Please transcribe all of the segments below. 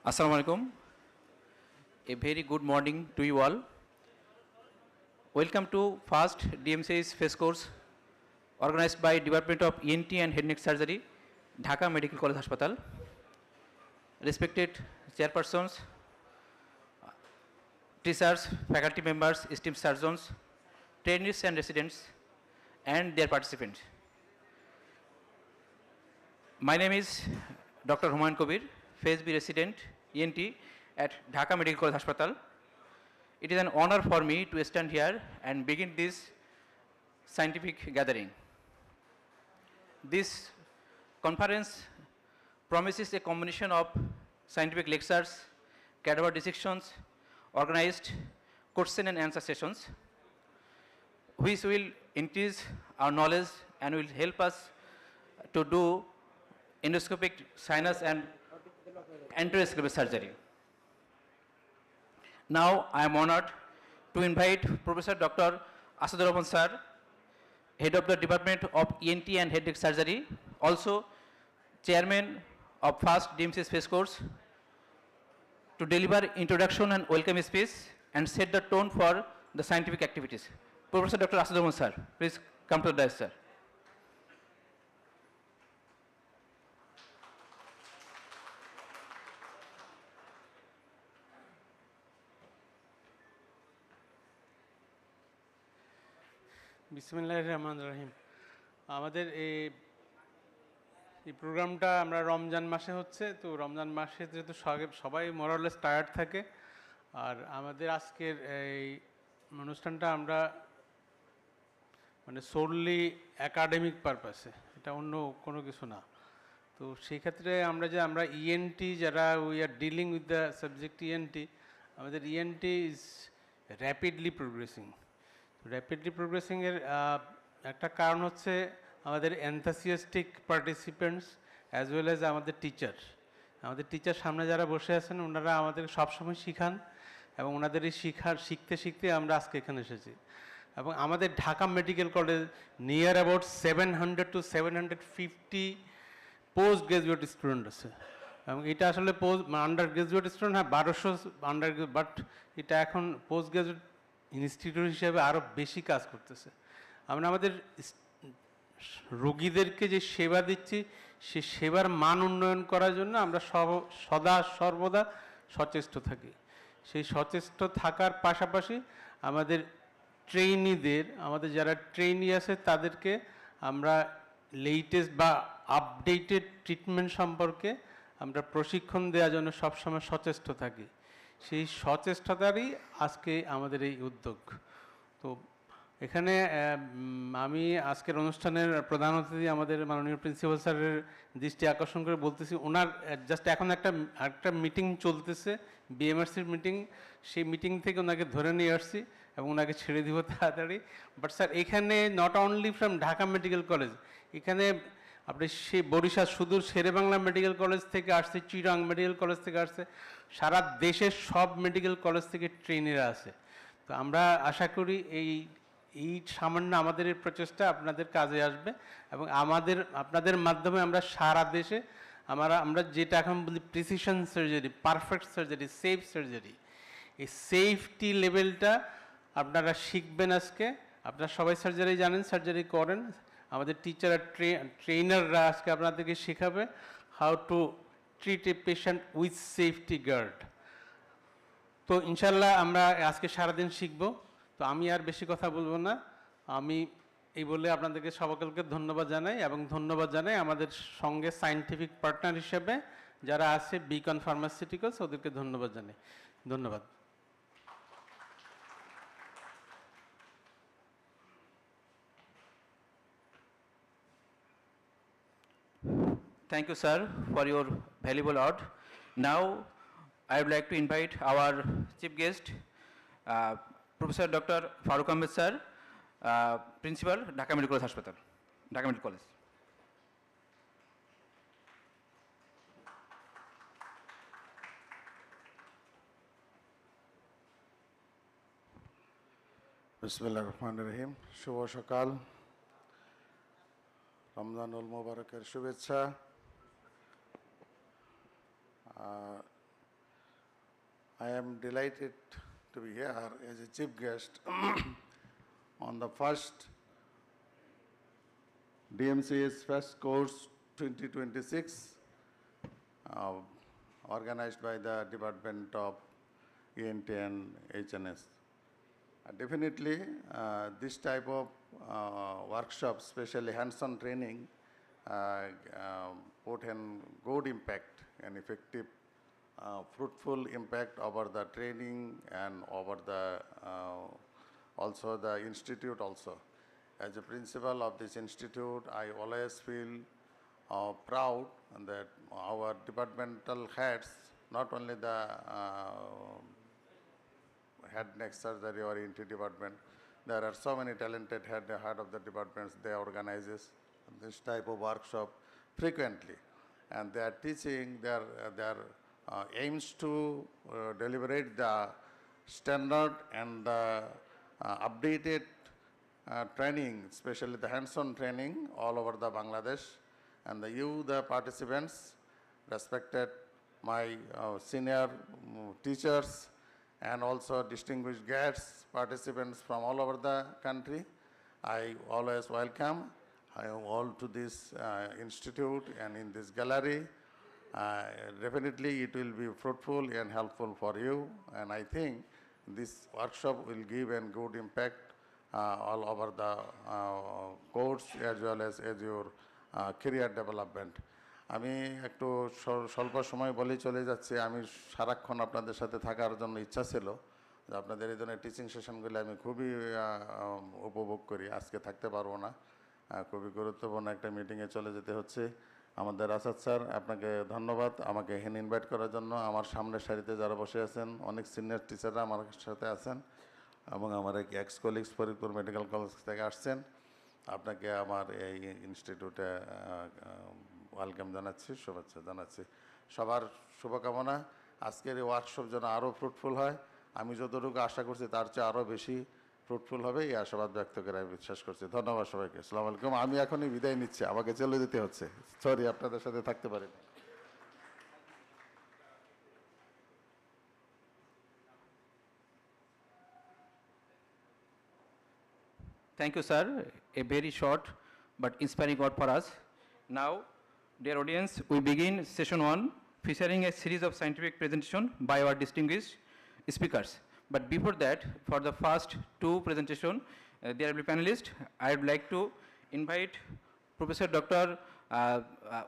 Assalamu alaikum. A very good morning to you all. Welcome to first DMC FESS course organized by Department of ENT and Head Neck Surgery, Dhaka Medical College Hospital. Respected chairpersons, teachers, faculty members, esteemed surgeons, trainees and residents, and their participants. My name is Dr. Humayun Kabir, Phase B resident, ENT at Dhaka Medical College Hospital. It is an honor for me to stand here and begin this scientific gathering. This conference promises a combination of scientific lectures, cadaver dissections, organized question and answer sessions, which will increase our knowledge and will help us to do endoscopic sinus and endoscopic surgery. Now I am honored to invite Professor Dr. Asadur Rahman sir, Head of the Department of ENT and Head Neck Surgery, also Chairman of first DMC FESS course, to deliver introduction and welcome speech and set the tone for the scientific activities. Professor Dr. Asadur Rahman sir, please come to the dais, sir. বিসমিল্লাহির রহমানির রহিম। আমাদের এই প্রোগ্রামটা আমরা রমজান মাসে হচ্ছে, তো রমজান মাসে যেহেতু সবাই মোরালেস টায়ার্ড থাকে, আর আমাদের আজকের এই অনুষ্ঠানটা আমরা মানে সোললি একাডেমিক পারপাসে, এটা অন্য কোনো কিছু না। তো সেই ক্ষেত্রে আমরা ইএনটি যারা we are dealing with the subject ENT, আমাদের ENT is rapidly progressing. Rapidly প্রোগ্রেসিংয়ের একটা কারণ হচ্ছে আমাদের enthusiastic participants as well as আমাদের টিচার সামনে যারা বসে আছেন, ওনারা আমাদের সবসময় শিখান এবং ওনাদের এই শিখতে শিখতে আমরা আজকে এখানে এসেছি। এবং আমাদের Dhaka medical college near about 700 to 750 post graduate student আছে, এবং এটা আসলে আন্ডার গ্রাজুয়েট স্টুডেন্ট, হ্যাঁ 1200 আন্ডার, বাট এটা এখন পোস্ট গ্রাজুয়েট ইনস্টিটিউট হিসেবে আরও বেশি কাজ করতেছে। আমরা আমাদের রোগীদেরকে যে সেবা দিচ্ছি, সে সেবার মান উন্নয়ন করার জন্য আমরা সর্বদা সচেষ্ট থাকি। সেই সচেষ্ট থাকার পাশাপাশি আমাদের আমাদের যারা ট্রেইনি আছে তাদেরকে আমরা লেটেস্ট বা আপডেটেড ট্রিটমেন্ট সম্পর্কে আমরা প্রশিক্ষণ দেওয়ার জন্য সবসময় সচেষ্ট থাকি। সেই সচেষ্টতারই আজকে আমাদের এই উদ্যোগ। তো এখানে আমি আজকের অনুষ্ঠানের প্রধান অতিথি আমাদের মাননীয় প্রিন্সিপাল স্যারের দৃষ্টি আকর্ষণ করে বলতেছি, ওনার জাস্ট এখন একটা মিটিং চলতেছে, বিএমআরসির মিটিং, সেই মিটিং থেকে ওনাকে ধরে নিয়ে আসছি এবং ওনাকে ছেড়ে দিব তাড়াতাড়ি। বাট স্যার এখানে not only from Dhaka medical college, এখানে আপনি সেই বরিশাল সুদূর শেরেবাংলা মেডিকেল কলেজ থেকে আসছে, চিরাং মেডিকেল কলেজ থেকে আসছে, সারা দেশের সব মেডিকেল কলেজ থেকে ট্রেনিরা আছে। তো আমরা আশা করি এই সামান্য আমাদের এই প্রচেষ্টা আপনাদের কাজে আসবে এবং আপনাদের মাধ্যমে আমরা সারা দেশে আমরা যেটা এখন বলি precision surgery, perfect surgery, safe surgery, এই সেফটি লেভেলটা আপনারা শিখবেন আজকে। আপনারা সবাই সার্জারি জানেন, সার্জারি করেন, আমাদের টিচার আর ট্রেনাররা আজকে আপনাদেরকে শেখাবে how to treat a patient with safety guard. তো ইনশাল্লাহ আমরা আজকে সারাদিন শিখব। তো আমি আর বেশি কথা বলবো না, আমি এই বলে আপনাদেরকে সকলকে ধন্যবাদ জানাই এবং ধন্যবাদ জানাই আমাদের সঙ্গে সায়েন্টিফিক পার্টনার হিসেবে যারা আছে বিকন ফার্মাসিউটিক্যালস, ওদেরকে ধন্যবাদ জানাই। ধন্যবাদ। Thank you, sir, for your valuable word. Now, I would like to invite our chief guest, Professor Dr. Farooq Ahmed sir, Principal, Dhaka Medical College Hospital, Dhaka Medical College. বিসমিল্লাহির রহমানির রহিম। শুভ সকাল, রমজানুল মোবারকের শুভেচ্ছা। I am delighted to be here as a chief guest on the first DMC FESS course 2026, organized by the Department of ENT and HNS. Definitely, this type of workshop, especially hands-on training, put in good impact and effective, fruitful impact over the training and over the also the institute also. As a principal of this institute, I always feel proud that our departmental heads, not only the head neck surgery or ENT department, there are so many talented head of the departments. They organizes this type of workshop frequently, and they are teaching their aims to deliberate the standard and the updated training, especially the hands-on training all over the Bangladesh. And the participants, respected my senior teachers and also distinguished guests, participants from all over the country, I always welcome all to this institute and in this gallery. Definitely it will be fruitful and helpful for you, and I think this workshop will give a good impact all over the course as well as your career development. আমি একটু স্বল্প সময় বলেই চলে যাচ্ছি। আমি সারাক্ষণ আপনাদের সাথে থাকার জন্য ইচ্ছা ছিল, যে আপনাদের এই ধরনের টিচিং সেশনগুলো আমি খুবই উপভোগ করি। আজকে থাকতে পারবো না, খুবই গুরুত্বপূর্ণ একটা মিটিংয়ে চলে যেতে হচ্ছে। আমাদের আসাদ স্যার, আপনাকে ধন্যবাদ আমাকে এখানে ইনভাইট করার জন্য। আমার সামনের সারিতে যারা বসে আছেন, অনেক সিনিয়র টিচাররা আমার সাথে আছেন এবং আমার x colleagues Faridpur medical college থেকে আসছেন। আপনাকে আমার এই ইনস্টিটিউটে ওয়েলকাম জানাচ্ছি, শুভেচ্ছা জানাচ্ছি। সবার শুভকামনা। আজকের এই ওয়ার্কশপ যেন আরও ফ্রুটফুল হয়। আমি যতটুকু আশা করছি তার চেয়ে আরও বেশি ফ্রুটফুল হবে, এই আশাবাদ ব্যক্ত করে আমি বিশ্বাস করছি। ধন্যবাদ সবাইকে। আসসালামু আলাইকুম। আমি এখনই বিদায় নিচ্ছি, আমাকে চলে যেতে হচ্ছে। সরি, আপনাদের সাথে থাকতে পারি না। Thank you, sir. A very short but inspiring word for us. Now, dear audience, we begin session 1, featuring a series of scientific presentation by our distinguished speakers. But before that, for the first two presentation, dear panelists, I would like to invite Professor Dr.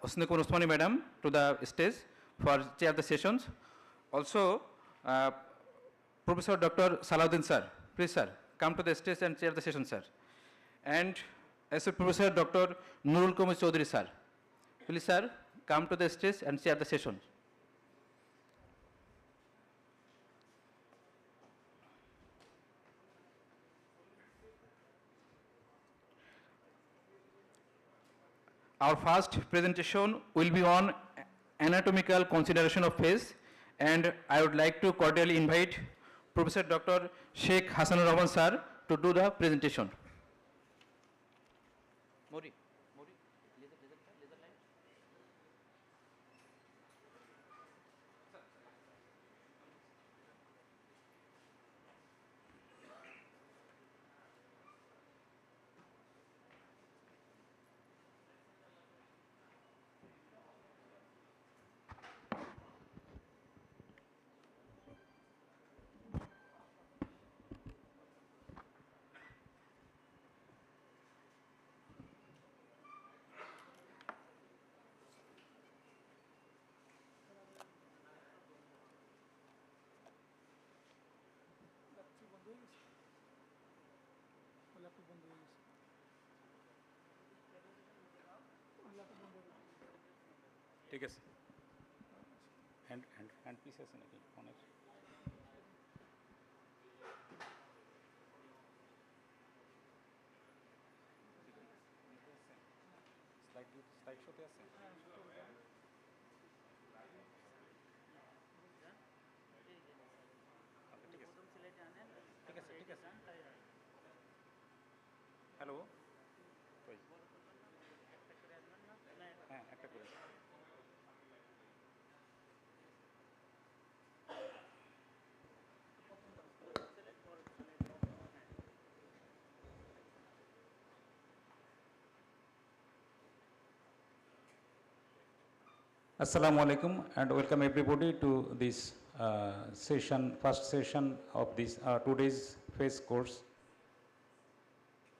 Osnekun Osmani Madam to the stage for chair the sessions. Also, Professor Dr. Salahuddin sir, please sir, come to the stage and chair the session, sir. And as a Professor Dr. Nurul Kumar Chaudhary sir, please sir, come to the stage and chair the session. Our first presentation will be on anatomical consideration of face, and I would like to cordially invite Professor Dr. Sheikh Hassanur Rahman sir to do the presentation. Mori. ঠিক আছে, hand piece আছে নাকি ফোনের? Slide শোতে আছে? ঠিক আছে। Hello, হ্যাঁ একটা করে। Assalamu alaikum and welcome everybody to this first session of this today's FESS course.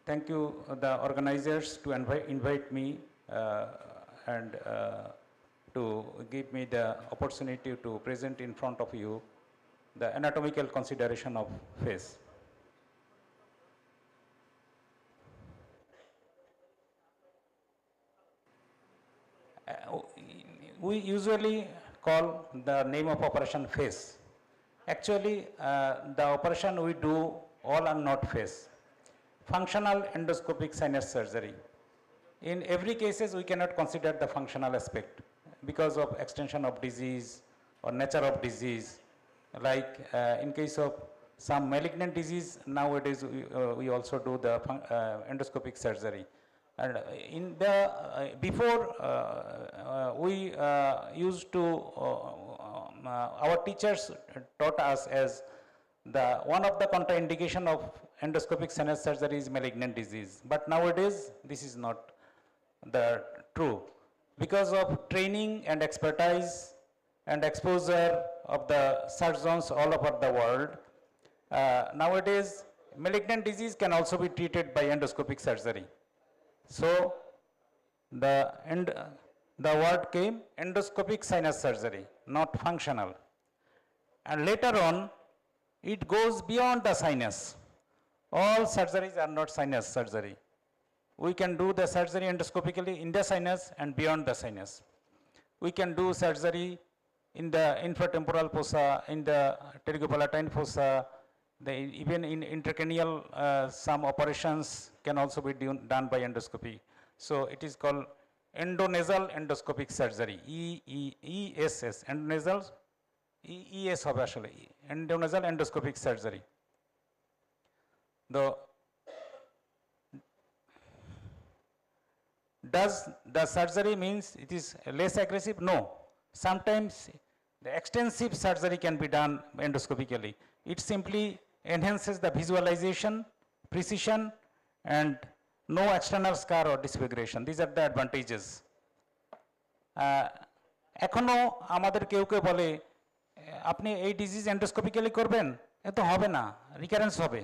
Thank you the organizers to invite me and to give me the opportunity to present in front of you the anatomical consideration of FESS. We usually call the name of operation FESS. Actually, the operation we do all are not FESS. Functional endoscopic sinus surgery. In every cases, we cannot consider the functional aspect because of extension of disease or nature of disease. Like in case of some malignant disease, nowadays we also do the endoscopic surgery. And in the before we used to our teachers taught us as the one of the contraindication of endoscopic sinus surgery is malignant disease. But nowadays this is not the true because of training and expertise and exposure of the surgeons all over the world. Nowadays malignant disease can also be treated by endoscopic surgery. So the word came endoscopic sinus surgery, not functional. And later on, it goes beyond the sinus. All surgeries are not sinus surgery. We can do the surgery endoscopically in the sinus and beyond the sinus. We can do surgery in the infratemporal fossa, in the pterygopalatine fossa, even in intracranial, some operations can also be done by endoscopy. So it is called endonasal endoscopic surgery, ESS, endonasal, ES hobe ashole, endonasal endoscopic surgery. Does the surgery means it is less aggressive? No. Sometimes the extensive surgery can be done endoscopically. It simply enhances the visualization, precision, and no external scar or disfiguration. These are the advantages. এখনো আমাদের কেউ কেউ বলে আপনি এই disease এন্ডোস্কোপিক্যালি করবেন, এ তো হবে না, রিকারেন্স হবে।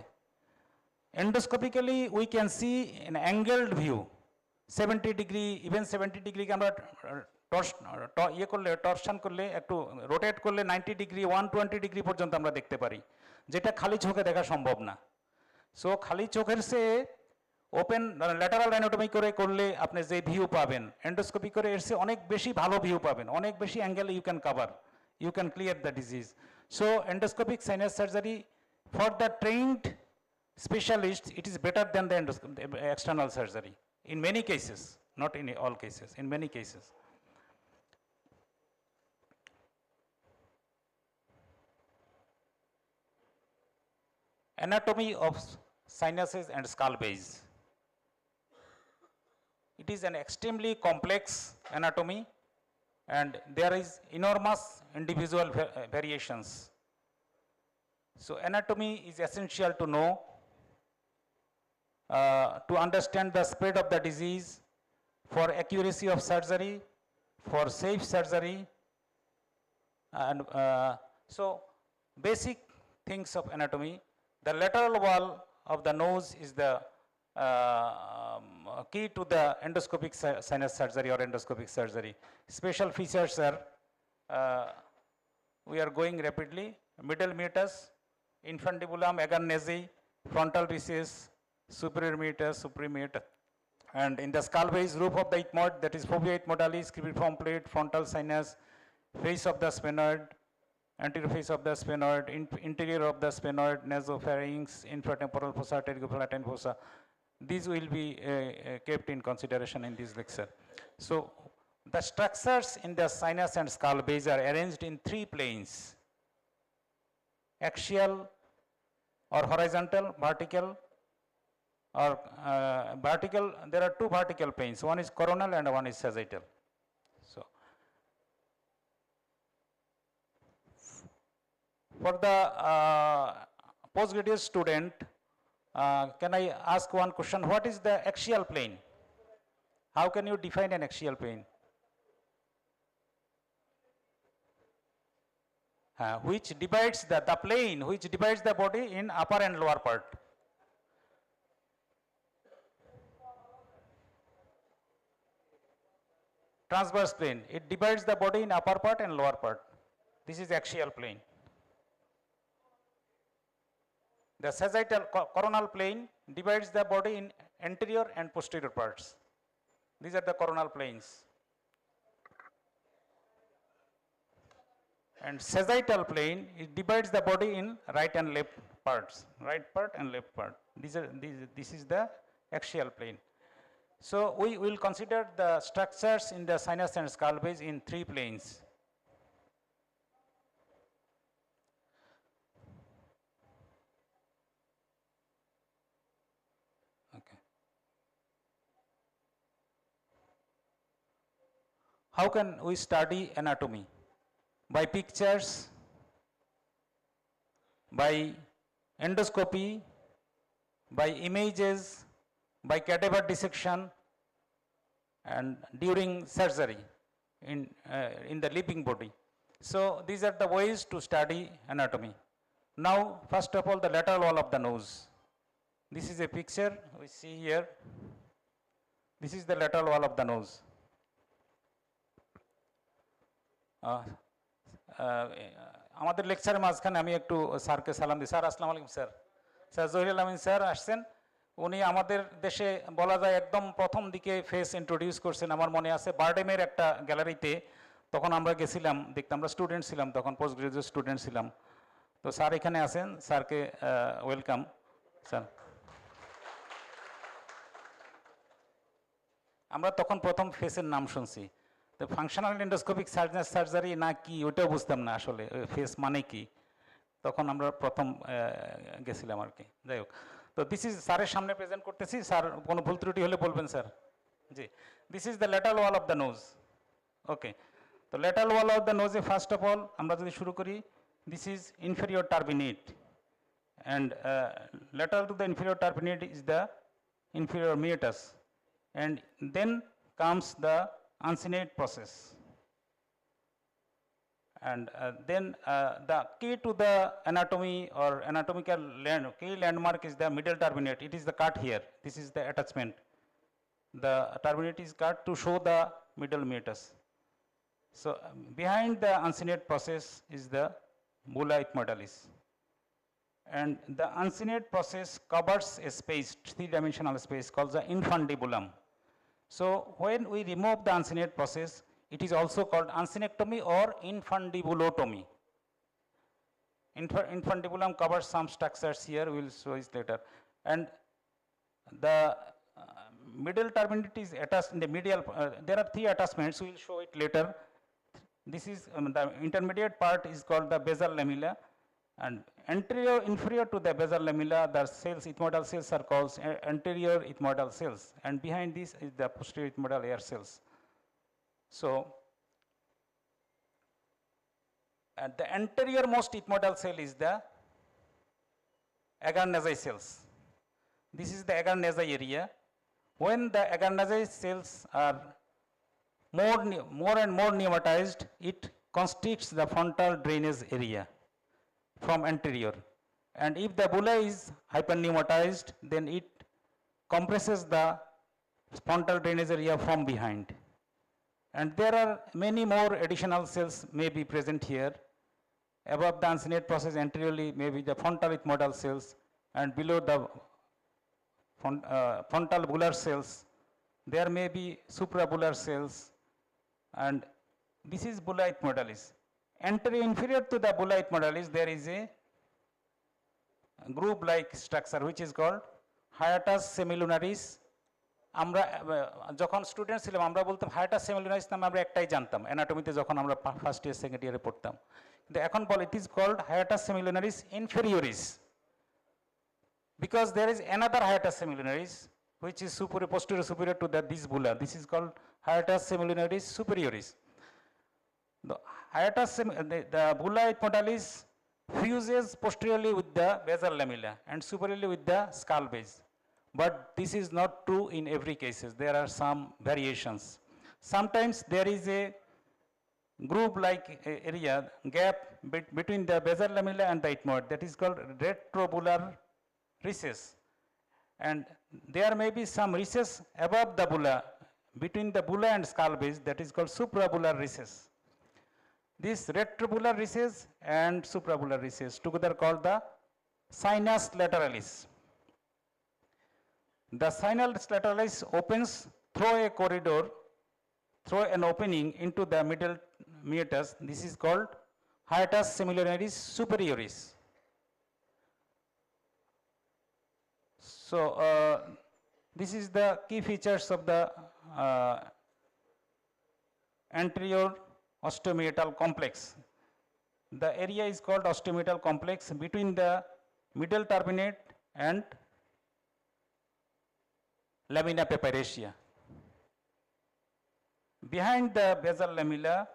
Endoscopically we can see an angled view 70 degree, even 70 ডিগ্রিকে আমরা ইয়ে করলে টর্শন করলে একটু রোটেট করলে 90 ডিগ্রি 120 ডিগ্রি পর্যন্ত আমরা দেখতে পারি, যেটা খালি চোখে দেখা সম্ভব না। সো খালি চোখের সে ওপেন ল্যাটারাল অ্যানাটমি করে করলে আপনি যে ভিউ পাবেন, এন্ডোস্কোপি করে এর সে অনেক বেশি ভালো ভিউ পাবেন, অনেক বেশি angle you can cover, you can clear the disease. So endoscopic sinus surgery for the trained specialist, it is better than the external surgery in many cases, not in all cases, in many cases. Anatomy of sinuses and skull base. It is an extremely complex anatomy and there is enormous individual variations. So anatomy is essential to know, to understand the spread of the disease, for accuracy of surgery, for safe surgery, and so basic things of anatomy. The lateral wall of the nose is the key to the endoscopic sinus surgery or endoscopic surgery. Special features are, we are going rapidly, middle meatus, infundibulum, agarnese, frontal recess, superior meatus, supremate, and in the skull base, roof of the ethmoid, that is fovea ethmodalis, cribriform plate, frontal sinus, face of the sphenoid, anterior face of the sphenoid, interior of the sphenoid, nasopharynx, infratemporal fossa, pterygopalatine fossa. These will be kept in consideration in this lecture. So the structures in the sinus and skull base are arranged in 3 planes: axial or horizontal, vertical or vertical. There are 2 vertical planes, one is coronal and one is sagittal. So for the postgraduate student, can I ask one question? What is the axial plane? How can you define an axial plane? which divides the plane which divides the body in upper and lower part. Transverse plane, it divides the body in upper part and lower part. This is axial plane. The sagittal coronal plane divides the body in anterior and posterior parts. These are the coronal planes. And sagittal plane, it divides the body in right and left parts, right part and left part. This is the axial plane. So we will consider the structures in the sinus and skull base in 3 planes. Okay. How can we study anatomy? By pictures, by endoscopy, by images, by cadaver dissection, and during surgery in the living body. So these are the ways to study anatomy. Now, first of all, the lateral wall of the nose. This is a picture we see here. This is the lateral wall of the nose. আমাদের লেকচারের মাঝখানে আমি একটু স্যারকে সালাম দিই। Sir আসসালামু আলাইকুম স্যার। স্যার জহিরুল আমিন স্যার আসছেন। উনি আমাদের দেশে বলা যায় একদম প্রথম দিকে ফেস ইন্ট্রোডিউস করছেন। আমার মনে আছে বারডেমের একটা গ্যালারিতে তখন আমরা গেছিলাম দেখতে, আমরা স্টুডেন্ট ছিলাম তখন, পোস্ট গ্রাজুয়েট স্টুডেন্ট ছিলাম। তো স্যার এখানে আছেন, স্যারকে ওয়েলকাম স্যার। আমরা তখন প্রথম ফেসের নাম শুনছি। তো ফাংশনাল এন্ডোস্কোপিক সার্জারি না কি ওইটাও বুঝতাম না আসলে ফেস মানে কি, তখন আমরা প্রথম গেছিলাম আর কি। যাই হোক, তো দিস ইজ স্যারের সামনে প্রেজেন্ট করতেছি, স্যার কোনো ভুল ত্রুটি হলে বলবেন স্যার। জি, this is the lateral wall of the nose. Okay, তো ল্যাটারাল ওয়াল অফ দ্য নোজে ফার্স্ট অফ অল আমরা যদি শুরু করি, this is inferior turbinate, and lateral to the inferior turbinate is the inferior meatus, and then comes the uncinate process, and then the key to the anatomy or anatomical key landmark is the middle turbinate. It is the cut here. This is the attachment. The turbinate is cut to show the middle meatus. So behind the uncinate process is the bulla ethmoidalis, and the uncinate process covers a space, 3-dimensional space called the infundibulum. So when we remove the uncinate process, it is also called uncinectomy or infundibulotomy. Infundibulum covers some structures here, we will show it later. And the middle turbinate is attached in the medial, there are 3 attachments, we will show it later. This is the intermediate part is called the basal lamella, and anterior inferior to the basal lamella, the cells, ethmoidal cells are called anterior ethmoidal cells, and behind this is the posterior ethmoidal air cells. So the anterior most ethmoidal cell is the agar nasal cells. This is the agar nasal area. When the agar nasal cells are more and more pneumatized, it constricts the frontal drainage area from anterior, and if the bulla is hyperpneumatized, then it compresses the frontal drainage area from behind. And there are many more additional cells may be present here. Above the uncinate process anteriorly may be the frontal ethmoidal cells, and below the frontal bular cells there may be suprabular cells, and this is bulla ethmoidalis. Inferior to the bulla ethmoidalis there is a groove like structure which is called hiatus semilunaris. আমরা যখন student ছিলাম আমরা বলতাম hiatus সেমিলুনারিস নামে আমরা একটাই জানতাম অ্যানাটমিতে, যখন আমরা ফার্স্ট ইয়ার সেকেন্ড ইয়ারে পড়তাম। কিন্তু এখন বল it is called hiatus semilunaris inferioris, because there is another hiatus semilunaris which is posterior superior to this bulla. This is called hiatus semilunaris superioris. The hiatus the bulla ethmoidalis fuses posteriorly with the basal lamella and superiorly with the skull base. But this is not true in every cases. There are some variations. Sometimes there is a groove-like area, gap between the basal lamella and the ethmoid, that is called retrobular recess. And there may be some recess above the bulla, between the bulla and skull base, that is called suprabular recess. This retrobular recess and suprabular recess together called the sinus lateralis. The sinus lateralis opens through a corridor, through an opening into the middle meatus. This is called hiatus semilunaris superioris. So this is the key features of the anterior osteomeatal complex. The area is called osteomeatal complex between the middle turbinate and lamina papyracea. Behind the basal lamella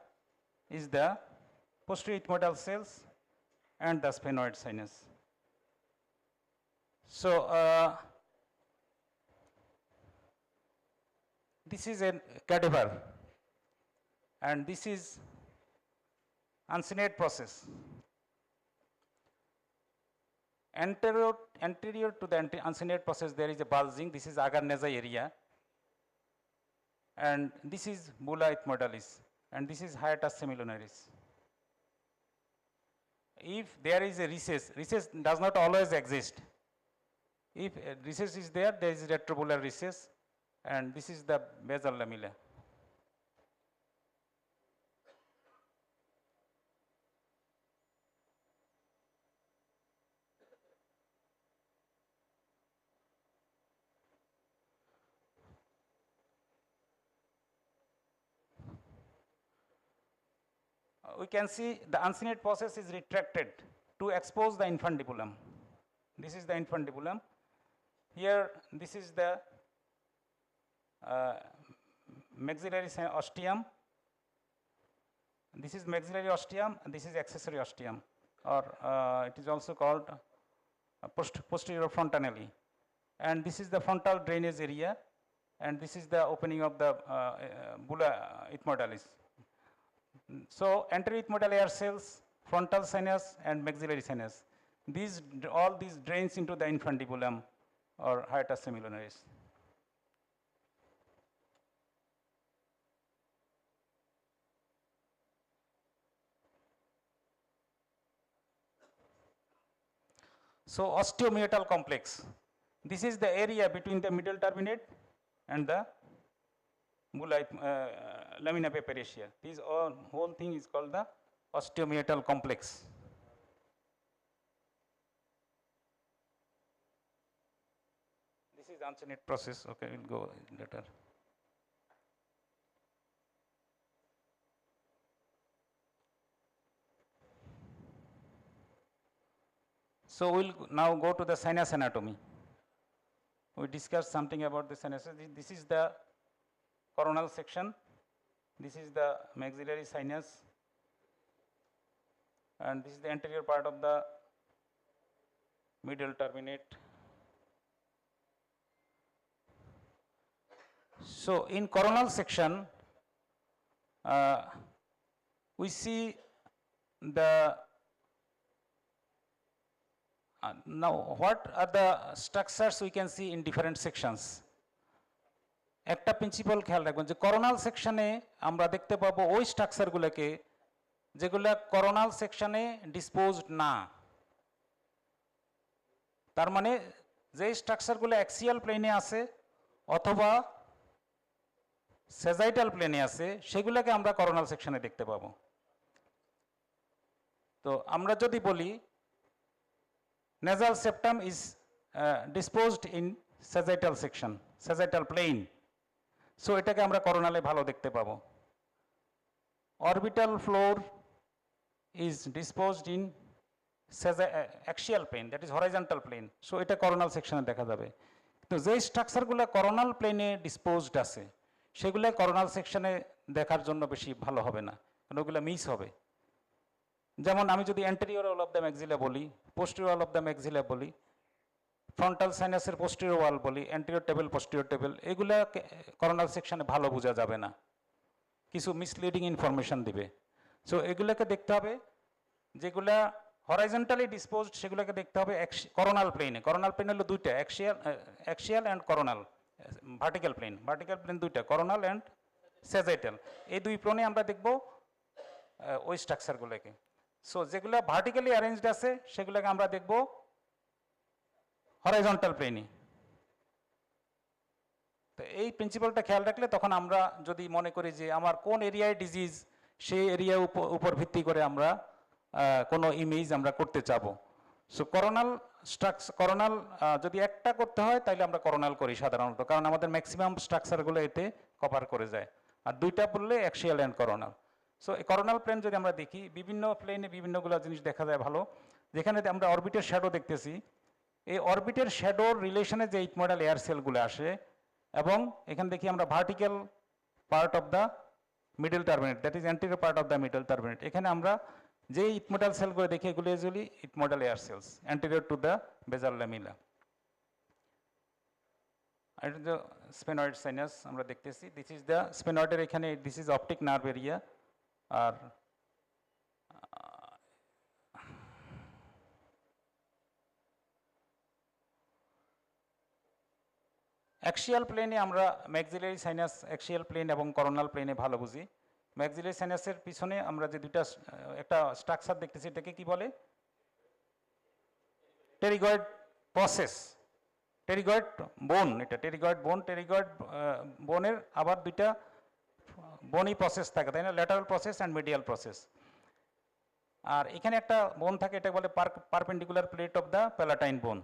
is the posterior ethmoidal cells and the sphenoid sinus. So this is a cadaver and this is uncinate process. Anterior to the uncinate process there is a bulging, this is agar nasal area, and this is bulla ethmoidalis, and this is hiatus semilunaris. If there is a recess, recess does not always exist. If a recess is there, there is retrobular recess, and this is the basal lamella. We can see the uncinate process is retracted to expose the infundibulum. This is the infundibulum. Here, this is the maxillary ostium. This is maxillary ostium, and this is accessory ostium, or it is also called posterior fontanelle. And this is the frontal drainage area, and this is the opening of the bulla ethmoidalis. So anterior ethmoidal air cells, frontal sinus, and maxillary sinus. All these drains into the infundibulum or hiatus semilunaris. So osteomeatal complex. This is the area between the middle turbinate and the bulla, lamina papyracea. This whole thing is called the osteomeatal complex. This is uncinate process. Okay, we'll go later. So we'll now go to the sinus anatomy. We discussed something about the sinuses. This is the coronal section. This is the maxillary sinus, and this is the anterior part of the middle turbinate. So in coronal section, we see the now what are the structures we can see in different sections. একটা principal খেয়াল রাখবেন যে coronal সেকশনে আমরা দেখতে পাবো ওই স্ট্রাকচারগুলোকে যেগুলো করোনাল সেকশনে ডিসপোজড না, তার মানে যে স্ট্রাকচারগুলো অ্যাক্সিয়াল প্লেনে আছে অথবা সেজাইটাল প্লেনে আছে সেগুলোকে আমরা করোনাল সেকশনে দেখতে পাবো। তো আমরা যদি বলি nasal septum is disposed in sagittal section, sagittal plane, so এটাকে আমরা করোনালে ভালো দেখতে পাবো। Orbital floor is disposed in axial plane, that is horizontal plane, so এটা coronal section দেখা যাবে। তো যে স্ট্রাকচারগুলো coronal plane এ disposed আছে সেগুলো coronal সেকশনে দেখার জন্য বেশি ভালো হবে না, কারণ ওগুলো মিস হবে। যেমন আমি যদি anterior wall of the maxilla বলি, posterior wall of the maxilla বলি, ফ্রন্টাল সাইনাসের পোস্টেরিয়র ওয়াল বলি, অ্যান্টেরিয়র টেবল পোস্টেরিয়র টেবল, এগুলা করোনাল সেকশনে ভালো বোঝা যাবে না, কিছু মিসলিডিং ইনফরমেশন দিবে। সো এগুলোকে দেখতে হবে, যেগুলা হরাইজন্টালি ডিসপোজড সেগুলোকে দেখতে হবে করোনাল প্লেনে। করোনাল প্লেন হলো দুইটা, axial and coronal. Vertical plane দুইটা, করোনাল অ্যান্ড স্যাজাইটাল। এই দুই প্লেনে আমরা দেখব ওই স্ট্রাকচারগুলোকে। সো যেগুলো ভার্টিক্যালি অ্যারেঞ্জড আছে সেগুলোকে আমরা দেখব হরাইজন্টাল প্লেনে। তো এই প্রিন্সিপালটা খেয়াল রাখলে তখন আমরা যদি মনে করি যে আমার কোন এরিয়ায় ডিজিজ, সেই এরিয়ার উপর ভিত্তি করে আমরা কোনো ইমেজ আমরা করতে চাবো। সো করোনাল যদি একটা করতে হয় তাহলে আমরা করোনাল করি সাধারণত, কারণ আমাদের ম্যাক্সিমাম স্ট্রাকচারগুলো এতে কভার করে যায়। আর দুইটা বললে অ্যাক্সিয়াল অ্যান্ড করোনাল। সো এই করোনাল প্লেন যদি আমরা দেখি, বিভিন্ন প্লেনে বিভিন্নগুলো জিনিস দেখা যায় ভালো। যেখানে আমরা অরবিটের শ্যাডো দেখতেছি, এই অরবিটের শ্যাডোর রিলেশনে যে ইটমোডাল এয়ার সেলগুলো আসে, এবং এখানে দেখি আমরা vertical part of the middle turbinate, that is anterior part of the middle turbinate. এখানে আমরা যে ইটমোডাল সেলগুলো দেখি এগুলো usually ethmoidal air cells anterior to the basal lamella. আর যে স্পেনয়েড সাইনাস আমরা দেখতেছি, দিস ইজ দ্য স্পেনয়েডের এখানে, this is optic nerve area. আর অ্যাক্সিয়াল প্লেনে আমরা ম্যাক্সিলারি সাইনাস, অ্যাক্সিয়াল প্লেন এবং করোনাল প্লেনে ভালো বুঝি। ম্যাক্সিলারি সাইনাসের পিছনে আমরা যে দুইটা একটা স্ট্রাকচার দেখতেছি, এটাকে কি বলে? টেরিগয়েড প্রসেস, টেরিগয়েড বোন। এটা টেরিগয়েড বোন। টেরিগয়েড বোনের আবার দুইটা বোনই প্রসেস থাকে, তাই না? Lateral process and medial process. আর এখানে একটা বোন থাকে, এটা বলে perpendicular plate of the palatine bone.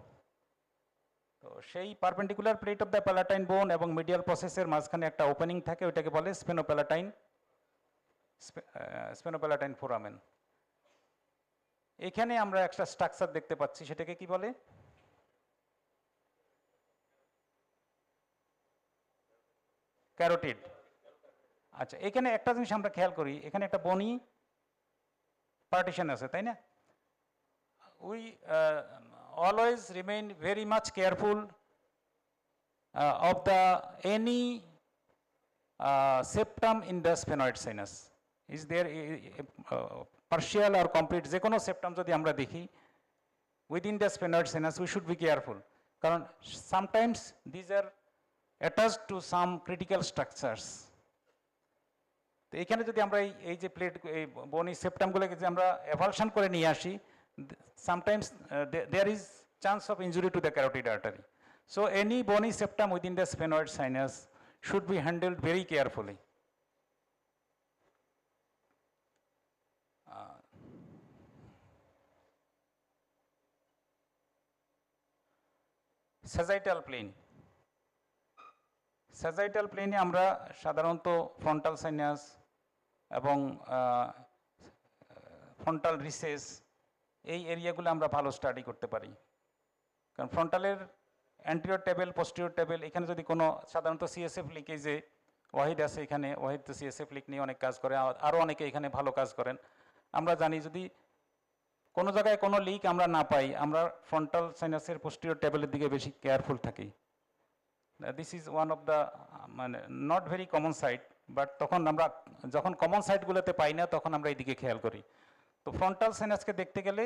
তো সেই perpendicular plate of the palatine bone এবং মিডিয়াল প্রসেসের মাঝখানে একটা ওপেনিং থাকে, ওইটাকে বলে স্পেনোপ্যালাটাইন ফোরামেন। এখানে আমরা একটা স্ট্রাকচার দেখতে পাচ্ছি, সেটাকে কি বলে? ক্যারোটিড। আচ্ছা, এখানে একটা জিনিস আমরা খেয়াল করি, এখানে একটা বনি পার্টিশন আছে, তাই না? We always remain very much careful of the any septum in the sphenoid sinus. Is there partial or complete যে কোনো septum যদি আমরা দেখি within the sphenoid sinus, we should be careful, কারণ sometimes these are attached to some critical structures. তো এখানে যদি আমরা এই যে প্লেট, এই বনি সেপ্টামগুলোকে যে আমরা এভালশন করে নিয়ে আসি, sometimes there is chance of injury to the carotid artery. So any bony septum within the sphenoid sinus should be handled very carefully. Sagittal plane. Sagittal plane আমরা সাধারণত ফ্রন্টাল সাইনাস এবং ফ্রন্টাল রিসেস এই এরিয়াগুলো আমরা ভালো study করতে পারি, কারণ ফ্রন্টালের anterior table, posterior table, এখানে যদি কোনো সাধারণত সিএসএফ লিকেজে ওয়াহিদ আছে, এখানে ওয়াহিদ তো সিএসএফ লিক নিয়ে অনেক কাজ করে, আরও অনেকে এখানে ভালো কাজ করেন। আমরা জানি যদি কোনো জায়গায় কোনো লিক আমরা না পাই, আমরা ফ্রন্টাল সাইনাসের পোস্টেরিয়র টেবেলের দিকে বেশি কেয়ারফুল থাকি। This is one of the মানে not very common site, but তখন আমরা যখন কমন সাইটগুলোতে পাই না তখন আমরা এই দিকে খেয়াল করি। তো ফ্রন্টাল সাইনাসকে দেখতে গেলে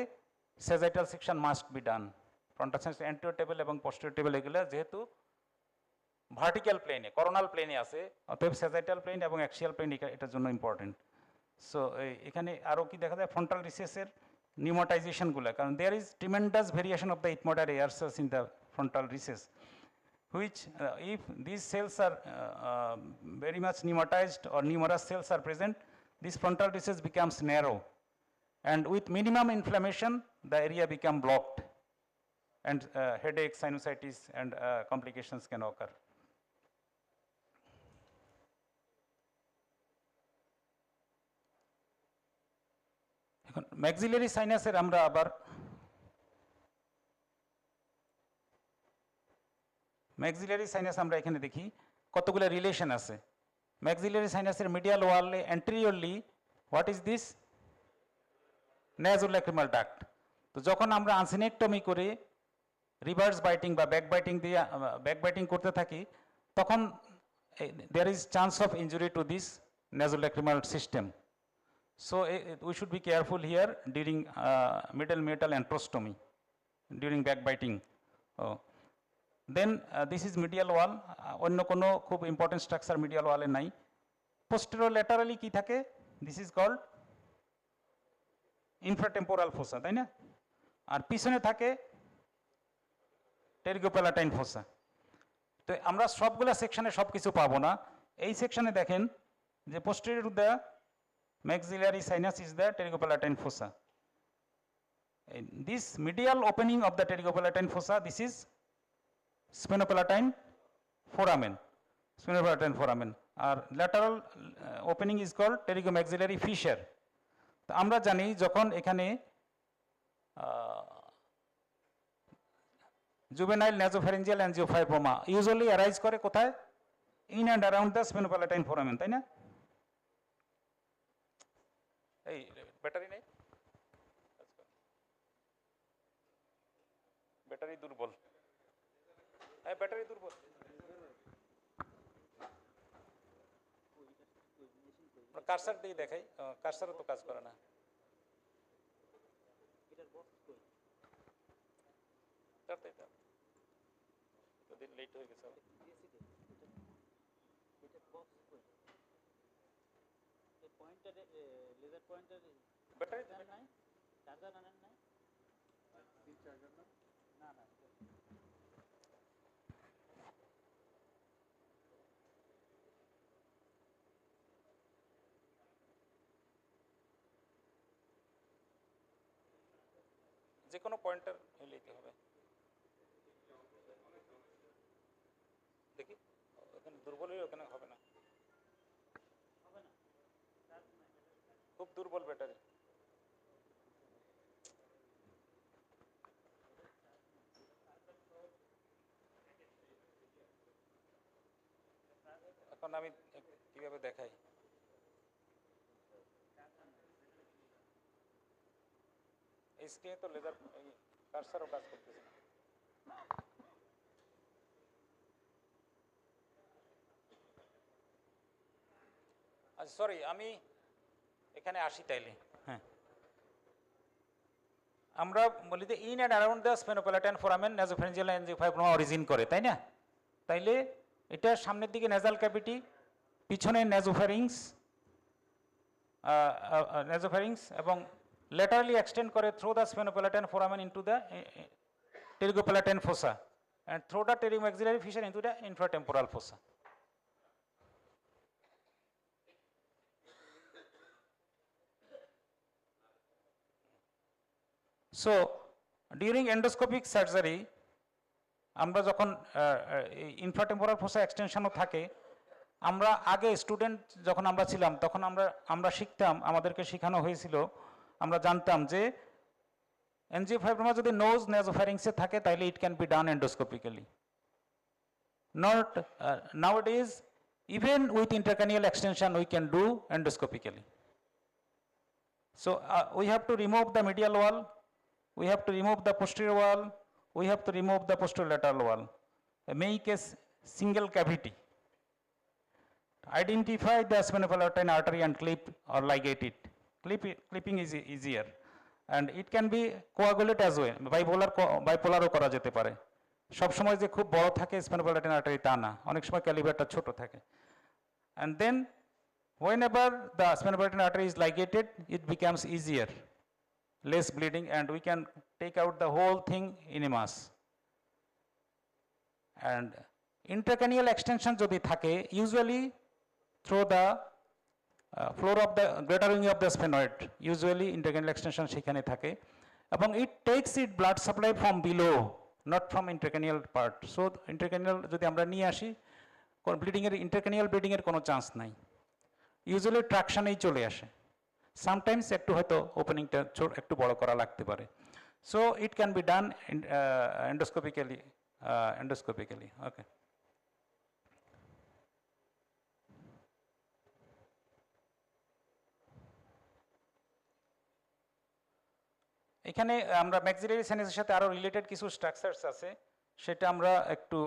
sagittal section must be done. Frontal sinus anterior table এবং পোস্টেরিয়র টেবল এগুলো যেহেতু ভার্টিক্যাল প্লেনে, করোনাল প্লেনে আছে, অতএব স্যাজাইটাল প্লেন এবং অ্যাক্সিয়াল প্লেন এটার জন্য ইম্পর্টেন্ট। সো এখানে আরও কি দেখা যায়, ফ্রন্টাল রিসেসের নিউমাটাইজেশনগুলো, কারণ there is tremendous variation of the ethmoidal air cells in the frontal recess, which if these cells are very much pneumatized or numerous cells are present, this frontal recess becomes narrow, and with minimum inflammation the area become blocked, and headache, sinusitis and complications can occur. এখন maxillary সাইনাসের আমরা আবার maxillary sinus আমরা এখানে দেখি কতগুলো relation আছে। Maxillary সাইনাসের medial ওয়ালে anteriorly what is this? Nasolacrimal duct. তো যখন আমরা আনসিনেক্টমি করে রিভার্স বাইটিং বা ব্যাক বাইটিং দিয়ে ব্যাক বাইটিং করতে থাকি, তখন there is chance of injury to this nasolacrimal system. So we should be careful here during middle metal antrostomy, during backbiting. Then this is medial wall. Onno kono khub important structure medial wall e nai. Posterolaterally ki thake? This is called infratemporal fossa, তাই না? আর পিছনে থাকে টেরিগোপ্যালাটাইন ফোসা। তো আমরা সবগুলা সেকশনে সব কিছু পাবো না। এই সেকশনে দেখেন যে posterior to the maxillary sinus is the pterygopalatine fossa. This medial opening of the pterygopalatine fossa, this is sphenopalatine foramen. Sphenopalatine foramen. Our lateral opening is called pterygomaxillary fissure. তো আমরা জানি যখন এখানে juvenile nasopharyngeal angiofibroma usually arise করে কোথায়? In and around the sphenopalatine foramen, তাই না? এই ব্যাটারি নেই, ব্যাটারি দুর্বল, ব্যাটারি দুর্বল। কার্সার দিয়ে দেখাই, কার্সারও তো কাজ করে না। লেট হয়ে গেছে। ব্যাটারি নাই, চার্জার আনেন নাই, না না। যে কোনো পয়েন্টার নিতে হবে। দেখি ওখানে দুর্বল হলে ওখানে হবে না, খুব দুর্বল ব্যাটারি। এখন আমি কিভাবে দেখাই? এই স্ক্রিনে তো লেজার কার্সারও কাজ করতেছে না। আচ্ছা সরি, আমি এখানে আসি তাইলে। হ্যাঁ, আমরা বলি যে in and around the sphenopalatine foramen nasopharyngeal angiofibroma origin করে, তাই না? তাইলে এটা সামনের দিকে নেজাল ক্যাভিটি, পিছনে নেজোফ্যারিংস এবং laterally extend করে through the sphenopalatine foramen into the pterygopalatine fossa and through the pterygomaxillary fissure into the infratemporal fossa. So during endoscopic surgery আমরা যখন ইনফ্রাটেম্পোরাল ফোসা এক্সটেনশনও থাকে, আমরা আগে স্টুডেন্ট যখন আমরা ছিলাম তখন আমরা শিখতাম, আমাদেরকে শেখানো হয়েছিল, আমরা জানতাম যে এনজিওফাইব্রোমা যদি নোজ নেজোফ্যারিংসে থাকে তাহলে it can be done endoscopically. Not nowadays even with intracranial extension we can do endoscopically. So we have to remove the medial wall, we have to remove the posterior wall, we have to remove the posterolateral wall, make a single cavity, identify the sphenopalatine artery and clip or ligate it. Clipping is easier and it can be coagulate as well, bipolar করা যেতে পারে। সব সময় যে খুব বড় থাকে sphenopalatine artery তা না, অনেক সময় ক্যালিভারটা ছোট থাকে। And then whenever the sphenopalatine artery is ligated, it becomes easier, less bleeding, and we can take out the whole thing in a mass. And intracranial extension jodi thake, usually through the floor of the greater wing of the sphenoid, usually intracranial extension sekhane thake, ebong it takes its blood supply from below, not from intracranial part. So intracranial jodi amra niye ashi, bleeding er intracranial bleeding er kono chance nai, usually traction ei chole ashe, sometimes একটু হয়তো ওপেনিংটা একটু বড় করা লাগতে পারে। So it can be done endoscopically. Okay, এখানে আমরা maxillary সাইনাসের সাথে আরো রিলেটেড কিছু স্ট্রাকচারস আছে, সেটা আমরা একটু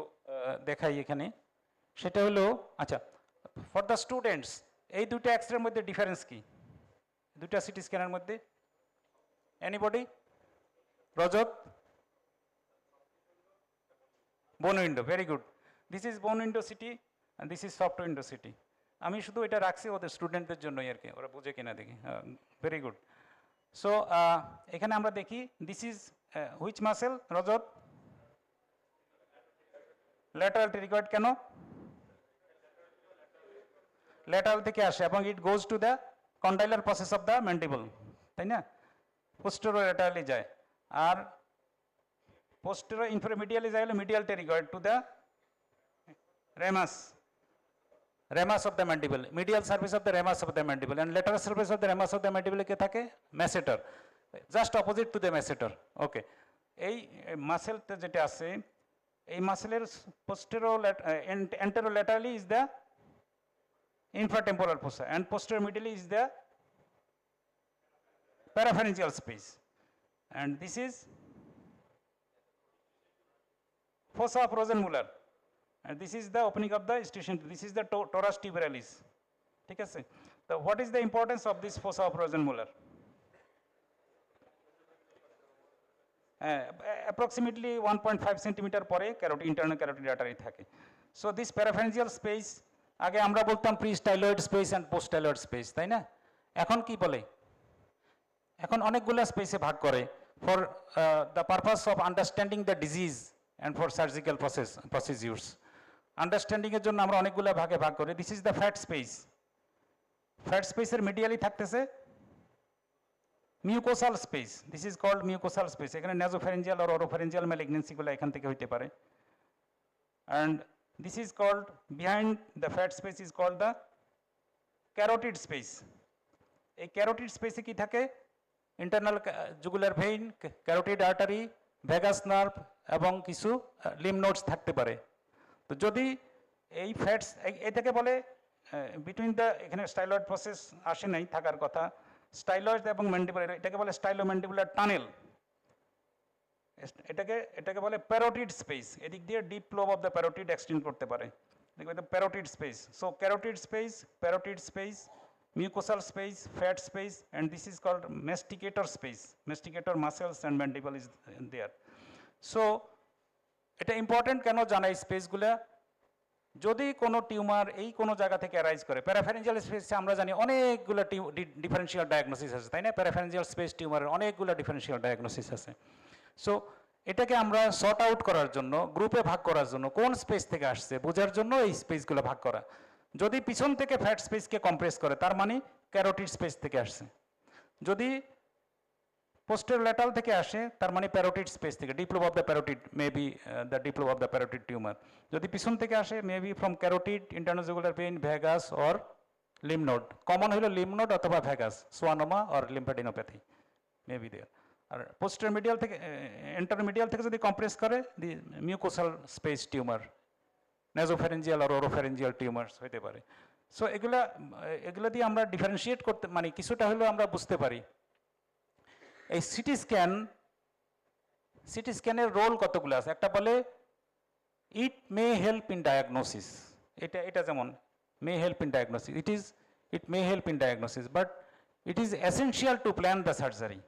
দেখাই এখানে। সেটা হলো, আচ্ছা, ফর দ্য স্টুডেন্টস এই দুটো এক্সরের মধ্যে ডিফারেন্স কি? দুইটা সিটি স্ক্যানের মধ্যে? Anybody? Rajat? Bone window, very good. This is bone window CT and this is soft window CT. আমি শুধু এটা রাখছি ওদের স্টুডেন্টদের জন্যই আর কি, ওরা বুঝে কিনা দেখি। Very good. সো এখানে আমরা দেখি this is which muscle Rajat? Lateral pterygoid. কেন? ল্যাটারাল থেকে আসে এবং it goes to the condylar process of the mandible, তাই না? পোস্টেরো ল্যাটারালি যায়, আর পোস্টেরো ইনফ্রামিডিয়ালি যায় হলো medial pterygoid to the ramus, ramus of the mandible, medial surface of the ramus of the mandible, and lateral surface of the ramus of the mandible কে থাকে? masseter, just opposite to the masseter. Okay, এই মাসেলতে যেটা আছে, এই মাসেলের anterolaterally is the infratemporal fossa and posteromedially is the parapharyngeal space, and this is fossa of Rosenmuller, and this is the opening of the station, this is the torus tuberalis. ঠিক আছে? So what is the importance of this fossa of Rosenmuller? Approximately 1.5 centimeter পরে carotid, internal carotid artery থাকে. So this parapharyngeal space, আগে আমরা বলতাম pre-styloid space and post-styloid space, তাই না? এখন কি বলে? এখন অনেকগুলো স্পেসে ভাগ করে for the purpose of understanding the disease and for surgical procedures. Understanding এর জন্য আমরা অনেকগুলো ভাগে ভাগ করি। This is the fat space. Fat স্পেসের মিডিয়ালি থাকতেছে mucosal space, this is called mucosal space. এখানে নেজোফ্যারিঞ্জিয়াল আর অরোফ্যারিঞ্জিয়াল ম্যালিগনেন্সিগুলো এখান থেকে হইতে পারে। And this is called, behind the fat space is called the carotid space. এই ক্যারোটিড স্পেসে কি থাকে? Internal jugular vein, carotid artery, vagus nerve এবং কিছু লিম্ফ নোডস থাকতে পারে। তো যদি এই ফ্যাটস, এটাকে বলে বিটুইন দ্য, এখানে স্টাইলয়েড প্রসেস আসে নাই, থাকার কথা, স্টাইলয়েড এবং ম্যান্ডিবুলার, এটাকে বলে স্টাইলোম্যান্ডিবুলার টানেল। এটাকে বলে প্যারোটিড স্পেস। এদিক দিয়ে deep lobe of the parotid extend করতে পারে, দেখবে the parotid space. So carotid space, parotid space, mucosal space, fat space, and this is called masticator space. Masticator muscles and mandible is there. So এটা important কেন জানা এই স্পেসগুলো? যদি কোনো tumour এই কোনো জায়গা থেকে অ্যারাইজ করে, প্যারাফ্যারেঞ্জিয়াল স্পেসে আমরা জানি অনেকগুলো ডিফারেন্সিয়াল ডায়াগনোসিস আছে, তাই না? প্যারাফ্যারেঞ্জিয়াল স্পেস টিউমারের অনেকগুলো ডিফারেন্সিয়াল ডায়াগনোসিস আছে। সো এটাকে আমরা সর্ট আউট করার জন্য, গ্রুপে ভাগ করার জন্য, কোন স্পেস থেকে আসছে বোঝার জন্য এই স্পেসগুলো ভাগ করা। যদি পিছন থেকে ফ্যাট স্পেসকে কম্প্রেস করে, তার মানে ক্যারোটিড স্পেস থেকে আসছে। যদি পোস্টেরোল্যাটারাল থেকে আসে, তার মানে প্যারোটিড স্পেস থেকে, deep lobe of the parotid, maybe the deep lobe of the parotid tumour. যদি পিছন থেকে আসে, maybe from carotid, internal jugular vein, vagus or lymph node. Common হলো লিম্ফ নোড অথবা vagus, schwannoma or lymphadenopathy maybe there. আর posteromedial থেকে, ইন্টারমিডিয়াল থেকে যদি কম্প্রেস করে, the mucosal space tumour, nasopharyngeal আর ওরোফ্যারেঞ্জিয়াল টিউমার্স হতে পারে। সো এগুলা দিয়ে আমরা ডিফারেন্সিয়েট করতে, মানে কিছুটা হলেও আমরা বুঝতে পারি। এই সিটি স্ক্যানের রোল কতগুলো আছে? একটা বলে it may help in diagnosis, এটা যেমন may help in diagnosis, it may help in diagnosis, but it is essential to plan the surgery,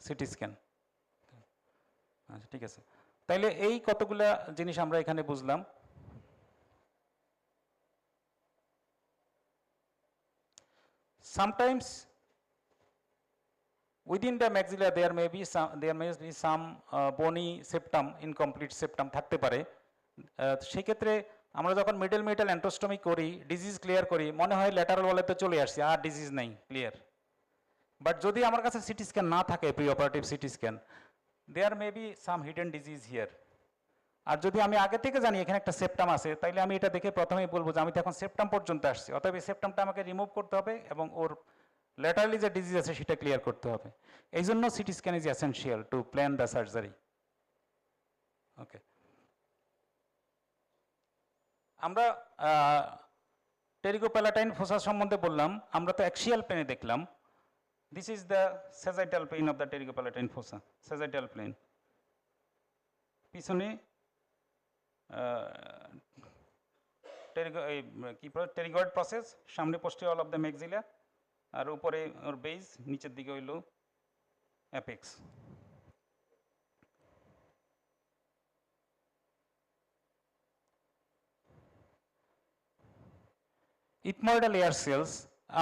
CT scan. আচ্ছা, ঠিক আছে, তাইলে এই কতগুলা জিনিস আমরা এখানে বুঝলাম। Sometimes within the maxilla there may be some bony septum, incomplete septum থাকতে পারে। সেক্ষেত্রে আমরা যখন মিডল মেটাল অ্যান্টোস্টমি করি, ডিজিজ ক্লিয়ার করি, মনে হয় ল্যাটারাল ওয়ালেতে চলে আসছে, আর ডিজিজ নাই, ক্লিয়ার। বাট যদি আমার কাছে সিটি স্ক্যান না থাকে, preoperative CT scan, there may be some hidden disease here. আর যদি আমি আগে থেকে জানি এখানে একটা সেপ্টাম আছে, তাইলে আমি এটা দেখে প্রথমেই বলবো যে আমি তো এখন সেপ্টাম পর্যন্ত আসছি, অতএব এই সেপ্টামটা আমাকে রিমুভ করতে হবে এবং ওর ল্যাটারালি যে ডিজিজ আছে সেটা ক্লিয়ার করতে হবে। এই জন্য CT scan is essential to plan the surgery. Okay, আমরা টেরিগোপ্যালাটাইন ফোসা সম্বন্ধে বললাম, আমরা তো অ্যাক্সিয়াল প্লেনে দেখলাম। This is the sagittal plane of the pterygopalatine fossa, sagittal plane। পিছনে টেরিগয়েড প্রসেস, সামনে পোস্টেরিয়র অফ দ্য ম্যাক্সিলা, আর উপরে ওর বেস, নিচের দিকে হইল অ্যাপেক্স। ইথময়েডাল এয়ার সেলস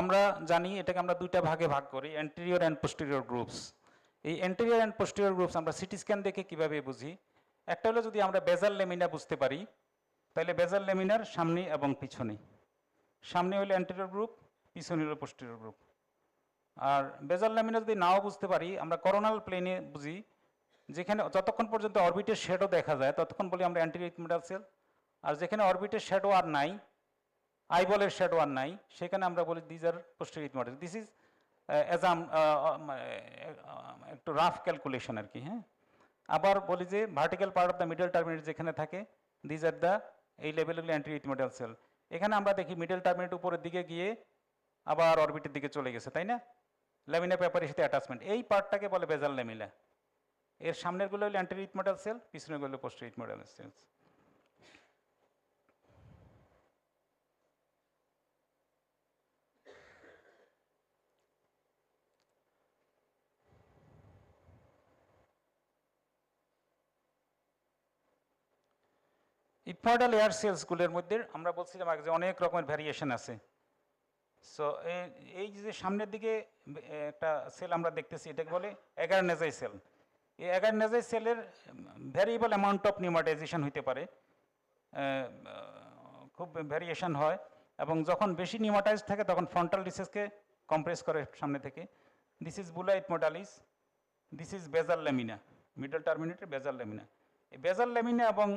আমরা জানি এটাকে আমরা দুইটা ভাগে ভাগ করি, অ্যান্টেরিয়র অ্যান্ড পোস্টেরিয়র গ্রুপস। এই অ্যান্টেরিয়র অ্যান্ড পোস্টেরিয়র গ্রুপস আমরা সিটি স্ক্যান দেখে কীভাবে বুঝি? একটা হলো যদি আমরা বেজাল লেমিনা বুঝতে পারি, তাহলে বেজাল লেমিনার সামনে এবং পিছনে, সামনে হলো অ্যান্টেরিয়র গ্রুপ, পিছনে হলো পোস্টেরিয়র গ্রুপ। আর বেজাল লেমিনা যদি নাও বুঝতে পারি, আমরা করোনাল প্লেনে বুঝি, যেখানে যতক্ষণ পর্যন্ত অরবিটের শ্যাডো দেখা যায় ততক্ষণ বলি আমরা অ্যান্টেরিয়র ইথময়েডাল সেল, আর যেখানে অরবিটের শ্যাডো আর নাই, আইবলের শ্যাডো আর নাই, সেখানে আমরা বলি these are posterior ethmoidal. This is একটু রাফ ক্যালকুলেশন আর কি। হ্যাঁ, আবার বলি যে vertical part of the middle terminate যেখানে থাকে, দিজ আর দ্য এই লেভেলগুলো অ্যান্টেরিয়র ইথময়েডাল সেল। এখানে আমরা দেখি মিডল টার্মিনেট উপরের দিকে গিয়ে আবার অরবিটের দিকে চলে গেছে, তাই না? ল্যামিনা পেপারের সাথে অ্যাটাচমেন্ট, এই পার্টটাকে বলে বেজাল ল্যামিনা। এর সামনেরগুলো হলো অ্যান্টেরিয়র ইথময়েডাল সেল, পিছনেরগুলো হলো posterior ethmoidal cells. Ethmoidal air সেলসগুলোর মধ্যে আমরা বলছিলাম আগে যে অনেক রকমের ভ্যারিয়েশন আছে। সো এই যে সামনের দিকে একটা সেল আমরা দেখতেছি, এটাকে বলে অ্যাগারনেজাই সেল। এই অ্যাগারনেজাই সেলের ভ্যারিয়েবল অ্যামাউন্ট অফ নিউমাটাইজেশন হইতে পারে, খুব ভ্যারিয়েশন হয়, এবং যখন বেশি নিউমাটাইজ থাকে তখন ফ্রন্টাল রিসেসকে কম্প্রেস করে সামনে থেকে। দিস ইজ বুলা ইথময়েডালিস, দিস ইজ বেজাল ল্যামিনা, মিডল টার্মিনেটের বেজাল ল্যামিনা। এই বেজাল ল্যামিনা, এবং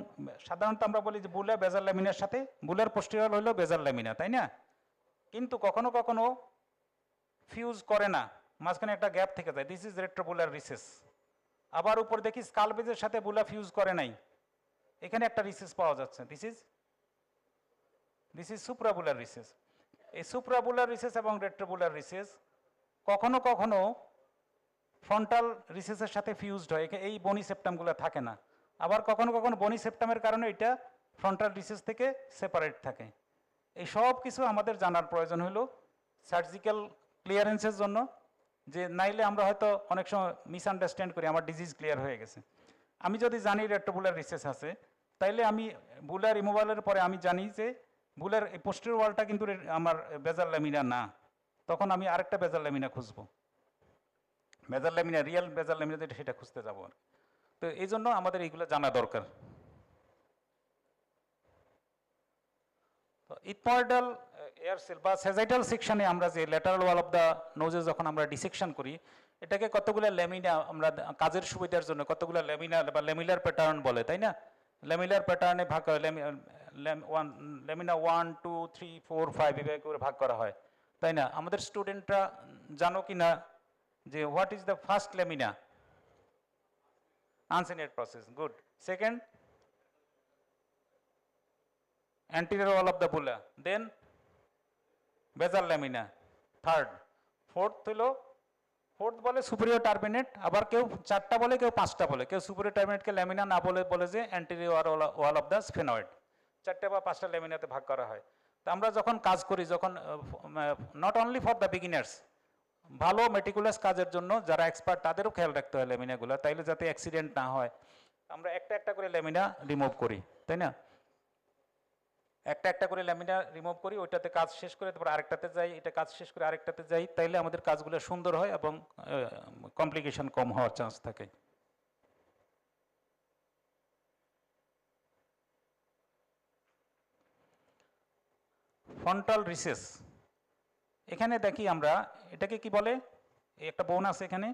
সাধারণত আমরা বলি যে বুলা বেজাল ল্যামিনার সাথে, বুলার পোস্টেরিয়র হলো বেজাল ল্যামিনা, তাই না? কিন্তু কখনো কখনো ফিউজ করে না, মাঝখানে একটা গ্যাপ থেকে যায়, দিস ইজ রেট্রোবুলার রিসেস। আবার উপর দেখি স্কাল বেজের সাথে বুলা ফিউজ করে নাই, এখানে একটা রিসেস পাওয়া যাচ্ছে, দিস ইজ সুপ্রাবুলার রিসেস। এই সুপ্রাবুলার রিসেস এবং রেট্রোবুলার রিসেস কখনো কখনো ফ্রন্টাল রিসেসের সাথে ফিউজড হয়, এই বনি সেপ্টামগুলো থাকে না। আবার কখনো কখনো বনি সেপ্টামের কারণে এটা ফ্রন্টাল রিসেস থেকে সেপারেট থাকে। এই সব কিছু আমাদের জানার প্রয়োজন হলো সার্জিক্যাল ক্লিয়ারেন্সের জন্য, যে নাইলে আমরা হয়তো অনেক সময় মিসআন্ডারস্ট্যান্ড করি, আমার ডিজিজ ক্লিয়ার হয়ে গেছে। আমি যদি জানি রেট্রোবুলার রিসেস আছে, তাইলে আমি বুলার রিমুভালের পরে আমি জানি যে বুলার এই পোস্টেরিয়র ওয়ালটা কিন্তু আমার বেজাল ল্যামিনা না, তখন আমি আরেকটা বেজাল ল্যামিনা খুঁজবো, বেজাল ল্যামিনা, রিয়েল বেজাল ল্যামিনা যেটা সেটা খুঁজতে যাবো। আর তো এই জন্য আমাদের এইগুলো জানা দরকার। তো ইথময়েডাল এয়ার সেল বা সেজাইটাল সেকশনে আমরা যে ল্যাটারাল ওয়াল অফ দ্য নোজে যখন আমরা ডিসেকশন করি, এটাকে কতগুলো ল্যামিনা, আমরা কাজের সুবিধার জন্য কতগুলো ল্যামিনা বা ল্যামিলার প্যাটার্ন বলে, তাই না? ল্যামিলার প্যাটার্নে ভাগ করা, ল্যামিনা 1 2 3 4 5 এভাবে করে ভাগ করা হয়, তাই না? আমাদের স্টুডেন্টরা জানো কি না যে what is the first lamina? Uncinate process, good. Second, anterior wall of the bulla, then basal lamina, third, fourth হলো, fourth বলে superior terminate, আবার কেউ চারটা বলে, কেউ পাঁচটা বলে, কেউ superior terminate কে ল্যামিনা না বলে বলে যে anterior wall of the sphenoid, চারটে বা পাঁচটা ল্যামিনাতে ভাগ করা হয়। তো আমরা যখন কাজ করি, যখন not only for the beginners, ভালো মেটিকুলাস কাজের জন্য যারা এক্সপার্ট তাদেরও খেয়াল রাখতে হয় ল্যামিনাগুলো, তাইলে যাতে অ্যাক্সিডেন্ট না হয়। আমরা একটা একটা করে ল্যামিনা রিমুভ করি, তাই না? একটা একটা করে ল্যামিনা রিমুভ করি, ওইটাতে কাজ শেষ করে তারপর আরেকটাতে যাই, এটা কাজ শেষ করে আরেকটাতে যাই, তাইলে আমাদের কাজগুলো সুন্দর হয় এবং কমপ্লিকেশন কম হওয়ার চান্স থাকে। ফ্রন্টাল রিসেস, এখানে দেখি আমরা এটাকে কি বলে, একটা বোন আছে এখানে,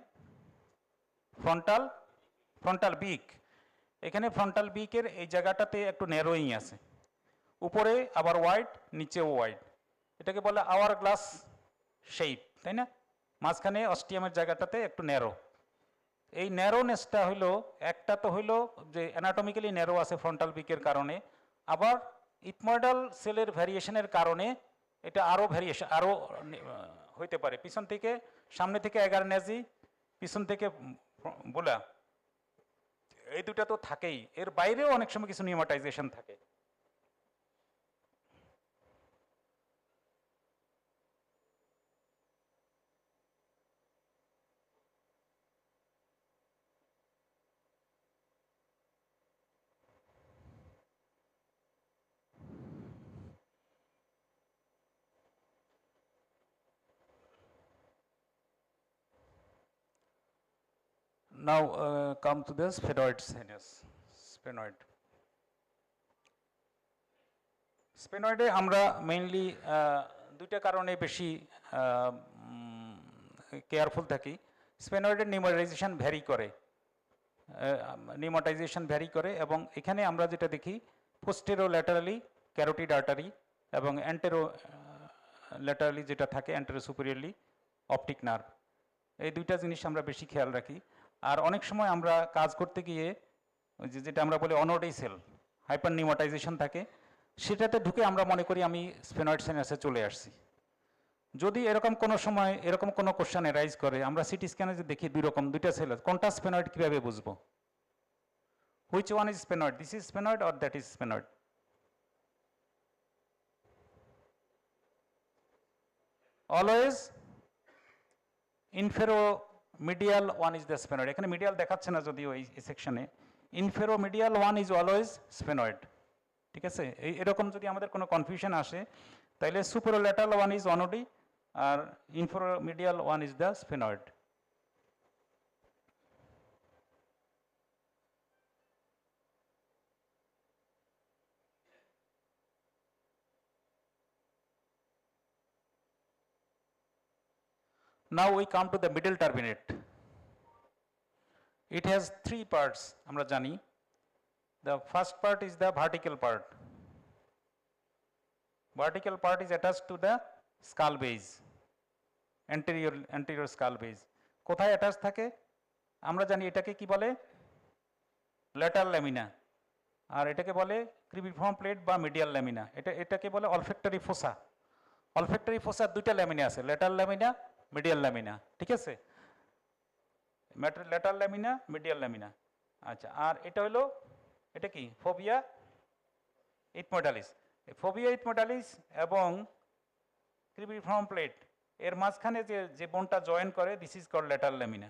ফ্রন্টাল বিক। এখানে ফ্রন্টাল বিকের এই জায়গাটাতে একটু ন্যারোইং আছে, উপরে আবার ওয়াইড, নিচেও ওয়াইড, এটাকে বলে আওয়ার গ্লাস শেপ, তাই না? মাঝখানে অস্টিয়ামের জায়গাটাতে একটু ন্যারো। এই ন্যারোনেসটা হইলো, একটা তো হইলো যে অ্যানাটমিক্যালি ন্যারো আছে ফ্রন্টাল বিকের কারণে, আবার ইথময়েডাল সেলের ভ্যারিয়েশনের কারণে এটা আরও ভ্যারিয়েশন আরও হইতে পারে। পিছন থেকে, সামনে থেকে অ্যাগারনেজি, পিছন থেকে বুলা, এই দুটা তো থাকেই, এর বাইরেও অনেক সময় কিছু নিউমাটাইজেশন থাকে। Now come to the sphenoid sinus. Sphenoid. স্পেনয়েডে আমরা মেইনলি দুইটা কারণে বেশি কেয়ারফুল থাকি। স্পেনয়েডের নিউমাটাইজেশন ভ্যারি করে এবং এখানে আমরা যেটা দেখি পোস্টেরো ল্যাটারালি ক্যারোটিড আর্টারি এবং অ্যান্টেরো ল্যাটারালি যেটা থাকে অ্যান্টেরো সুপিরিয়রলি অপটিক নার্ভ, এই দুইটা জিনিস আমরা বেশি খেয়াল রাখি। আর অনেক সময় আমরা কাজ করতে গিয়ে যেটা আমরা বলি অনোডেসেল হাইপার নিউমাটাইজেশন থাকে, সেটাতে ঢুকে আমরা মনে করি আমি স্পেনয়েড সাইনাসে চলে আসছি। যদি এরকম কোনো সময় এরকম কোনো কোশ্চেন এরাইজ করে, আমরা সিটি স্ক্যানে যে দেখি দুইটা সেল আছে, কোনটা স্পেনয়েড কীভাবে বুঝবো? Which one is sphenoid, this is sphenoid or that is sphenoid? Always inferomedial one is the sphenoid. এখানে মিডিয়াল দেখাচ্ছে না যদিও এই সেকশনে, inferomedial one is always sphenoid. ঠিক আছে, এরকম যদি আমাদের কোনো কনফিউশন আসে তাহলে সুপারোল্যাটারাল ওয়ান ইজ অনোডি আর inferomedial one is the sphenoid. Now we come to the middle turbinate. It has three parts, আমরা জানি। The first part is the vertical part. Vertical part is attached to the skull base, anterior skull base. কোথায় attach থাকে আমরা জানি, এটাকে কি বলে? Lateral lamina, আর এটাকে বলে ক্রিবিফর্ম প্লেট বা মিডিয়াল ল্যামিনা। এটাকে বলে অলফ্যাক্টরি ফোসা। অলফ্যাক্টরি ফোসার দুইটা ল্যামিনা আছে, ল্যাটারাল ল্যামিনা, মিডিয়াল ল্যামিনা। ঠিক আছে, ল্যাটারাল ল্যামিনা, মিডিয়াল ল্যামিনা। আচ্ছা, আর এটা কি? ফোবিয়া ইথমোডালিস। ফোবিয়া ইথমোডালিস এবং ক্রিবিফর্ম প্লেট এর মাঝখানে যে বোনটা জয়েন করে, this is called lateral lamina,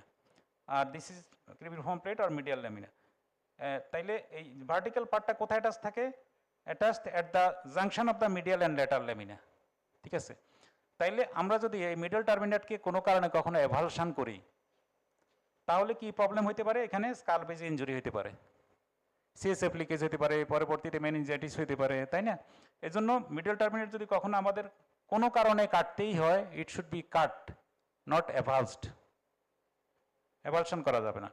আর দিস ইজ ক্রিবিফর্ম প্লেট আর মিডিয়াল ল্যামিনা। তাইলে এই ভার্টিক্যাল পার্টটা কোথায় অ্যাটাচ থাকে? Attached at the junction of the medial and lateral lamina. ঠিক আছে, তাইলে আমরা যদি এই মিডল টার্মিনেটকে কোনো কারণে কখনো এভালশন করি, তাহলে কি প্রবলেম হতে পারে? এখানে স্কাল বেজে ইনজুরি হতে পারে, সিএসএফ লিকেজ হতে পারে, পরবর্তীতে মেনিনজাইটিস হতে পারে, তাই না? এজন্য মিডল টার্মিনেট যদি কখনো আমাদের কোনো কারণে কাটতেই হয়, it should be cut, not avulsed. Avulsion করা যাবে না।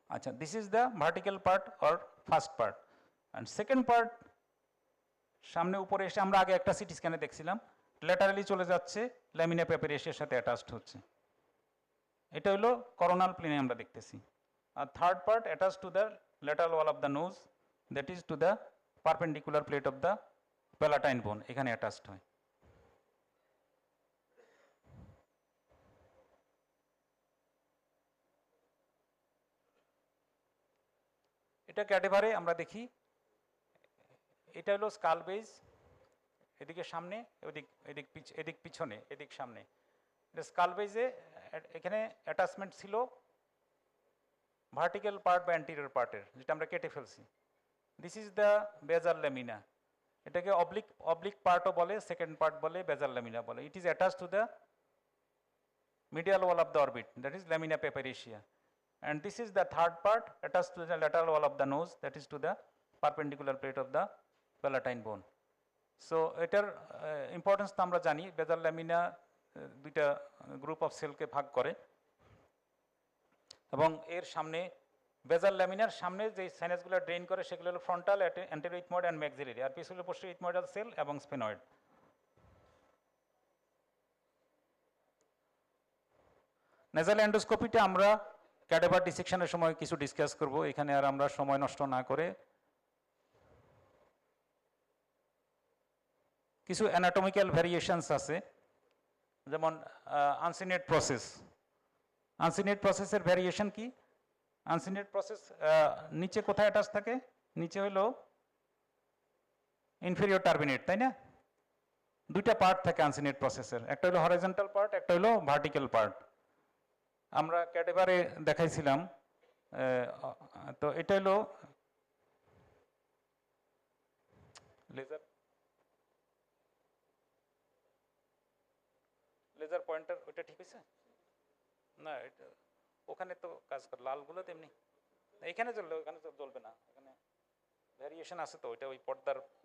আচ্ছা, this is the vertical part or first part. And second part, সামনে উপরে এসে আমরা আগে একটা সিটি স্ক্যানে দেখছিলাম, ল্যাটারালি চলে যাচ্ছে, ল্যামিনা পেপেরিয়াসের সাথে অ্যাটাচড হচ্ছে। এটা হলো করোনাল প্লেনে আমরা দেখতেছি। আর third part attach to the lateral wall of the nose, that is to the perpendicular plate of the palatine bone, এখানে অ্যাটাচড হয়। এটা ক্যাডেভারে আমরা দেখি, এটা হলো স্কাল বেজ, এদিকে সামনে, এদিক পিছনে, এদিক সামনে। এটা স্কাল বেজে এখানে অ্যাটাচমেন্ট ছিল ভার্টিক্যাল পার্ট বা অ্যান্টিরিয়র পার্টের, যেটা আমরা কেটে ফেলছি। This is the basal lamina. এটাকে অবলিক পার্টও বলে, সেকেন্ড পার্ট বলে, বেজাল ল্যামিনা বলে। It is attach to the medial wall of the orbit, that is lamina papyracea. And this is the third part attached to the lateral wall of the nose, that is to the perpendicular plate of the palatine bone. So এটার importance তো আমরা জানি, বেজাল lamina দুইটা group of সেলকে ভাগ করে, এবং এর সামনে বেজাল ল্যামিনার সামনে যে সাইনাসগুলো ড্রেন করে সেগুলো হলো frontal, anterior ethmoid and maxillary, আর পিছনে পোস্টেরিয়র ইথময়েডাল সেল এবং স্পেনয়েড। নেজাল এন্ডোস্কোপিটা আমরা ক্যাডেভার ডিসেকশনের সময় কিছু ডিসকাস করব, এখানে আর আমরা সময় নষ্ট না করে কিছু অ্যানাটমিক্যাল ভ্যারিয়েশনস আছে, যেমন আনসিনেট প্রসেস। আনসিনেট প্রসেসের ভ্যারিয়েশন কি? আনসিনেট প্রসেস নিচে কোথায় অ্যাটাচ থাকে? নিচে হলো ইনফেরিয়র টার্বিনেট, তাই না? দুইটা পার্ট থাকে আনসিনেট প্রসেসের, একটা হলো হরাইজন্টাল পার্ট, একটা হলো ভার্টিক্যাল পার্ট। আমরা ক্যাডেভারে দেখাইছিলাম, তো এটা হলো লেজার পয়েন্টার, ওইটা ঠিক আছে না? এটা ওখানে তো কাজ করে, লালগুলো তেমনি এখানে জ্বললে ওখানে তো জ্বলবে না, এখানে ভ্যারিয়েশন আছে তো, ওইটা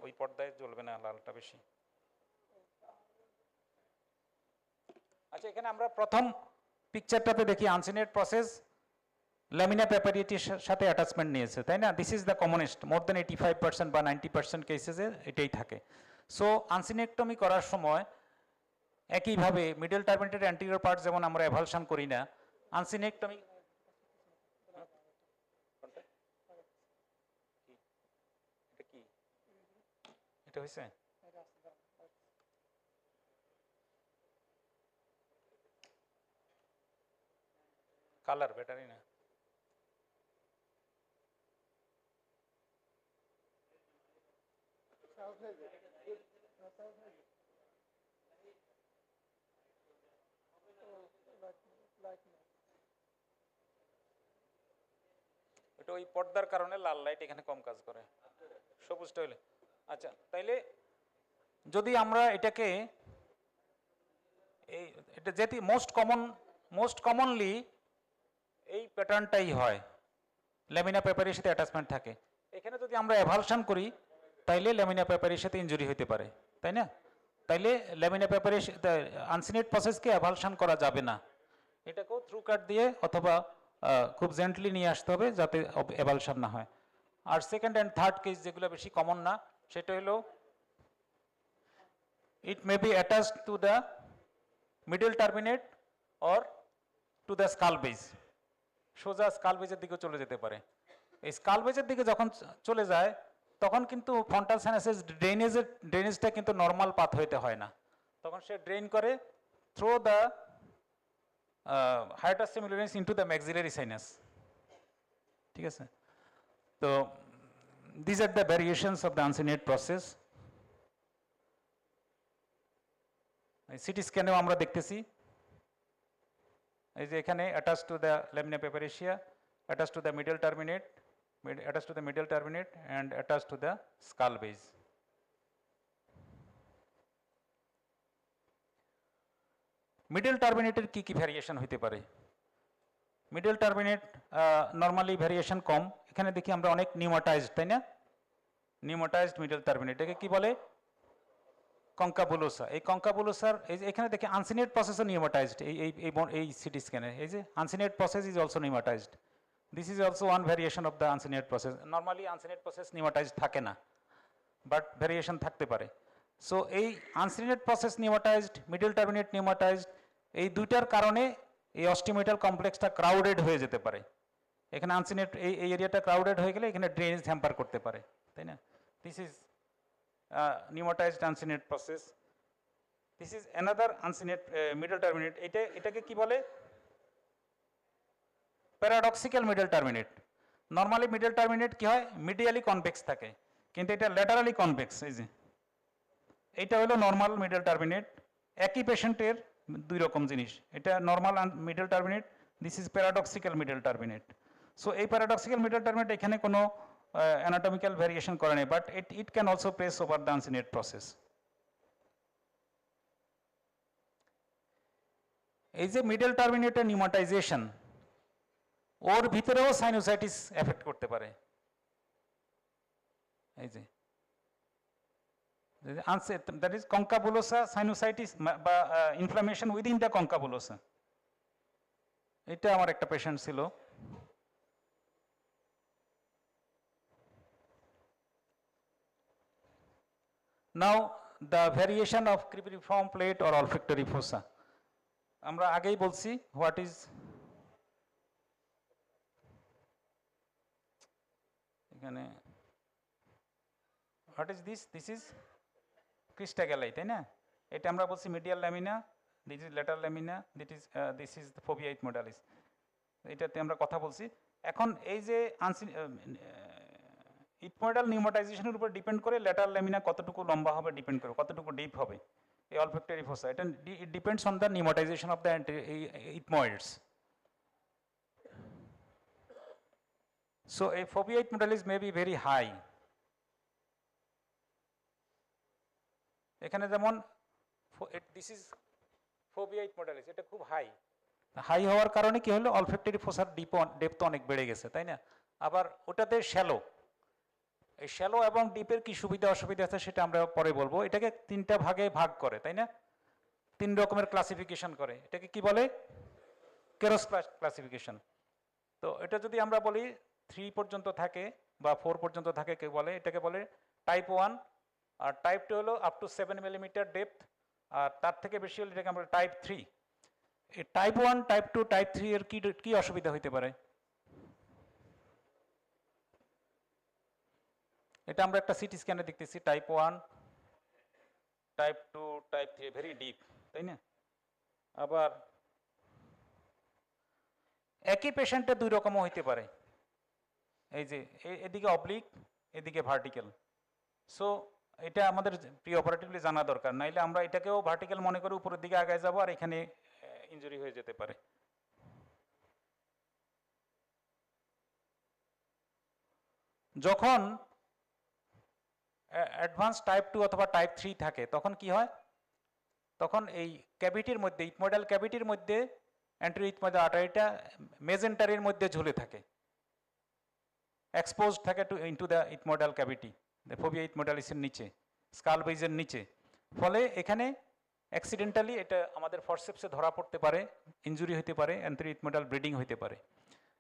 ওই পর্দায় জ্বলবে না লালটা বেশি। আচ্ছা, এখানে আমরা প্রথম পিকচারটাতে দেখি আনসিনেট প্রসেস ল্যামিনা পেপারিটির সাথে অ্যাটাচমেন্ট নিয়েছে, তাই না? দিস ইজ দ্য কমনেস্ট, মোর দেন 85% বা 90% কেসেসে এটাই থাকে। সো আনসিনেক্টমি করার সময় একইভাবে মিডল টার্মিনেটেড অ্যান্টিরিয়র পার্ট যেমন আমরা এভালশন করি না, আনসিনেক্টমি এটা হয়েছে কালার ব্যাটারি না, এটা ওই পর্দার কারণে লাল লাইট এখানে কম কাজ করে, সবুজটা হইলে। আচ্ছা, তাইলে যদি আমরা এটাকে এটা যেটি মোস্ট কমনলি এই প্যাটার্নটাই হয়, ল্যামিনা পেপারের সাথে অ্যাটাচমেন্ট থাকে। এখানে যদি আমরা এভালশন করি তাইলে ল্যামিনা পেপারের সাথে ইনজুরি হতে পারে, তাই না? তাইলে ল্যামিনা পেপারের আনসিনেট প্রসেসকে এভালশন করা যাবে না, এটাকেও থ্রু কাট দিয়ে অথবা খুব জেন্টলি নিয়ে আসতে হবে যাতে এভালশন না হয়। আর সেকেন্ড অ্যান্ড থার্ড কেস যেগুলো বেশি কমন না, সেটা হলো it may be attached to the middle terminate or to the skull base, সোজা স্কাল বেজের দিকে চলে যেতে পারে। এই স্কাল বেজের দিকে যখন চলে যায় তখন কিন্তু ফ্রন্টাল সাইনাসের ড্রেনেজটা কিন্তু নর্মাল পাথ হইতে হয় না, তখন সে ড্রেন করে through the hiatus semilunaris into the maxillary sinus, ঠিক আছে? তো this are the variations of the uncinate process. CT স্ক্যানেও আমরা দেখতেছি এই যে এখানে attach to the lamina papyracea, attach to the middle turbinate, attach to the middle turbinate and attach to the skull base. Middle টার্মিনেটের কি কি variation হইতে পারে? মিডল টার্মিনেট নর্মালি ভ্যারিয়েশন কম, এখানে দেখি আমরা অনেক নিউমাটাইজড, তাই না? নিউমাটাইজড মিডল টার্মিনেট, এটাকে কি বলে? কঙ্কাবুলোসা। এই কঙ্কাবুলোসার এই যে এখানে দেখি আনসিনেট প্রসেসও নিউমাটাইজড, এই সিটি স্ক্যানে এই যে uncinate process is also pneumatized. This is also one variation of the uncinate process. Normally uncinate process pneumatized থাকে না, বাট ভ্যারিয়েশন থাকতে পারে। সো এই uncinate process pneumatized, middle turbinate pneumatized, এই দুইটার কারণে এই অস্টিওমেটাল কমপ্লেক্সটা ক্রাউডেড হয়ে যেতে পারে। এখানে আনসিনেট এই এরিয়াটা ক্রাউডেড হয়ে গেলে এখানে ড্রেনেজ হ্যাম্পার করতে পারে, তাই না? This is pneumatized uncinate process. This is another uncinate middle terminate. এটাকে কি বলে? Paradoxical middle turbinate. Normally middle terminate কি হয়? মিডিয়ালি কনভেক্স থাকে, কিন্তু এটা ল্যাটারালি কনভেক্স। এই যে এইটা হলো নর্মাল মিডল টার্মিনেট। একই পেশেন্টের দুই রকম জিনিস, এটা normal middle terminate, this is paradoxical middle terminate. So এই প্যারাডক্সিক্যাল মিডল টার্মিনেট এখানে কোনো anatomical variation করে নেই, but it can also pass over the uncinate process. এই যে মিডল টার্মিনেটের নিউমাটাইজেশন, ওর ভিতরেও সাইনোসাইটিস এফেক্ট করতে পারে। এই যে দ্যাট ইজ কঙ্কাবুলোসা সাইনোসাইটিস বা ইনফ্লামেশন উইদিন দ্য কঙ্কাবুলোসা। এটা আমার একটা পেশেন্ট ছিল। Now the variation of cribriform plate or olfactory fossa. আমরা আগেই বলছি what is এখানে what is this is cristagalli, তাই না? এটা আমরা বলছি medial lamina, this is lateral lamina, this is the foveate modalis, এটাতে আমরা কথা বলছি। এখন এই যে ইথময়েডাল নিউমাটাইজেশনের উপর ডিপেন্ড করে ল্যাটারাল ল্যামিনা কতটুকু লম্বা হবে, ডিপেন্ড করে কতটুকু ডিপ হবে এই অলফ্যাক্টরি ফোসা। এটা it depends on the pneumatization of the ethmoids. So এই fovea ethmoidalis may be very high. এখানে যেমন দিস ইজ ফোভিয়েট মোডালিস, এটা খুব হাই, হাই হওয়ার কারণে কি হলো, অলফ্যাক্টরি ফোসার ডেপথ অনেক বেড়ে গেছে, তাই না? আবার ওটাতে শ্যালো, এই শ্যালো এবং ডিপের কি সুবিধা অসুবিধা আছে সেটা আমরা পরে বলবো। এটাকে 3টা ভাগে ভাগ করে, তাই না? 3 রকমের ক্লাসিফিকেশন করে, এটাকে কি বলে? কেরোস ক্লাসিফিকেশন। তো এটা যদি আমরা বলি 3 পর্যন্ত থাকে বা 4 পর্যন্ত থাকে, কে বলে এটাকে বলে টাইপ 1, আর টাইপ 2 হলো আপ টু 7 মিলিমিটার ডেপথ, আর তার থেকে বেশি হলে এটাকে আমরা টাইপ 3। এই টাইপ 1, টাইপ 2, টাইপ 3 এর কি অসুবিধা হইতে পারে? এটা আমরা একটা সিটি স্ক্যানে দেখতেছি, type 1, type 2, type 3 very deep, তাই না? আবার একই পেশেন্টে 2 রকমও হইতে পারে, এই যে এদিকে অবলিক, এদিকে ভার্টিক্যাল। সো এটা আমাদের প্রি অপারেটিভলি জানা দরকার, নাইলে আমরা এটাকেও ভার্টিক্যাল মনে করে উপরের দিকে আগায় যাব আর এখানে ইনজুরি হয়ে যেতে পারে। যখন অ্যাডভান্স টাইপ 2 অথবা টাইপ 3 থাকে তখন কি হয়, তখন এই ক্যাভিটির মধ্যে, ইথময়েডাল ক্যাভিটির মধ্যে অ্যান্টেরিয়র ইথময়েডাল আর্টারিটা মেজেন্টারির মধ্যে ঝুলে থাকে, এক্সপোজড থাকে into the ethmoidal cavity, the fovea ইথময়েডালিসের নিচে, স্কাল বেজের নিচে। ফলে এখানে অ্যাক্সিডেন্টালি এটা আমাদের ফরসেপসে ধরা পড়তে পারে, ইনজুরি হতে পারে, অ্যান্টেরিয়র ইথময়েডাল ব্লিডিং হতে পারে।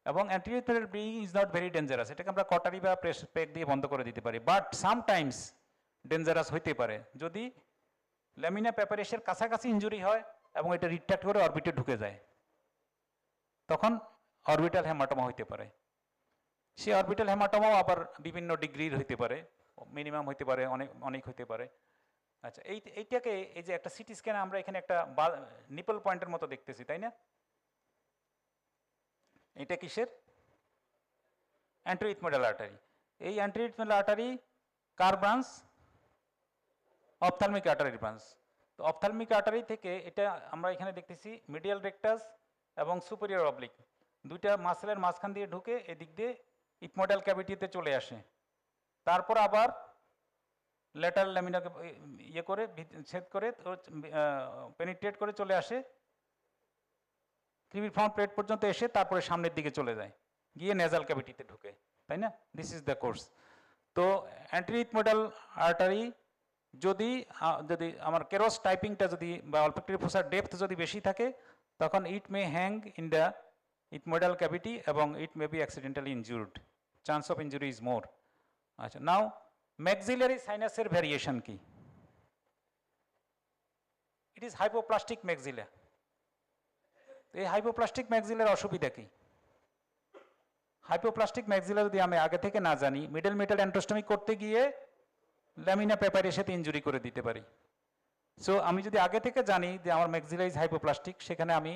এবং anterior ethmoidal bleeding is not very dangerous, এটাকে আমরা কটারি বা পেক দিয়ে বন্ধ করে দিতে পারি, বাট সামটাইমস ডেঞ্জারাস হইতে পারে যদি ল্যামিনা প্যাপারেসের কাছাকাছি ইনজুরি হয় এবং এটা রিট্রাক্ট করে অরবিটে ঢুকে যায়, তখন অরবিটাল হেমাটোমা হইতে পারে। সে অরবিটাল হেমাটোমাও আবার বিভিন্ন ডিগ্রির হইতে পারে, মিনিমাম হইতে পারে, অনেক হইতে পারে। আচ্ছা, এইটাকে এই যে একটা সিটি স্ক্যানে আমরা এখানে একটা নিপল পয়েন্টের মতো দেখতেছি, তাই না? এটা কিসের? Anterior ethmoidal artery. এই অ্যান্টেরিয়র ইথময়েডাল আর্টারি কার ব্রাঞ্চ? অপথ্যালমিক আর্টারির ব্রাঞ্চ। তো অপথ্যালমিক আর্টারি থেকে এটা আমরা এখানে দেখতেছি মিডিয়াল রেকটাস এবং সুপেরিয়র অবলিক, দুইটা মাসেলের মাঝখান দিয়ে ঢুকে এদিক দিয়ে ইথময়েডাল ক্যাভিটিতে চলে আসে, তারপর আবার ল্যাটারাল ল্যামিনাকে ইয়ে করে ছেদ করে পেনিট্রেট করে চলে আসে ক্রিমিফর্ম প্লেট পর্যন্ত এসে তারপরে সামনের দিকে চলে যায়, গিয়ে নেজাল ক্যাভিটিতে ঢুকে, তাই না? This is the course. তো অ্যান্টেরিয়র ইথময়েডাল আর্টারি যদি আমার কেরোস টাইপিংটা যদি বা অলফ্যাক্টরি ফোসার ডেপথ যদি বেশি থাকে, তখন it may hang in the ethmoidal cavity এবং it may be accidentally injured, chance of injury is more. আচ্ছা, নাও ম্যাক্সিলারি সাইনাসের ভ্যারিয়েশন কি? It is hypoplastic maxilla. এই হাইপোপ্লাস্টিক ম্যাক্সিলার অসুবিধা কি? হাইপোপ্লাস্টিক ম্যাক্সিলা যদি আমি আগে থেকে না জানি, মিডল মেটাল অ্যান্ট্রোস্টমি করতে গিয়ে ল্যামিনা প্যাপারের সাথে ইনজুরি করে দিতে পারি। সো আমি যদি আগে থেকে জানি যে আমার ম্যাক্সিলা ইজ হাইপোপ্লাস্টিক, সেখানে আমি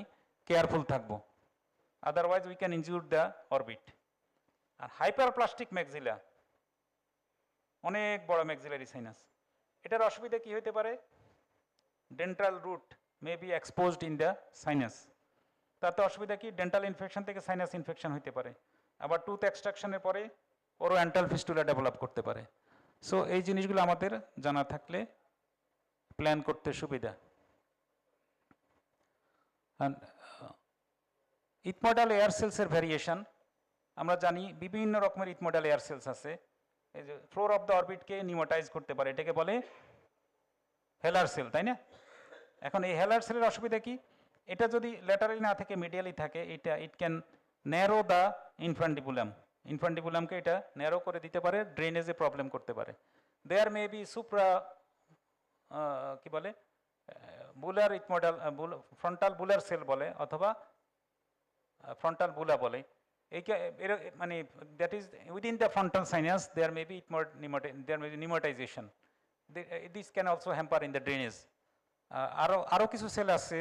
কেয়ারফুল থাকবো, otherwise we can injure the orbit. আর হাইপারপ্লাস্টিক ম্যাক্সিলা অনেক বড় ম্যাক্সিলারি সাইনাস, এটার অসুবিধা কি হতে পারে? Dental root may be exposed in the sinus. তাতে অসুবিধা কি? ডেন্টাল ইনফেকশন থেকে সাইনাস ইনফেকশন হতে পারে, আবার টুথ এক্সট্রাকশনের পরে ওরও অ্যান্টাল ফিস্টুলা ডেভেলপ করতে পারে। সো এই জিনিসগুলো আমাদের জানা থাকলে প্ল্যান করতে সুবিধা। ইথময়েডাল এয়ার সেলসের ভ্যারিয়েশন আমরা জানি, বিভিন্ন রকমের ইথময়েডাল এয়ার সেলস আছে। এই যে ফ্লোর অফ দ্য অরবিটকে নিউমাটাইজ করতে পারে, এটাকে বলে হেলার সেল, তাই না? এখন এই হেলার সেলের অসুবিধা কি? এটা যদি ল্যাটারালি না থেকে মিডিয়ালি থাকে, এটা ইট ক্যান ন্যারো দ্য ইনফ্যান্টিবুলামকে এটা ন্যারো করে দিতে পারে, ড্রেনেজে প্রবলেম করতে পারে। দেয়ার মে বি সুপ্রা কি বলে বুলার ইথময়েডাল ফ্রন্টাল বুলার সেল বলে অথবা ফ্রন্টাল বুলা বলে। এই মানে that is within the frontal sinus there may be there may be pneumatization, this can also hamper in the drainage. আরও কিছু সেল আছে,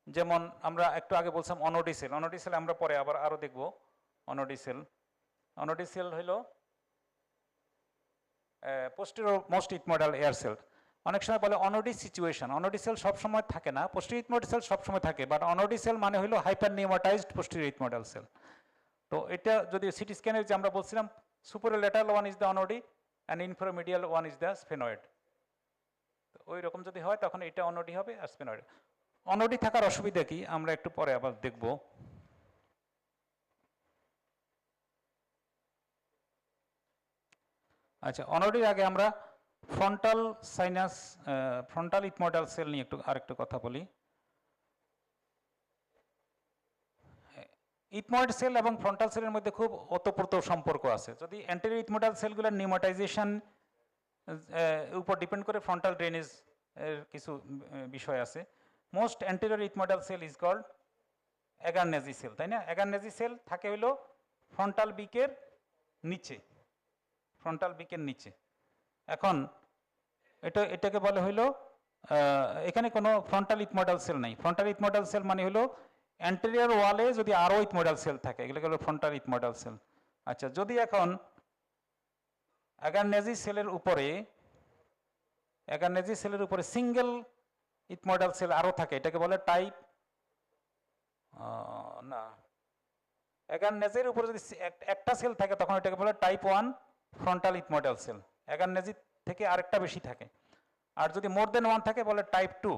যেমন আমরা একটু আগে বলছিলাম অনোডিসেল। অনোডিসেল আমরা পরে আবার আরও দেখব। অনোডিসেল হইল posterior most ethmoidal air cell. অনেক সময় বলে অনোডিস সিচুয়েশন, অনোডিসেল সবসময় থাকে না, পোস্টেরিয়র ইথময়েডাল সেল সবসময় থাকে, বাট অনোডিসেল মানে হলো hyper pneumatized posterior ethmoidal cell. তো এটা যদি সিটি স্ক্যানের যে আমরা বলছিলাম superior lateral one is the Onodi and inferomedial one is the sphenoid. তো ওই রকম যদি হয় তখন এটা অনডি হবে আর স্পেনয়েড। অনডি থাকার অসুবিধা কি আমরা একটু পরে আবার দেখব। আচ্ছা, অনডির আগে আমরা frontal sinus, frontal ethmoidal sell নিয়ে আরেকটু কথা বলি। ইথময়েড সেল এবং ফ্রন্টাল সেলের মধ্যে খুব ওতপ্রোত সম্পর্ক আছে। যদি অ্যান্টেরিয়র ইথমোডাল সেলগুলোর নিউমাটাইজেশন উপর ডিপেন্ড করে ফ্রন্টাল ড্রেনেজ এর কিছু বিষয় আছে। Most anterior ethmoidal cell is called agger nasi cell, তাই না? অ্যাগারনেজি সেল থাকে হলো ফ্রন্টাল বিকের নিচে, ফ্রন্টাল বিকের নিচে। এখন এটাকে বলে হলো এখানে কোনো ফ্রন্টাল ইথমোডাল সেল নাই। ফ্রন্টাল ইথমোডাল সেল মানে হলো অ্যান্টেরিয়র ওয়ালে যদি আরও ইথমোডাল সেল থাকে, এগুলোকে হলো ফ্রন্টাল ইথমোডাল সেল। আচ্ছা, যদি এখন অ্যাগারনেজি সেলের উপরে সিঙ্গেল ইথমোডাল সেল আরও থাকে, এটাকে বলে টাইপ না, অ্যাগারনেজির উপরে যদি একটা সেল থাকে তখন এটাকে বলে টাইপ 1 ফ্রন্টাল ইথমোডাল সেল। অ্যাগারনেজি থেকে আরেকটা বেশি থাকে। আর যদি মোর দেন 1 থাকে বলে টাইপ 2।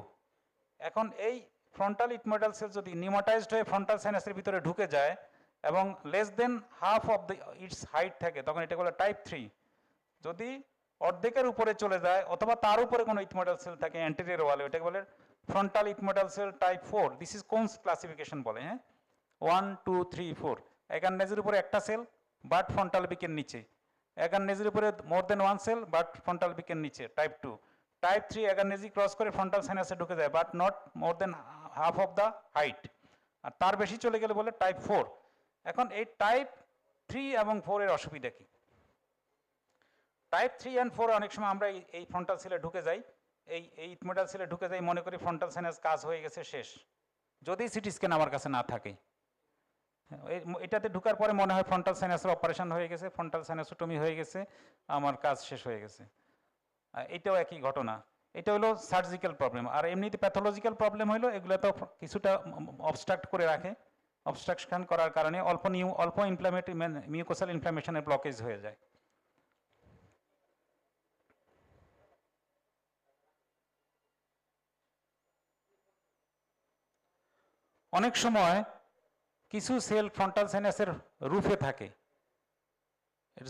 এখন এই ফ্রন্টাল ইথমোডাল সেল যদি নিউমাটাইজড হয়ে ফ্রন্টাল সাইনাসের ভিতরে ঢুকে যায় এবং less than half of the it's height থাকে তখন এটা বলে টাইপ 3। যদি অর্ধেকের উপরে চলে যায় অথবা তার উপরে কোনো ইথমোডাল সেল থাকে অ্যান্টেরিয়র ওয়ালে, ওটাকে বলে frontal ethmoidal cell type 4। This is Kuhn's classification বলে, হ্যাঁ, 1 2 3 4। অ্যাগারনেজির উপরে একটা সেল বাট ফ্রন্টাল বিকের নিচে, অ্যাগারনেজির উপরে more than 1 cell but frontal বিকের নিচে, টাইপ 2। টাইপ 3 অ্যাগারনেজি ক্রস করে ফ্রন্টাল সাইনাসে ঢুকে যায় but not more than half of the height, আর তার বেশি চলে গেলে বলে টাইপ 4। এখন এই টাইপ 3 এবং 4 এর অসুবিধা কি? টাইপ 3 অ্যান্ড 4 অনেক সময় আমরা এই ফ্রন্টাল সেলে ঢুকে যাই, এই ইথমোডাল সেলে ঢুকে যাই, মনে করি ফ্রন্টাল সাইনাস কাজ হয়ে গেছে, শেষ, যদি সিটি স্ক্যান আমার কাছে না থাকে। এটাতে ঢুকার পরে মনে হয় ফ্রন্টাল সাইনাসের অপারেশন হয়ে গেছে, ফ্রন্টাল সাইনাসোটমি হয়ে গেছে, আমার কাজ শেষ হয়ে গেছে। এটাও একই ঘটনা। এটা হলো সার্জিক্যাল প্রবলেম। আর এমনিতে প্যাথোলজিক্যাল প্রবলেম হলো এগুলো তো কিছুটা অবস্ট্রাক্ট করে রাখে, অবস্ট্রাকশন করার কারণে অল্প ইনফ্লামেটরি মিউকোসাল ইনফ্লামেশনের ব্লকেজ হয়ে যায়। অনেক সময় কিছু সেল ফ্রন্টাল সাইনাসের রুফে থাকে,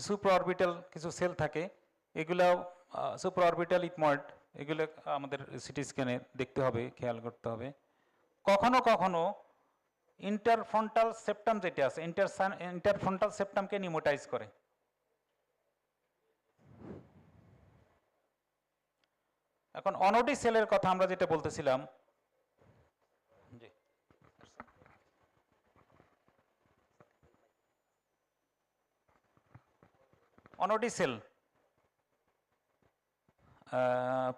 সুপ্রাঅরবিটাল কিছু সেল থাকে, এগুলো সুপ্রাঅরবিটাল ইথময়েড, এগুলো আমাদের সিটি স্ক্যানে দেখতে হবে, খেয়াল করতে হবে। কখনো কখনো ইন্টারফ্রন্টাল সেপ্টাম যেটা আছে, ইন্টারফ্রন্টাল সেপ্টামকে নিউমোটাইজ করে। এখন অনডি সেলের কথা আমরা যেটা বলতেছিলাম, জি, অনডি সেল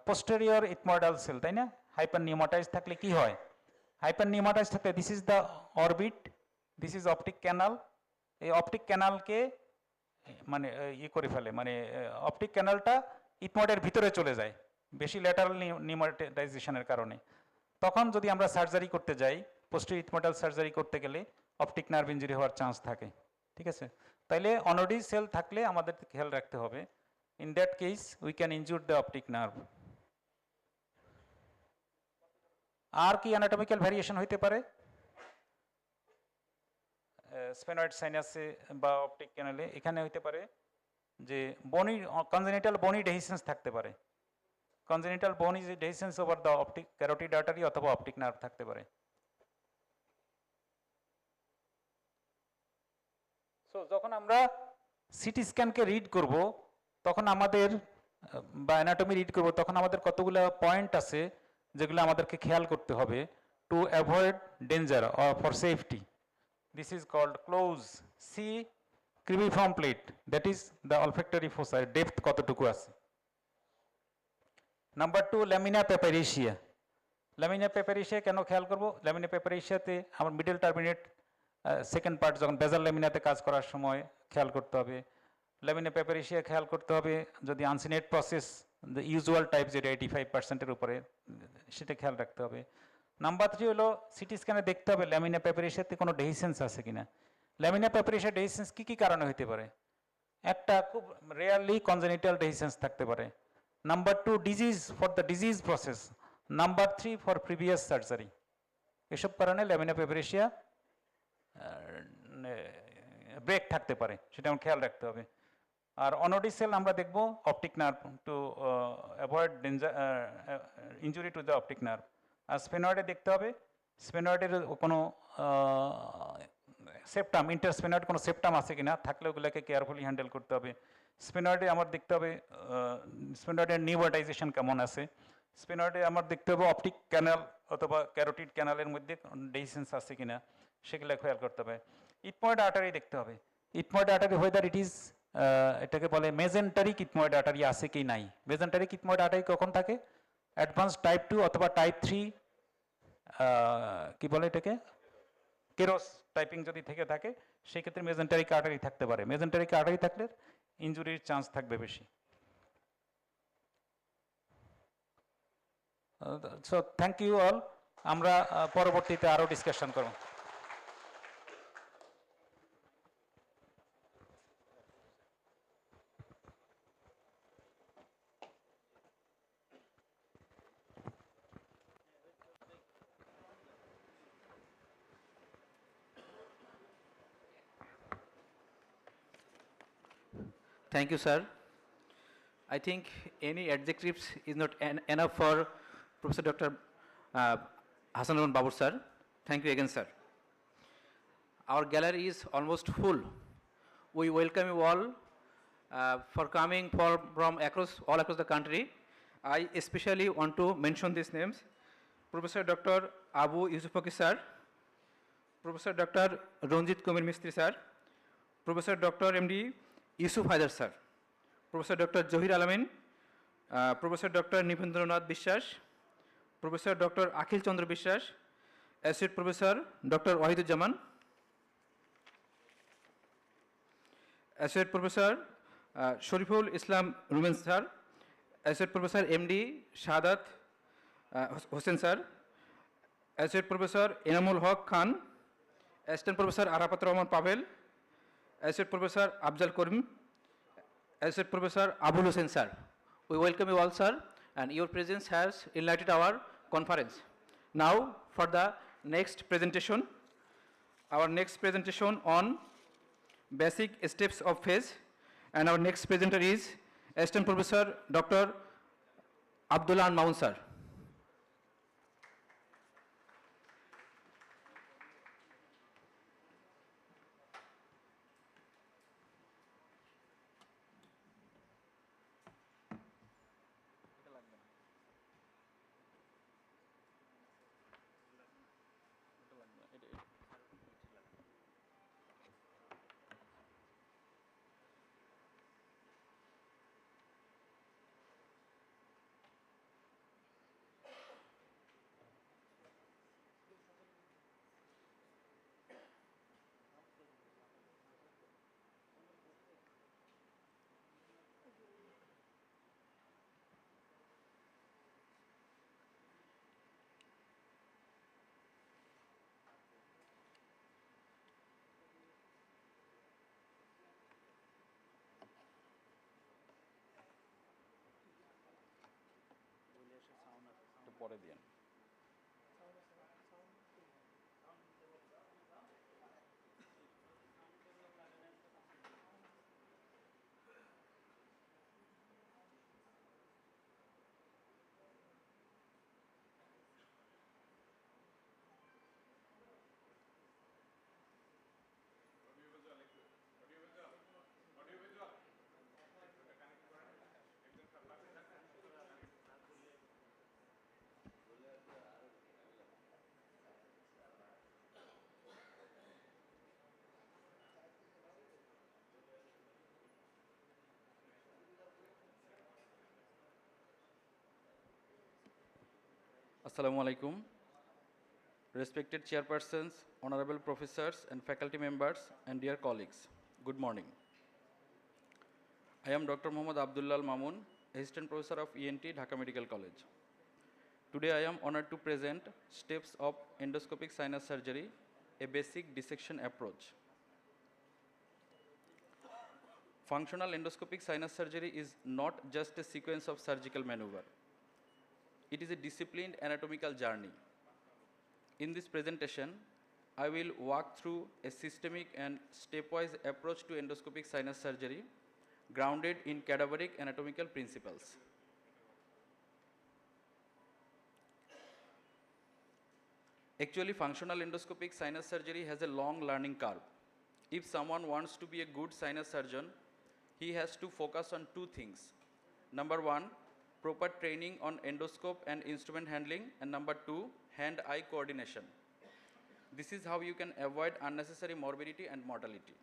পোস্টেরিয়র ইথমোডাল সেল, তাই না? হাইপার নিউমাটাইজ থাকলে কি হয়? হাইপার নিউমাটাইজ থাকলে this is the orbit, this is optic canal. এই অপটিক ক্যানালকে মানে করে ফেলে, মানে অপটিক ক্যানালটা ইথময়েডের ভিতরে চলে যায় বেশি ল্যাটারাল নিউমাটাইজেশনের কারণে। তখন যদি আমরা সার্জারি করতে যাই, পোস্টেরিয়র ইথমোডাল সার্জারি করতে গেলে অপটিক নার্ভ ইনজুরি হওয়ার চান্স থাকে, ঠিক আছে? তাইলে অনডি সেল থাকলে আমাদের খেয়াল রাখতে হবে। In that case, we can injure the optic nerve. আর কি অ্যানাটমিক্যাল ভ্যারিয়েশন হইতে পারে স্পেনয়েড সাইনাসে বা অপটিক ক্যানালে? এখানে হইতে পারে যে কনজেনিটাল বনি ডেহিসেন্স থাকতে পারে, congenital bony dehiscence over the optic carotid artery অথবা অপটিক নার্ভ থাকতে পারে। সো যখন আমরা সিটি স্ক্যানকে রিড করব তখন আমাদের বা অ্যানাটমি রিড করব তখন আমাদের কতগুলো পয়েন্ট আছে যেগুলো আমাদেরকে খেয়াল করতে হবে to avoid danger or for safety. This is called close C cribriform plate, that is the olfactory fossa, depth কতটুকু আছে। Number 2, lamina papyracea. Lamina papyracea কেন খেয়াল করব? ল্যামিনা পেপারিশিয়াতে আমার মিডল টার্মিনেট সেকেন্ড পার্ট যখন বেজাল ল্যামিনাতে কাজ করার সময় খেয়াল করতে হবে। ল্যামিনা পেপারিশিয়া খেয়াল করতে হবে যদি uncinate process the usual type যেটা 85%-এর উপরে, সেটা খেয়াল রাখতে হবে। নাম্বার 3 হলো সিটি স্ক্যানে দেখতে হবে ল্যামিনা পেপারিশিয়াতে কোনো ডেহিসেন্স আছে কিনা। ল্যামিনা পেপারিশিয়া ডেহিসেন্স কী কী কারণে হতে পারে? একটা খুব রেয়ারলি কনজেনিটাল ডেহিসেন্স থাকতে পারে, Number 2, disease for the disease process. Number 3, for previous surgery. এসব কারণে ল্যামিনা পেপারিশিয়া ব্রেক থাকতে পারে, সেটা আমার খেয়াল রাখতে হবে। আর অনোডি সেল আমরা দেখব optic nerve to avoid danger injury to the optic nerve. আর স্পেনয়েডে দেখতে হবে স্পেনয়েডের কোনো সেপ্টাম, ইন্টারস্পেনয়েড কোনো সেপ্টাম আছে কিনা, থাকলে ওগুলোকে কেয়ারফুলি হ্যান্ডেল করতে হবে। স্পেনয়েডে আমার দেখতে হবে স্পেনয়েডের নিউভার্টাইজেশন কেমন আছে। স্পেনয়েডে আমার দেখতে হবে অপটিক ক্যানাল অথবা ক্যারোটিড ক্যানালের মধ্যে ডেসেন্স আছে কিনা, সেগুলো খেয়াল করতে হবে। ইটময়েড আর্টারি দেখতে হবে, ইটময়েড আর্টারি হোয়েদার ইট ইজ এটাকে বলে মেজেন্টারিক ইটময়েড আর্টারি আছে কি নাই। মেজেন্টারিক ইটময়েড আর্টারি কখন থাকে? অ্যাডভান্স টাইপ 2 অথবা টাইপ 3 কি বলে এটাকে কেরোস টাইপিং যদি থেকে থাকে, সেক্ষেত্রে মেজেন্টারিক আর্টারি থাকতে পারে। মেজেন্টারিক আর্টারি থাকলে ইনজুরির চান্স থাকবে বেশি। So thank you all. আমরা পরবর্তীতে আরও ডিসকাশন করব। Thank you, sir. I think any adjectives is not enough for Professor Dr. Hasanur Babur, sir. Thank you again, sir. Our gallery is almost full. We welcome you all for coming from all across the country. I especially want to mention these names: Professor Dr. Abu Yusufaki, sir, Professor Dr. Ranjit Kumar Mistri, sir, Professor Dr. MD Yusuf Haidar, sir, Professor Dr. Johir Alamin, Professor Dr. Nipendranath Bishwas, Professor Dr. Akhil Chandra Bishwas, Associate Professor Dr. Wahiduzzaman, Associate Professor Shariful Islam Rumen, sir, Associate Professor MD Shahadat Hossain, sir, Associate Professor Enamul Haq Khan, Assistant Professor Arapat Rahman Pavel, Associate Professor Afzal Karim, Associate Professor Abul Hussain, sir. We welcome you all, sir, and your presence has enlightened our conference. Now for the next presentation, our next presentation on basic steps of FESS, and our next presenter is Assistant Professor Dr. Abdullah Maun, sir. পরে দিন। Assalamu alaikum. Respected chairpersons, honorable professors and faculty members, and dear colleagues, good morning. I am Dr. Muhammad Abdullah Mamun, Assistant Professor of ENT, Dhaka Medical College. Today I am honored to present steps of endoscopic sinus surgery, a basic dissection approach. Functional endoscopic sinus surgery is not just a sequence of surgical maneuver. It is a disciplined anatomical journey. In this presentation, I will walk through a systemic and stepwise approach to endoscopic sinus surgery grounded in cadaveric anatomical principles. Actually, functional endoscopic sinus surgery has a long learning curve. If someone wants to be a good sinus surgeon, he has to focus on two things. Number one, proper training on endoscope and instrument handling, and number two, hand-eye coordination. This is how you can avoid unnecessary morbidity and mortality.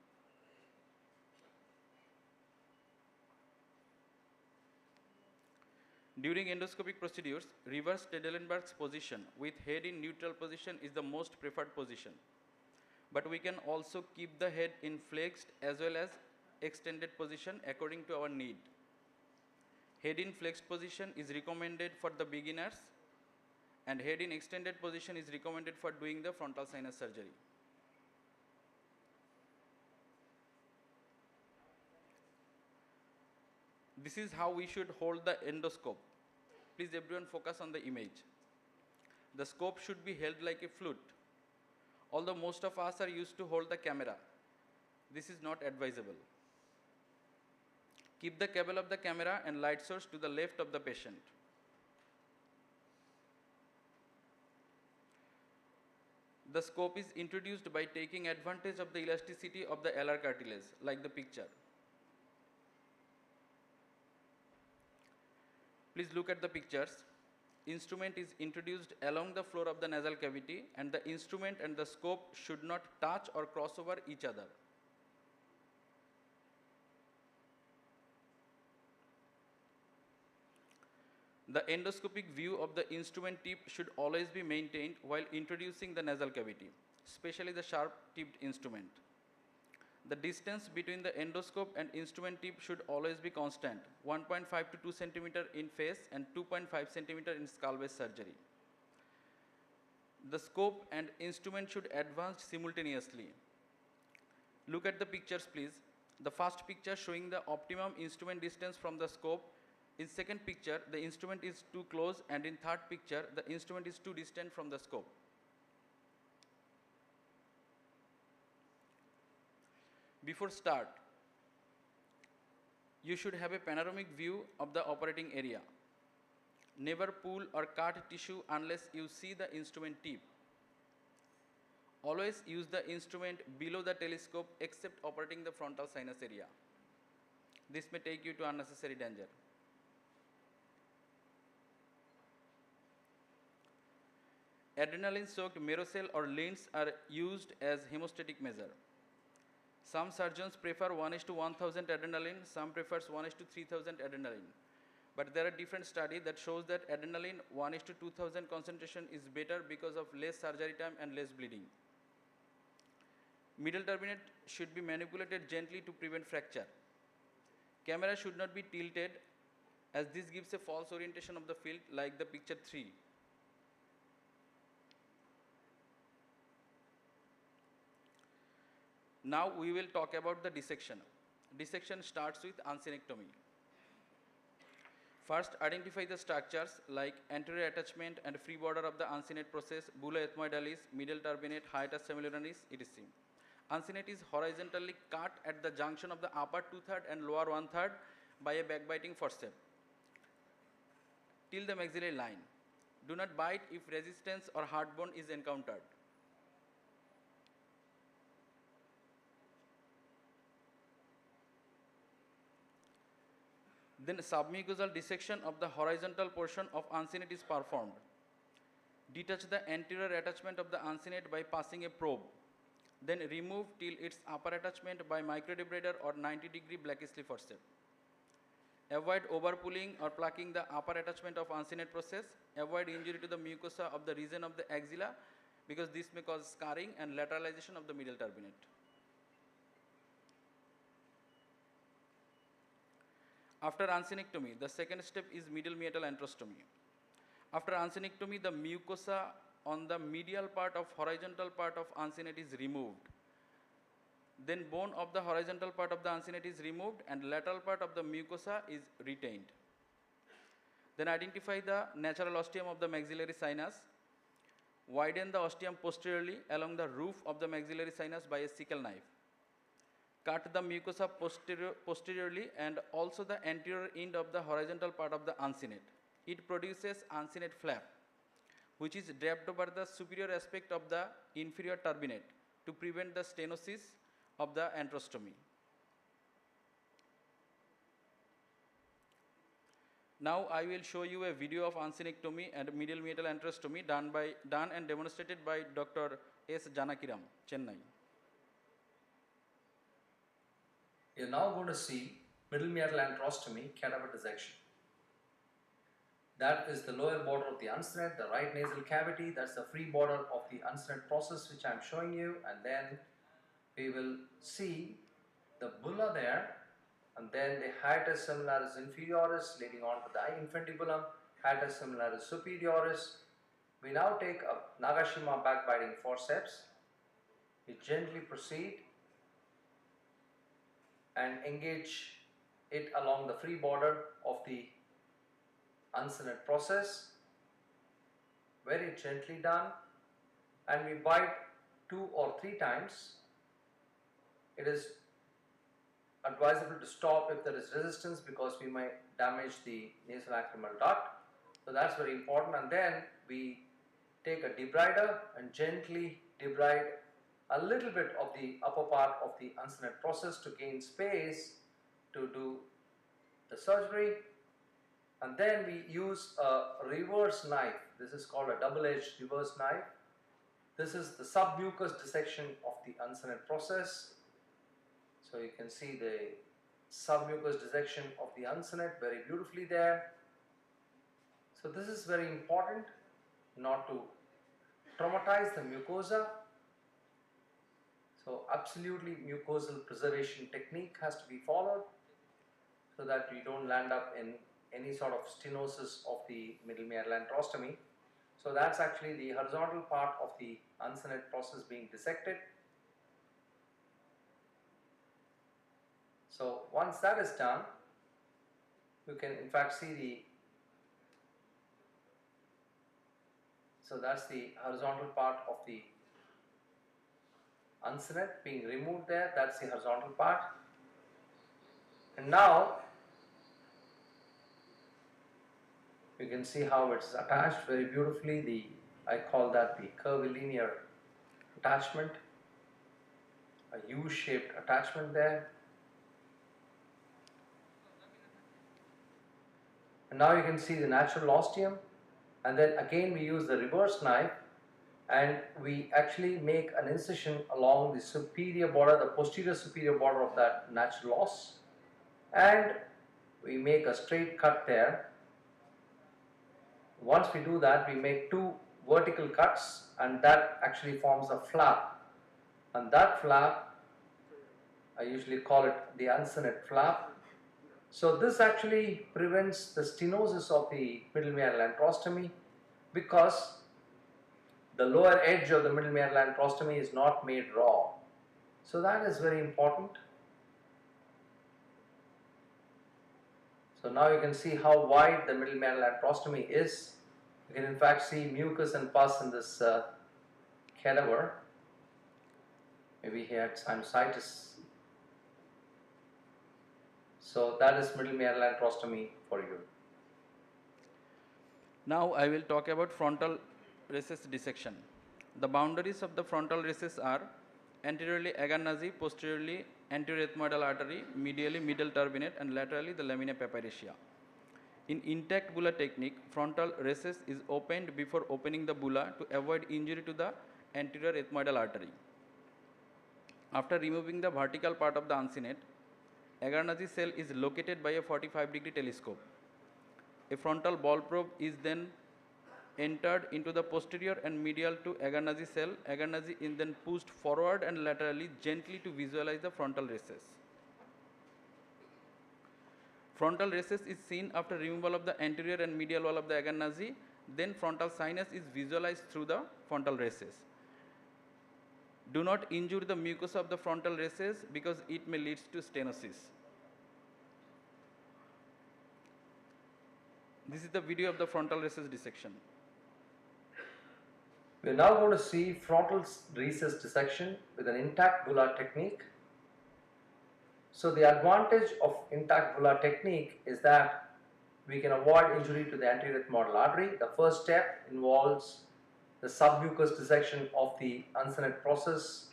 During endoscopic procedures, reverse Trendelenburg's position with head in neutral position is the most preferred position. But we can also keep the head in flexed as well as extended position according to our need. Head in flexed position is recommended for the beginners, and head in extended position is recommended for doing the frontal sinus surgery. This is how we should hold the endoscope. Please everyone focus on the image. The scope should be held like a flute. Although most of us are used to hold the camera, this is not advisable. Keep the cable of the camera and light source to the left of the patient. The scope is introduced by taking advantage of the elasticity of the alar cartilage, like the picture. Please look at the pictures. Instrument is introduced along the floor of the nasal cavity, and the instrument and the scope should not touch or cross over each other. The endoscopic view of the instrument tip should always be maintained while introducing the nasal cavity, especially the sharp-tipped instrument. The distance between the endoscope and instrument tip should always be constant, 1.5 to 2 cm in face and 2.5 cm in skull base surgery. The scope and instrument should advance simultaneously. Look at the pictures, please. The first picture showing the optimum instrument distance from the scope. In second picture, the instrument is too close, and in third picture, the instrument is too distant from the scope. Before start, you should have a panoramic view of the operating area. Never pull or cut tissue unless you see the instrument tip. Always use the instrument below the telescope except operating the frontal sinus area. This may take you to unnecessary danger. Adrenaline-soaked Merocel or Linz are used as hemostatic measure. Some surgeons prefer 1:1000 adrenaline, some prefers 1:3000 adrenaline. But there are different studies that shows that adrenaline 1:2000 concentration is better because of less surgery time and less bleeding. Middle turbinate should be manipulated gently to prevent fracture. Camera should not be tilted, as this gives a false orientation of the field, like the picture 3. Now we will talk about the dissection. Dissection starts with uncinectomy. First, identify the structures like anterior attachment and free border of the uncinate process, bulla ethmoidalis, middle turbinate, hiatus semillunaris, etc. Uncinate is horizontally cut at the junction of the upper 2/3 and lower 1/3 by a backbiting forceps till the maxillary line. Do not bite if resistance or heartburn is encountered. Then submucosal dissection of the horizontal portion of uncinate is performed. Detach the anterior attachment of the uncinate by passing a probe. Then remove till its upper attachment by microdebrider or 90-degree Blakesley forceps. Avoid overpulling or plucking the upper attachment of uncinate process. Avoid injury to the mucosa of the region of the axilla, because this may cause scarring and lateralization of the middle turbinate. After uncinectomy, the second step is middle meatal antrostomy. After uncinectomy, the mucosa on the medial part of horizontal part of uncinate is removed. Then bone of the horizontal part of the uncinate is removed and lateral part of the mucosa is retained. Then identify the natural ostium of the maxillary sinus. Widen the ostium posteriorly along the roof of the maxillary sinus by a sickle knife. Cut the mucosa posteriorly and also the anterior end of the horizontal part of the uncinate. It produces uncinate flap, which is draped over the superior aspect of the inferior turbinate to prevent the stenosis of the antrostomy. Now I will show you a video of uncinectomy and middle meatal antrostomy done and demonstrated by Dr. S. Janakiram, Chennai. You're now going to see middle meatal antrostomy cadaver dissection. That is the lower border of the uncinate, the right nasal cavity, that's the free border of the uncinate process which I'm showing you, and then we will see the bulla there, and then the hiatus similaris inferioris leading on to the infundibulum, hiatus similaris superioris. We now take a Nagashima backbiting forceps, we gently proceed and engage it along the free border of the uncinate process, very gently done, and we bite 2 or 3 times. It is advisable to stop if there is resistance because we might damage the nasolacrimal duct. So that's very important, and then we take a debrider and gently debride a little bit of the upper part of the uncinate process to gain space to do the surgery. And then we use a reverse knife. This is called a double-edged reverse knife. This is the submucous dissection of the uncinate process. So you can see the submucous dissection of the uncinate very beautifully there. So this is very important, not to traumatize the mucosa. So absolutely mucosal preservation technique has to be followed so that we don't land up in any sort of stenosis of the middle meatal antrostomy. So that's actually the horizontal part of the uncinate process being dissected. So once that is done, you can in fact see so that's the horizontal part of the uncinate being removed there, that's the horizontal part. And now you can see how it's attached very beautifully. I call that the curvilinear attachment, a U-shaped attachment there. And now you can see the natural ostium, and then again we use the reverse knife and we actually make an incision along the superior border, the posterior superior border of that natural os, and we make a straight cut there. Once we do that, we make 2 vertical cuts, and that actually forms a flap, and that flap, I usually call it the uncinate flap. So this actually prevents the stenosis of the middle meatal antrostomy because the lower edge of the middle meatal antrostomy is not made raw. So that is very important. So now you can see how wide the middle meatal antrostomy is. You can in fact see mucus and pus in this cadaver. Maybe he had sinusitis. So that is middle meatal antrostomy for you. Now I will talk about frontal recess dissection. The boundaries of the frontal recess are anteriorly agar nazi, posteriorly anterior ethmoidal artery, medially middle turbinate, and laterally the lamina papyracea. In intact bulla technique, frontal recess is opened before opening the bulla to avoid injury to the anterior ethmoidal artery. After removing the vertical part of the uncinate, agar nazi cell is located by a 45-degree telescope. A frontal ball probe is then entered into the posterior and medial to agar nazi cell. Agar nazi is then pushed forward and laterally gently to visualize the frontal recess. Frontal recess is seen after removal of the anterior and medial wall of the agar nazi. Then frontal sinus is visualized through the frontal recess. Do not injure the mucosa of the frontal recess because it may lead to stenosis. This is the video of the frontal recess dissection. We are now going to see frontal recess dissection with an intact bulla technique. So the advantage of intact bulla technique is that we can avoid injury to the anterior ethmoidal artery. The first step involves the submucous dissection of the uncinate process.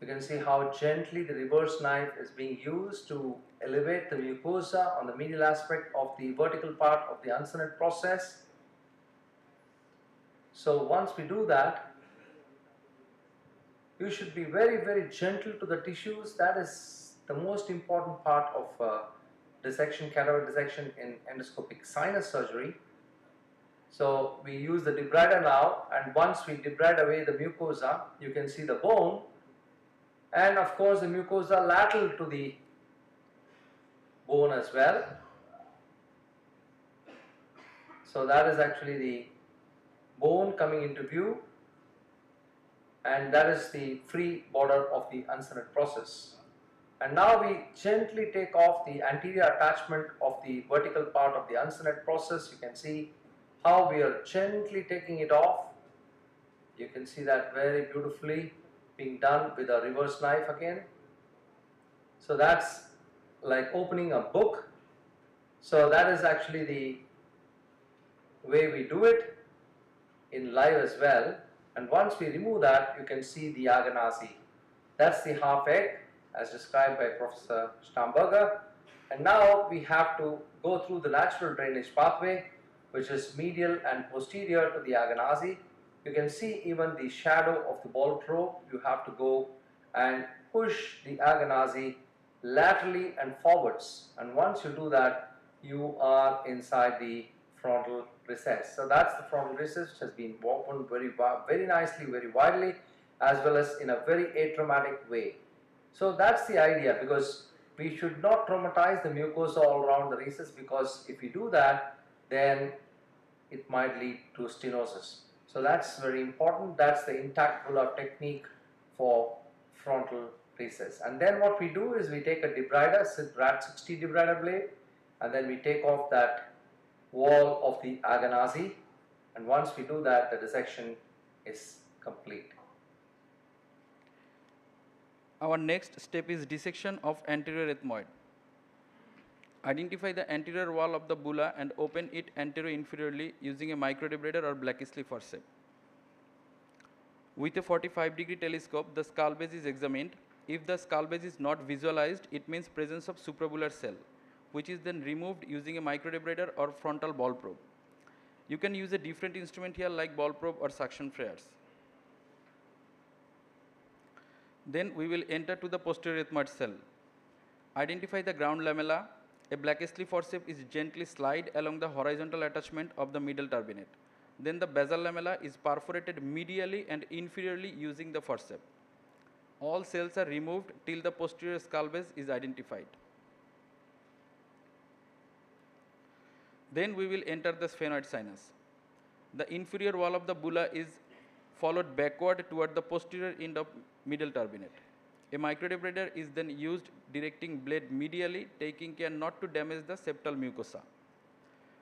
You can see how gently the reverse knife is being used to elevate the mucosa on the medial aspect of the vertical part of the uncinate process. So once we do that, you should be very gentle to the tissues. That is the most important part of dissection, cadaver dissection in endoscopic sinus surgery. So we use the debrider now, and once we debride away the mucosa, you can see the bone, and of course the mucosa lateral to the bone as well. So that is actually the bone coming into view, and that is the free border of the uncinate process. And now we gently take off the anterior attachment of the vertical part of the uncinate process. You can see how we are gently taking it off. You can see that very beautifully being done with a reverse knife again. So that's like opening a book. So that is actually the way we do it in live as well. And once we remove that, you can see the Aganasi. That's the half egg as described by Professor Stamberger. And now we have to go through the natural drainage pathway, which is medial and posterior to the Aganasi. You can see even the shadow of the ball probe. You have to go and push the Aganasi laterally and forwards. And once you do that, you are inside the frontal recess. So that's the frontal recess, which has been opened very nicely, very widely, as well as in a very atraumatic way. So that's the idea, because we should not traumatize the mucosa all around the recess, because if we do that, then it might lead to stenosis. So that's very important. That's the intact bulla technique for frontal recess. And then what we do is we take a debrider, RAT 60 debrider blade, and then we take off that wall of the Aganasi, and once we do that, the dissection is complete. Our next step is dissection of anterior ethmoid. Identify the anterior wall of the bulla and open it anterior-inferiorly using a microdebrider or Blackishley forceps. With a 45-degree telescope, the skull base is examined. If the skull base is not visualized, it means presence of suprabular cell, which is then removed using a microdebrider or frontal ball probe. You can use a different instrument here like ball probe or suction flares. Then we will enter to the posterior ethmoid cell. Identify the ground lamella. A Blackishley forceps is gently slide along the horizontal attachment of the middle turbinate. Then the basal lamella is perforated medially and inferiorly using the forceps. All cells are removed till the posterior skull base is identified. Then we will enter the sphenoid sinus. The inferior wall of the bulla is followed backward toward the posterior end of middle turbinate. A microdebrider is then used directing blade medially, taking care not to damage the septal mucosa.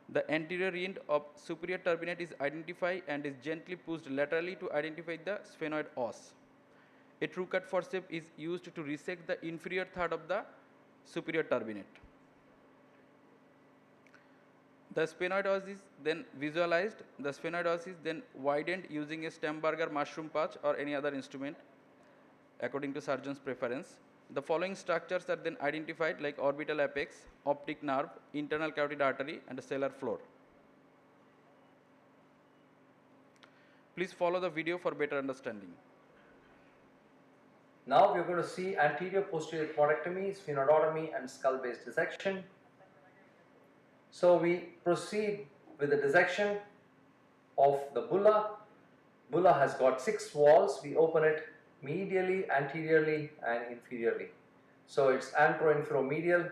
The anterior end of superior turbinate is identified and is gently pushed laterally to identify the sphenoid os. A true cut forceps is used to resect the inferior third of the superior turbinate. The sphenoid os is then visualized. The sphenoid os is then widened using a Stamberger mushroom patch or any other instrument according to surgeon's preference. The following structures are then identified like orbital apex, optic nerve, internal carotid artery and a sellar floor. Please follow the video for better understanding. Now we are going to see anterior posterior ethmoidectomy, sphenoidotomy and skull base dissection. So we proceed with the dissection of the bulla. Bulla has got 6 walls. We open it medially, anteriorly and inferiorly. So it's antero-inferomedial.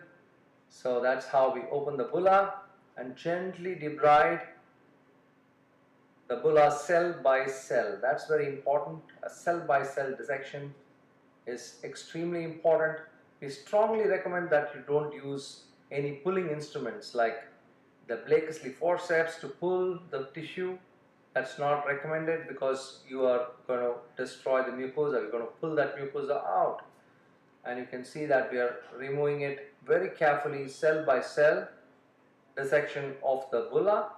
So that's how we open the bulla and gently debride the bulla cell by cell. That's very important. A cell by cell dissection is extremely important. We strongly recommend that you don't use any pulling instruments like the Blakeslee forceps to pull the tissue. That's not recommended because you are going to destroy the mucosa. You're going to pull that mucosa out. And you can see that we are removing it very carefully, cell by cell dissection of the bulla.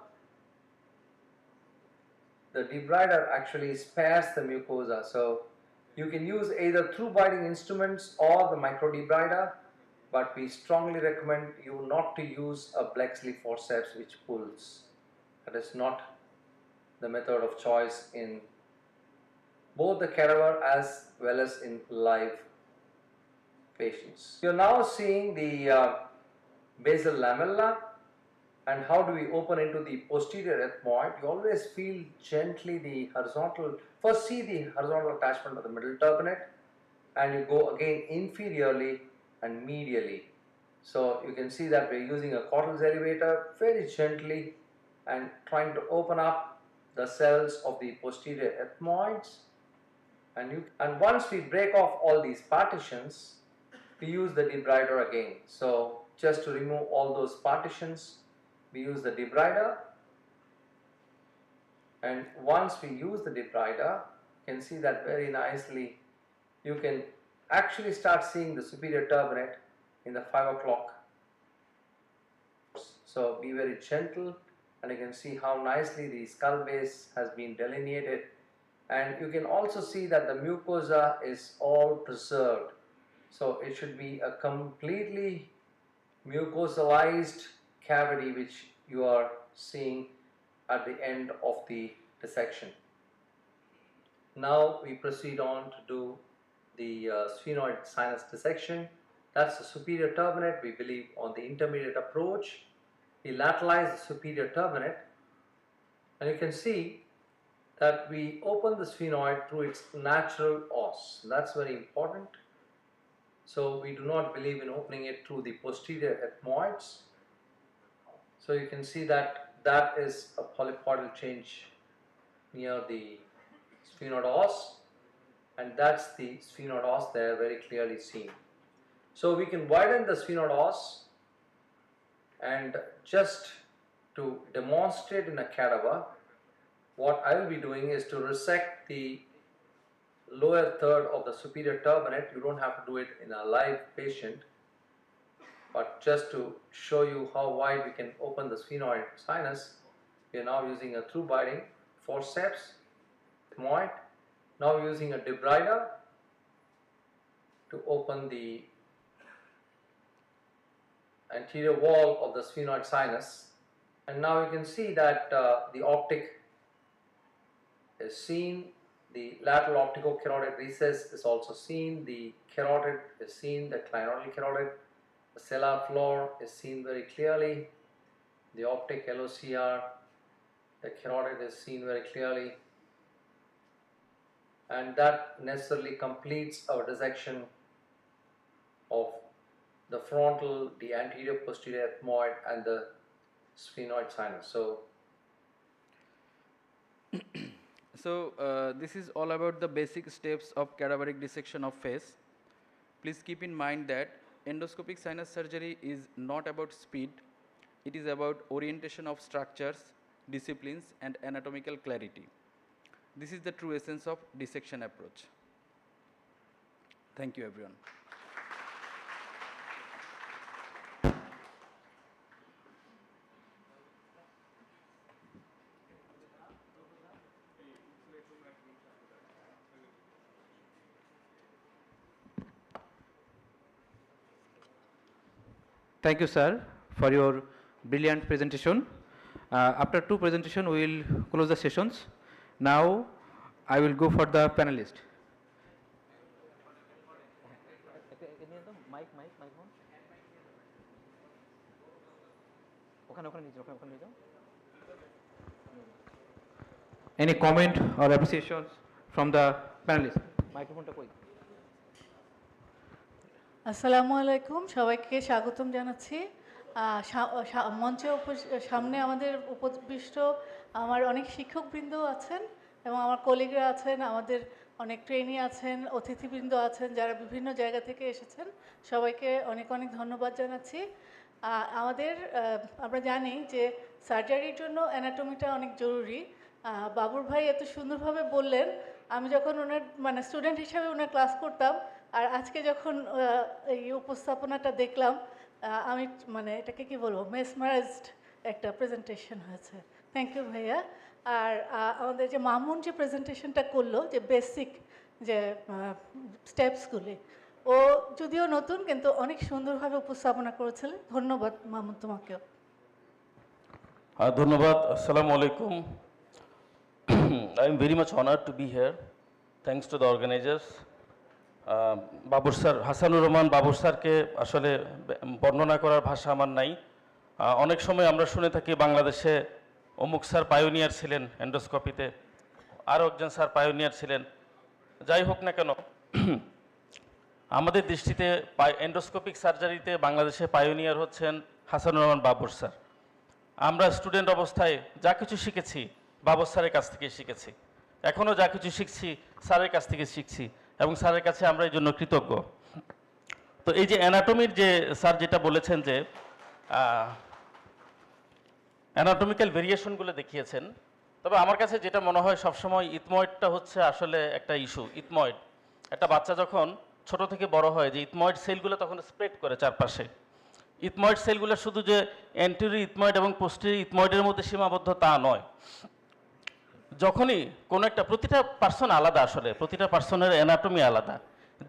The debrider actually spares the mucosa, so you can use either through biting instruments or the micro debrider, but we strongly recommend you not to use a Blakeslee forceps which pulls. That is not the method of choice in both the cadaver as well as in live patients. You're now seeing the basal lamella. And how do we open into the posterior ethmoid? You always feel gently the horizontal, first see the horizontal attachment of the middle turbinate, and you go again inferiorly and medially. So you can see that we're using a Cottl's elevator very gently and trying to open up the cells of the posterior ethmoids. And once we break off all these partitions, we use the debrider again. So just to remove all those partitions, we use the debrider, and once we use the debrider, you can see that very nicely. You can actually start seeing the superior turbinate in the 5 o'clock. So be very gentle, and you can see how nicely the skull base has been delineated, and you can also see that the mucosa is all preserved. So it should be a completely mucosalized cavity which you are seeing at the end of the dissection. Now we proceed on to do the sphenoid sinus dissection. That's the superior turbinate. We believe on the intermediate approach. We lateralize the superior turbinate, and you can see that we open the sphenoid through its natural os. That's very important. So we do not believe in opening it through the posterior ethmoids. So you can see that that is a polypoidal change near the sphenoid os, and that's the sphenoid os there very clearly seen. So we can widen the sphenoid os, and just to demonstrate in a cadaver, what I will be doing is to resect the lower third of the superior turbinate. You don't have to do it in a live patient, but just to show you how wide we can open the sphenoid sinus, we are now using a through biting forceps, ethmoid. Now using a debrider to open the anterior wall of the sphenoid sinus, and now you can see that the optic is seen. The lateral opticocarotid recess is also seen. The carotid is seen, the clinoidal carotid. The cellar floor is seen very clearly. The optic LOCR, the carotid is seen very clearly. And that necessarily completes our dissection of the frontal, the anterior posterior ethmoid, and the sphenoid sinus. So this is all about the basic steps of cadaveric dissection of face. Please keep in mind that endoscopic sinus surgery is not about speed. It is about orientation of structures, disciplines, and anatomical clarity. This is the true essence of dissection approach. Thank you, everyone. Thank you, sir, for your brilliant presentation. After two presentations, we will close the sessions. Now, I will go for the panelist. Any comment or appreciations from the panelists? আসসালামু আলাইকুম, সবাইকে স্বাগতম জানাচ্ছি। মঞ্চে সামনে আমাদের উপবিষ্ট আমার অনেক শিক্ষকবৃন্দ আছেন এবং আমার কলিগরা আছেন, আমাদের অনেক ট্রেনি আছেন, অতিথিবৃন্দ আছেন যারা বিভিন্ন জায়গা থেকে এসেছেন, সবাইকে অনেক অনেক ধন্যবাদ জানাচ্ছি। আমরা জানি যে সার্জারির জন্য অ্যানাটমিটা অনেক জরুরি। বাবুর ভাই এত সুন্দরভাবে বললেন, আমি যখন ওনার মানে স্টুডেন্ট হিসাবে ওনার ক্লাস করতাম, আর আজকে যখন এই উপস্থাপনাটা দেখলাম, আমি মানে এটাকে কি বলবো, মেসমারাইজড একটা প্রেজেন্টেশন হয়েছে। থ্যাংক ইউ ভাইয়া। আর আমাদের যে মামুন যে প্রেজেন্টেশনটা করলো, যে বেসিক যে স্টেপসগুলি, ও যদিও নতুন কিন্তু অনেক সুন্দরভাবে উপস্থাপনা করেছিলেন। ধন্যবাদ মামুন তোমাকেও। ধন্যবাদ। আসসালামু আলাইকুম। I am very much honored to be here. Thanks to the organizers. বাবুর স্যার, হাসানুর রহমান বাবুর স্যারকে আসলে বর্ণনা করার ভাষা আমার নাই। অনেক সময় আমরা শুনে থাকি বাংলাদেশে অমুক স্যার পায়োনিয়ার ছিলেন এন্ডোস্কোপিতে, আরও একজন স্যার পায়োনিয়ার ছিলেন। যাই হোক না কেন, আমাদের দৃষ্টিতে এন্ডোস্কোপিক সার্জারিতে বাংলাদেশে পায়োনিয়ার হচ্ছেন হাসানুর রহমান বাবুর স্যার। আমরা স্টুডেন্ট অবস্থায় যা কিছু শিখেছি বাবুর স্যারের কাছ থেকে শিখেছি, এখনও যা কিছু শিখছি স্যারের কাছ থেকে শিখছি, এবং স্যারের কাছে আমরা এই জন্য কৃতজ্ঞ। তো এই যে অ্যানাটমির যে স্যার যেটা বলেছেন যে অ্যানাটমিক্যাল ভেরিয়েশনগুলো দেখিয়েছেন, তবে আমার কাছে যেটা মনে হয় সবসময় ইথময়েডটা হচ্ছে আসলে একটা ইস্যু। ইথময়েড, একটা বাচ্চা যখন ছোট থেকে বড় হয়, যে ইথময়েড সেলগুলো তখন স্প্রেড করে চারপাশে। ইথময়েড সেলগুলো শুধু যে অ্যান্টেরিয়র ইথময়েড এবং পোস্টেরিয়র ইথময়েডের মধ্যে সীমাবদ্ধ তা নয়। যখনই কোনো একটা, প্রতিটা পার্সন আলাদা, আসলে প্রতিটা পার্সনের অ্যানাটমি আলাদা।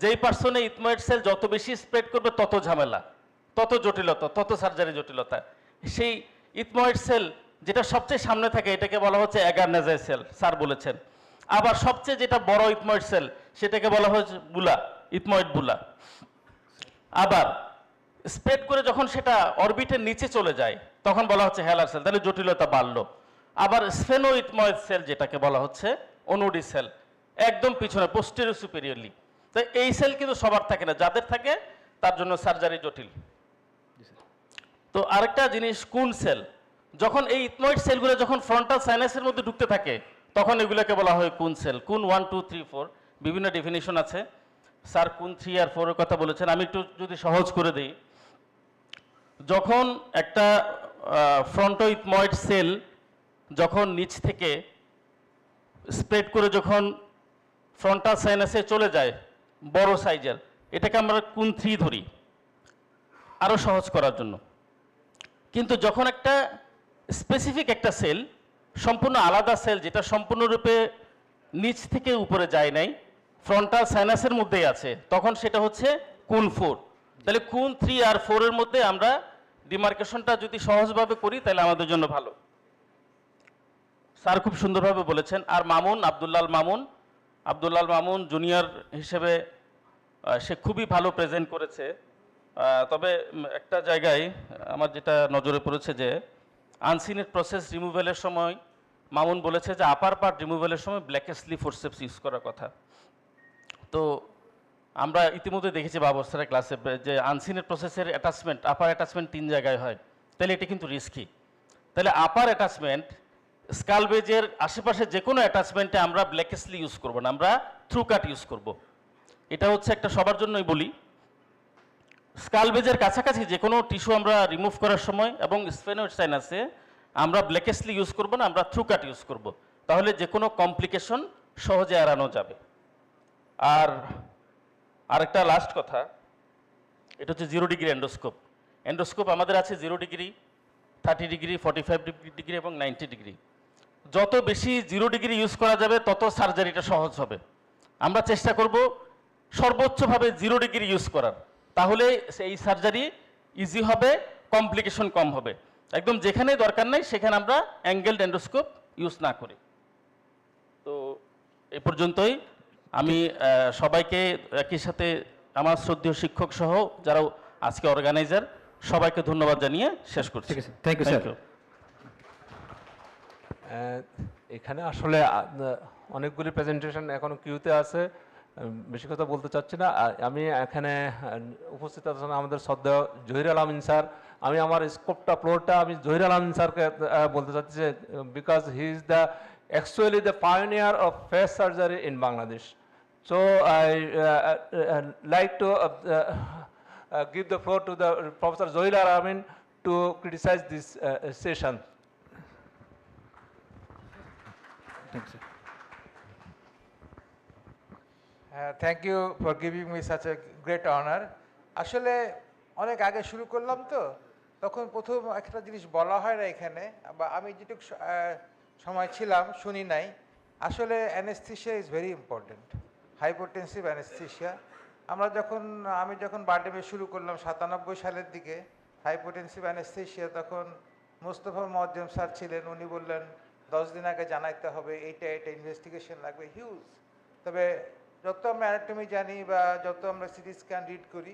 যেই পার্সনে ইথময়েড সেল যত বেশি স্প্রেড করবে তত ঝামেলা, তত জটিলতা, তত সার্জারি জটিলতা। সেই ইথময়েড সেল যেটা সবচেয়ে সামনে থাকে এটাকে বলা হচ্ছে অ্যাগারনেজাই সেল, স্যার বলেছেন। আবার সবচেয়ে যেটা বড় ইথময়েড সেল সেটাকে বলা হচ্ছে বুলা, ইথময়েড বুলা। আবার স্প্রেড করে যখন সেটা অরবিটের নিচে চলে যায় তখন বলা হচ্ছে হেলার সেল, তাহলে জটিলতা বাড়লো। আবার স্ফেনোইথময়েড সেল যেটাকে বলা হচ্ছে অনুডি সেল, একদম পিছনে পোস্টেরিয়র সুপেরিয়রলি। তাই এই সেল কিন্তু সবার থাকে না, যাদের থাকে তার জন্য সার্জারি জটিল। তো আরেকটা জিনিস কুন সেল, যখন এই ইথময়েড সেলগুলো যখন ফ্রন্টাল সাইনাসের মধ্যে ঢুকতে থাকে তখন এগুলোকে বলা হয় কুন সেল। কুন 1, 2, 3, 4 বিভিন্ন ডেফিনিশন আছে। স্যার কুন 3 আর 4 এর কথা বলেছেন, আমি একটু যদি সহজ করে দিই। যখন একটা ফ্রন্টোইথময়েড সেল যখন নিচ থেকে স্প্রেড করে যখন ফ্রন্টাল সাইনাসে চলে যায় বড় সাইজের, এটাকে আমরা কুন 3 ধরি আরও সহজ করার জন্য। কিন্তু যখন একটা স্পেসিফিক একটা সেল, সম্পূর্ণ আলাদা সেল, যেটা সম্পূর্ণরূপে নিচ থেকে উপরে যায় নাই, ফ্রন্টাল সাইনাসের মধ্যেই আছে, তখন সেটা হচ্ছে কুন 4। তাহলে কুন 3 আর 4 এর মধ্যে আমরা ডিমার্কেশনটা যদি সহজভাবে করি তাহলে আমাদের জন্য ভালো। স্যার খুব সুন্দরভাবে বলেছেন। আর মামুন, আব্দুল্লাল মামুন জুনিয়র হিসেবে সে খুবই ভালো প্রেজেন্ট করেছে। তবে একটা জায়গায় আমার যেটা নজরে পড়েছে যে আনসিনের প্রসেস রিমুভালের সময় মামুন বলেছে যে আপার পার্ট রিমুভালের সময় ব্ল্যাকেসলি ফোরসেপস ইউজ করার কথা। তো আমরা ইতিমধ্যে দেখেছি বাবর স্যারের ক্লাসে যে আনসিনের প্রসেসের অ্যাটাচমেন্ট, আপার অ্যাটাচমেন্ট 3 জায়গায় হয়, তাহলে এটা কিন্তু রিস্কি। তাহলে আপার অ্যাটাচমেন্ট স্কালবেজের আশেপাশে যে কোনো অ্যাটাচমেন্টে আমরা ব্ল্যাকেসলি ইউজ করবো না, আমরা থ্রু কাট ইউজ করব। এটা হচ্ছে একটা সবার জন্যই বলি। স্কালবেজের কাছাকাছি যে কোনো টিস্যু আমরা রিমুভ করার সময় এবং স্ফেনোইড সাইনাসে আমরা ব্ল্যাকেসলি ইউজ করব না, আমরা থ্রু কাট ইউজ করব। তাহলে যে কোনো কমপ্লিকেশন সহজে এড়ানো যাবে। আর আরেকটা লাস্ট কথা, এটা হচ্ছে 0 ডিগ্রি এন্ডোস্কোপ। এন্ডোস্কোপ আমাদের আছে 0 ডিগ্রি, 30 ডিগ্রি, 45 ডিগ্রি এবং 90 ডিগ্রি। যত বেশি 0 ডিগ্রি ইউজ করা যাবে তত সার্জারিটা সহজ হবে। আমরা চেষ্টা করব সর্বোচ্চভাবে 0 ডিগ্রি ইউজ করার, তাহলে এই সার্জারি ইজি হবে, কমপ্লিকেশন কম হবে। একদম যেখানেই দরকার নেই সেখানে আমরা অ্যাঙ্গেলড এন্ডোস্কোপ ইউজ না করি। তো এ পর্যন্তই। আমি সবাইকে একই সাথে আমার শ্রদ্ধেয় শিক্ষক সহ যারা আজকে অর্গানাইজার সবাইকে ধন্যবাদ জানিয়ে শেষ করছি। Thank you sir. এখানে আসলে অনেকগুলি প্রেজেন্টেশন এখনো কিউতে আছে, বেশি কথা বলতে চাচ্ছি না। আমি এখানে উপস্থিত আছেন আমাদের শ্রদ্ধেয় জহির আলমিন স্যার। আমি আমার স্কোপটা ফ্লোরটা আমি জহির আলমিন স্যারকে বলতে চাচ্ছি যে because he is the actually the pioneer of face surgery in Bangladesh. So I like to give the floor to the Professor Zohir Al-Amin to criticize this session. Thanks, sir. Thank you for giving me such a great honor. আসলে অনেক আগে শুরু করলাম তো, তখন প্রথম একটা জিনিস বলা হয় না এখানে, বা আমি যেটুকু সময় ছিলাম শুনি নাই। আসলে anaesthesia is very important, hypotensive anaesthesia. আমি যখন বারডেমে শুরু করলাম 97 সালের দিকে হাইপোটেনসিভ অ্যানেস্থেশিয়া, তখন মোস্তফা মোয়াজ্জেম স্যার ছিলেন। উনি বললেন 10 দিন আগে জানাইতে হবে, এইটা ইনভেস্টিগেশন লাগবে, হিউজ। তবে যত আমরা অ্যানাটমি জানি বা যত আমরা সিটি স্ক্যান রিড করি,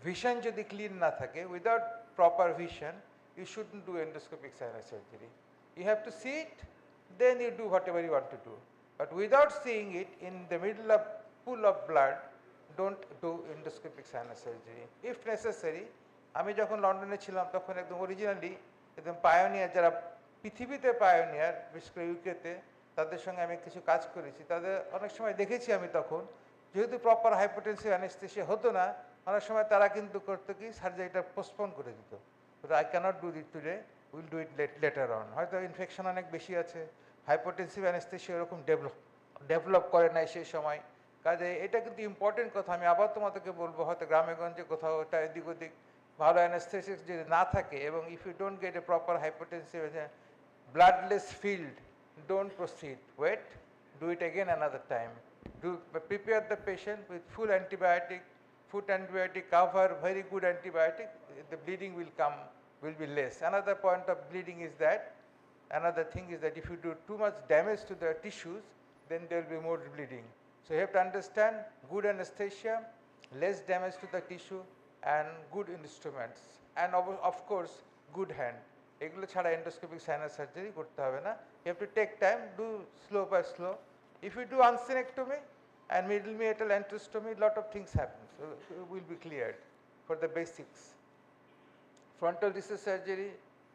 ভিশন যদি ক্লিন না থাকে, without proper vision you shouldn't do endoscopic sinus surgery. You have to see it, then you do whatever you want to do. But without seeing it in the middle of pool of blood, don't do endoscopic sinus surgery. If necessary, আমি যখন লন্ডনে ছিলাম তখন একদম originally একদম pioneer, যারা পৃথিবীতে pioneer, বিশেষ করে ইউকেতে, তাদের সঙ্গে আমি কিছু কাজ করেছি। তাদের অনেক সময় দেখেছি আমি তখন, যেহেতু প্রপার হাইপোটেনসিভ অ্যানেস্থেশিয়া হতো না, অনেক সময় তারা কিন্তু করতো কি সার্জারিটা পোস্টপোন করে দিত। I can't do it today, will do it later on. হয়তো ইনফেকশন অনেক বেশি আছে, হাইপোটেনসিভ অ্যানেস্থেশিয়া এরকম ডেভেলপ করে নাই সেই সময়। কাজে এটা কিন্তু ইম্পর্টেন্ট কথা। আমি আবার তোমাদেরকে বলবো, হয়তো গ্রামেগঞ্জে কোথাও ওটা এদিক ওদিক ভালো অ্যানেস্থেসিস যদি না থাকে, এবং if you don't get a proper hypotensive bloodless field, don't proceed, wait, do it again another time. Prepare the patient with full antibiotic, foot antibiotic cover, very good antibiotic, the bleeding will be less. Another point of bleeding is that, another thing is that if you do too much damage to the tissues, then there will be more bleeding. So you have to understand good anesthesia, less damage to the tissue, and good instruments, and of course good hand. এগুলো ছাড়া endoscopic sinus surgery করতে হবে না। You have to take time, do slow by slow. If you do uncinectomy and middle meatal enterostomy, lot of things happen. So it will be cleared for the basics. Frontal recess surgery,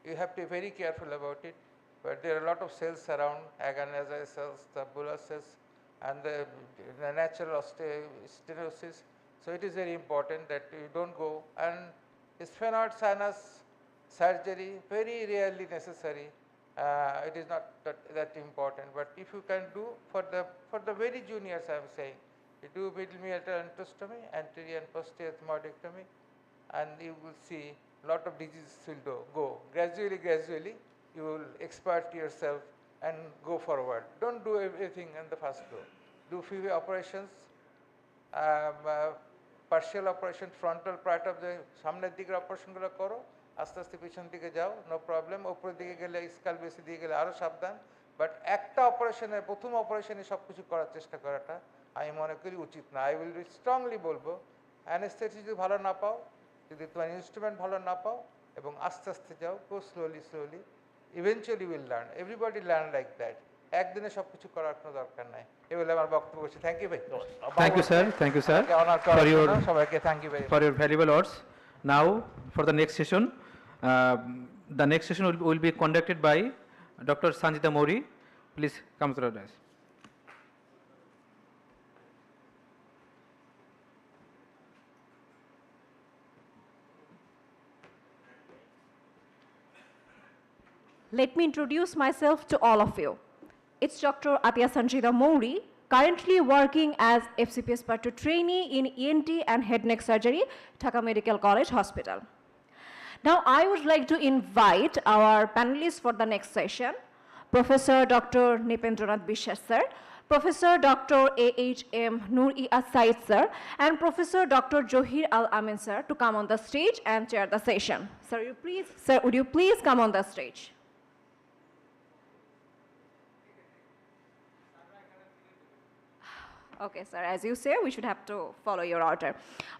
you have to be very careful about it, but there are a lot of cells around, aganazine cells, the bullous cells, and the natural stenosis. So it is very important that you don't go. And sphenoid sinus surgery, very rarely necessary. It is not that important, but if you can do for the very juniors, I am saying, you do middle meatal enterostomy, anterior and posterior ethmoidectomy, and you will see lot of diseases will go. Gradually, you will expert yourself and go forward. Don't do everything in the first go. Do few operations, partial operation, frontal part of the সামনের দিকের অপারেশনগুলো করো, আস্তে আস্তে পিছন দিকে যাও, no problem. উপরের দিকে গেলে, স্কাল বেসি দিয়ে গেলে আরও সাবধান। বাট একটা অপারেশনের, প্রথম অপারেশনে সব কিছু করার চেষ্টা করাটা আমি মনে করি উচিত না। আই উইল স্ট্রংলি বলবো, অ্যানেস্থেসি যদি ভালো না পাও, যদি তোমার ইনস্ট্রুমেন্ট ভালো না পাও, এবং আস্তে আস্তে যাও, go slowly, eventually will learn. Everybody learn like that. একদিনে সব কিছু করার কোনো দরকার নাই। এই বলে আমার বক্তব্য বলছি। থ্যাংক ইউ ভাই। Thank you, sir. Thank you, sir, সবাইকে thank you for your valuable words. Now, for the next session, the next session will be conducted by Dr. Sanjita Mori. Please come to the dais. Let me introduce myself to all of you. It's Dr. Atia Sanjita Mori, currently working as FCPS Part 2 trainee in ENT and head neck surgery, Dhaka Medical College Hospital. Now I would like to invite our panelists for the next session, Professor Dr. Nipendranath Bishwas sir, Professor Dr. A.H.M. Nur-e-As Said sir, and Professor Dr. Johir Al-Amin sir to come on the stage and chair the session. Sir, would you please come on the stage? Okay, sir, as you say, we should have to follow your order.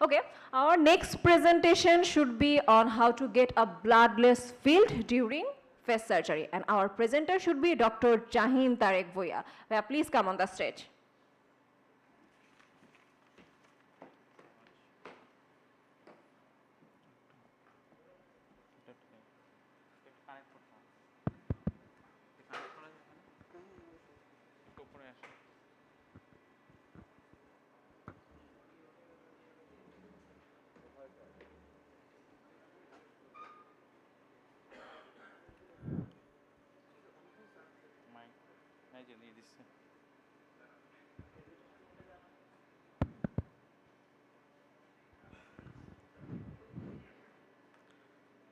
Okay, our next presentation should be on how to get a bloodless field during FESS surgery. And our presenter should be Dr. Jahin Tarek Bhuiya. Please come on the stage.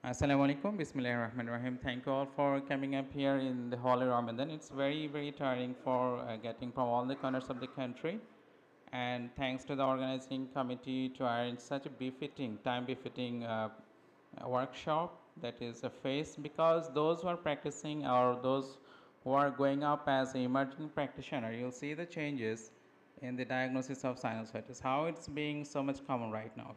Assalamu alaikum, Bismillahir Rahmanir Rahim. Thank you all for coming up here in the Holy Ramadan. It's very, very tiring for getting from all the corners of the country. And thanks to the organizing committee to arrange such a befitting, time-befitting workshop that is a FESS, because those who are practicing or those who are going up as an emerging practitioner, you'll see the changes in the diagnosis of sinusitis, how it's being so much common right now.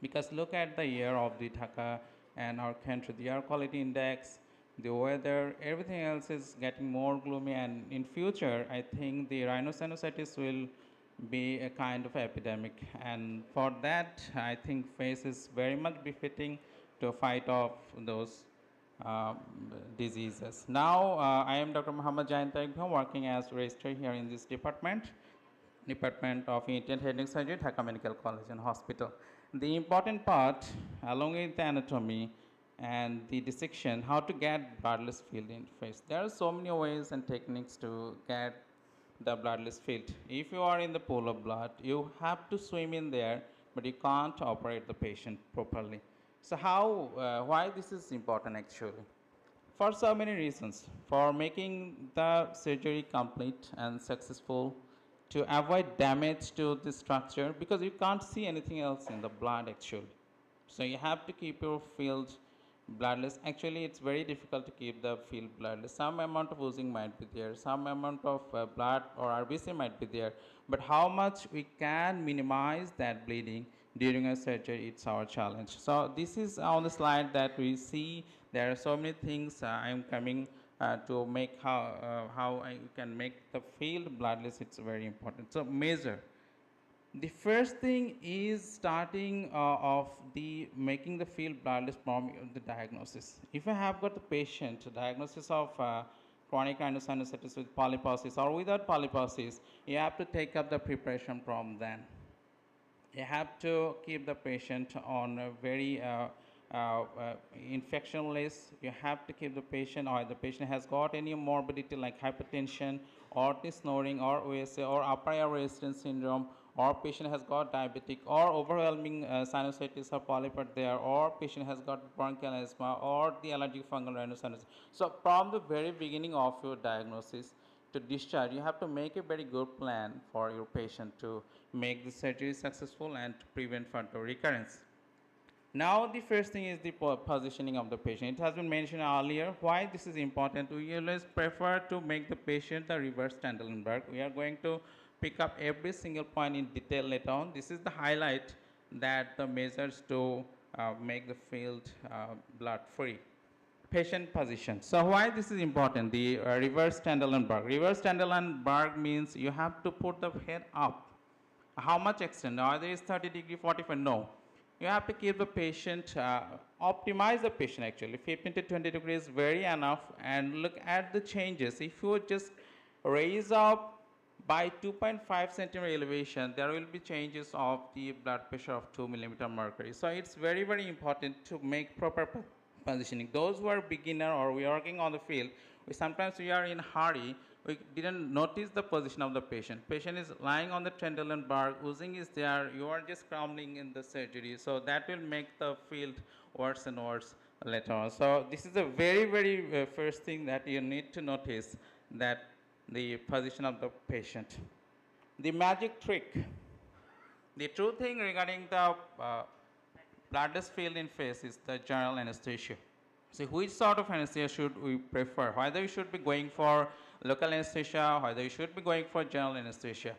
Because look at the year of the Dhaka and our country, the air quality index, the weather, everything else is getting more gloomy, and in future, I think the rhinosinusitis will be a kind of epidemic, and for that, I think FESS is very much befitting to fight off those diseases. Now, I am Dr. Muhammad Jain Taikbham, working as registrar here in this Department of ENT and Head Neck Surgery, Dhaka Medical College and Hospital. The important part, along with the anatomy and the dissection, how to get bloodless field in face. There are so many ways and techniques to get the bloodless field. If you are in the pool of blood, you have to swim in there, but you can't operate the patient properly. So why this is important actually? For so many reasons. For making the surgery complete and successful, to avoid damage to the structure, because you can't see anything else in the blood actually. So you have to keep your field bloodless. Actually, it's very difficult to keep the field bloodless. Some amount of oozing might be there, some amount of blood or RBC might be there, but how much we can minimize that bleeding during a surgery, it's our challenge. So this is on the slide that we see there are so many things I am coming to make how I can make the field bloodless. It's very important. So measure. The first thing is starting of the making the field bloodless from the diagnosis. If I have got the patient diagnosis of chronic rhinosinusitis with polyposis or without polyposis, you have to take up the preparation from then. You have to keep the patient on a very infectionless. You have to keep the patient, or the patient has got any morbidity like hypertension or the snoring or OSA or upper air resistance syndrome, or patient has got diabetic or overwhelming sinusitis or polyp there, or patient has got bronchial asthma or the allergic fungal rhinosinusitis. So from the very beginning of your diagnosis to discharge, you have to make a very good plan for your patient to make the surgery successful and to prevent further recurrence. Now the first thing is the positioning of the patient. It has been mentioned earlier why this is important. We always prefer to make the patient the reverse Trendelenburg. We are going to pick up every single point in detail later on. This is the highlight that the measures to make the field blood free. Patient position. So why this is important? The reverse Trendelenburg. Reverse Trendelenburg means you have to put the head up. How much extent? Either is 30 degree, 45, no. You have to keep the patient, optimize the patient actually. 15 to 20 degrees is very enough, and look at the changes. If you just raise up by 2.5 centimeter elevation, there will be changes of the blood pressure of 2 millimeter mercury. So it's very, very important to make proper positioning. Those who are beginner or we are working on the field, sometimes we are in a hurry, we didn't notice the position of the patient. Patient is lying on the Trendelenburg, oozing is there, you are just crumbling in the surgery. So that will make the field worse and worse later on. So this is a very, very first thing that you need to notice, that the position of the patient. The magic trick. The true thing regarding the bloodless field in face is the general anesthesia. So which sort of anesthesia should we prefer? Whether you should be going for local anesthesia, whether you should be going for general anesthesia.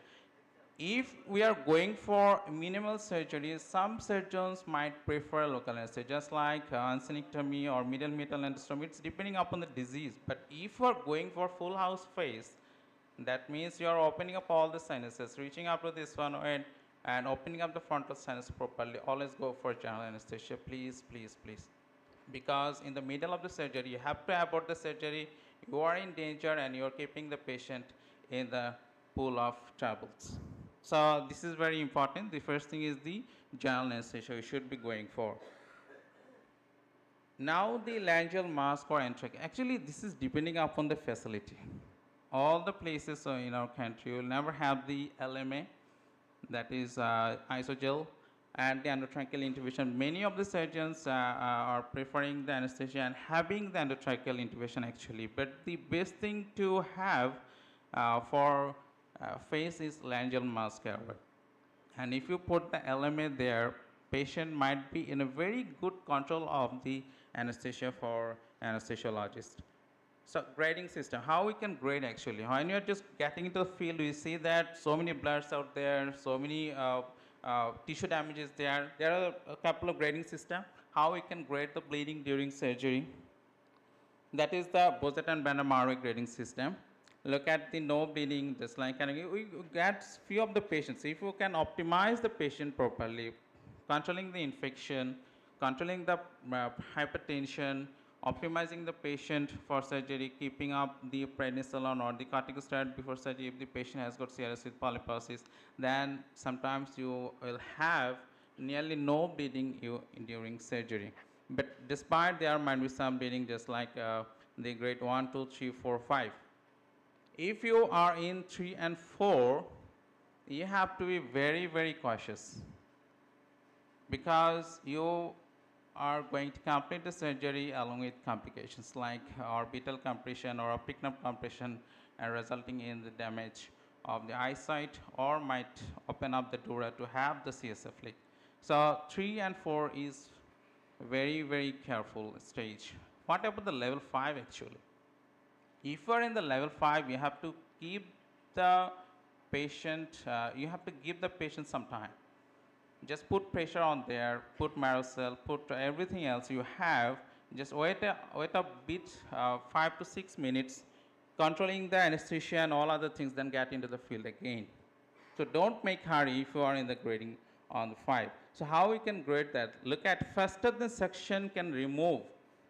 If we are going for minimal surgery, some surgeons might prefer local anesthesia, just like uncinectomy or middle metal endostomy. It's depending upon the disease. But if you are going for full house face, that means you are opening up all the sinuses, reaching up to this one and opening up the frontal sinus properly. Always go for general anesthesia, please, please, please. Because in the middle of the surgery, you have to abort the surgery, you are in danger, and you are keeping the patient in the pool of troubles. So this is very important. The first thing is the general anesthesia you should be going for. Now the laryngeal mask or entrach. Actually, this is depending upon the facility. all the places in our country will never have the LMA, that is isogel, and the endotracheal intubation. Many of the surgeons are preferring the anesthesia and having the endotracheal intubation actually. But the best thing to have for face is laryngeal mask airway. And if you put the LMA there, patient might be in a very good control of the anesthesia for anesthesiologist. So grading system, how we can grade actually? When you're just getting into the field, we see that so many bloods out there, so many tissue damages there. There are a couple of grading systems. How we can grade the bleeding during surgery? That is the Bozet and Banner-Marwick grading system. Look at the no bleeding, just like we get few of the patients. If you can optimize the patient properly, controlling the infection, controlling the hypertension, optimizing the patient for surgery, keeping up the prednisolone or the corticosteroid before surgery if the patient has got CRS with polyposis, then sometimes you will have nearly no bleeding during surgery. But despite there might be some bleeding, just like the grade 1, 2, 3, 4, 5. If you are in 3 and 4, you have to be very, very cautious, because you are going to complete the surgery along with complications like orbital compression or opic compression, and resulting in the damage of the eyesight, or might open up the dura to have the CSF leak. So 3 and 4 is very, very careful stage. What about the level 5 actually? If you are in the level 5, you have to keep the patient, you have to give the patient some time. Just put pressure on there, put Marocel, put everything else you have, just wait a bit, 5 to 6 minutes, controlling the anesthesia and all other things, then get into the field again. So don't make hurry if you are in the grading on the 5. So how we can grade that? Look at faster than suction can remove.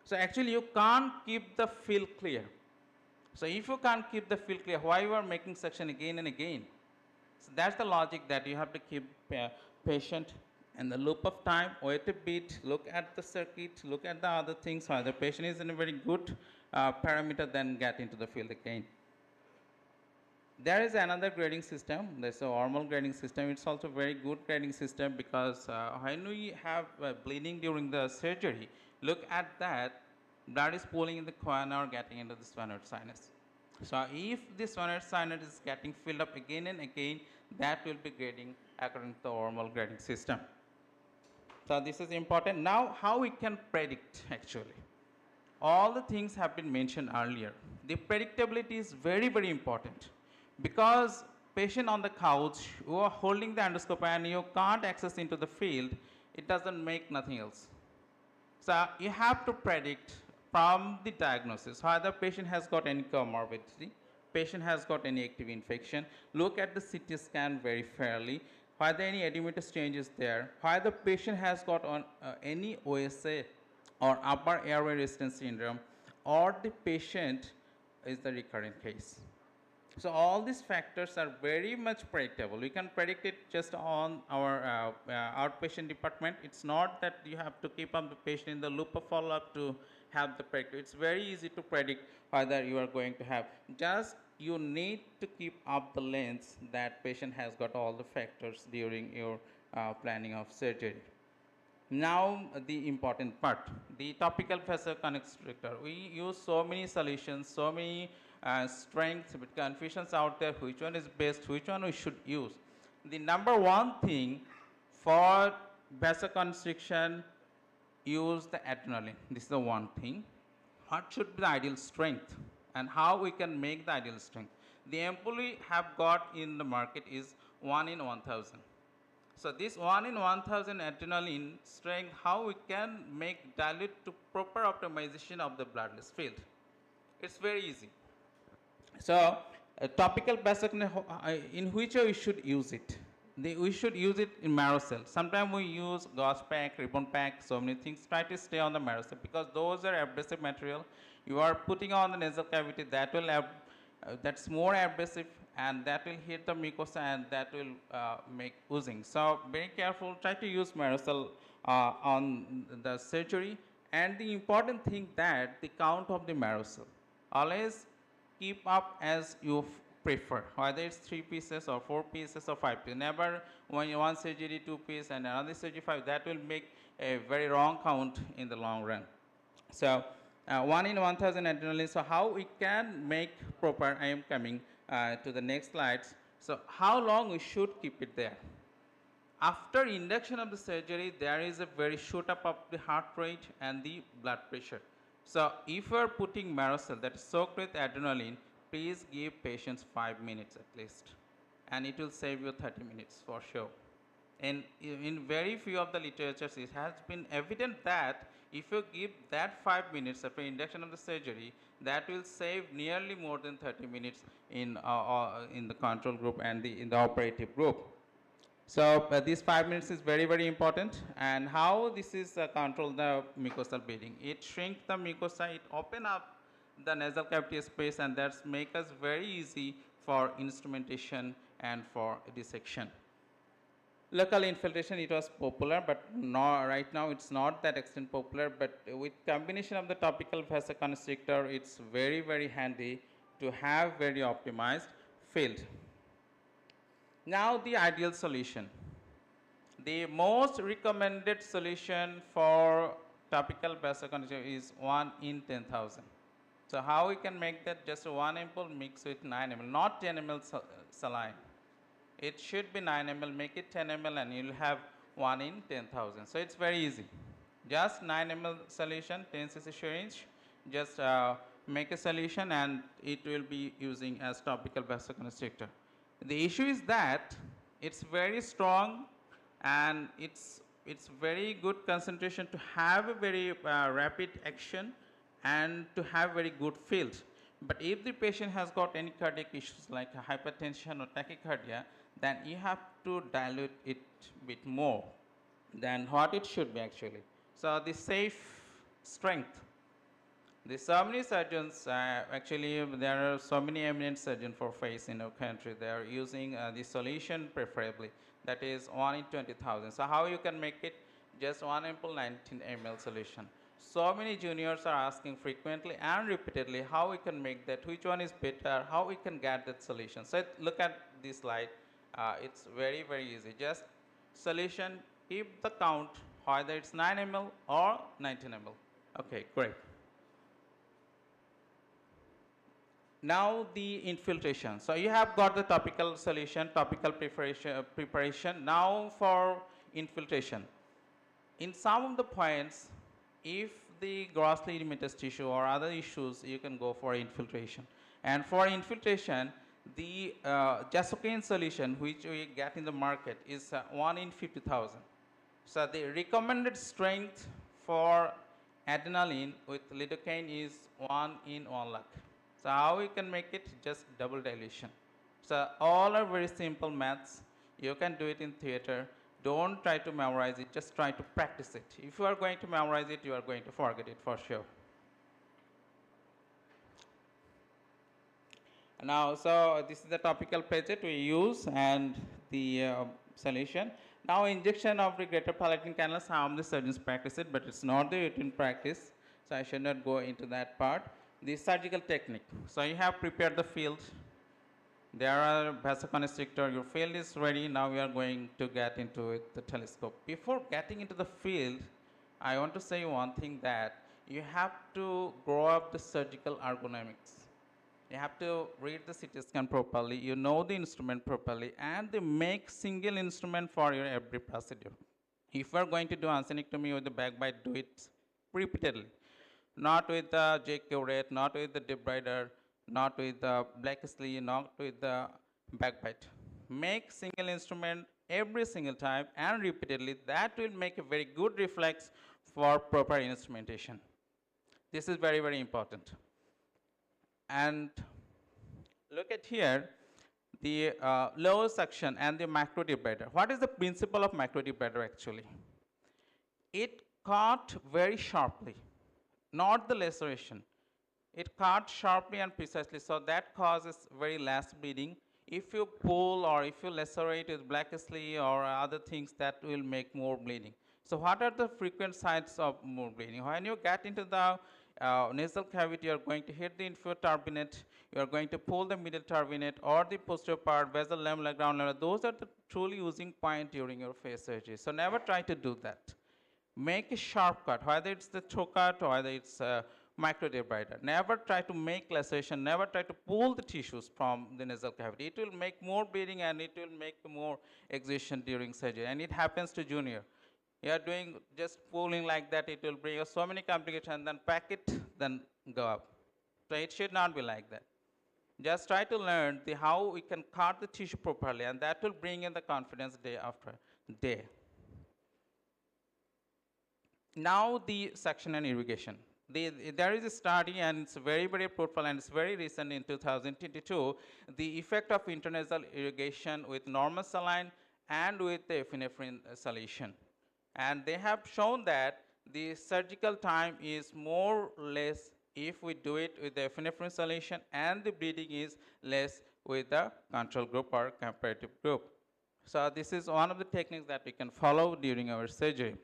So actually you can't keep the field clear. So if you can't keep the field clear, why you are making suction again and again? So that's the logic, that you have to keep patient in the loop of time, wait a bit, look at the circuit, look at the other things. So the patient is in a very good parameter, then get into the field again. There is another grading system. There's a normal grading system. It's also very good grading system, because when we have bleeding during the surgery, look at that, blood is pooling in the corner, getting into the sphenoid sinus. So if the sphenoid sinus is getting filled up again and again, that will be grading according to the normal grading system. So this is important. Now how we can predict actually? All the things have been mentioned earlier. The predictability is very, very important, because patient on the couch, you are holding the endoscope and you can't access into the field, it doesn't make nothing else. So you have to predict from the diagnosis whether patient has got any comorbidity, patient has got any active infection. Look at the CT scan very fairly, whether any edematous change is there, whether the patient has got on any OSA or upper airway resistance syndrome, or the patient is the recurrent case. So all these factors are very much predictable. We can predict it just on our outpatient department. It's not that you have to keep up the patient in the loop of follow-up to have the predict. It's very easy to predict whether you are going to have. Just you need to keep up the lens that patient has got all the factors during your planning of surgery. Now the important part, the topical vasoconstrictor. We use so many solutions, so many strengths, but confusions out there, which one is best, which one we should use. The number one thing for vasoconstriction, use the adrenaline. This is the one thing. What should be the ideal strength and how we can make the ideal strength? The ampoule we have got in the market is 1 in 1000. So this 1 in 1000 adrenaline strength, how we can make dilute to proper optimization of the bloodless field? It's very easy. So topical vasoconstrictor, in which way we should use it? We should use it in Marocel. Sometimes we use gauze pack, ribbon pack, so many things. Try to stay on the Marocel, because those are abrasive material. You are putting on the nasal cavity, that will that's more abrasive, and that will hit the mucosa, and that will make oozing. So very careful. Try to use Marocel on the surgery. And the important thing, that the count of the Marocel. Always keep up as you prefer, whether it's 3 pieces or 4 pieces or 5 pieces. Never when you one surgery 2 pieces and another surgery 5, that will make a very wrong count in the long run. So 1 in 1000 adrenaline. So how we can make proper, I am coming to the next slides. So how long we should keep it there? After induction of the surgery, there is a very shoot up of the heart rate and the blood pressure. So if you are putting Marocel that is soaked with adrenaline, please give patients 5 minutes at least, and it will save you 30 minutes for sure. And in very few of the literatures, it has been evident that if you give that 5 minutes after induction of the surgery, that will save nearly more than 30 minutes in the control group and in the operative group. So these 5 minutes is very, very important. And how this is control the mucosal bleeding. It shrinks the mucosa, it open up the nasal cavity space, and that's make us very easy for instrumentation and for dissection. Local infiltration, it was popular, but right now it's not that extent popular, but with combination of the topical vasoconstrictor, it's very, very handy to have very optimized field. Now the ideal solution. The most recommended solution for topical vasoconstrictor is 1 in 10,000. So how we can make that? Just 1 ampoule mixed with 9 ml, not 10 ml saline. It should be 9 ml, make it 10 ml, and you'll have 1 in 10,000. So it's very easy. Just 9 ml solution, 10 cc syringe, just make a solution and it will be using as topical vasoconstrictor. The issue is that it's very strong and it's very good concentration to have a very rapid action and to have very good field. But if the patient has got any cardiac issues like hypertension or tachycardia, then you have to dilute it a bit more than what it should be actually. So the safe strength. There are so many surgeons, actually there are so many eminent surgeons for face in our country. They are using the solution preferably, that is 1 in 20,000. So how you can make it? Just 1 ampoule 19 ml solution. So many juniors are asking frequently and repeatedly how we can make that, which one is better, how we can get that solution. So look at this slide. It's very, very easy. Just solution, keep the count, whether it's 9 ml or 19 ml. Okay, great. Now the infiltration. So you have got the topical solution, topical preparation. Now for infiltration. In some of the points, if the grossly edematous tissue or other issues, you can go for infiltration. And for infiltration, the jasocaine solution which we get in the market is 1 in 50,000. So the recommended strength for adrenaline with lidocaine is 1 in 1 lakh. So how we can make it? Just double dilution. So all are very simple maths. You can do it in theater. Don't try to memorize it, just try to practice it. If you are going to memorize it, you are going to forget it for sure. Now, so this is the topical pagette we use and the solution. Now, injection of the greater palatine canal, some of the surgeons practice it, but it's not the routine practice. So I should not go into that part. The surgical technique. So you have prepared the field. There are vasoconstrictor, your field is ready, now we are going to get into it, the telescope. Before getting into the field, I want to say one thing, that you have to grow up the surgical ergonomics. You have to read the CT scan properly, you know the instrument properly, and they make single instrument for your every procedure. If you are going to do ancynectomy with the backbite, do it repeatedly. Not with the J curate, not with the debrider, not with the black sleeve, not with the backbite. Make single instrument every single time and repeatedly. That will make a very good reflex for proper instrumentation. This is very, very important. And look at here, the lower suction and the macro debrider. What is the principle of macro debrider actually? It cut very sharply, not the laceration. It cuts sharply and precisely, so that causes very less bleeding. If you pull or if you lacerate with black sleeve or other things, that will make more bleeding. So what are the frequent sites of more bleeding? When you get into the nasal cavity, you are going to hit the inferior turbinate, you are going to pull the middle turbinate or the posterior part, basal lamella, ground lamella. Those are the truly using point during your face surgery. So never try to do that. Make a sharp cut, whether it's the throat cut or whether it's a microdebrider. Never try to make laceration, never try to pull the tissues from the nasal cavity. It will make more bleeding and it will make more exhaustion during surgery. And it happens to junior. You are doing just pulling like that, it will bring you so many complications, then pack it, then go up. So it should not be like that. Just try to learn how we can cut the tissue properly, and that will bring in the confidence day after day. Now the suction and irrigation. There is a study, and it's very, very fruitful, and it's very recent in 2022, the effect of intranasal irrigation with normal saline and with the epinephrine solution. And they have shown that the surgical time is more or less if we do it with the epinephrine solution, and the bleeding is less with the control group or comparative group. So this is one of the techniques that we can follow during our surgery.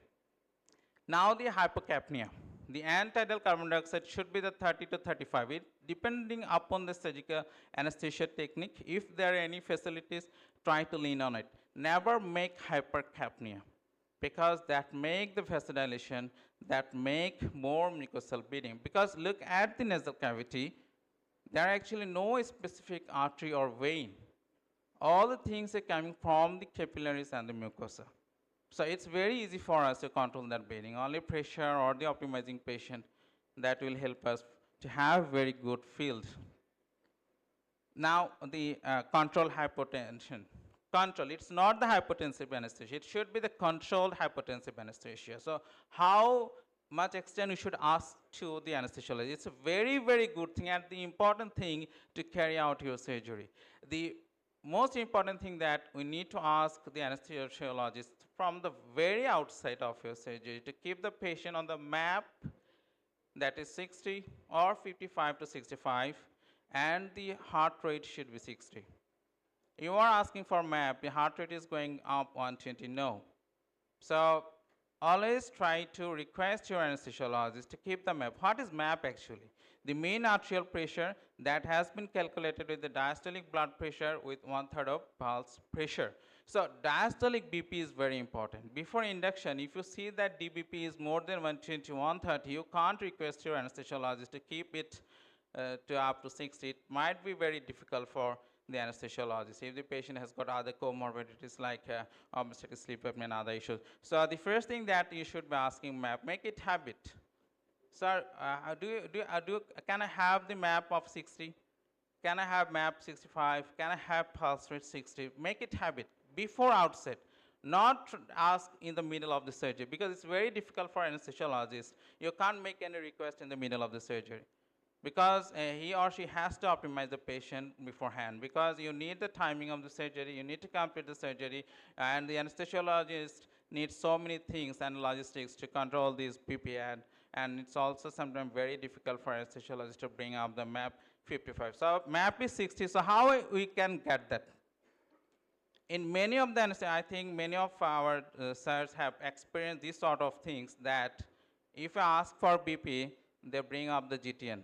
Now the hypocapnia. The end-tidal carbon dioxide should be the 30 to 35. It depending upon the surgical anesthesia technique. If there are any facilities, try to lean on it. Never make hypercapnia, because that make the vasodilation, that make more mucosal bleeding. Because look at the nasal cavity, there are actually no specific artery or vein. All the things are coming from the capillaries and the mucosa. So it's very easy for us to control that bleeding. Only pressure or the optimizing patient that will help us to have very good field. Now the control hypotension. Control, it's not the hypotensive anesthesia, it should be the controlled hypotensive anesthesia. So how much extent we should ask to the anesthesiologist? It's a very, very good thing and the important thing to carry out your surgery. The most important thing that we need to ask the anesthesiologist from the very outside of your surgery to keep the patient on the map that is 60 or 55 to 65, and the heart rate should be 60. You are asking for MAP, the heart rate is going up 120, no. So always try to request your anesthesiologist to keep the MAP. What is MAP actually? The mean arterial pressure that has been calculated with the diastolic blood pressure with 1/3 of pulse pressure. So diastolic BP is very important. Before induction, if you see that DBP is more than 120, 130, you can't request your anesthesiologist to keep it to up to 60. It might be very difficult for the anesthesiologist if the patient has got other comorbidities like obstructive sleep apnea and other issues. So the first thing that you should be asking MAP, make it habit. Sir, can I have the MAP of 60? Can I have MAP 65? Can I have pulse rate 60? Make it habit before outset. Not ask in the middle of the surgery, because it's very difficult for anesthesiologist. You can't make any request in the middle of the surgery, because he or she has to optimize the patient beforehand, because you need the timing of the surgery, you need to complete the surgery, and the anesthesiologist needs so many things and logistics to control these PP, and it's also sometimes very difficult for anesthesiologist to bring up the MAP 55. So MAP is 60, so how we can get that? In many of the anesthesia, I think many of our sirs have experienced these sort of things, that if I ask for BP, they bring up the GTN.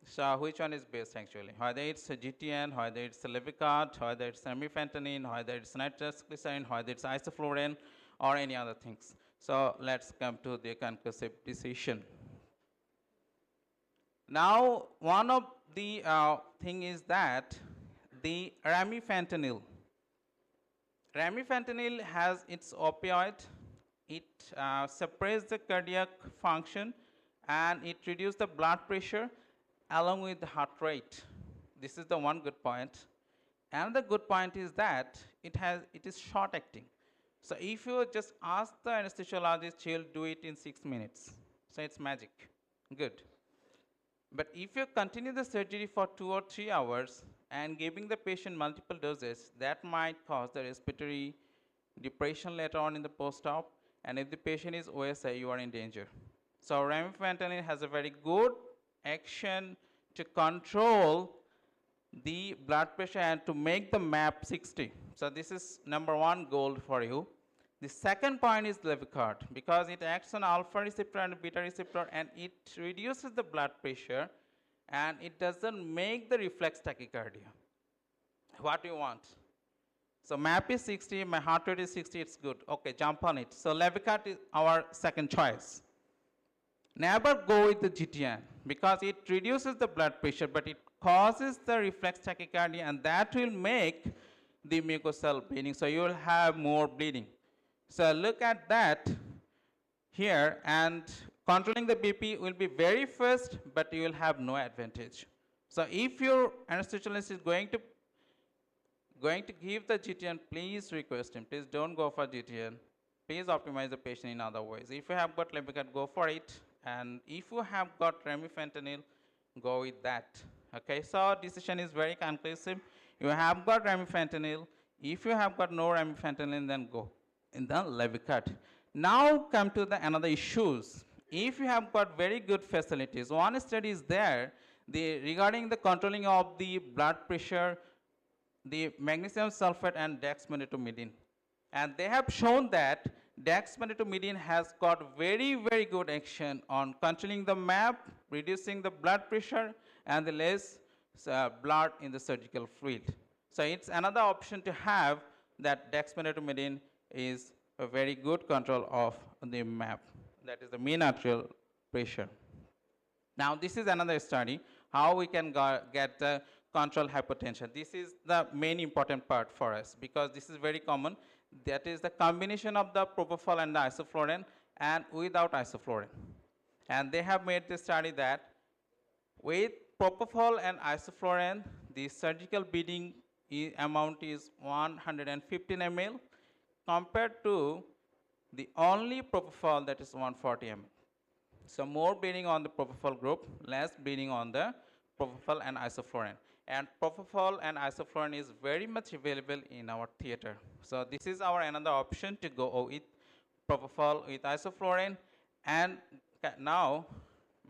So which one is best actually? Whether it's a GTN, whether it's a Levicard, whether it's amifantanine, whether it's nitroglycerin, whether it's isoflurane, or any other things. So let's come to the conclusive decision. Now, one of the thing is that the ramifantanil. Ramifantanil has its opioid. It suppresses the cardiac function, and it reduces the blood pressure along with the heart rate. This is the one good point. Another good point is that it is short acting. So if you just ask the anesthesiologist, he'll do it in 6 minutes. So it's magic. Good. But if you continue the surgery for 2 or 3 hours and giving the patient multiple doses, that might cause the respiratory depression later on in the post-op. And if the patient is OSA, you are in danger. So ramifantanil has a very good action to control the blood pressure and to make the MAP 60. So this is number one goal for you. The second point is Levicard, because it acts on alpha receptor and beta receptor, and it reduces the blood pressure, and it doesn't make the reflex tachycardia. What do you want? So MAP is 60, my heart rate is 60, it's good. Okay, jump on it. So Levicard is our second choice. Never go with the GTN because it reduces the blood pressure, but it causes the reflex tachycardia, and that will make the mucosal bleeding. So you will have more bleeding. So look at that here, and controlling the BP will be very fast, but you will have no advantage. So if your anesthesiologist is going to give the GTN, please request him. Please don't go for GTN. Please optimize the patient in other ways. If you have got Levicard, go for it. And if you have got remifentanil, go with that. Okay, so decision is very conclusive. You have got remifentanil. If you have got no remifentanil, then go in the Levicard. Now come to the another issues. If you have got very good facilities, one study is there regarding the controlling of the blood pressure, the magnesium sulfate and dexmedetomidine. And they have shown that dexmedetomidine has got very, very good action on controlling the MAP, reducing the blood pressure, and the less blood in the surgical fluid. So it's another option to have that dexmedetomidine is a very good control of the MAP, that is the mean arterial pressure. Now this is another study, how we can get the control hypertension. This is the main important part for us because this is very common. That is the combination of the propofol and the isoflurane and without isoflurane. And they have made the study that with propofol and isoflurane, the surgical bleeding amount is 115 ml compared to the only propofol that is 140 ml. So more bleeding on the propofol group, less bleeding on the propofol and isoflurane. And propofol and isoflurane is very much available in our theater. So this is our another option to go with propofol with isoflurane. And now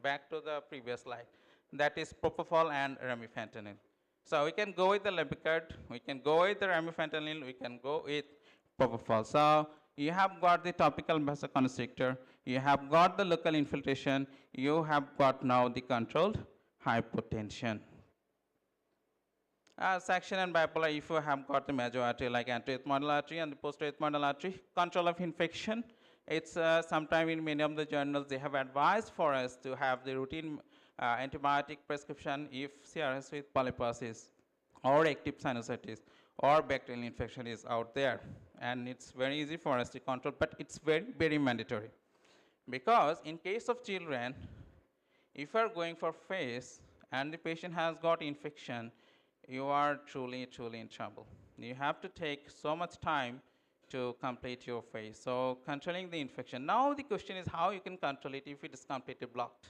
back to the previous slide. That is propofol and remifentanil. So we can go with the Levicard, we can go with the remifentanil, we can go with propofol. So you have got the topical vasoconstrictor, you have got the local infiltration, you have got now the controlled hypotension. Section and bipolar, if you have got the major artery like anteroethmoidal artery and the posteroethmoidal artery, control of infection. It's sometime in many of the journals they have advised for us to have the routine antibiotic prescription if CRS with polyposis or active sinusitis or bacterial infection is out there. And it's very easy for us to control, but it's very, very mandatory. Because in case of children, if you are going for FESS and the patient has got infection, you are truly, truly in trouble. You have to take so much time to complete your FESS. So controlling the infection. Now the question is how you can control it if it is completely blocked.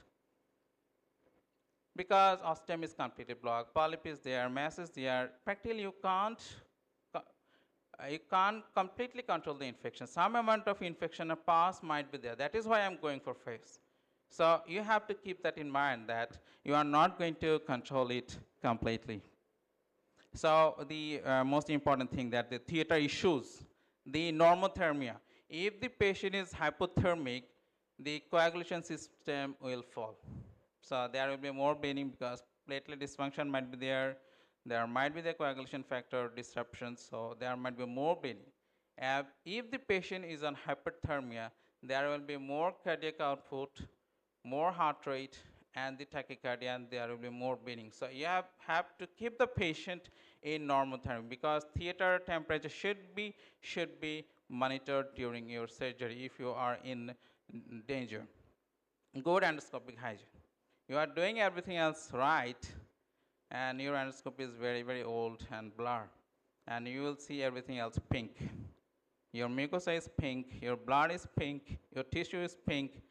Because ostium is completely blocked, polyp is there, mass is there, practically you can't completely control the infection. Some amount of infection or pus might be there. That is why I'm going for FESS. So you have to keep that in mind that you are not going to control it completely. So the most important thing that the theater issues, the normothermia. If the patient is hypothermic, the coagulation system will fall. So there will be more bleeding because platelet dysfunction might be there. There might be the coagulation factor disruption, so there might be more bleeding. If the patient is on hyperthermia, there will be more cardiac output, more heart rate, and the tachycardia, and there will be more bleeding. So you have to keep the patient in normothermia because theater temperature should be monitored during your surgery if you are in danger. Good endoscopic hygiene. You are doing everything else right, and your endoscope is very, very old and blurred, and you will see everything else pink. Your mucosa is pink, your blood is pink, your tissue is pink,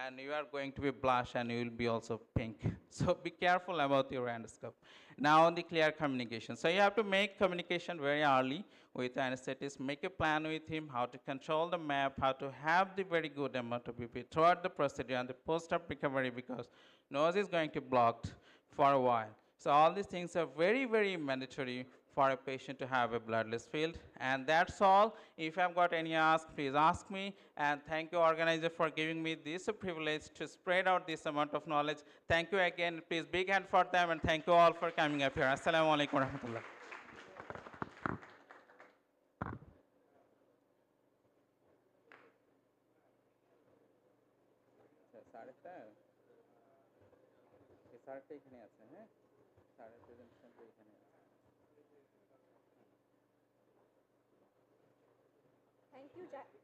and you are going to be blush and you will be also pink. So be careful about your endoscope. Now the clear communication. So you have to make communication very early with the anesthetist, make a plan with him, how to control the MAP, how to have the very good amount of BP throughout the procedure and the post-op recovery because nose is going to be blocked for a while. So all these things are very, very mandatory for a patient to have a bloodless field. And that's all. If I've got any ask, please ask me. And thank you, organizer, for giving me this privilege to spread out this amount of knowledge. Thank you again. Please big hand for them, and thank you all for coming up here. Assalamu alaikum wa rahmatullah.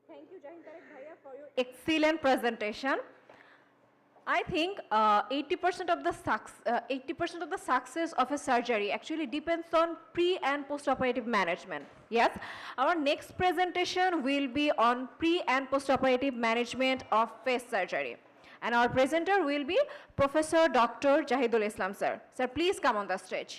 Thank you, Jahin Tarek Bhaiya, for your excellent presentation. I think 80% of the success of a surgery actually depends on pre and post-operative management. Yes, our next presentation will be on pre and post-operative management of FESS surgery, and our presenter will be Professor Dr. Jahidul Islam, sir. Sir, please come on the stage.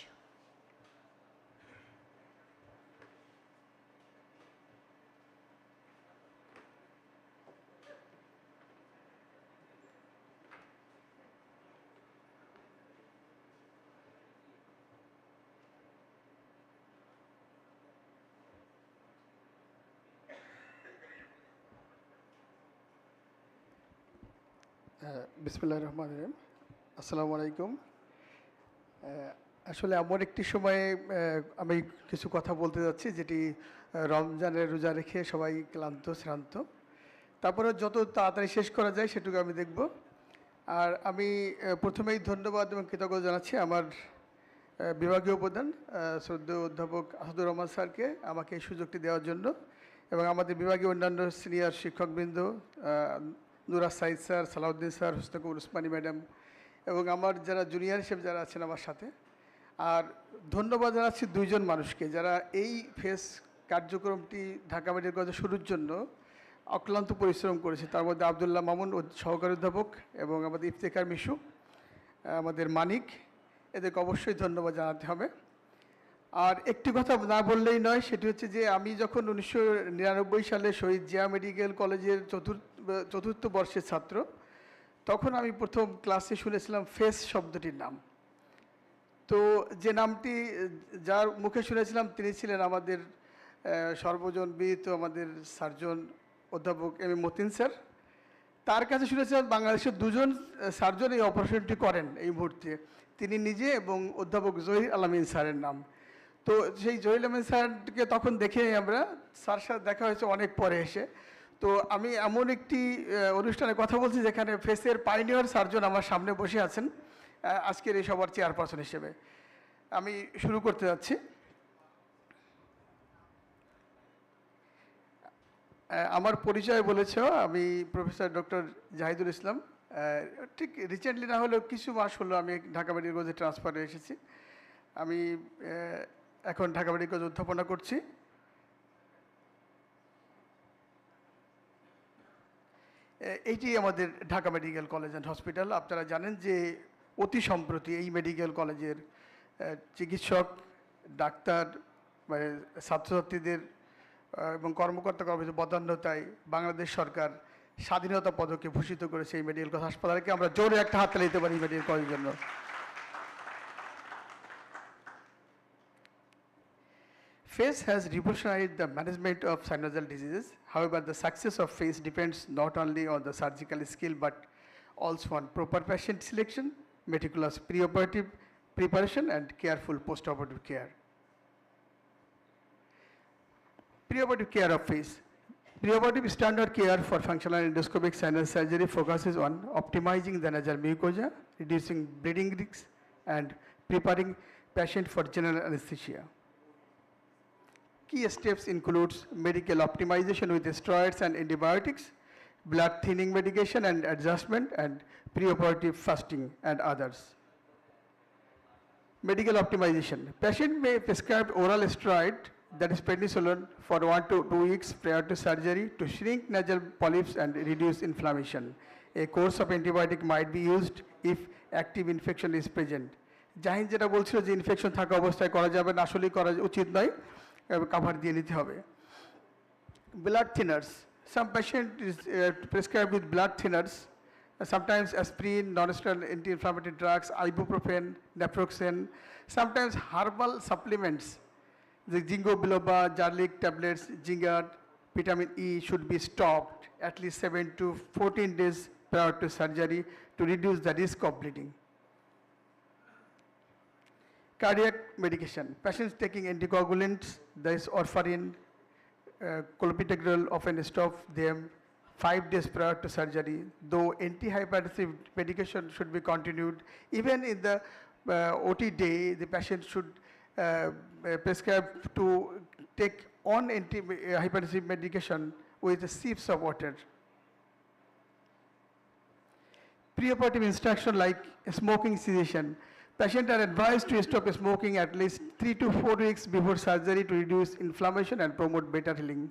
বিসমিল্লাহির রহমানির রহিম। আসসালামু আলাইকুম। আসলে এমন একটি সময়ে আমি কিছু কথা বলতে যাচ্ছি যেটি রমজানের রোজা রেখে সবাই ক্লান্ত শ্রান্ত, তারপরে যত তাড়াতাড়ি শেষ করা যায় সেটুকু আমি দেখব। আর আমি প্রথমেই ধন্যবাদ এবং কৃতজ্ঞতা জানাচ্ছি আমার বিভাগীয় প্রধান শ্রদ্ধেয় অধ্যাপক আসাদুর রহমান স্যারকে আমাকে এই সুযোগটি দেওয়ার জন্য, এবং আমাদের বিভাগীয় অন্যান্য সিনিয়র শিক্ষকবৃন্দ নুরা সাইদ স্যার, সালাউদ্দিন স্যার, হুসনাকুর উসমানী ম্যাডাম, এবং আমার যারা জুনিয়র হিসেবে যারা আছেন আমার সাথে। আর ধন্যবাদ জানাচ্ছি দুইজন মানুষকে যারা এই ফেস কার্যক্রমটি ঢাকা মেডিকেল কলেজে শুরুর জন্য অক্লান্ত পরিশ্রম করেছে। তার মধ্যে আবদুল্লাহ মামুন সহকারী অধ্যাপক, এবং আমাদের ইফতেখার মিশু, আমাদের মানিক, এদেরকে অবশ্যই ধন্যবাদ জানাতে হবে। আর একটি কথা না বললেই নয়, সেটি হচ্ছে যে আমি যখন 1999 সালে শহীদ জিয়া মেডিকেল কলেজের চতুর্থ বর্ষের ছাত্র, তখন আমি প্রথম ক্লাসে শুনেছিলাম ফেস শব্দটির নাম। তো যে নামটি যার মুখে শুনেছিলাম তিনি ছিলেন আমাদের সর্বজন বিদিত আমাদের সার্জন অধ্যাপক এম এ মতিন স্যার। তার কাছে শুনেছিলাম বাংলাদেশের দুজন সার্জন এই অপারেশনটি করেন এই মুহূর্তে, তিনি নিজে এবং অধ্যাপক জহির আলামিন স্যারের নাম। তো সেই জহির আলামিন স্যারকে তখন দেখে আমরা, স্যার সাথে দেখা হয়েছে অনেক পরে এসে। তো আমি এমন একটি অনুষ্ঠানে কথা বলছি যেখানে ফেসের পাইনিয়র সার্জন আমার সামনে বসে আছেন আজকের এই সবার চেয়ারপারসন হিসেবে। আমি শুরু করতে যাচ্ছি। আমার পরিচয় বলেছ, আমি প্রফেসর ডক্টর জাহিদুল ইসলাম। ঠিক রিসেন্টলি না হলেও কিছু মাস হলো আমি ঢাকা মেডিকেল কলেজে ট্রান্সফার হয়ে এসেছি। আমি এখন ঢাকা মেডিকেল কলেজে অধ্যাপনা করছি। এইটি আমাদের Dhaka medical college and hospital. আপনারা জানেন যে অতি সম্প্রতি এই মেডিকেল কলেজের চিকিৎসক, ডাক্তার, মানে ছাত্রছাত্রীদের এবং কর্মকর্তা কর্মচারীদের পদোন্নতায় বাংলাদেশ সরকার স্বাধীনতা পদকে ভূষিত করেছে এই মেডিকেল কলেজ হাসপাতালকে। আমরা জোরে একটা হাত তালি দিতে পারি এই মেডিকেল কলেজের জন্য। FESS has revolutionized the management of sinusal diseases. However, the success of FESS depends not only on the surgical skill but also on proper patient selection, meticulous preoperative preparation, and careful postoperative care. Preoperative care of FESS. Preoperative standard care for functional endoscopic sinus surgery focuses on optimizing the nasal mucosa, reducing bleeding risks, and preparing patient for general anesthesia. Key steps includes medical optimization with steroids and antibiotics, blood thinning medication and adjustment, and preoperative fasting and others. Medical optimization. Patient may prescribe oral steroid, that is prednisolone, for 1 to 2 weeks prior to surgery to shrink nasal polyps and reduce inflammation. A course of antibiotic might be used if active infection is present. Jahin যেটা বলছিল যে infection থাকা অবস্থায় করা যাবে না, আসলেই করা উচিত নয়, কাভার দিয়ে নিতে হবে। Blood thinners. Some patient is prescribed with blood thinners, sometimes aspirin, non-steroidal anti-inflammatory drugs, ibuprofen, naproxen, sometimes herbal supplements the ginkgo biloba, garlic tablets, ginger, vitamin E should be stopped at least 7 to 14 days prior to surgery to reduce the risk of bleeding. Cardiac medication. Patients taking anticoagulants, that is warfarin, clopidogrel often stop them 5 days prior to surgery, though antihypertensive medication should be continued. Even in the OT day, the patient should prescribe to take on antihypertensive medication with sips of water. Preoperative instruction like smoking cessation. Patients are advised to stop smoking at least 3 to 4 weeks before surgery to reduce inflammation and promote better healing.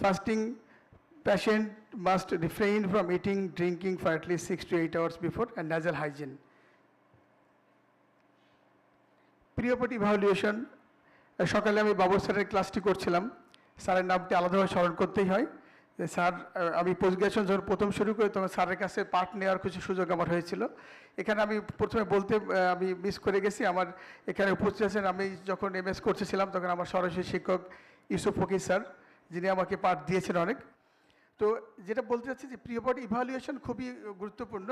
Fasting, patient must refrain from eating, drinking for at least 6 to 8 hours before, and nasal hygiene. Preoperative evaluation, সকালে আমি বাবর স্যারের ক্লাসটি করছিলাম, স্যারের নামটি আলাদাভাবে স্মরণ করতেই হয়। স্যার আমি পোস্ট গ্রাজুয়েশন যখন প্রথম শুরু করি তখন স্যারের কাছে পার্ট নেওয়ার কিছু সুযোগ আমার হয়েছিল। এখানে আমি প্রথমে বলতে আমি মিস করে গেছি, আমার এখানে উপস্থিত আছেন, আমি যখন MS করতেছিলাম তখন আমার সরাসরি শিক্ষক ইউসুফ ফকির স্যার, যিনি আমাকে পার্ট দিয়েছেন অনেক। তো যেটা বলতে চাচ্ছি যে প্রিঅপারেটিভ ইভালুয়েশন খুবই গুরুত্বপূর্ণ।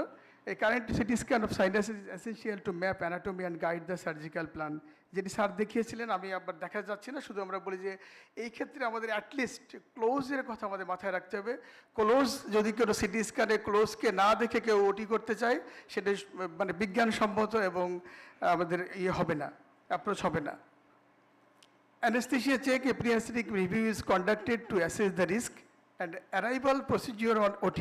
এই current CT scan of sinus is essential to map anatomy and guide the surgical plan, যেটি স্যার দেখিয়েছিলেন, আমি আবার দেখা যাচ্ছে না, শুধু আমরা বলি যে এই ক্ষেত্রে আমাদের অ্যাটলিস্ট ক্লোজের কথা আমাদের মাথায় রাখতে হবে। ক্লোজ যদি কোনো সিটি স্ক্যানে ক্লোজকে না দেখে কেউ ওটি করতে চায়, সেটা মানে বিজ্ঞানসম্মত এবং আমাদের হবে না, অ্যাপ্রোচ হবে না। Anesthesia check, a pre-anesthetic review is conducted to assess the risk and arrival procedure on OT.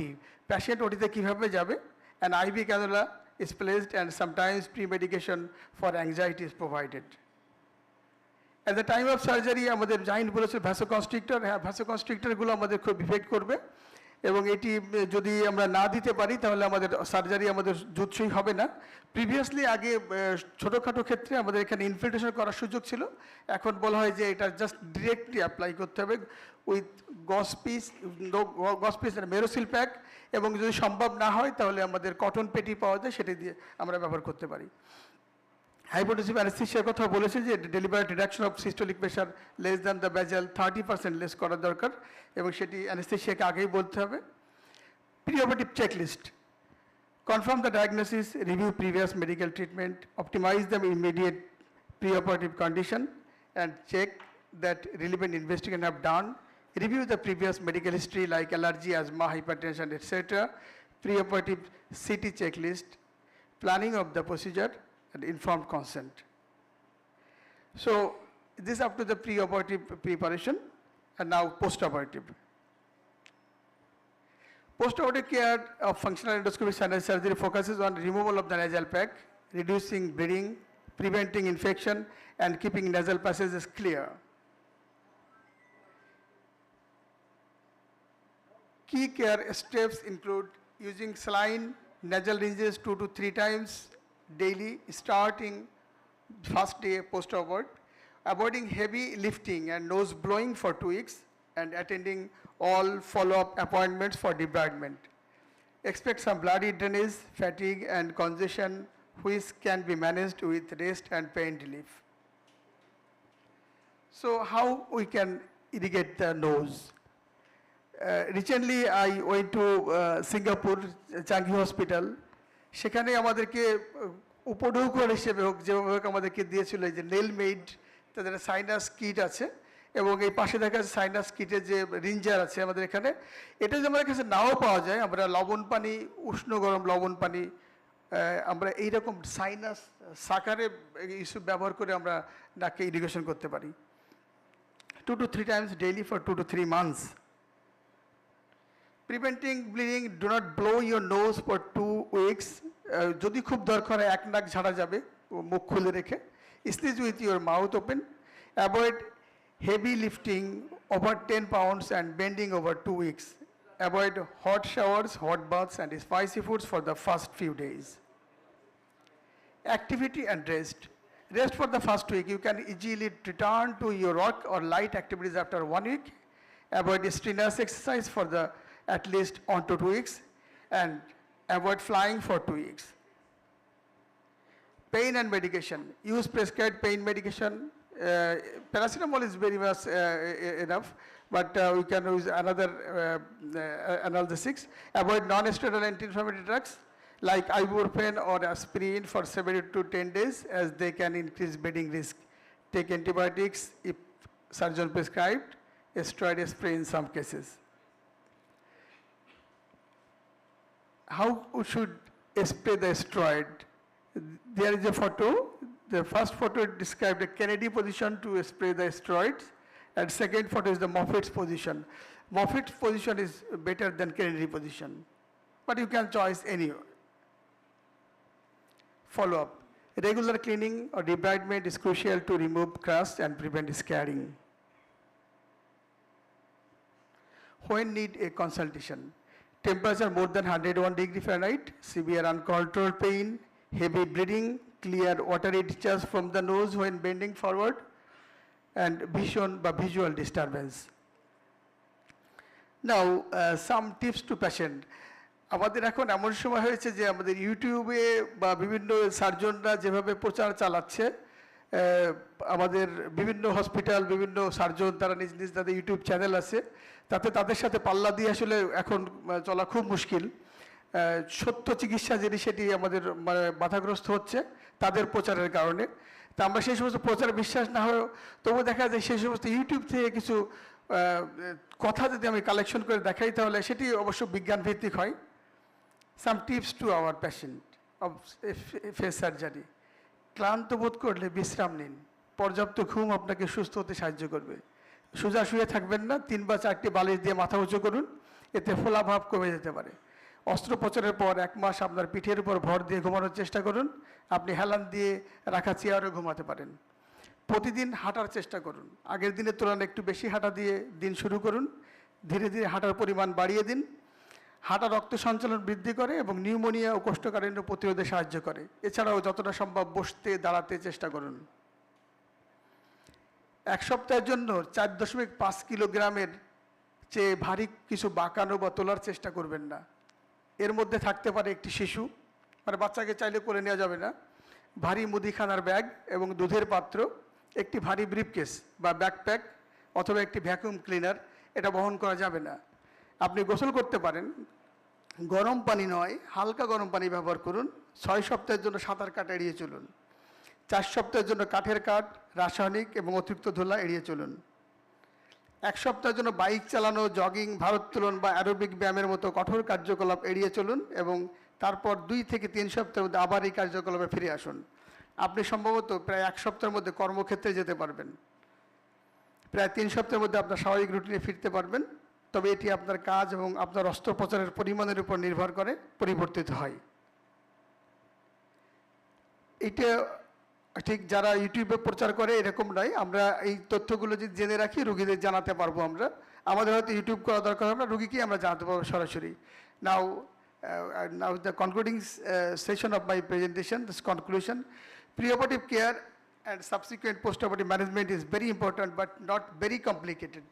Patient OT te kibhabe jabe, an IV cannula is placed and sometimes pre-medication for anxiety is provided. At the time of surgery, আমাদের জাহিন বলেছে vasoconstrictor, হ্যাঁ ভ্যাসোকনস্ট্রিক্টরগুলো আমাদের খুব effect করবে এবং এটি যদি আমরা না দিতে পারি তাহলে আমাদের সার্জারি আমাদের জুৎসই হবে না। প্রিভিয়াসলি আগে ছোটোখাটো ক্ষেত্রে আমাদের এখানে ইনফিল্ট্রেশন করার সুযোগ ছিল, এখন বলা হয় যে এটা জাস্ট ডিরেক্টলি অ্যাপ্লাই করতে হবে উইথ গস পিস আর মেরোসিল প্যাক, এবং যদি সম্ভব না হয় তাহলে আমাদের কটন পেটি পাওয়া যায়, সেটা দিয়ে আমরা ব্যবহার করতে পারি। হাইপোটেনসিভ অ্যানেস্থেসিয়ার কথা বলেছে যে delivered reduction of systolic pressure less than the বেজাল 30% লেস করা দরকার, এবং সেটি অ্যানেস্থেসিয়াকে আগেই বলতে হবে। Preoperative checklist, confirm the diagnosis, review previous medical treatment, optimise the immediate preoperative condition and check that relevant investigation have done, review the previous medical history like allergy, asthma, hypertension, etc., preoperative CT checklist, planning of the procedure, and informed consent. So this up to the preoperative preparation, and now postoperative. Postoperative care of functional endoscopic sinus surgery focuses on removal of the nasal pack, reducing bleeding, preventing infection, and keeping nasal passages clear. Key care steps include using saline nasal rinses 2 to 3 times daily, starting first day post-operative, avoiding heavy lifting and nose blowing for 2 weeks, and attending all follow-up appointments for debridement. Expect some bloody drainage, fatigue, and congestion, which can be managed with rest and pain relief. So how we can irrigate the nose? Recently I went to Singapore, Changi Hospital. সেখানে আমাদেরকে উপঢৌকন হিসেবে হোক যেভাবে হোক আমাদেরকে দিয়েছিল এই যে নেল মেড, তাদের সাইনাস কিট আছে, এবং এই পাশে দেখা যাচ্ছে সাইনাস কিটের যে রিঞ্জার আছে আমাদের এখানে। এটা যদি আমাদের কাছে নাও পাওয়া যায়, আমরা লবণ পানি, উষ্ণ গরম লবণ পানি, আমরা এইরকম সাইনাস সাকারে ইস্যু ব্যবহার করে আমরা নাকে ইরিগেশন করতে পারি 2 to 3 times daily for 2 to 3 months. Preventing bleeding, do not blow your nose for 2 weeks. যদি খুব দরকার হয় এক নাক ঝাড়া যাবে মুখ খুলে রেখে। Sneeze with your mouth open. Avoid heavy lifting over 10 pounds and bending over 2 weeks. Avoid hot showers, hot baths, and spicy foods for the first few days. Activity and rest. Rest for the first week. You can easily return to your work or light activities after 1 week. Avoid strenuous exercise for at least 1 to 2 weeks, and avoid flying for 2 weeks. Pain and medication. Use prescribed pain medication Paracetamol is very much enough, but we can use another analgesics. Avoid non-steroidal anti-inflammatory drugs like ibuprofen or aspirin for 7 to 10 days, as they can increase bleeding risk. Take antibiotics if surgeon prescribed, a steroid spray in some cases. How should spray the steroid? There is a photo. The first photo describes the Kennedy position to spray the steroids, and second photo is the Moffitt's position. Moffitt's position is better than Kennedy position, but you can choose any. Follow-up. Regular cleaning or debridement is crucial to remove crust and prevent scarring. When need a consultation? Temperature more than 101 degree Fahrenheit, severe uncontrolled pain, heavy bleeding, clear watery discharge from the nose when bending forward, and visual disturbance. Now, some tips to patient. আমাদের এখন এমন সময় হয়েছে যে আমাদের ইউটিউবে বা বিভিন্ন সার্জনরা যেভাবে প্রচার চালাচ্ছে, আমাদের বিভিন্ন হসপিটাল, বিভিন্ন সার্জন তারা নিজ নিজ তাদের ইউটিউব চ্যানেল আছে, তাতে তাদের সাথে পাল্লা দিয়ে আসলে এখন চলা খুব মুশকিল। সত্য চিকিৎসা যিনি সেটি আমাদের মানে বাধাগ্রস্ত হচ্ছে তাদের প্রচারের কারণে। তা আমরা সেই সমস্ত প্রচার বিশ্বাস না হয়েও তবু দেখা যায় সেই সমস্ত ইউটিউব থেকে কিছু কথা যদি আমি কালেকশন করে দেখাই তাহলে সেটি অবশ্য বিজ্ঞান ভিত্তিক হয়। Some tips to our patient of face surgery. ক্লান্ত বোধ করলে বিশ্রাম নিন, পর্যাপ্ত ঘুম আপনাকে সুস্থ হতে সাহায্য করবে। সোজা শুয়ে থাকবেন না, 3 বা 4টি বালিশ দিয়ে মাথা উঁচু করুন, এতে ফোলাভাব কমে যেতে পারে। অস্ত্রোপচারের পর 1 মাস আপনার পিঠের উপর ভর দিয়ে ঘুমানোর চেষ্টা করুন, আপনি হেলান দিয়ে রাখা চেয়ারে ঘুমাতে পারেন। প্রতিদিন হাঁটার চেষ্টা করুন, আগের দিনের তুলনায় একটু বেশি হাঁটা দিয়ে দিন শুরু করুন, ধীরে ধীরে হাঁটার পরিমাণ বাড়িয়ে দিন। হাঁটা রক্ত সঞ্চালন বৃদ্ধি করে এবং নিউমোনিয়া ও কোষ্ঠকাঠিন্য প্রতিরোধে সাহায্য করে। এছাড়াও যতটা সম্ভব বসতে দাঁড়াতে চেষ্টা করুন। 1 সপ্তাহের জন্য 4.5 কিলোগ্রামের চেয়ে ভারী কিছু বাঁকানো বা তোলার চেষ্টা করবেন না। এর মধ্যে থাকতে পারে একটি শিশু, মানে বাচ্চাকে চাইলে কোলে নেওয়া যাবে না, ভারী মুদিখানার ব্যাগ এবং দুধের পাত্র, একটি ভারী ব্রিফকেস বা ব্যাকপ্যাক অথবা একটি ভ্যাকুয়াম ক্লিনার, এটা বহন করা যাবে না। আপনি গোসল করতে পারেন, গরম পানি নয়, হালকা গরম পানি ব্যবহার করুন। 6 সপ্তাহের জন্য সাঁতার কাটা এড়িয়ে চলুন। 4 সপ্তাহের জন্য কাঠের কাঠ, রাসায়নিক এবং অতিরিক্ত ধুলা এড়িয়ে চলুন। 1 সপ্তাহের জন্য বাইক চালানো, জগিং, ভারোত্তোলন বা অ্যারোবিক ব্যায়ামের মতো কঠোর কার্যকলাপ এড়িয়ে চলুন এবং তারপর 2 থেকে 3 সপ্তাহের মধ্যে আবার এই কার্যকলাপে ফিরে আসুন। আপনি সম্ভবত প্রায় 1 সপ্তাহের মধ্যে কর্মক্ষেত্রে যেতে পারবেন। প্রায় 3 সপ্তাহের মধ্যে আপনার স্বাভাবিক রুটিনে ফিরতে পারবেন, তবে এটি আপনার কাজ এবং আপনার অস্ত্রোপচারের পরিমাণের উপর নির্ভর করে পরিবর্তিত হয়। এটা ঠিক যারা ইউটিউবে প্রচার করে এরকম নয়, আমরা এই তথ্যগুলো যদি জেনে রাখি রোগীদের জানাতে পারবো আমরা। আমাদের হয়তো ইউটিউব করা দরকার হবে না, রোগীকেই আমরা জানাতে পারবো সরাসরি। Now the concluding session of my presentation, this conclusion, preoperative care and subsequent postoperative management is very important but not very complicated.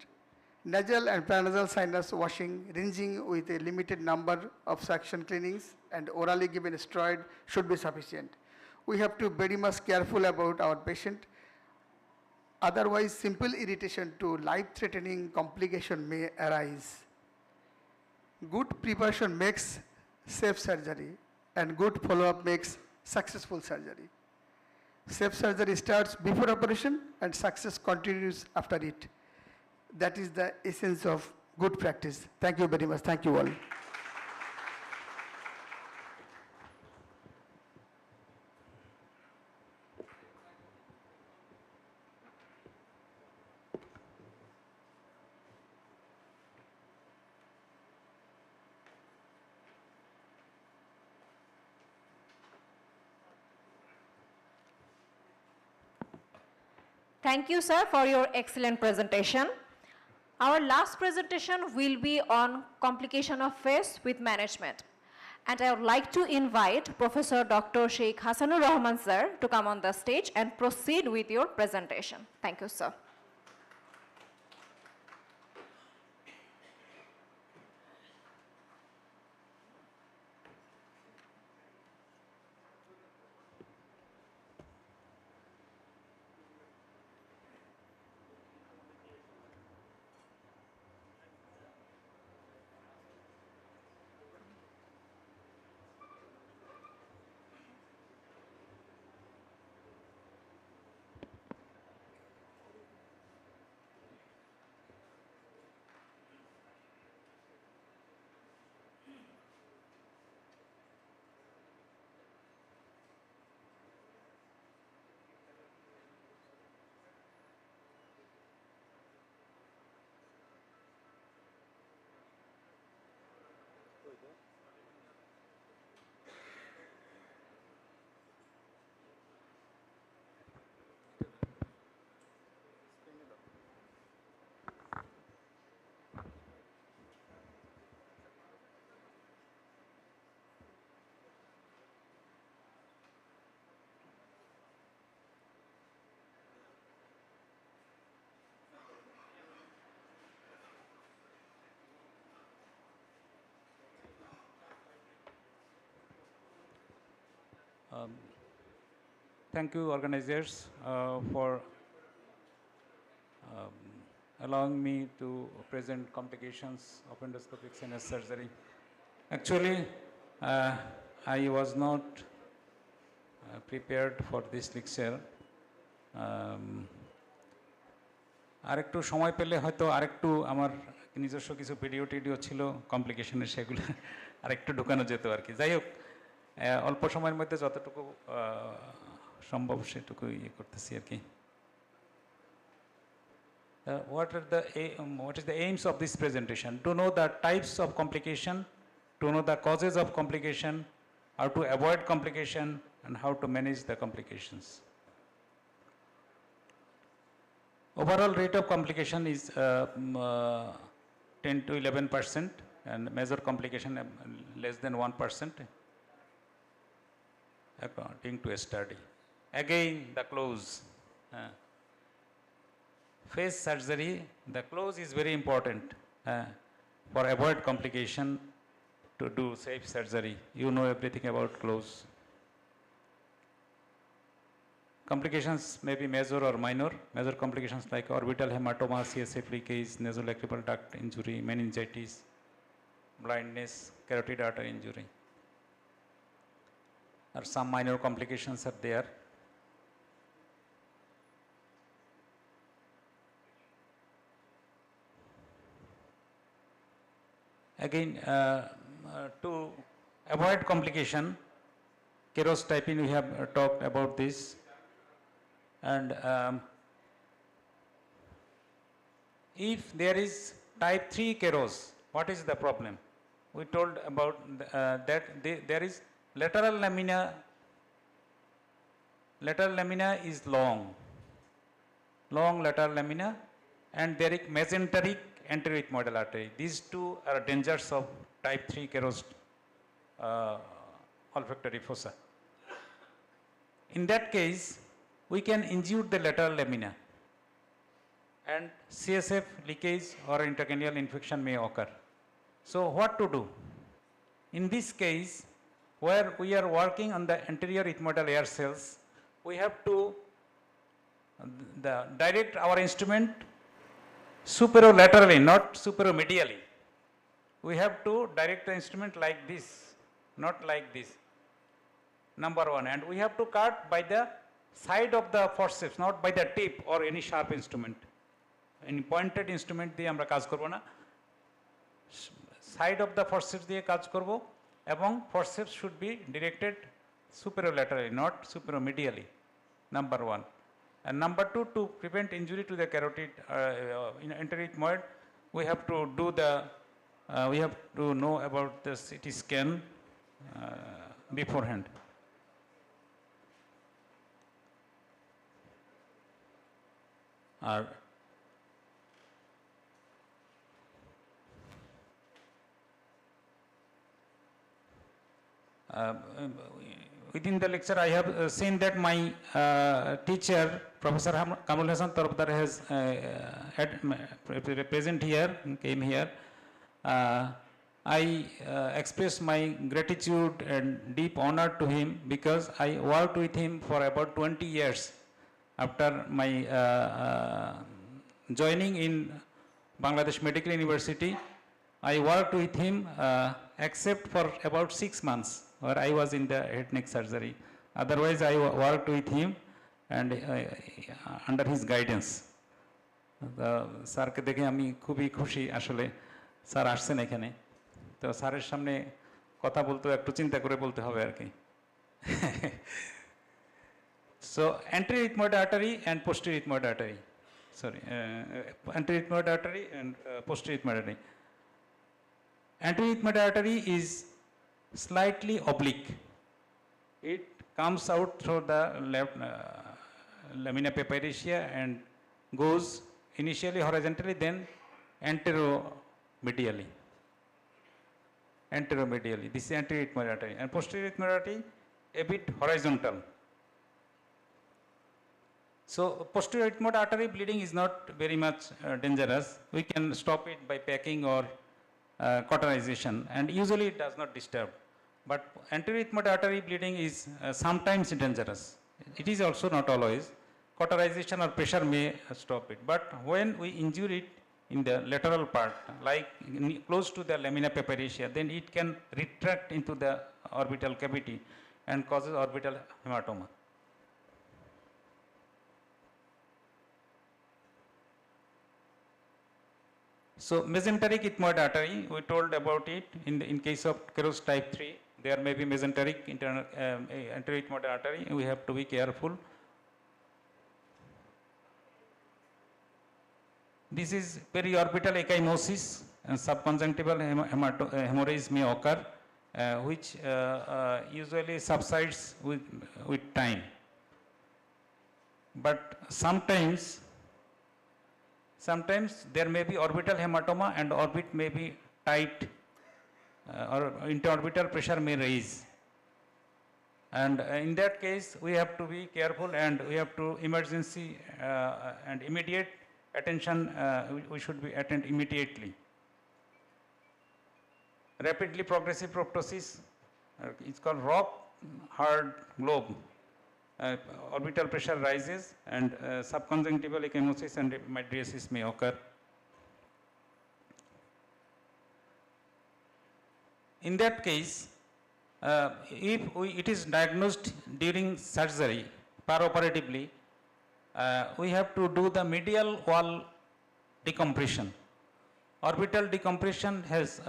Nasal and paranasal sinus washing, rinsing with a limited number of suction cleanings and orally given steroid should be sufficient. We have to be very much careful about our patient. Otherwise, simple irritation to life-threatening complication may arise. Good preparation makes safe surgery and good follow-up makes successful surgery. Safe surgery starts before operation and success continues after it. That is the essence of good practice. Thank you very much. Thank you all. Thank you, sir, for your excellent presentation. Our last presentation will be on complication of face with management. And I would like to invite Professor Dr. Sheikh Hassanur Rahman, sir, to come on the stage and proceed with your presentation. Thank you, sir. Thank you, organizers, for allowing me to present complications of endoscopic sinus surgery. Actually, I was not prepared for this lecture. আরেকটু সময় পেলে হয়তো আরেকটু আমার নিজস্ব কিছু video টিডিও ছিল কমপ্লিকেশনের, সেগুলো আরেকটু ঢুকানো যেত আর কি। যাই হোক, অল্প সময়ের মধ্যে যতটুকু সম্ভব সেটুকু ইয়ে করতেছি আর কি। What is the aims of this presentation? To know the types of complication, to know the causes of complication, how to avoid complication, and how to manage the complications. Overall rate of complication is 10 to 11%, and major complication less than 1%, according to a study. Again, the close. FESS surgery, the close is very important for avoid complication, to do safe surgery. You know everything about close. Complications may be major or minor. Major complications like orbital hematoma, CSF leakage, nasolacrimal duct injury, meningitis, blindness, carotid artery injury. Or some minor complications are there. Again, to avoid complication, Keros typing, we have talked about this. And if there is type 3 Keros, what is the problem? We told about that there is lateral lamina. Lateral lamina is long lateral lamina, and there is mesenteric anteroethmoidal artery. These two are dangers of type 3 Keros olfactory fossa. In that case, we can injure the lateral lamina, and CSF leakage or intracranial infection may occur. So what to do? In this case, where we are working on the anterior ethmoidal air cells, we have to direct our instrument superolaterally, not superomedially. We have to direct the instrument like this, not like this. Number one, and we have to cut by the side of the forceps, not by the tip or any sharp instrument. Any pointed instrument দিয়ে আমরা কাজ করব না, side of the forceps দিয়ে কাজ করব, এবং forceps should be directed superolaterally, not superomedially. Number one. And number two, to prevent injury to the carotid anteroethmoid, we have to do we have to know about the CT scan beforehand. Within the lecture, I have seen that my teacher, Professor Kamul Hasan Tarabdar, has present here, came here. I express my gratitude and deep honor to him, because I worked with him for about 20 years. After my joining in Bangladesh Medical University, I worked with him except for about 6 months, where I was in the head neck surgery. Otherwise, I worked with him and under his guidance. স্যারকে দেখে আমি খুবই খুশি আসলে, sir আসছেন এখানে, তো স্যারের সামনে কথা বলতেও একটু চিন্তা করে বলতে হবে আর কি। So anterior ethmoid artery and posterior ethmoid artery, anterior ethmoid artery and posterior ethmoid artery. Anterior ethmoid artery is slightly oblique. It comes out through the left lamina papyracea and goes initially horizontally, then anteromedially. This is anterior ethmoid artery, and posterior ethmoid artery a bit horizontal. So posterior ethmoid artery bleeding is not very much dangerous. We can stop it by packing or cauterization, and usually it does not disturb. But anterior ethmoid artery bleeding is sometimes dangerous. It is also not always. Cauterization or pressure may stop it. But when we injure it in the lateral part, like close to the lamina papyracea, then it can retract into the orbital cavity and causes orbital hematoma. So mesenteric ethmoid artery, we told about it in case of Keros type 3, there may be mesenteric internal anterior ethmoid artery, we have to be careful. This is periorbital ecchymosis and subconjunctival hemorrhage may occur, which usually subsides with time. But sometimes there may be orbital hematoma and orbit may be tight or interorbital pressure may rise. And in that case, we have to be careful and we have to emergency and immediate attention, we should be attend immediately. Rapidly progressive proptosis, it's called rock hard globe. Orbital pressure rises and subconjunctival ecchymosis and mydriasis may occur. In that case, if it is diagnosed during surgery, perioperatively, we have to do the medial wall decompression. Orbital decompression has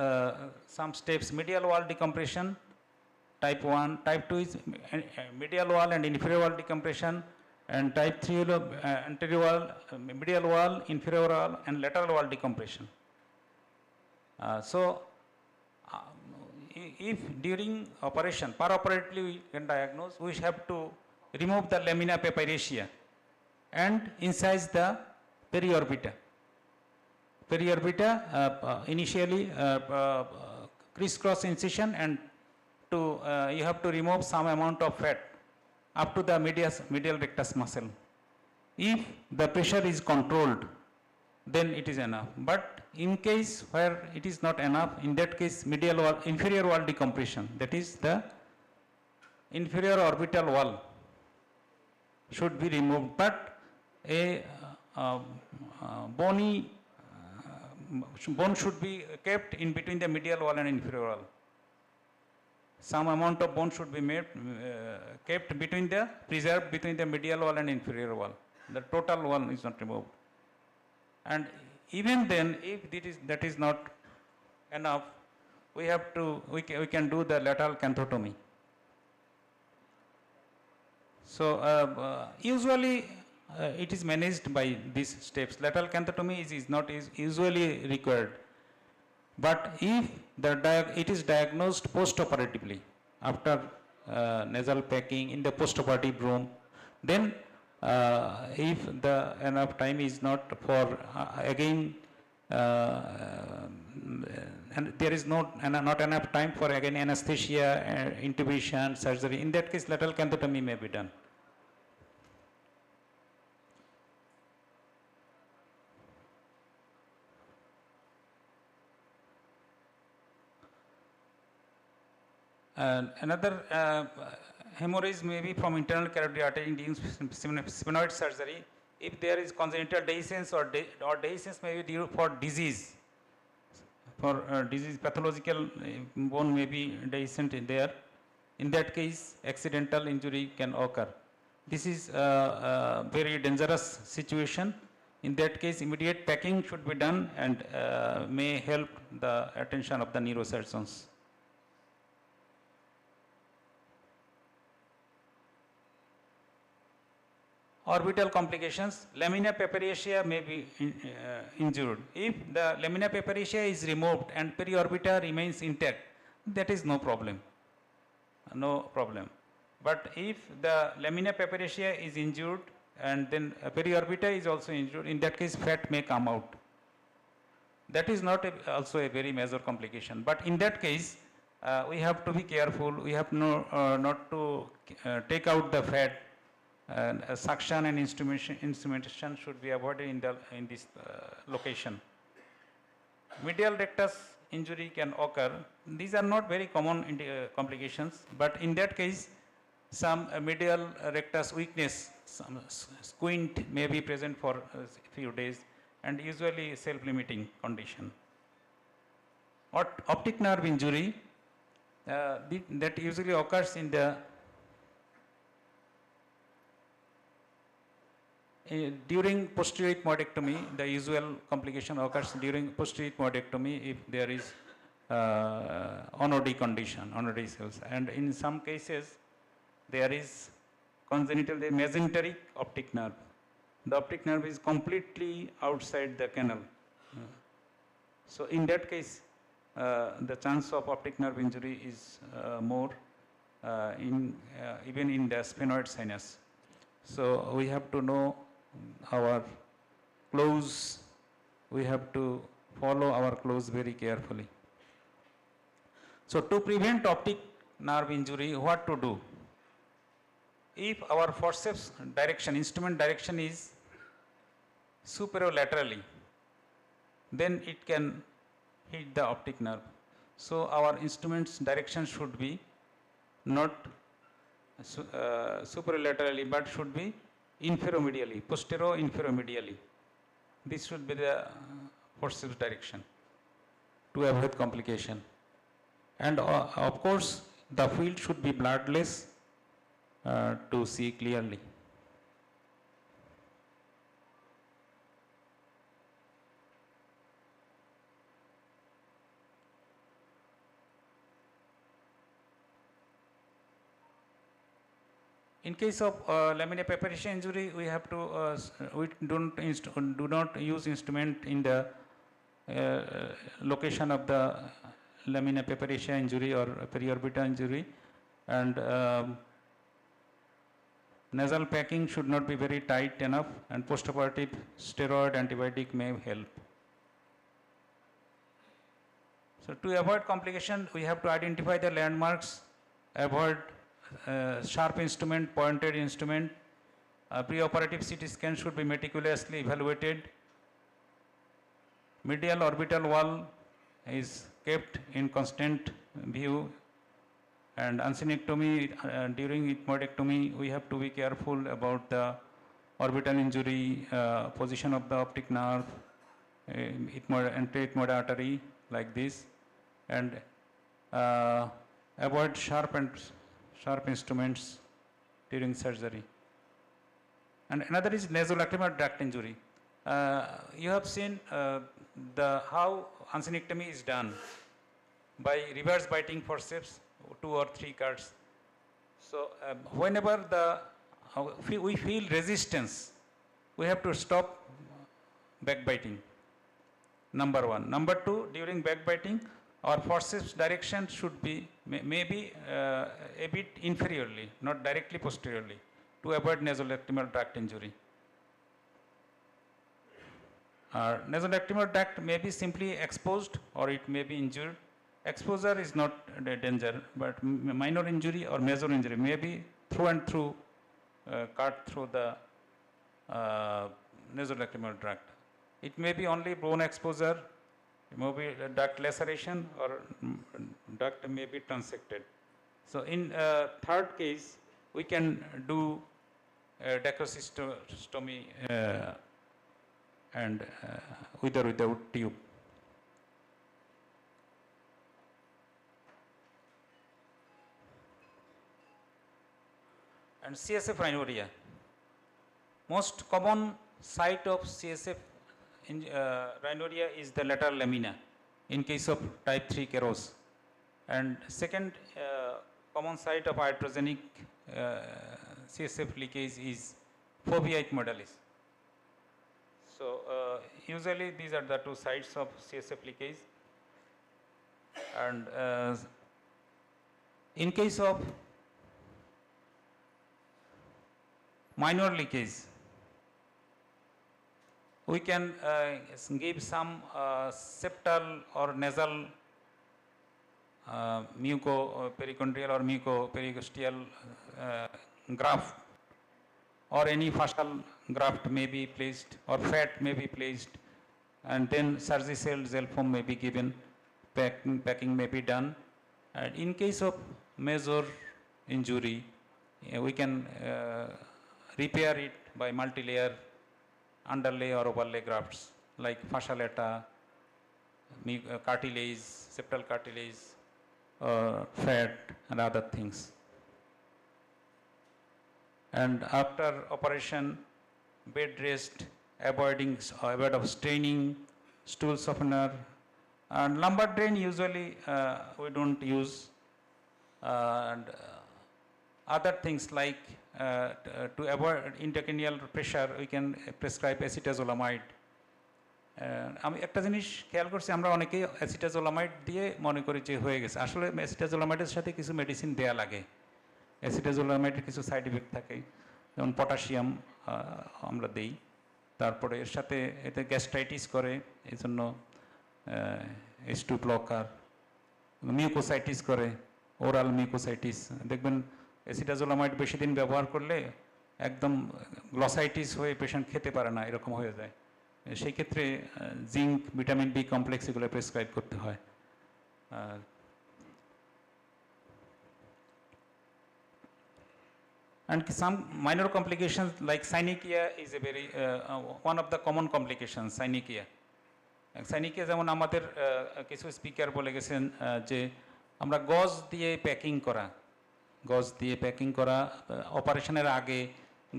some steps. Medial wall decompression, type 1, type 2 is medial wall and inferior wall decompression, and type 3 is anterior wall, medial wall, inferior wall and lateral wall decompression. If during operation, perioperatively we can diagnose, we have to remove the lamina papyracea and incise the periorbita. Periorbita initially crisscross incision and you have to remove some amount of fat up to the medial rectus muscle. If the pressure is controlled, then it is enough. But in case where it is not enough, in that case medial wall, inferior wall decompression, that is the inferior orbital wall should be removed, but a bone should be kept in between the medial wall and inferior wall. Some amount of bone should be kept preserved between the medial wall and inferior wall. The total wall is not removed. And even then, if that is not enough, we can do the lateral canthotomy. So usually it is managed by these steps. Lateral canthotomy is not usually required. But if it is diagnosed post-operatively, after nasal packing in the post-operative room, then if the enough time is not for again, and there is not enough time for again anesthesia, intubation, surgery, in that case lateral canthotomy may be done. Another hemorrhage may be from internal carotid artery during sphenoid surgery. If there is congenital dehiscence or dehiscence may be due for disease. For disease, pathological bone may be dehiscent in there. In that case, accidental injury can occur. This is a very dangerous situation. In that case, immediate packing should be done and may help the attention of the neurosurgeons. Orbital complications, lamina papyracea may be injured. If the lamina papyracea is removed and periorbita remains intact, that is no problem. But if the lamina papyracea is injured and then periorbita is also injured, in that case fat may come out. That is not also a very major complication. But in that case, we have to be careful. We have not to take out the fat. And suction and instrumentation should be avoided in this location. Medial rectus injury can occur. These are not very common complications, but in that case, some medial rectus weakness, some squint may be present for a few days, and usually self-limiting condition. Optic nerve injury, that usually occurs in the during posterior ethmoidectomy. The usual complication occurs during posterior ethmoidectomy if there is ONOD condition, ONOD cells, and in some cases there is congenital mesenteric optic nerve. The optic nerve is completely outside the canal. So in that case, the chance of optic nerve injury is more even in the sphenoid sinus. So we have to know our close, we have to follow our close very carefully. So to prevent optic nerve injury, what to do? If our forceps direction, instrument direction is superolaterally, then it can hit the optic nerve. So our instrument's direction should be not superolaterally, but should be inferomedially, posterior-inferomedially. This should be the forceps direction to avoid complication. And of course, the field should be bloodless to see clearly. In case of lamina papyracea injury, we have to we do not use instrument in the location of the lamina papyracea injury or periorbital injury, and nasal packing should not be very tight enough, and postoperative steroid antibiotic may help. So to avoid complication, we have to identify the landmarks, avoid sharp instrument, pointed instrument. Preoperative CT scan should be meticulously evaluated. Medial orbital wall is kept in constant view, and uncinectomy during ethmoidectomy, we have to be careful about the orbital injury, position of the optic nerve, anterethmoid artery like this, and avoid sharp instruments during surgery. And another is nasolacrimal tract injury. You have seen how uncinectomy is done by reverse biting forceps, 2 or 3 cuts. So whenever we feel resistance, we have to stop backbiting. Number 1. Number 2, during backbiting, our forceps direction should be maybe a bit inferiorly, not directly posteriorly, to avoid nasolacrimal tract injury. Nasolacrimal tract may be simply exposed or it may be injured. Exposure is not a danger, but minor injury or major injury may be through and through cut through the nasolacrimal tract. It may be only bone exposure, it may be duct laceration, or duct may be transected. So in third case, we can do dacrocystomy and with or without tube. And CSF rhinorrhea. Most common site of CSF rhinorrhea is the lateral lamina in case of type 3 Keros. And second common site of iatrogenic CSF leakage is fovea ethmoidalis. So usually these are the 2 sites of CSF leakage. And in case of minor leakage, we can give some septal or nasal mucoperichondrial or mucoperiosteal graft, or any fascial graft may be placed, or fat may be placed, and then Sergi-cell gel foam may be given packing may be done. And in case of major injury, we can repair it by multi-layer underlay or overlay grafts like fasciolata, cartilage, septal cartilage, fat and other things. And after operation, bed rest, avoid of straining, stool softener, and lumbar drain usually we don't use, and other things like to avoid intracranial pressure we can prescribe acetazolamide. আমি একটা জিনিস খেয়াল করছি, আমরা অনেকেই acetazolamide দিয়ে মনে করি যে হয়ে গেছে, আসলে অ্যাসিটাজোলামাইডের সাথে কিছু মেডিসিন দেয়া লাগে। অ্যাসিটাজোলামাইডের কিছু সাইড ইফেক্ট থাকে, যেমন পটাশিয়াম আমরা দেই, তারপরে এর সাথে এতে গ্যাস্ট্রাইটিস করে, এই জন্য H2 ব্লকার, মিউকোসাইটিস করে, ওরাল মিউকোসাইটিস। দেখবেন অ্যাসিটাজোলামাইড বেশি দিন ব্যবহার করলে একদম গ্লসাইটিস হয়ে পেশেন্ট খেতে পারে না, এরকম হয়ে যায়। সেই ক্ষেত্রে জিঙ্ক, ভিটামিন বি কমপ্লেক্স এগুলো প্রেসক্রাইব করতে হয়। And some minor complications like synechiae is a very one of the common complications, synechiae. Synechiae যেমন আমাদের কিছু স্পিকার বলে গেছেন যে আমরা গজ দিয়ে প্যাকিং করা, অপারেশনের আগে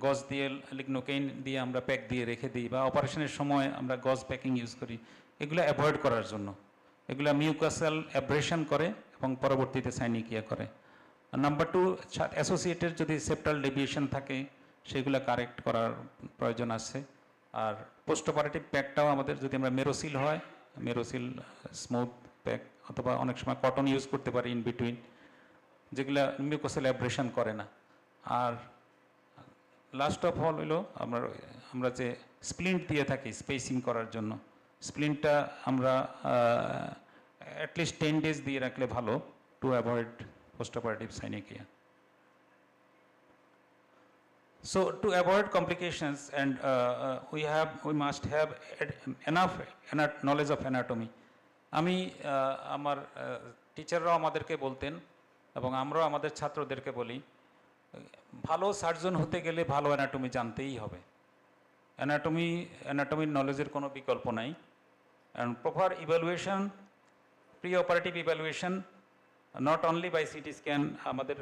গজ দিয়ে লিগনোকেইন দিয়ে আমরা প্যাক দিয়ে রেখে দিই, বা অপারেশনের সময় আমরা গজ প্যাকিং ইউজ করি, এগুলো অ্যাভয়েড করার জন্য। এগুলো মিউকাসাল অ্যাব্রেশন করে এবং পরবর্তীতে সাইনিকিয়া করে। নাম্বার 2, অ্যাসোসিয়েটেড যদি সেপ্টাল ডেভিয়েশন থাকে সেগুলো কারেক্ট করার প্রয়োজন আছে। আর পোস্ট অপারেটিভ প্যাকটাও আমাদের, যদি আমরা মেরোসিল হয়, মেরোসিল স্মুথ প্যাক, অথবা অনেক সময় কটন ইউজ করতে পারি ইন বিটুইন, যেগুলো মিউকোসাল অ্যাব্রেশন করে না। আর লাস্ট অফ অল হলো আমরা যে স্প্লিন্ট দিয়ে থাকি স্পেসিং করার জন্য, স্প্লিন্টটা আমরা অ্যাটলিস্ট 10 days দিয়ে রাখলে ভালো, to avoid postoperative synechiae. So to avoid complications, and we must have enough knowledge of anatomy. আমি আমার টিচাররাও আমাদেরকে বলতেন এবং আমরাও আমাদের ছাত্রদেরকে বলি, ভালো সার্জন হতে গেলে ভালো অ্যানাটমি জানতেই হবে। অ্যানাটমির নলেজের কোনো বিকল্প নাই। And proper evaluation, pre operative evaluation, not only by CT scan, আমাদের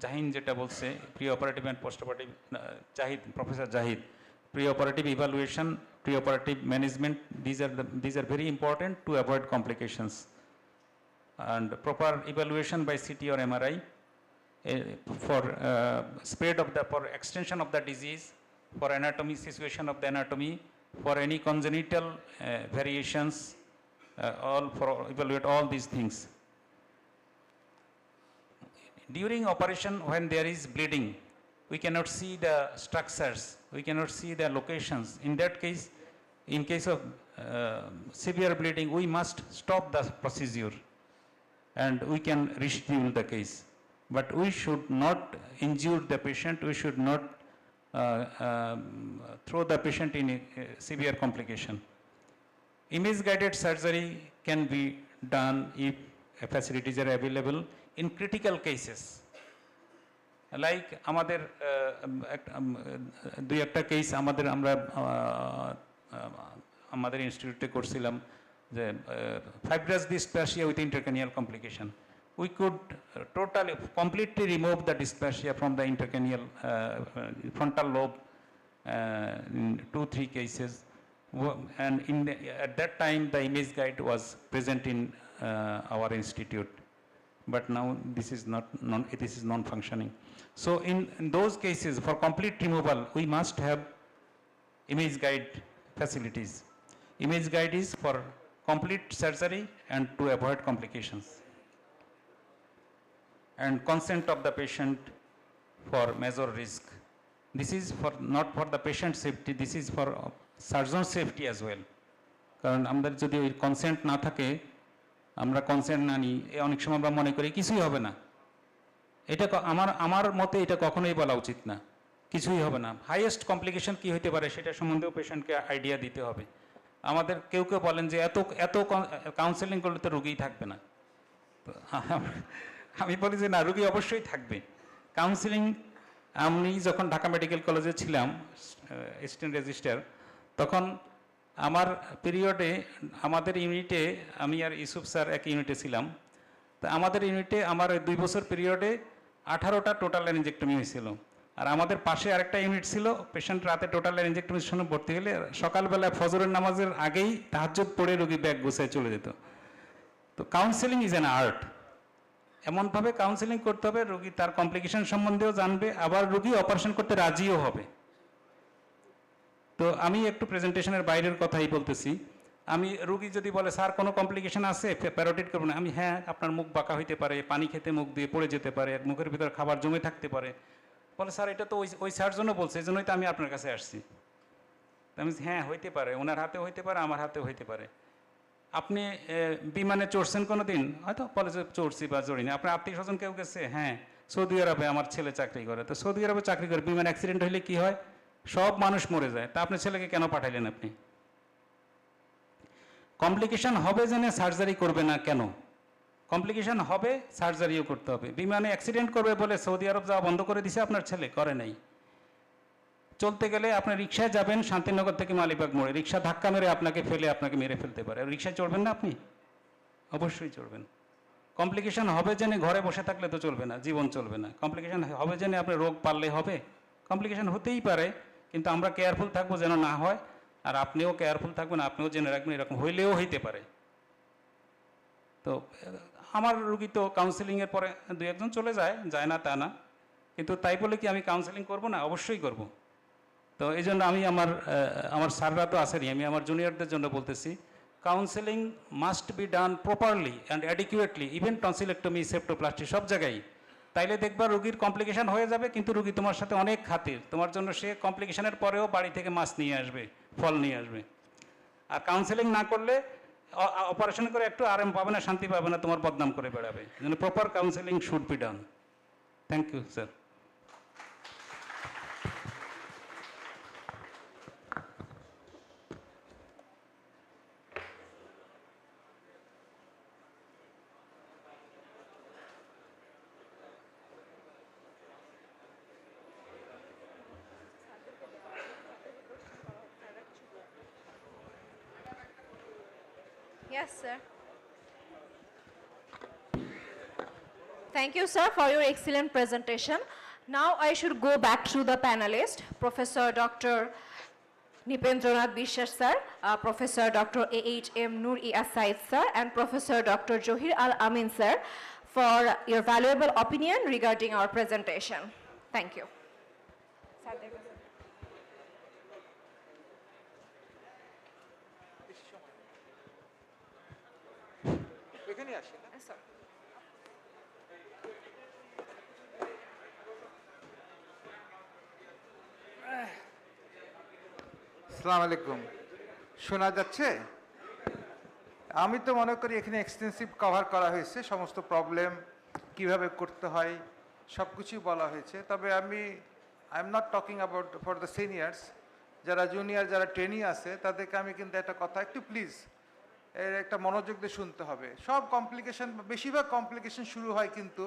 জাহিন যেটা বলছে, pre operative and post operative, Zahid, professor Zahid, pre operative evaluation, pre operative management, these are very important to avoid complications. And proper evaluation by CT or MRI for spread of for extension of the disease, for anatomy, situation of the anatomy, for any congenital variations, evaluate all these things. During operation, when there is bleeding, we cannot see the structures, we cannot see the locations. In that case, in case of severe bleeding, we must stop the procedure and we can reschedule the case. But we should not injure the patient, we should not throw the patient in a severe complication. Image-guided surgery can be done if facilities are available in critical cases. Like আমাদের দুই একটা case আমাদের ইনস্টিটিউটে করছিলাম, যে fibrous dysplasia with intracranial complication. We could totally, completely remove the dysplasia from the intracranial frontal lobe in 2-3 cases. And at that time, the image guide was present in our institute. But now this is non-functioning. So in those cases, for complete removal, we must have image guide facilities. Image guide is for complete surgery and to avoid complications. And consent of the patient for major risk. This is for not for the patient safety, this is for surgeon safety as well. কারণ আমাদের যদি ওই consent না থাকে, আমরা consent না নিই, অনেক সময় আমরা মনে করি কিছুই হবে না। এটা আমার মতে এটা কখনোই বলা উচিত না, কিছুই হবে না। হাইয়েস্ট কমপ্লিকেশন কী হতে পারে সেটা সম্বন্ধেও পেশেন্টকে আইডিয়া দিতে হবে। আমাদের কেউ কেউ বলেন যে এত এত কাউন্সেলিং করলে তো রুগীই থাকবে না। তো আমি বলি যে না, রুগী অবশ্যই থাকবে। কাউন্সেলিং, আমি যখন ঢাকা মেডিকেল কলেজে ছিলাম অ্যাসিস্ট্যান্ট রেজিস্ট্রার, তখন আমার পিরিয়ডে আমাদের ইউনিটে, আমি আর ইউসুফ স্যার এক ইউনিটে ছিলাম, তা আমাদের ইউনিটে আমার 2 বছর পিরিয়ডে 18টা টোটাল ল্যারিঞ্জেক্টমি হয়েছিল। আর আমাদের পাশে আরেকটা ইউনিট ছিল, পেশেন্ট রাতে টোটাল ল্যারিঞ্জেক্টমির জন্য ভর্তি হলে সকালবেলা ফজরের নামাজের আগেই তাহাজ্জুদ পড়ে রোগী ব্যাগ গুছায় চলে যেত। তো কাউন্সেলিং ইজ অ্যান আর্ট। এমনভাবে কাউন্সেলিং করতে হবে রোগী তার কমপ্লিকেশন সম্বন্ধেও জানবে, আবার রোগী অপারেশন করতে রাজিও হবে। তো আমি একটু প্রেজেন্টেশনের বাইরের কথাই বলতেছি। আমি রুগী যদি বলে স্যার কোনো কমপ্লিকেশন আছে, প্যারোটিড করবো না, আমি হ্যাঁ আপনার মুখ বাঁকা হইতে পারে, পানি খেতে মুখ দিয়ে পড়ে যেতে পারে, মুখের ভিতরে খাবার জমে থাকতে পারে। বলে স্যার এটা তো ওই স্যার জন্য বলছে, এই জন্যই তো আমি আপনার কাছে আসছি। আমি হ্যাঁ হইতে পারে, ওনার হাতেও হইতে পারে, আমার হাতেও হইতে পারে। আপনি বিমানে চড়ছেন কোনো দিন? হয়তো বলে যে চড়ছি বা চড়িনি। আপনার আত্মীয় স্বজন কেউ গেছে? হ্যাঁ, সৌদি আরবে আমার ছেলে চাকরি করে। তো সৌদি আরবে চাকরি করে বিমান অ্যাক্সিডেন্ট হলে কি হয়? সব মানুষ মরে যায়। তা আপনার ছেলেকে কেন পাঠাইলেন আপনি? কমপ্লিকেশন হবে জেনে সার্জারি করবে না কেন? কমপ্লিকেশন হবে, সার্জারিও করতে হবে। বিমানে অ্যাক্সিডেন্ট করবে বলে সৌদি আরব যাওয়া বন্ধ করে দিছে আপনার ছেলে? করে নাই। চলতে গেলে আপনি রিক্সায় যাবেন শান্তিনগর থেকে মালিবাগ মোড়ে, রিক্সা ধাক্কা মেরে আপনাকে ফেলে আপনাকে মেরে ফেলতে পারে। রিক্সায় চড়বেন না আপনি? অবশ্যই চড়বেন। কমপ্লিকেশন হবে জেনে ঘরে বসে থাকলে তো চলবে না, জীবন চলবে না। কমপ্লিকেশন হবে জেনে আপনি রোগ পারলে হবে? কমপ্লিকেশন হতেই পারে, কিন্তু আমরা কেয়ারফুল থাকবো যেন না হয়। আর আপনিও কেয়ারফুল থাকবেন, আপনিও জেনে রাখবেন এরকম হইলেও হইতে পারে। তো আমার রুগী তো কাউন্সেলিংয়ের পরে 2-1 চলে যায়, যায় না তা না, কিন্তু তাই বলে কি আমি কাউন্সেলিং করব না? অবশ্যই করব। তো এই জন্য আমি আমার স্যাররা তো আসেনি, আমি আমার জুনিয়রদের জন্য বলতেছি, counselling must be done properly and adequately, even tonsillectomy, septoplasty, সব জায়গায়। তাইলে দেখবা রুগীর কমপ্লিকেশন হয়ে যাবে, কিন্তু রুগী তোমার সাথে অনেক খাতির, তোমার জন্য সে কমপ্লিকেশনের পরেও বাড়ি থেকে মাছ নিয়ে আসবে, ফল নিয়ে আসবে। আর কাউন্সেলিং না করলে অপারেশন করে একটু আরাম পাবে না, শান্তি পাবে না, তোমার বদনাম করে বেড়াবে। যেন proper counselling should be done. Thank you sir. Yes, sir. Thank you, sir, for your excellent presentation. Now I should go back to the panelist, Professor Dr. Nipendranath Bishwas, sir, Professor Dr. A.H.M. Noor Said, sir, and Professor Dr. Johir Al Amin, sir, for your valuable opinion regarding our presentation. Thank you. আসসালামু আলাইকুম, শোনা যাচ্ছে? আমি তো মনে করি এখানে extensive cover করা হয়েছে, সমস্ত প্রবলেম কিভাবে করতে হয় সব কিছুই বলা হয়েছে। তবে I am not talking about for the seniors, যারা জুনিয়র, যারা ট্রেনি আছে, তাদেরকে আমি কিন্তু একটা কথা একটু প্লিজ এর একটা মনোযোগ দিয়ে শুনতে হবে। সব কমপ্লিকেশন, বেশিরভাগ কমপ্লিকেশন শুরু হয় কিন্তু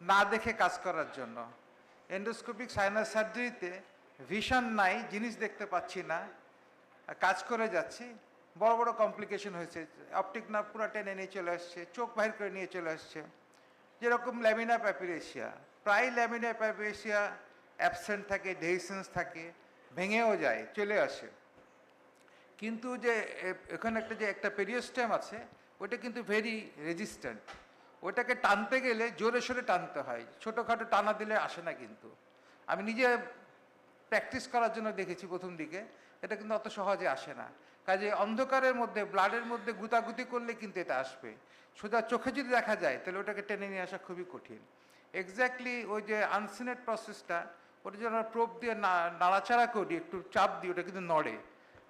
না দেখে কাজ করার জন্য। এন্ডোস্কোপিক সাইনাস সার্জারিতে ভিশন নাই, জিনিস দেখতে পাচ্ছি না, কাজ করে যাচ্ছি, বড় বড় কমপ্লিকেশন হয়েছে। অপটিক নার্ভ পুরো টেনে নিয়ে চলে আসছে, চোখ বাহির করে নিয়ে চলে আসছে। যেরকম ল্যামিনা প্যাপিরেশিয়া, প্রায় ল্যামিনা প্যাপিরেশিয়া অ্যাবসেন্ট থাকে, ডেহিসেন্স থাকে, ভেঙেও যায়, চলে আসে। কিন্তু যে এখানে একটা পেরিওস্টেম আছে, ওটা কিন্তু ভেরি রেজিস্ট্যান্ট। ওটাকে টানতে গেলে জোরে সোরে টানতে হয়, ছোটোখাটো টানা দিলে আসে না। কিন্তু আমি নিজে প্র্যাকটিস করার জন্য দেখেছি প্রথম দিকে, এটা কিন্তু অত সহজে আসে না। কাজে অন্ধকারের মধ্যে, ব্লাডের মধ্যে গুতাগুতি করলে কিন্তু এটা আসবে। সোজা চোখে যদি দেখা যায় তাহলে ওটাকে টেনে নিয়ে আসা খুবই কঠিন। এক্স্যাক্টলি ওই যে আনসিনেট প্রসেসটা, ওটা যদি আমরা প্রোব দিয়ে নাড়াচাড়া করি, একটু চাপ দিই, ওটা কিন্তু নড়ে,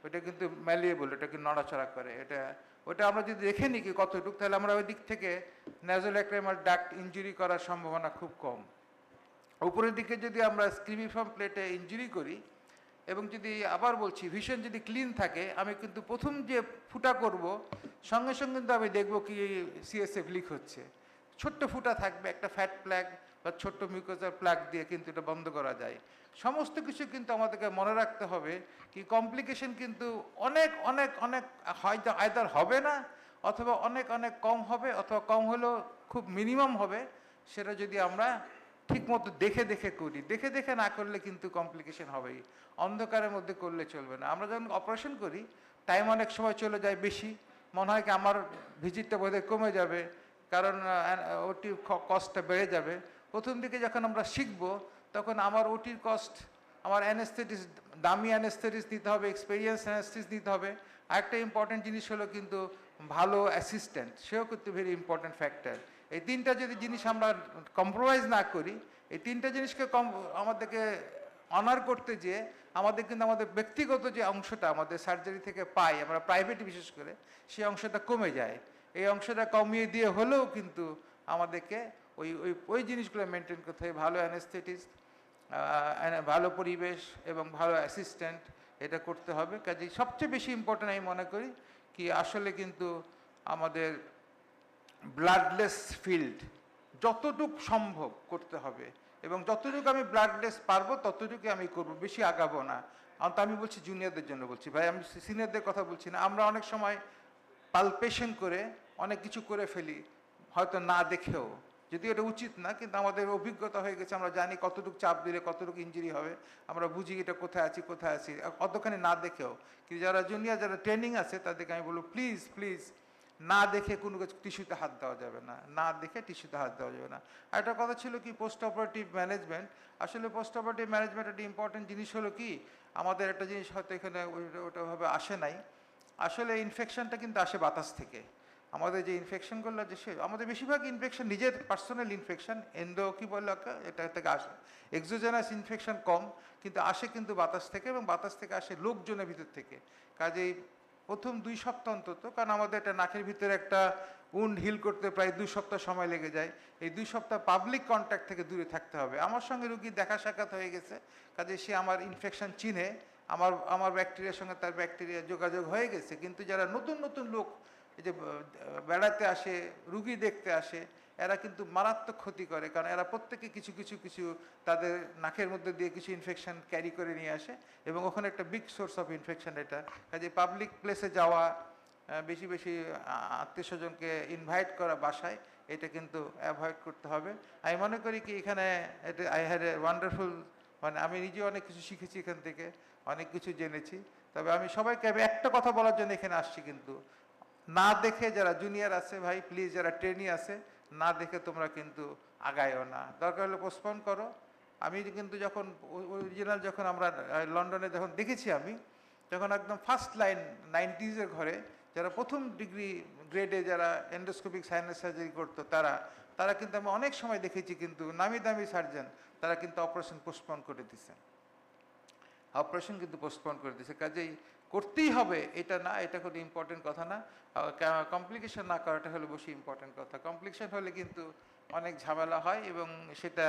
ওটা কিন্তু ম্যালিয়েবল, ওটাকে নড়াচড়া করে। ওটা আমরা যদি দেখে নিই কি কতটুকু, তাহলে আমরা ওই দিক থেকে ন্যাজোল্যাক্রিমাল ডাক্ট ইনজুরি করার সম্ভাবনা খুব কম। উপরের দিকে যদি আমরা স্ক্রিমিফর্ম প্লেটে ইনজুরি করি, এবং যদি আবার বলছি ভিশন যদি ক্লিন থাকে, আমি কিন্তু প্রথম যে ফুটা করব সঙ্গে সঙ্গে কিন্তু আমি দেখব কি সিএসএফ লিক হচ্ছে। ছোট্ট ফুটা থাকবে, একটা ফ্যাট প্লাগ বা ছোট্ট মিউকোজার প্লাগ দিয়ে কিন্তু এটা বন্ধ করা যায়। সমস্ত কিছু কিন্তু আমাদেরকে মনে রাখতে হবে কি কমপ্লিকেশন কিন্তু অনেক অনেক অনেক হয়তো আইদার হবে না, অথবা অনেক অনেক কম হবে, অথবা কম হলেও খুব মিনিমাম হবে। সেটা যদি আমরা ঠিকমতো দেখে দেখে করি, দেখে দেখে না করলে কিন্তু কমপ্লিকেশন হবেই। অন্ধকারের মধ্যে করলে চলবে না। আমরা যখন অপারেশন করি টাইম অনেক সময় চলে যায় বেশি, মনে হয় কি আমার ভিজিটটা বোধহয় কমে যাবে, কারণ ওটির কস্টটা বেড়ে যাবে। প্রথম দিকে যখন আমরা শিখব তখন আমার ওটির কস্ট, আমার অ্যানেস্থেটিস, দামি অ্যানেস্থেটিস নিতে হবে, এক্সপেরিয়েন্স অ্যানেস্থেটিস নিতে হবে। আরেকটা ইম্পর্টেন্ট জিনিস হলো কিন্তু ভালো অ্যাসিস্ট্যান্ট, সেও কিন্তু ভেরি ইম্পর্টেন্ট ফ্যাক্টর। এই তিনটা যদি জিনিস আমরা কম্প্রোমাইজ না করি, এই তিনটা জিনিসকে আমাদেরকে অনার করতে যেয়ে আমাদের কিন্তু আমাদের ব্যক্তিগত যে অংশটা আমাদের সার্জারি থেকে পাই আমরা প্রাইভেট বিশেষ করে, সেই অংশটা কমে যায়। এই অংশটা কমিয়ে দিয়ে হলেও কিন্তু আমাদেরকে ওই ওই ওই জিনিসগুলো মেনটেন করতে হয়। ভালো অ্যানেস্থেটিস, ভালো পরিবেশ এবং ভালো অ্যাসিস্ট্যান্ট, এটা করতে হবে। কাজেই সবচেয়ে বেশি ইম্পর্টেন্ট আমি মনে করি কি আসলে কিন্তু আমাদের ব্লাডলেস ফিল্ড যতটুক সম্ভব করতে হবে, এবং যতটুকু আমি ব্লাডলেস পারবো ততটুকু আমি করব, বেশি আগাবো না। অন্তত আমি বলছি জুনিয়রদের জন্য বলছি, ভাই আমি সিনিয়রদের কথা বলছি না। আমরা অনেক সময় পালপেশন করে অনেক কিছু করে ফেলি হয়তো না দেখেও, যদি এটা উচিত না, কিন্তু আমাদের অভিজ্ঞতা হয়ে গেছে, আমরা জানি কতটুকু চাপ দিলে কতটুকু ইঞ্জুরি হবে, আমরা বুঝি এটা কোথায় আছি অতখানি না দেখেও। কিন্তু যারা জুনিয়র, যারা ট্রেনিং আছে তাদেরকে আমি বলবো প্লিজ প্লিজ না দেখে কোনো টিস্যুতে হাত দেওয়া যাবে না, না দেখে টিস্যুতে হাত দেওয়া যাবে না। আর একটা কথা ছিল কি পোস্ট অপারেটিভ ম্যানেজমেন্ট। আসলে পোস্ট অপারেটিভ ম্যানেজমেন্ট একটা ইম্পর্টেন্ট জিনিস হলো কি, আমাদের একটা জিনিস হয়তো এখানে ওটাভাবে আসে নাই। আসলে ইনফেকশনটা কিন্তু আসে বাতাস থেকে। আমাদের যে ইনফেকশনগুলো যে আমাদের বেশিরভাগ ইনফেকশন নিজের পার্সোনাল ইনফেকশন, এন্ডো কি বলে এটা থেকে আসে। এক্সোজেনাস ইনফেকশন কম, কিন্তু আসে কিন্তু বাতাস থেকে, এবং বাতাস থেকে আসে লোকজনের ভিতর থেকে। কাজেই প্রথম 2 সপ্তাহ অন্তত, কারণ আমাদের এটা নাকের ভিতরে একটা উন্ড হিল করতে প্রায় 2 সপ্তাহ সময় লেগে যায়, এই 2 সপ্তাহ পাবলিক কন্ট্যাক্ট থেকে দূরে থাকতে হবে। আমার সঙ্গে রুগী দেখা সাক্ষাৎ হয়ে গেছে, কাজে সে আমার ইনফেকশন চিনে, আমার ব্যাকটেরিয়ার সঙ্গে তার ব্যাকটেরিয়া যোগাযোগ হয়ে গেছে। কিন্তু যারা নতুন নতুন লোক এই যে বেড়াতে আসে, রুগী দেখতে আসে, এরা কিন্তু মারাত্মক ক্ষতি করে, কারণ এরা প্রত্যেকে কিছু কিছু কিছু তাদের নাকের মধ্যে দিয়ে কিছু ইনফেকশন ক্যারি করে নিয়ে আসে, এবং ওখানে একটা বিগ সোর্স অফ ইনফেকশন এটা। কাজে পাবলিক প্লেসে যাওয়া, বেশি বেশি আত্মীয় স্বজনকে ইনভাইট করা বাসায়, এটা কিন্তু অ্যাভয়েড করতে হবে। আমি মনে করি কি এখানে এটা আই হ্যাড এ ওয়ান্ডারফুল, মানে আমি নিজে অনেক কিছু শিখেছি এখান থেকে, অনেক কিছু জেনেছি। তবে আমি সবাইকে একটা কথা বলার জন্য এখানে আসছি, কিন্তু না দেখে যারা জুনিয়র আছে ভাই প্লিজ, যারা ট্রেনি আছে, না দেখে তোমরা কিন্তু আগায়ও না, দরকার হলে পোস্টপোন করো। আমি কিন্তু যখন অরিজিনাল যখন আমরা লন্ডনে যখন দেখেছি, আমি যখন একদম ফার্স্ট লাইন 90s ঘরে যারা প্রথম ডিগ্রি গ্রেডে যারা এন্ডোস্কোপিক সাইনাস সার্জারি করতো, তারা কিন্তু আমি অনেক সময় দেখেছি কিন্তু নামি দামি সার্জন, তারা কিন্তু অপারেশন পোস্টপোন করে দিছে, অপারেশন কিন্তু পোস্টপোন করে দিছে। কাজেই করতেই হবে এটা না, এটা কোনো ইম্পর্টেন্ট কথা না। কমপ্লিকেশন না করাটা হলো বেশি ইম্পর্টেন্ট কথা। কমপ্লিকেশন হলে কিন্তু অনেক ঝামেলা হয়, এবং সেটা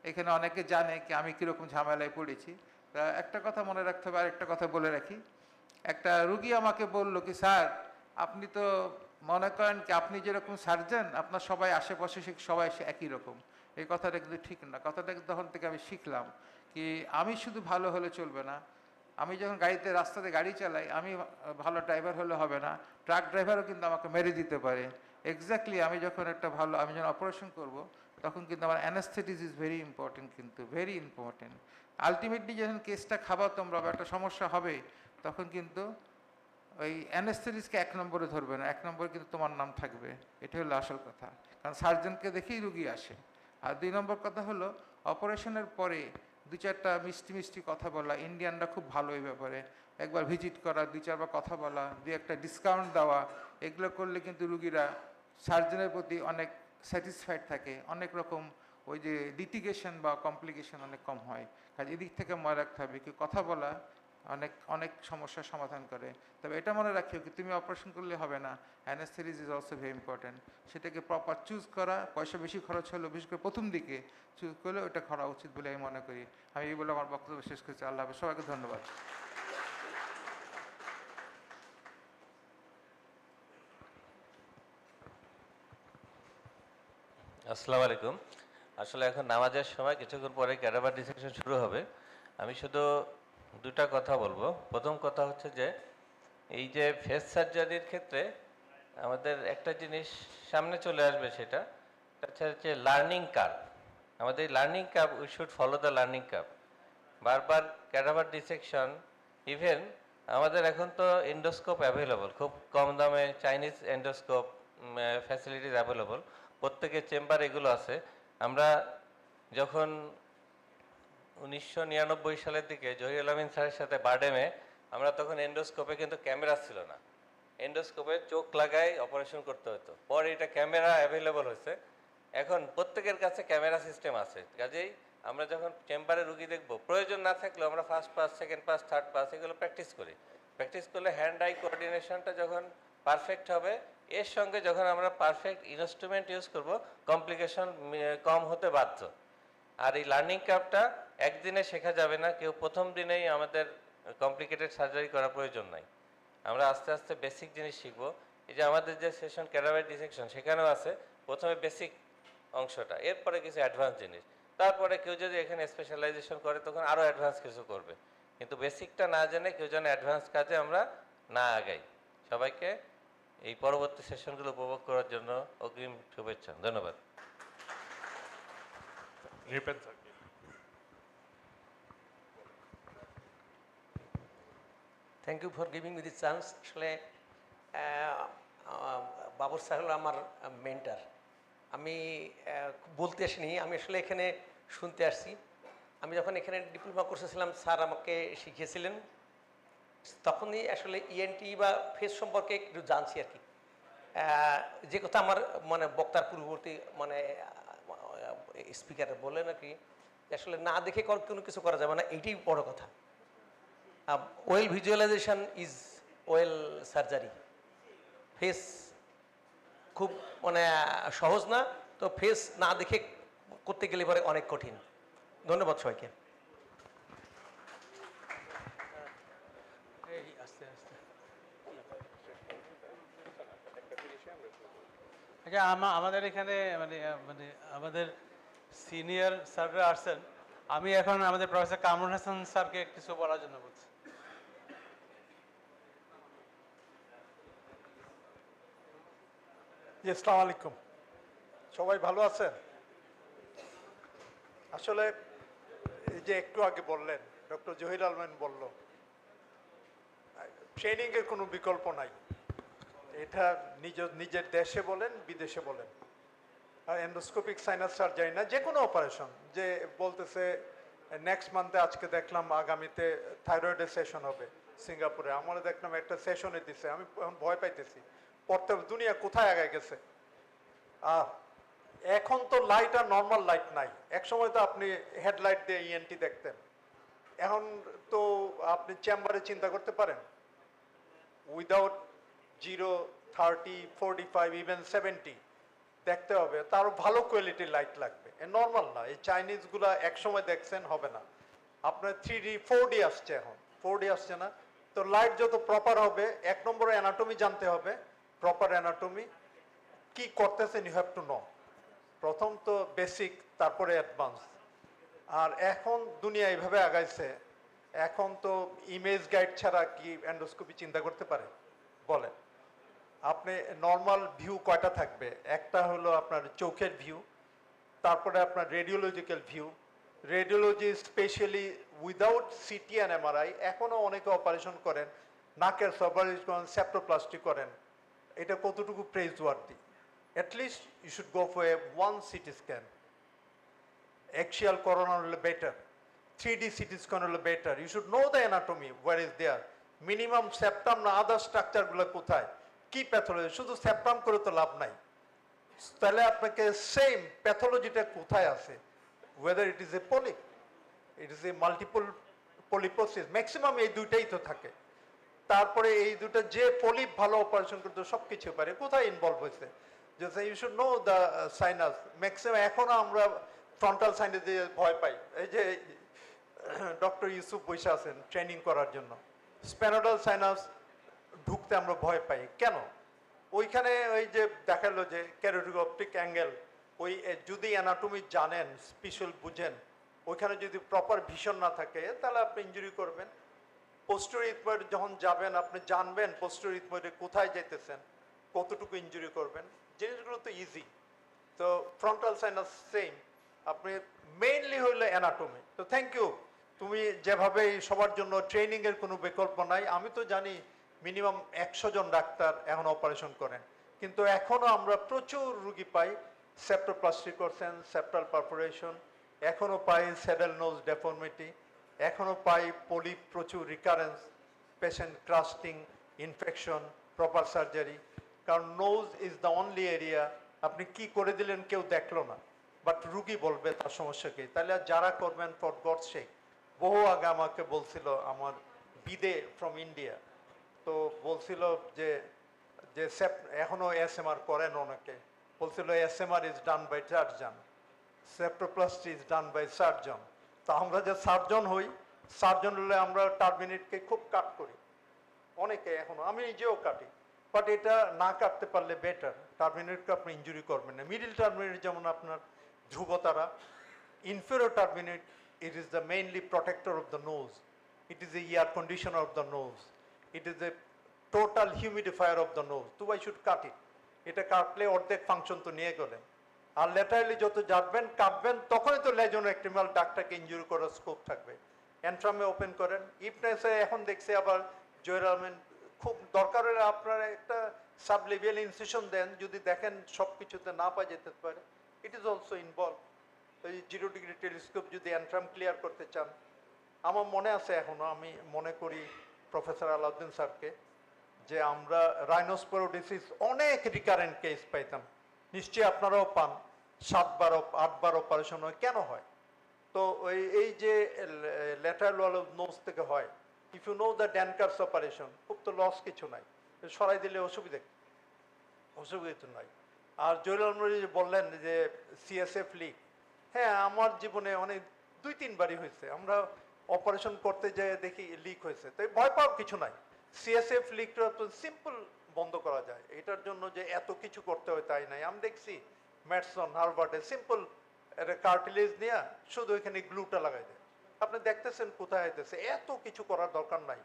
এখানে অনেকে জানে কি আমি কীরকম ঝামেলায় পড়েছি। তা একটা কথা মনে রাখতে হবে, আর একটা কথা বলে রাখি। একটা রুগী আমাকে বলল কি স্যার আপনি তো মনে করেন কি আপনি যেরকম সার্জন, আপনার সবাই আশেপাশে সবাই একই রকম। এই কথাটা কিন্তু ঠিক না। কথাটা তখন থেকে আমি শিখলাম কি আমি শুধু ভালো হলে চলবে না, আমি যখন রাস্তাতে গাড়ি চালাই, আমি ভালো ড্রাইভার হলে হবে না, ট্রাক ড্রাইভারও কিন্তু আমাকে মেরে দিতে পারে। এক্স্যাক্টলি আমি যখন আমি যখন অপারেশন করব, তখন কিন্তু আমার অ্যানাস্থেটিস ইজ ভেরি ইম্পর্টেন্ট, কিন্তু ভেরি ইম্পর্টেন্ট। আলটিমেটলি যখন কেসটা খাবার তোমরা বা একটা সমস্যা হবে, তখন কিন্তু ওই অ্যানাস্থেটিসকে 1 নম্বরে ধরবে না, 1 নম্বরে কিন্তু তোমার নাম থাকবে। এটা হলো আসল কথা, কারণ সার্জনকে দেখেই রুগী আসে। আর 2 নম্বর কথা হলো অপারেশনের পরে 2-4টা মিষ্টি মিষ্টি কথা বলা। ইন্ডিয়ানরা খুব ভালো এই ব্যাপারে, একবার ভিজিট করা, 2-4 বার কথা বলা, 2-একটা ডিসকাউন্ট দেওয়া, এগুলো করলে কিন্তু রুগীরা সার্জনের প্রতি অনেক স্যাটিসফাইড থাকে, অনেক রকম ওই যে লিটিগেশন বা কমপ্লিকেশন অনেক কম হয়। কাজে এদিক থেকে মনে রাখতে হবে কি কথা বলা অনেক অনেক সমস্যার সমাধান করে। তবে এটা মনে রাখিও কি তুমি অপারেশন করলে হবে না, অ্যানেস্থেটিস ইজ অলসো ভেরি ইম্পর্টেন্ট। সেটাকে প্রপার চুজ করা, পয়সা বেশি খরচ হলেও বিশেষ করে প্রথম দিকে চুজ করলে ওটা করা উচিত বলে আমি মনে করি। আমি এই বলে আমার বক্তব্য শেষ করছি। আল্লাহ হাফেজ, সবাইকে ধন্যবাদ। আসসালামু আলাইকুম। আসলে এখন নামাজের সময়, কিছুক্ষণ পরে ক্যাডাভার ডিসেকশন শুরু হবে। আমি শুধু দুটা কথা বলবো। প্রথম কথা হচ্ছে যে এই যে ফেস সার্জারির ক্ষেত্রে আমাদের একটা জিনিস সামনে চলে আসবে, সেটা হচ্ছে লার্নিং কার্ভ। আমাদের learning curve, we should follow the learning curve. বারবার ক্যাডাভার ডিসেকশন, ইভেন আমাদের এখন তো এন্ডোস্কোপ অ্যাভেলেবল, খুব কম দামে চাইনিজ এন্ডোস্কোপ ফ্যাসিলিটিস অ্যাভেলেবল, প্রত্যেকের চেম্বার এগুলো আছে। আমরা যখন 1999 সালের দিকে জহিরুল আমিন স্যারের সাথে বারডেমে, আমরা তখন এন্ডোস্কোপে কিন্তু ক্যামেরা ছিল না, এন্ডোস্কোপে চোখ লাগাই অপারেশন করতে হতো। পরে এটা ক্যামেরা অ্যাভেলেবল হয়েছে, এখন প্রত্যেকের কাছে ক্যামেরা সিস্টেম আছে। কাজেই আমরা যখন চেম্বারে রুগী দেখব, প্রয়োজন না থাকলেও আমরা first pass, second pass, third pass এগুলো প্র্যাকটিস করি। প্র্যাকটিস করলে হ্যান্ড আই কোঅর্ডিনেশনটা যখন পারফেক্ট হবে, এর সঙ্গে যখন আমরা পারফেক্ট ইনস্ট্রুমেন্ট ইউজ করব, কমপ্লিকেশন কম হতে বাধ্য। আর এই লার্নিং কার্ভটা একদিনে শেখা যাবে না, কেউ প্রথম দিনেই আমাদের কমপ্লিকেটেড সার্জারি করার প্রয়োজন নাই। আমরা আস্তে আস্তে বেসিক জিনিস শিখবো। এই যে আমাদের যে সেশন ক্যাডাভার ডিসেকশন, সেখানেও আছে প্রথমে বেসিক অংশটা, এরপরে কিছু অ্যাডভান্স জিনিস, তারপরে কেউ যদি এখানে স্পেশালাইজেশন করে তখন আরও অ্যাডভান্স কিছু করবে। কিন্তু বেসিকটা না জেনে কেউ যেন অ্যাডভান্স কাজে আমরা না আগাই। সবাইকে এই পরবর্তী সেশনগুলো উপভোগ করার জন্য অগ্রিম শুভেচ্ছা। ধন্যবাদ। Thank you for giving me this chance. আসলে বাবর স্যার হলো আমার মেন্টার। আমি বলতে আসিনি, আমি আসলে এখানে শুনতে আসছি। আমি যখন এখানে ডিপ্লোমা কোর্সে ছিলাম, স্যার আমাকে শিখিয়েছিলেন, তখনই আসলে ইএনটি বা ফেস সম্পর্কে একটু জানছি আর কি। যে কথা আমার মানে বক্তার পূর্ববর্তী মানে স্পিকার বললেন আর কি, আসলে না দেখে কোনো কিছু করা যাবে না, এইটাই বড় কথা। Well visualisation is well surgery. Face খুব মানে সহজ না, তো ফেস না দেখে করতে গেলে পরে অনেক কঠিন। ধন্যবাদ সবাইকে। আচ্ছা, আমাদের এখানে মানে মানে আমাদের সিনিয়র স্যাররা আসছেন। আমি এখন আমাদের প্রফেসর কামরুল হাসান স্যারকে কিছু বলার জন্য বলছি। জি, আসসালামু আলাইকুম। সবাই ভালো আছেন? আসলে এই যে একটু আগে বললেন, ডক্টর জহির আলমেন বলল, ট্রেনিংয়ের কোনো বিকল্প নাই। এটা নিজের দেশে বলেন, বিদেশে বলেন। আর এন্ডোস্কোপিক সাইনাস সার্জারি না, যে কোনো অপারেশন, যে বলতেছে নেক্সট মান্থে, আজকে দেখলাম আগামীতে থাইরয়েডের সেশন হবে সিঙ্গাপুরে, আমরা দেখলাম একটা সেশনে দিছে, আমি এখন ভয় পাইতেছি। পড়তে দুনিয়া কোথায় আগায় গেছে। এখন তো লাইট আর নর্মাল লাইট নাই। একসময় তো আপনি হেডলাইট দিয়ে ইএনটি দেখতেন, এখন তো আপনি চেম্বারে চিন্তা করতে পারেন উইদাউট 0, 30, 45, ইভেন 70 দেখতে হবে, তারও ভালো কোয়ালিটির লাইট লাগবে। নর্মাল না, এই চাইনিজগুলা একসময় দেখছেন, হবে না। আপনার 3D 4D আসছে, এখন 4D আসছে না, তো লাইট যত প্রপার হবে, এক নম্বরে অ্যানাটমি জানতে হবে, প্রপার অ্যানাটমি কি করতেছেন, ইউ হ্যাভ টু নো। প্রথম তো বেসিক, তারপরে অ্যাডভান্স। আর এখন দুনিয়া এইভাবে আগাইছে, এখন তো ইমেজ গাইড ছাড়া কি এন্ডোস্কোপি চিন্তা করতে পারে বলেন? আপনি নর্মাল ভিউ কয়টা থাকবে? একটা হলো আপনার চোখের ভিউ, তারপরে আপনার radiological view. Radiology specially without city and MRI, এখনও অনেকে অপারেশন করেন, নাকের সার্জারি করেন, সেপ্টোপ্লাস্টি করেন, এটা কতটুকু praiseworthy? At least you should go for a 1 CT scan. Axial coronal হলে বেটার, 3D CT স্ক্যান হলে better. You should know the anatomy, where is there, minimum septum না আদার স্ট্রাকচারগুলো কোথায়, কি প্যাথোলজি। শুধু সেপ্টাম করে তো লাভ নাই, তাহলে আপনাকে সেম প্যাথোলজিটা কোথায় আছে, weather it is a polyp, it is a multiple polyposis, maximum এই দুইটাই তো থাকে। তারপরে এই দুটো যে পলিপ ভালো অপারেশন করতে সব কিছু পারে, কোথায় ইনভলভ হয়েছে, যে you should know the sinus. Maximum এখনো আমরা ফ্রন্টাল সাইনাস দিয়ে ভয় পাই। এই যে ডক্টর ইউসুফ বৈশা আছেন ট্রেনিং করার জন্য, স্প্যানোডাল সাইনাস ঢুকতে আমরা ভয় পাই কেন? ওইখানে ওই যে দেখালো যে ক্যারোটিড অপটিক অ্যাঙ্গেল, ওই যদি অ্যানাটমি জানেন, স্পেশাল বুঝেন, ওইখানে যদি প্রপার ভিশন না থাকে তাহলে আপনি ইনজুরি করবেন। পোস্টেরিয়র ইথময়েড যখন যাবেন আপনি জানবেন পোস্টেরিয়র ইথময়েডে কোথায় যেতেছেন, কতটুকু ইনজুরি করবেন, জিনিসগুলো তো ইজি। তো ফ্রন্টাল সাইনাস সেম, আপনি মেইনলি হইলো অ্যানাটমি। তো থ্যাংক ইউ, তুমি যেভাবে সবার জন্য ট্রেনিংয়ের কোনো বিকল্প নাই। আমি তো জানি মিনিমাম 100 জন ডাক্তার এখন অপারেশন করেন, কিন্তু এখনও আমরা প্রচুর রুগী পাই সেপ্টোপ্লাস্টি করছেন, সেপ্টাল পারফোরেশন, এখনও পাই স্যাডেল নোজ ডেফর্মিটি, এখনও পাই পলিপ প্রচুর recurrence, patient crusting, infection, proper surgery. কারণ nose is the only area আপনি কি করে দিলেন কেউ দেখলো না, বাট রুগী বলবে তার সমস্যা কি। তাহলে যারা করবেন ফর গডস সেক, বহু আগে আমাকে বলছিল আমার বিদে ফ্রম ইন্ডিয়া, তো বলছিল যে এখনো এসএমআর করেন অনেকে, বলছিল SMR is done by surgeon, septoplasty is done by surgeon. তো আমরা যে সার্জন হই, সার্জন হলে আমরা টার্মিনেটকে খুব কাট করি অনেকে, এখনো আমি নিজেও কাটি, বাট এটা না কাটতে পারলে বেটার। টার্মিনেটকে আপনি ইনজুরি করবেন না। মিডিল টার্মিনেট যেমন আপনার ধ্রুবতারা, inferior turbinate it is the mainly protector of the nose, it is the air conditioner of the nose, it is the total humidifier of the nose. তো I should cut it. এটা কাটলে অর্ধেক function তো নিয়ে গেলেন। আর laterally যত যাবেন কাটবেন তখনই তো লেজন এক্টিমাল ডাক্তারকে ইনজুরি করার স্কোপ থাকবে। এন্ট্রামে ওপেন করেন, ইপনেসে এখন দেখছে আবার জয়রামেন খুব দরকার হলে আপনারা একটা সাবলেভিয়াল ইনসিশন দেন, যদি দেখেন সব কিছুতে না পাওয়া যেতে পারে, ইট ইজ অলসো ইনভলভ। এই 0 ডিগ্রি টেলিস্কোপ যদি অ্যান্ট্রাম ক্লিয়ার করতে চান, আমার মনে আছে এখনো, আমি মনে করি প্রফেসর আলাউদ্দিন স্যারকে, যে আমরা রাইনোস্পোরোডিসিস অনেক রিকারেন্ট কেস পাইতাম, নিশ্চয়ই আপনারাও পান, 7বার 8বার অপারেশন হয়, কেন হয়? তো এই যে ল্যাটারাল ওয়াল অফ নোজ থেকে হয়, if you know the Denker's operation, খুব তো লস কিছু নাই, সরাই দিলে অসুবিধা তো নাই। আর জয়রাল বললেন যে সিএসএফ লিক, হ্যাঁ আমার জীবনে অনেক 2-3 বারই হয়েছে, আমরা অপারেশন করতে যেয়ে দেখি লিক হয়েছে। তাই ভয় পাওয়ার কিছু নাই, সিএসএফ লিকটা তো সিম্পল বন্ধ করা যায়, এটার জন্য যে এত কিছু করতে হয় তাই নাই। আমি দেখছি ম্যাটসন হার্ভার্ডে সিম্পল একটা কার্টিলেজ নিয়ে শুধু এখানে গ্লুটা লাগাই দেয়, আপনি দেখতেছেন কোথায় হইতেছে, এত কিছু করার দরকার নাই।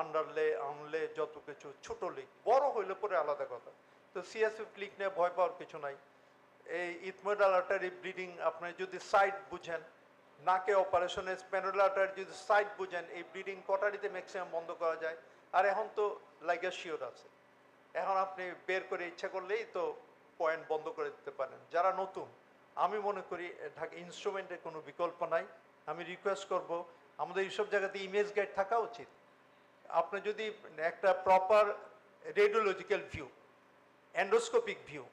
আন্ডারলে আনলে যত কিছু, ছোট লিক, বড় হইলে পরে আলাদা কথা। তো সিএসএফ লিক নিয়ে ভয় পাওয়ার কিছু নাই। এই ইথময়েডাল আর্টারি ব্লিডিং আপনি যদি সাইড বুঝেন, নাকে অপারেশনে স্প্যানোডাল আর্টারি যদি সাইড বুঝেন, এই ব্লিডিং কটারিতে ম্যাক্সিমাম বন্ধ করা যায়। আর এখন তো লাইগাশিওর আছে, এখন আপনি বের করে ইচ্ছা করলেই তো পয়েন্ট বন্ধ করে দিতে পারেন। যারা নতুন, আমি মনে করি ঢাকা ইনস্ট্রুমেন্টের কোনো বিকল্প নাই। আমি রিকোয়েস্ট করব আমাদের এইসব জায়গাতে ইমেজ গাইড থাকা উচিত। আপনি যদি একটা proper radiological view, endoscopic view,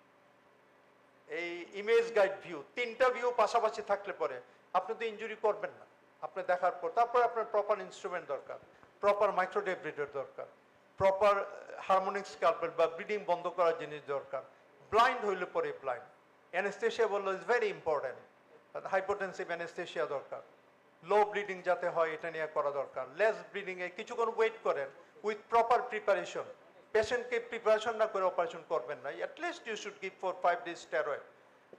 এই ইমেজ গাইড ভিউ, 3টা ভিউ পাশাপাশি থাকলে পরে আপনি তো ইনজুরি করবেন না। আপনি দেখার পর তারপরে আপনার প্রপার ইনস্ট্রুমেন্ট দরকার, প্রপার মাইক্রোডেব্রিডার দরকার, প্রপার হারমোনিক স্ক্যালপেল বা ব্লিডিং বন্ধ করার জিনিস দরকার। ব্লাইন্ড হইলে পরে ব্লাইন্ড, অ্যানেস্থেশিয়া বললো is very important, hypotensive anaesthesia দরকার, লো ব্লিডিং যাতে হয় এটা নিয়ে করা দরকার। লেস ব্লিডিংয়ে কিছুক্ষণ ওয়েট করেন উইথ প্রপার প্রিপারেশন। পেশেন্টকে প্রিপারেশন না করে অপারেশন করবেন না, at least you should give 4-5 days steroid,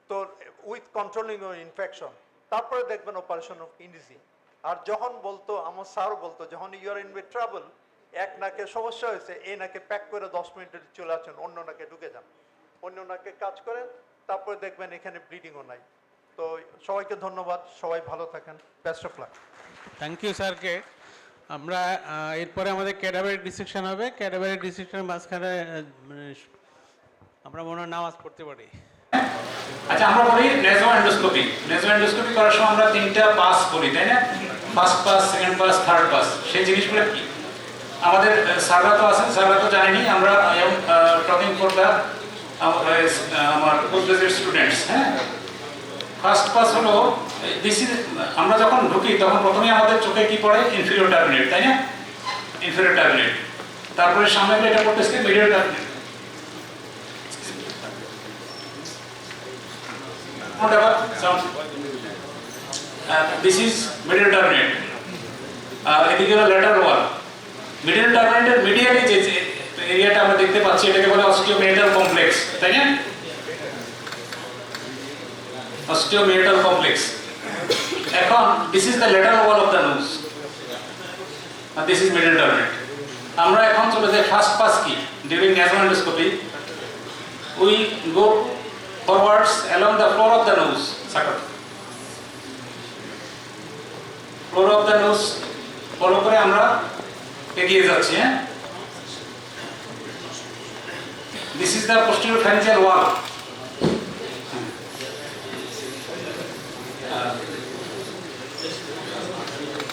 তো উইথ কন্ট্রোলিং ইউর ইনফেকশন, তারপরে দেখবেন অপারেশন অফ ইজি। আর যখন বলতো আমার স্যার বলতো, যখন you are in with trouble, এক নাকে সমস্যা হয়েছে, এই নাকে প্যাক করে 10 মিনিটে চলে আসেন, অন্য নাকে ঢুকে যান, অন্য নাকে কাজ করেন, তারপরে দেখবেন এখানে ব্লিডিংও নাই। তো সবাইকে ধন্যবাদ, সবাই ভালো থাকেন, best of luck. Thank you স্যারকে। আমরা এরপরে আমাদের ক্যাডাভারি ডিসেকশন হবে, ক্যাডাভারি ডিসেকশনের মাঝখানে আমরা মনে হয় নামাজ পড়তে পারি। আচ্ছা, আমরা বলি নেজো এন্ডোস্কোপি। নেজো এন্ডোস্কোপি করার সময় আমরা 3টা পাস বলি, তাই না? First pass, second pass, third pass. সেই জিনিসগুলো কি আমাদের স্যাররা তো আছেন, স্যাররা তো জানেনি। আমরা টকিং ফর দ্য আমার পোস্ট গ্রাজুয়েট স্টুডেন্টস। হ্যাঁ, ফার্স্ট পাস হলো দিস ইজ, আমরা যখন ঢুকি তখন প্রথমে আমাদের চোখে কি পড়ে? ইনফিরিয়র টার্মিনেট, তাই না? Inferior terminate. তারপরে সামনে এটা পড়তেছে medial terminate. This is middle terminate. এদিকে হলো ল্যাটারাল ওয়াল। মিডল টার্মিনেটের মিডিয়ালি যে এরিয়াটা আমরা দেখতে পাচ্ছি এটাকে বলে অস্টিওমেটাল কমপ্লেক্স, তাই না? Osteomeatal complex. এখন this is the lateral wall of the nose আর দিস ইজ মিডল টার্মিনেট। আমরা এখন চলে যাই ফার্স্ট পাস কি during naso endoscopy. We go forwards along the floor of the nose. Floor of the nose follow করে আমরা এগিয়ে যাচ্ছি। হ্যাঁ, this is the posterior pharyngeal wall.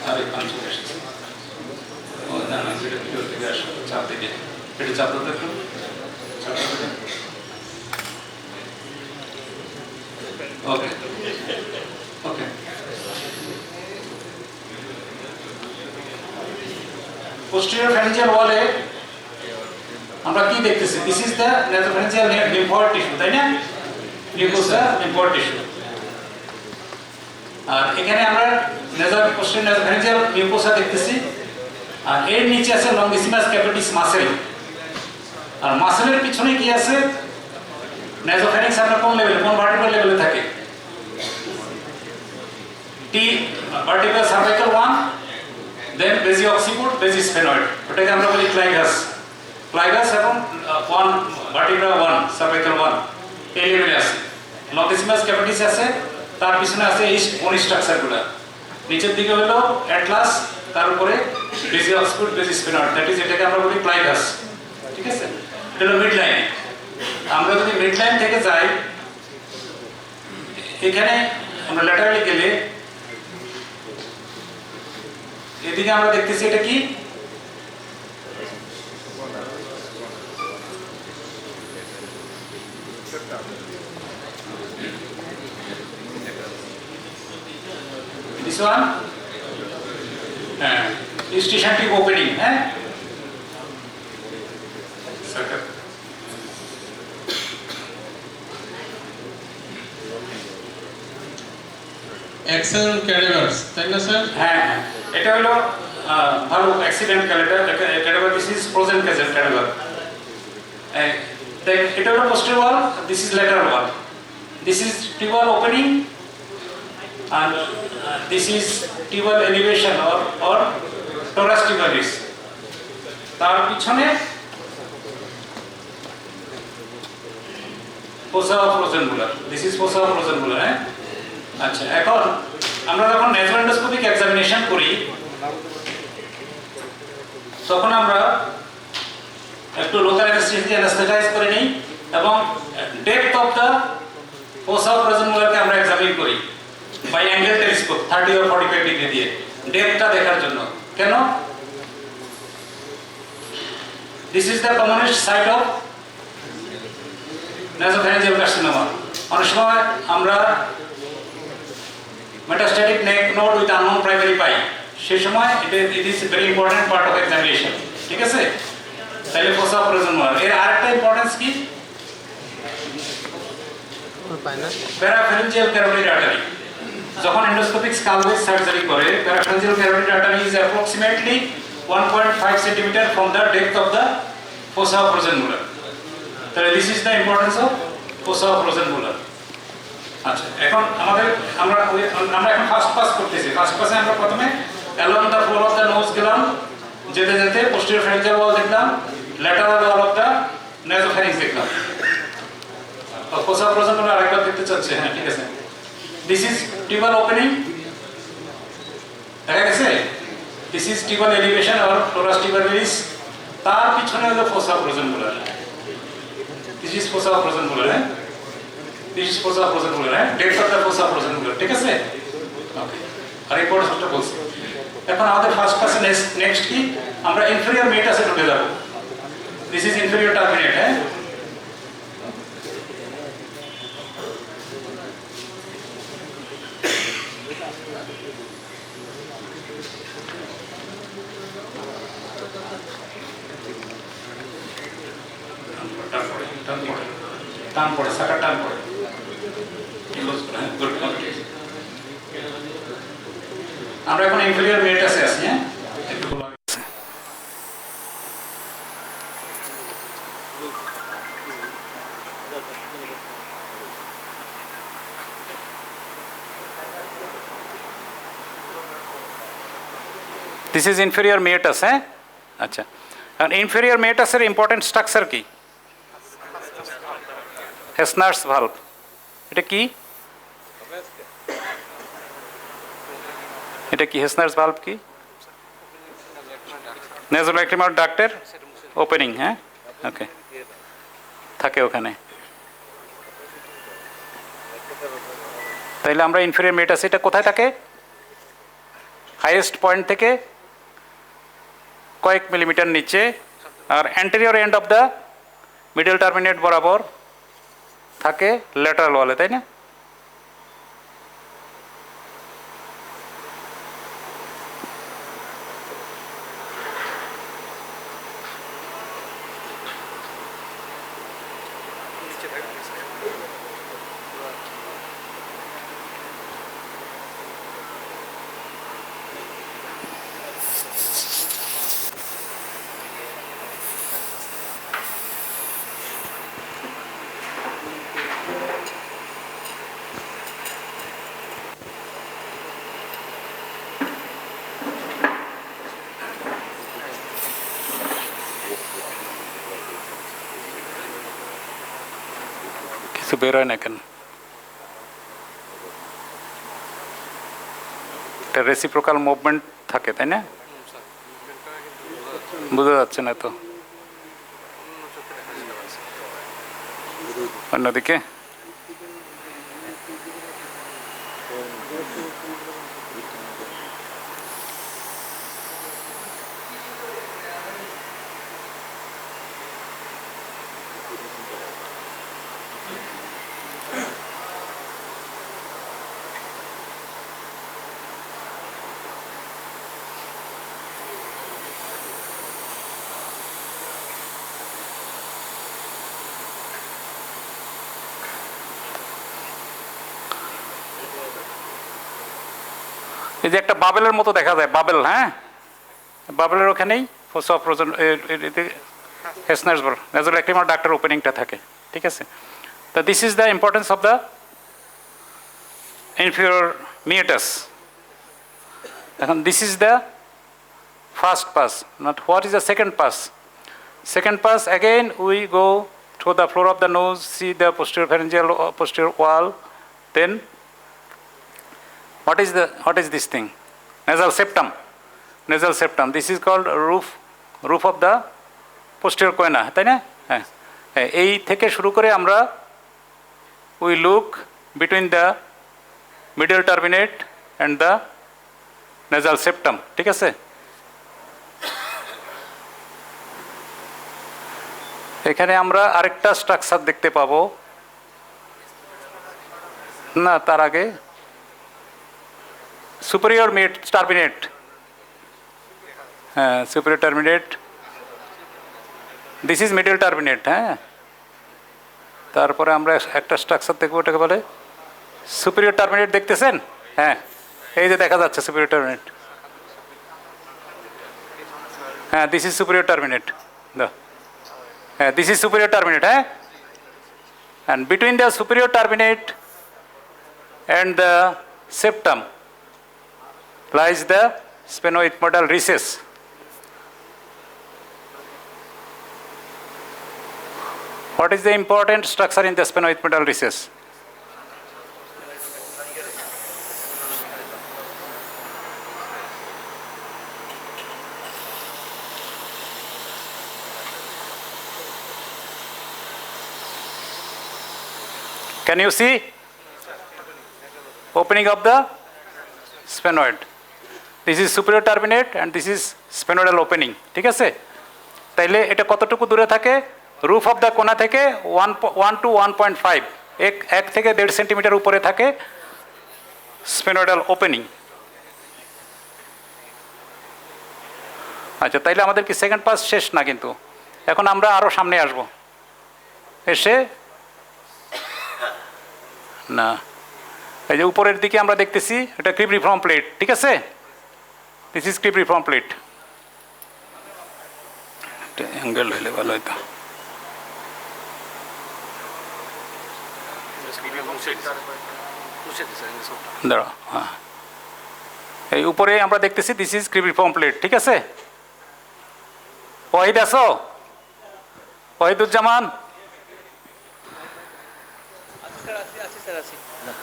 আরে কনসেন্ট্রেশন ও না না যেটা ভিতর থেকে আসে চাপ দিকে এটা চাপ দিতে একটু চাপ দিতে। ওকে ওকে, posterior pharyngeal wall এ আমরা কি দেখতেছি? This is the nasopharyngeal lymphoid tissue, তাই না? লিম্ফোসা lymphoid tissue। আর এখানে আমরা posterior nasopharyngeal lymphosa দেখতেছি। আর এর নিচে আছে longissimus capitis muscle। আর মাসেলের পিছনে কি আছে? nasopharynx আপনার কোন লেভেলে, কোন ভার্টিব্রাল লেভেলে থাকে? T vertebral cervical 1, then basio-occiput, basi-sphenoid, ওটাকে আমরা বলি ক্লাইভাস। ক্লাইভাস এবং 1 vertebra 1 cervical 1 এই লেভেলে আছে। longissimus capitis আছে, তার পিছনে আছে এই বোন স্ট্রাকচারগুলো। নিচের দিকে হলো অ্যাটলাস, তার উপরে basio-occiput, basi-sphenoid, দ্যাট ইজ এটাকে আমরা বলি ক্লাইভাস। ঠিক আছে, এটা হলো মিড লাইন। আমরা যদি মিড লাইন থেকে যাই, এখানে আমরা ল্যাটারালি গেলে এদিকে আমরা দেখতেছি এটা কি? This one, station tube opening, Excellent cadavers, তাই না স্যার? হ্যাঁ, এটা হলো ভালো accident cadaver. This is frozen cadaver. এটা হলো posterior wall, this is lateral wall. This is tubal opening and this is tubal elevation or torus tubalis। তার পিছনে fossa of Rosenmuller, this is fossa of Rosenmuller। হ্যাঁ, আচ্ছা, এখন আমরা যখন naso endoscopic examination করি তখন আমরা একটু লোকাল অ্যানেস্থেসিয়া অ্যানেস্থেটাইজ করে নিই এবং depth of the fossa of Rosenmullerকে আমরা এক্সামিন করি by angle telescope 30 or 45 degree দিয়ে ডেপথটা দেখার জন্য। কেন? This is the commonest site of nasopharyngeal carcinoma। অনেক সময় আমরা metastatic neck node with unknown primary পাই, সেই সময় it is very important part of examination। ঠিক আছে, তাহলে fossa of Rosenmuller এর আরেকটা ইম্পর্টেন্স কি? প্যারাফারিঞ্জিয়াল ক্যারোটিড আর্টারি। যখন এন্ডোস্কোপিক স্কালওয়েজ সার্জারি করে, প্যারাফারিঞ্জিয়াল carotid artery is approximately 1.5 cm from the depth of the fossa of Rosenmuller। তাহলে this is the importance of fossa of Rosenmuller। আচ্ছা, এখন আমরা এখন ফার্স্ট পাস করতেছি। ফার্স্ট পাসে আমরা প্রথমে along the floor of the nose গেলাম, যেতে যেতে posterior pharyngeal wall দেখলাম, lateral wall of the nasopharynx দেখলাম। fossa of Rosenmuller আরেকবার দেখতে চাচ্ছি। হ্যাঁ, ঠিক আছে। This is tubal opening, দেখা গেছে? This is tubal elevation or torus tubalis, তার পিছনে হলো fossa of Rosenmuller। This is fossa of Rosenmuller। হ্যাঁ, this is fossa of Rosenmuller। হ্যাঁ, depth of the fossa of Rosenmuller। ঠিক আছে, ওকে। আর এই পরে সবটা বলছি। এখন আমাদের ফার্স্ট পাসে নেক্সট কি? আমরা ইনফেরিয়র মেটাসে ঢুকে যাব। This is inferior terminate. হ্যাঁ, টান পড়ে, সাকার টান পড়ে। আমরা এখন ইনফেরিয়র মেটাসে আছি, হ্যাঁ? This is inferior meatus, eh? আচ্ছা, আর ইনফেরিয়র মেটাসের ইম্পর্টেন্ট স্ট্রাকচার কি? হেসনার্স ভালভ। এটা কি? এটা কি হেসনার্স ভালভ কি? নেজোল্যাক্রিমাল ডাক্টের ওপেনিং, হ্যাঁ? ওকে, থাকে ওখানে। তাইলে আমরা ইনফেরিয়র মেটাস, এটা কোথায় থাকে? হাইয়েস্ট পয়েন্ট থেকে কয়েক মিলিমিটার নিচে, আর anterior end of the middle turbinate বরাবর থাকে ল্যাটারাল ওয়ালে, তাই না? কিছু বেরোয় না কেন? একটা রেসিপ্রোকাল মুভমেন্ট থাকে, তাই না? বোঝা যাচ্ছে না তো অন্যদিকে। এই যে একটা বাবেলের মতো দেখা যায়, বাবেল, হ্যাঁ? বাবেলের ওখানেই হেসনার্স ভালভ, নেজোল্যাক্রিমাল ডাক্টের ওপেনিংটা থাকে, ঠিক আছে? তো this is the importance of the inferior meatus. এখন this is the first pass, not what is the second pass. Second pass, again we go to the floor of the nose, see the posterior pharyngeal posterior wall, then what is this thing? Nasal septum. Nasal septum. This is called roof of the posterior choana, তাই না? হ্যাঁ, এই থেকে শুরু করে আমরা we look between the middle turbinate and the nasal septum, ঠিক আছে? এখানে আমরা আরেকটা স্ট্রাকচার দেখতে পাবো না, তার আগে superior turbinate, হ্যাঁ, superior turbinate, this is middle turbinate, হ্যাঁ। তারপরে আমরা একটা স্ট্রাকচার দেখবো, ওটাকে বলে superior turbinate, দেখতেছেন? হ্যাঁ, এই যে দেখা যাচ্ছে superior turbinate, হ্যাঁ, this is superior turbinate, হ্যাঁ, this is superior turbinate, হ্যাঁ। and between the superior turbinate and the septum lies the sphenoethmoidal recess. What is the important structure in the sphenoethmoidal recess? Can you see? Opening of the sphenoid. This is superior turbinate and this is sphenoidal opening, ঠিক আছে? তাইলে এটা কতটুকু দূরে থাকে? Roof of the কোনা থেকে 1 to 1.5, এক থেকে 1.5 সেন্টিমিটার উপরে থাকে স্ফেনোইডাল ওপেনিং। আচ্ছা, তাইলে আমাদের কি সেকেন্ড পাস শেষ না? কিন্তু এখন আমরা আরও সামনে আসব, এসে না, এই যে উপরের দিকে আমরা দেখতেছি এটা ক্রিপ্রিফর্ম প্লেট, ঠিক আছে? This is cribriform plate. Angle হলে ভালো হতো। দাঁড়াও, হ্যাঁ, এই উপরে আমরা দেখতেছি দিস ইজ ক্রিপ্রিফর্ম প্লেট, ঠিক আছে? ওয়াহিদ আছো? ওয়াহিদুজ্জামান?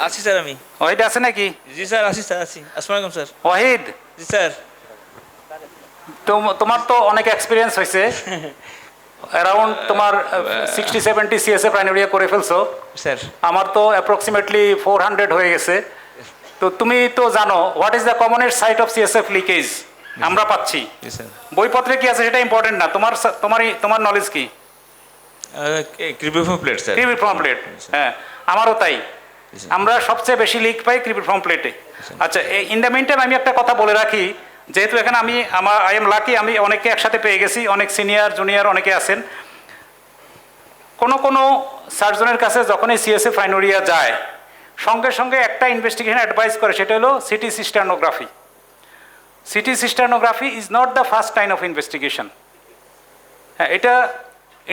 আছি স্যার আমি। ওয়াহিদ আছে নাকি? জি স্যার আছি স্যার আছি। আসসালামু আলাইকুম স্যার। ওয়াহিদ? জি স্যার। তোমার তো অনেক এক্সপিরিয়েন্স হয়েছে, অ্যারাউন্ড তোমার 60-70 সিএসএফ রাইনোরিয়া করে ফেলছো স্যার। আমার তো অ্যাপ্রক্সিমেটলি 400 হয়ে গেছে। তো তুমি তো জানো what is the commonest site of CSF leakage আমরা পাচ্ছি। বইপত্রে কি আছে সেটা ইম্পর্টেন্ট না, তোমার নলেজ কি? ক্রিপ্রিফর্ম প্লেট স্যার। ক্রিপ্রিফর্ম প্লেট, হ্যাঁ আমারও তাই। আমরা সবচেয়ে বেশি লিক পাই ক্রিপ্রিফর্ম প্লেটে। আচ্ছা, ইন দ্য মিন টাইম আমি একটা কথা বলে রাখি, যেহেতু এখানে আই এম লাকি, আমি অনেকে একসাথে পেয়ে গেছি, অনেক সিনিয়র জুনিয়র অনেকে আছেন। কোনো সার্জনের কাছে যখনই সিএসএফ রাইনোরিয়া যায় সঙ্গে সঙ্গে একটা ইনভেস্টিগেশন অ্যাডভাইস করে, সেটা হলো CT cisternography. CT cisternography is not the first line of investigation. হ্যাঁ, এটা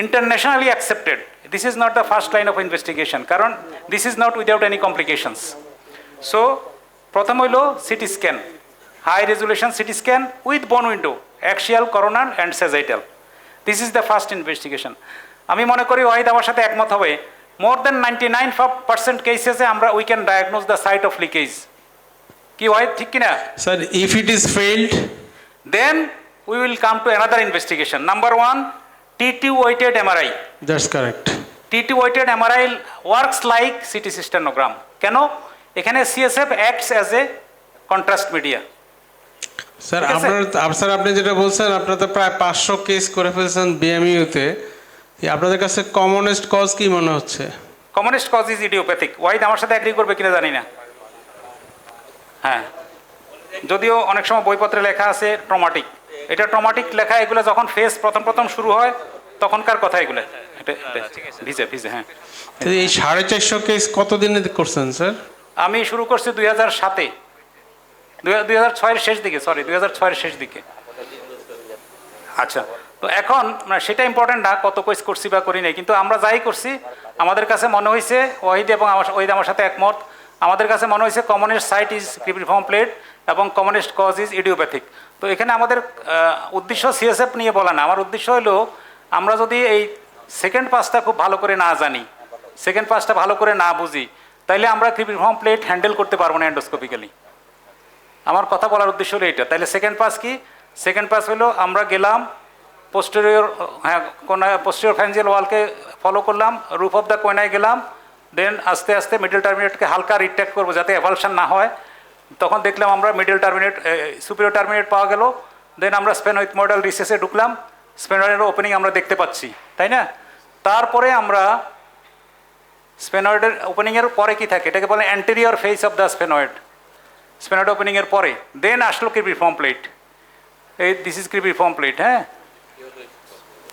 internationally accepted. This is not the first line of investigation, কারণ this is not without any complications. So প্রথম হইল CT scan, high resolution CT scan with bone window, axial, coronal and sagittal. This is the first investigation. আমি মনে করি ওয়াহিদ আমার সাথে একমত হবে, মোর দেন 99% কেসেসে আমরা we can diagnose the site of leakage. কি ওয়াহিদ, ঠিক কিনা? Sir, if it is failed then we will come to another investigation. Number 1, TT weighted MRI. That's correct. TT weighted MRI works like CT cystogram. কেন? এখানে CSF acts as a contrast media. Sir আপনি যেটা বলছেন, আপনারা তো প্রায় 500 case করে ফেলছেন বিএমইউতে। আপনাদের কাছে কমনেস্ট কজ কি মনে হচ্ছে? Commonest cause is idiopathic. Wahid আমার সাথে এগ্রি করবে কিনা জানি না। হ্যাঁ, যদিও অনেক সময় বইপত্রে লেখা আছে ট্রমাটিক, এটা ট্রমাটিক লেখা, এগুলো যখন ফেস প্রথম শুরু হয় তখনকার কথা এগুলো, ভিজে। হ্যাঁ, এই 450 কেস কতদিনে করছেন স্যার? আমি শুরু করছি 2007-এ, 2006-এর শেষ দিকে, 2006-এর শেষ দিকে। আচ্ছা, তো এখন সেটা ইম্পর্টেন্ট না কত কেস করছি বা করি নাই, কিন্তু আমরা যাই করছি আমাদের কাছে মনে হয়েছে, ওয়াহিদ আমার সাথে একমত, আমাদের কাছে মনে হয়েছে commonest site is cribriform plate এবং কমনেস্ট কজ ইজ ইডিওপ্যাথিক। তো এখানে আমাদের উদ্দেশ্য সিএসএফ নিয়ে বলা না, আমার উদ্দেশ্য হলো আমরা যদি এই সেকেন্ড পাসটা খুব ভালো করে না জানি, সেকেন্ড পাসটা ভালো করে না বুঝি, তাইলে আমরা ক্রিপ্রিফর্ম প্লেট হ্যান্ডেল করতে পারবো না এন্ডোস্কোপিক্যালি। আমার কথা বলার উদ্দেশ্য হলো এইটা। তাইলে সেকেন্ড পাস কি? সেকেন্ড পাস হলো আমরা গেলাম পোস্টেরিয়র, হ্যাঁ পোস্টেরিয়র ফ্যাঞ্জিয়াল ওয়ালকে ফলো করলাম, রুফ অফ দ্য কোনায় গেলাম, দেন আস্তে আস্তে মিডল টার্মিনেটকে হালকা রিট্যাক্ট করবো যাতে অ্যাভালশন না হয়। তখন দেখলাম আমরা মিডল টার্মিনেট, সুপিরিয়র টার্মিনেট পাওয়া গেল, দেন আমরা স্পেনোইথময়েডাল রিসেসে ঢুকলাম, স্পেনয়েডের ওপেনিং আমরা দেখতে পাচ্ছি, তাই না? তারপরে আমরা স্পেনয়েডের ওপেনিংয়ের পরে কি থাকে, এটাকে বলে anterior face of the sphenoid ওপেনিংয়ের পরে, দেন আসলো ক্রিপ্রিফর্ম প্লেট। এই দিস ইজ ক্রিপ্রিফর্ম প্লেট। হ্যাঁ,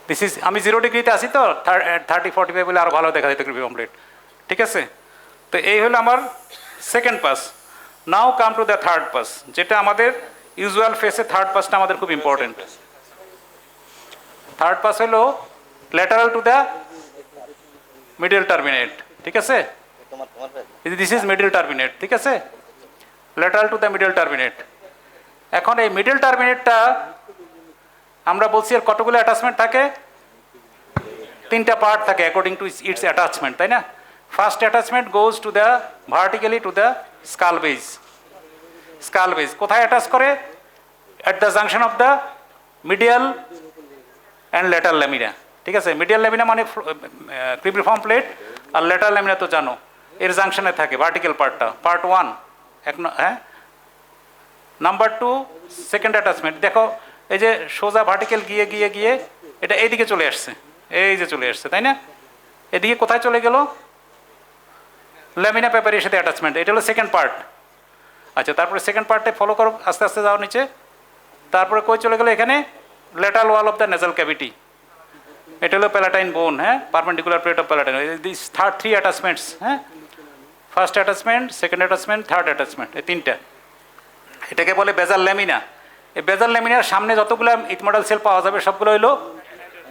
দিস ইজ, আমি 0 ডিগ্রিতে আসি তো 30-45 বলে আরও ভালো দেখা যেত ক্রিপ্রিফর্ম প্লেট, ঠিক আছে? তো এই হলো আমার second pass. Now come to the third pass, যেটা আমাদের ইউজুয়াল ফেসে থার্ড পাসটা আমাদের খুব ইম্পর্টেন্ট। থার্ড পাস হলো lateral to the middle turbinate, ঠিক আছে? দিস ইজ মিডল টার্মিনেট, ঠিক আছে? Lateral to the middle turbinate. এখন এই মিডল টার্মিনেটটা আমরা বলছি এর কতগুলো অ্যাটাচমেন্ট থাকে? 3টা পার্ট থাকে অ্যাকর্ডিং টু ইটস অ্যাটাচমেন্ট, তাই না? First attachment goes to the vertically two the skull base. Skull base কোথায় অ্যাটাচ করে? At the junction of the medial and lateral lamina, ঠিক আছে? মিডিয়াল ল্যামিনা মানে ক্রিপ্রিফর্ম প্লেট, আর ল্যাটারাল ল্যামিনা তো জানো এর জাংশনে থাকে ভার্টিক্যাল পার্টটা, পার্ট 1। হ্যাঁ, নাম্বার 2 সেকেন্ড অ্যাটাচমেন্ট, দেখো এই যে সোজা ভার্টিক্যাল গিয়ে গিয়ে গিয়ে এটা এইদিকে চলে আসছে, এই যে চলে আসছে, তাই না? এদিকে কোথায় চলে গেল? ল্যামিনা পেপারের সাথে অ্যাটাচমেন্ট, এটা হলো সেকেন্ড পার্ট। আচ্ছা, তারপরে সেকেন্ড পার্টে ফলো করো, আস্তে আস্তে যাও নিচে, তারপরে কই চলে গেলো? এখানে lateral wall of the nasal cavity, এটা হলো প্যালাটাইন বোন, হ্যাঁ, perpendicular plate of palatine. This 3 attachments, হ্যাঁ, first attachment, second attachment, third attachment, এই তিনটা। এটাকে বলে বেজাল ল্যামিনা। এই বেজাল ল্যামিনার সামনে যতগুলো ইথমোডাল সেল পাওয়া যাবে সবগুলো হইলো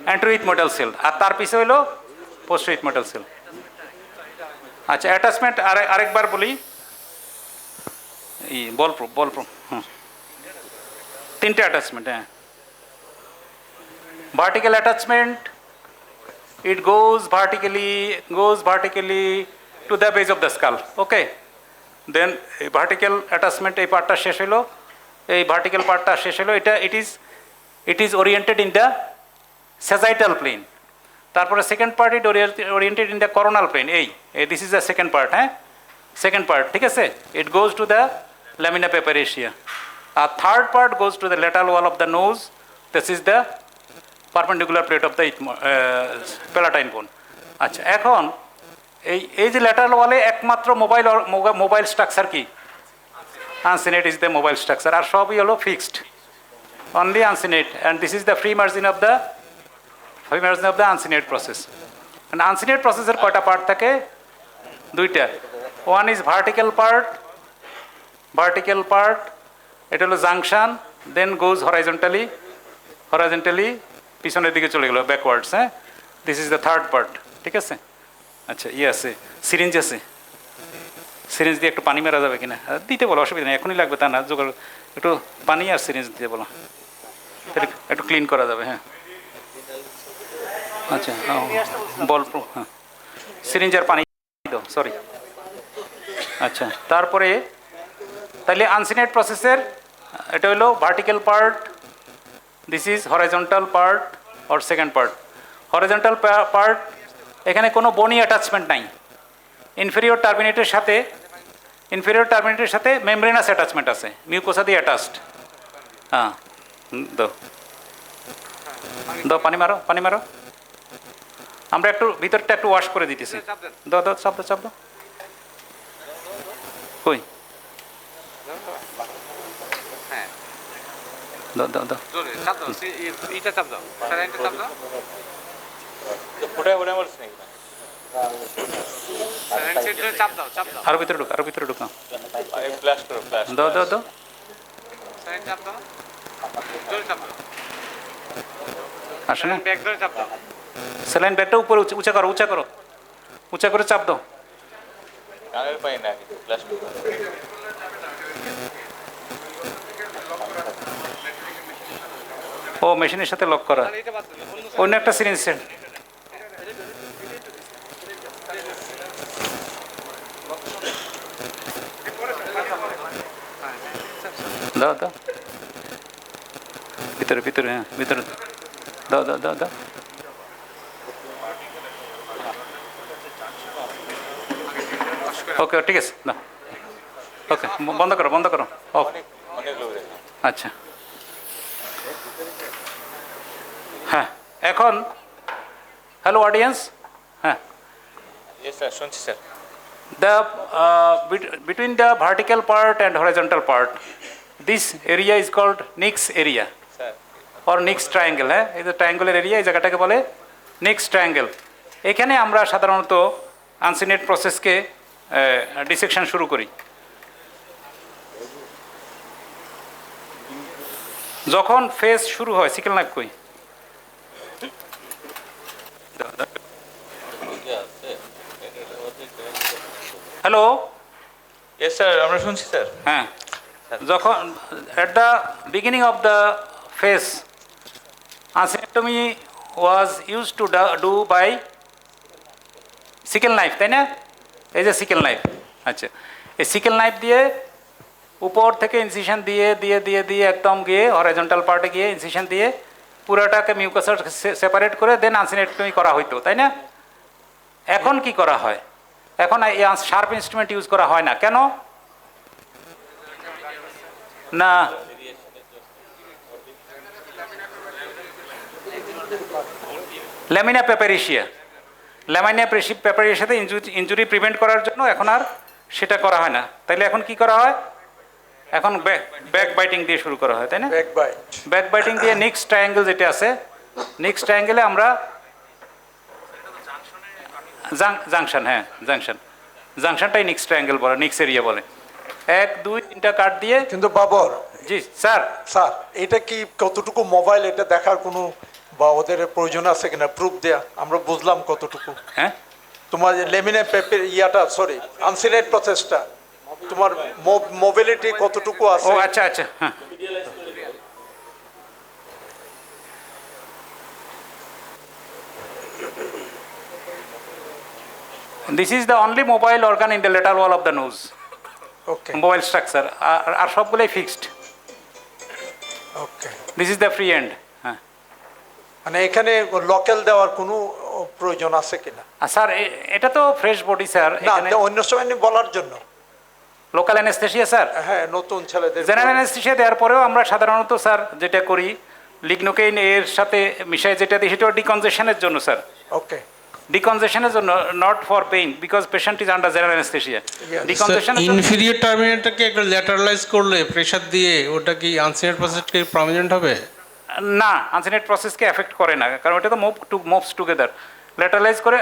অ্যান্টেরো ইথমোডাল সেল, আর তার পিছে হইলো পোস্টো ইথমোডাল সেল। আচ্ছা, অ্যাটাচমেন্ট আরেকবার বলি, বলপ্রুফ তিনটে অ্যাটাচমেন্ট। হ্যাঁ, vertical attachment, it goes vertically to the base of the skull. Okay, then vertical attachment এই পার্টটা শেষ হলো, এই ভার্টিক্যাল পার্টটা শেষ হলো, এটা it is oriented in the sagittal plane. তারপরে second part it oriented in the coronal plane. এই this is the second part. হ্যাঁ, সেকেন্ড পার্ট, ঠিক আছে, it goes to the lamina papyracea. আর third part goes to the lateral wall of the nose, this is the perpendicular plate of the palatine bone. আচ্ছা, এখন এই যে lateral ওয়ালে একমাত্র মোবাইল স্ট্রাকচার কি? Uncinate is the mobile structure, আর সবই হলো fixed, only uncinate, and this is the free margin of the uncinate process. Uncinate প্রসেসের কয়টা পার্ট থাকে? দুইটা। ওয়ান ইজ ভার্টিক্যাল পার্ট, এটা হলো জাংশন, দেন গোজ হরাইজন্টালি পিছনের দিকে চলে গেল, ব্যাকওয়ার্ডস। হ্যাঁ, this is the third part, ঠিক আছে। আচ্ছা, আছে সিরিঞ্জ আছে, সিরিঞ্জ দিয়ে একটু পানি মারা যাবে কিনা? দিতে বলো, অসুবিধা নেই, এখনই লাগবে তা না, জোগাড় একটু পানি আর সিরিঞ্জ দিতে বলো, একটু ক্লিন করা যাবে। হ্যাঁ, আচ্ছা, বলপ্রুফ। হ্যাঁ, সিরিঞ্জ আর পানি দাও, সরি। আচ্ছা, তারপরে তাহলে আনসিনেট প্রসেসের এটা হলো vertical part, this is horizontal part or second part. Horizontal part, এখানে কোনো বনি অ্যাটাচমেন্ট নাই। ইনফেরিয়র টার্মিনেটের সাথে মেমব্রেনাস অ্যাটাচমেন্ট আছে, মিউকোসা দিয়ে অ্যাটাচড। হ্যাঁ, দাও পানি মারো। আমরা একটু ভিতরটা একটু ওয়াশ করে দিতেছি। দাও চাপ দাও। কই? আরো ভিতরে ঢুকা। দাও। আসে না, স্যালাইন ব্যাগটা উপরে উঁচা করে চাপ দাও। ও মেশিনের সাথে লক করা, অন্য একটা সিরিঞ্জ সেট। দাও ভিতরে। হ্যাঁ, ভিতরে দাও। ওকে, ঠিক আছে, না ওকে, বন্ধ করো। আচ্ছা, হ্যাঁ, এখন হ্যালো অডিয়েন্স। হ্যাঁ, শুনছি sir. Between the vertical part and horizontal part, this area is called Nix area or Nix triangle. হ্যাঁ, এই যে ট্রায়াঙ্গেলের এরিয়া, এই জায়গাটাকে বলে Nix triangle. এখানে আমরা সাধারণত আনসিনেট প্রসেসকে ডিসেকশন শুরু করি। যখন ফেজ শুরু হয়, সিকেল নাইফ কই? হ্যালো, ইয়েস স্যার, আমরা শুনছি স্যার। হ্যাঁ, যখন at the beginning of the phase, ancynectomy was used to do by sickle knife, তাই না? এই যে সিকেল নাইফ। আচ্ছা, এই সিকেল নাইফ দিয়ে উপর থেকে ইনসিশন দিয়ে একদম গিয়ে হরাইজন্টাল পার্টে গিয়ে ইনসিশন দিয়ে পুরোটাকে মিউকাসার সেপারেট করে দেন আনসিনেক্টমি করা হইতো, তাই না? এখন কি করা হয়? এখন এই শার্প ইনস্ট্রুমেন্ট ইউজ করা হয় না, কেন? না, ল্যামিনা পেপারিশিয়াতে ইনজুরি প্রিভেন্ট করার জন্য এখন আর সেটা করা হয় না। তাইলে এখন কি করা হয়? এখন ব্যাক বাইটিং দিয়ে শুরু করা হয়, তাই না? ব্যাক বাইটিং দিয়ে নিক্স ট্রায়াঙ্গেল যেটা আছে, নিক্স ট্রায়াঙ্গেলে আমরা জাংশন জাংশনটাই নিক্স ট্রায়াঙ্গেল বলে, নিক্স এরিয়া বলে। 1 2 3টা কাট দিয়ে। কিন্তু বাবর, জি স্যার, এটা কি কতটুকু মোবাইল, এটা দেখার কোনো বা ওদের প্রয়োজন আছে কিনা প্রুফ দেয়া? আমরা বুঝলাম কতটুকু। হ্যাঁ, তোমার লেমিনেট পেপার সরি আনসিনেট প্রসেসটা, তোমার মোবিলিটি কতটুকু আছে? ও আচ্ছা আচ্ছা, হ্যাঁ। This is the only mobile organ in the lateral wall of the nose. Okay. Mobile structure. আর সবগুলোই fixed. Okay. This is the free end. হ্যাঁ। মানে এখানে লোকাল দেওয়ার কোনো প্রয়োজন আছে কিনা? স্যার এটা তো ফ্রেশ বডি স্যার, এখানে অন্য সময় বলার জন্য। Local anaesthesia sir? হ্যাঁ, নতুন ছেলেদের জেনারেল অ্যানেস্থেসিয়া দেওয়ার পরেও আমরা সাধারণত স্যার যেটা করি, লিগনোকেইন এর সাথে মিশাই যেটা দিই সেটা ডিকনজেশনের জন্য স্যার। ওকে। ডিকনজেশনের জন্য, not for pain, because patient is under general anaesthesia. Decongestion inferior টার্মিনেটরকে একটা ল্যাটারালাইজ করলে প্রেসার দিয়ে ওটা কি আনসিনেট প্রসেসকে প্রমিনেন্ট হবে? না, আনসিনেট প্রসেসকে এফেক্ট করে না, কারণ এটা তো মুভস টুগেদার। ল্যাটারালাইজ করে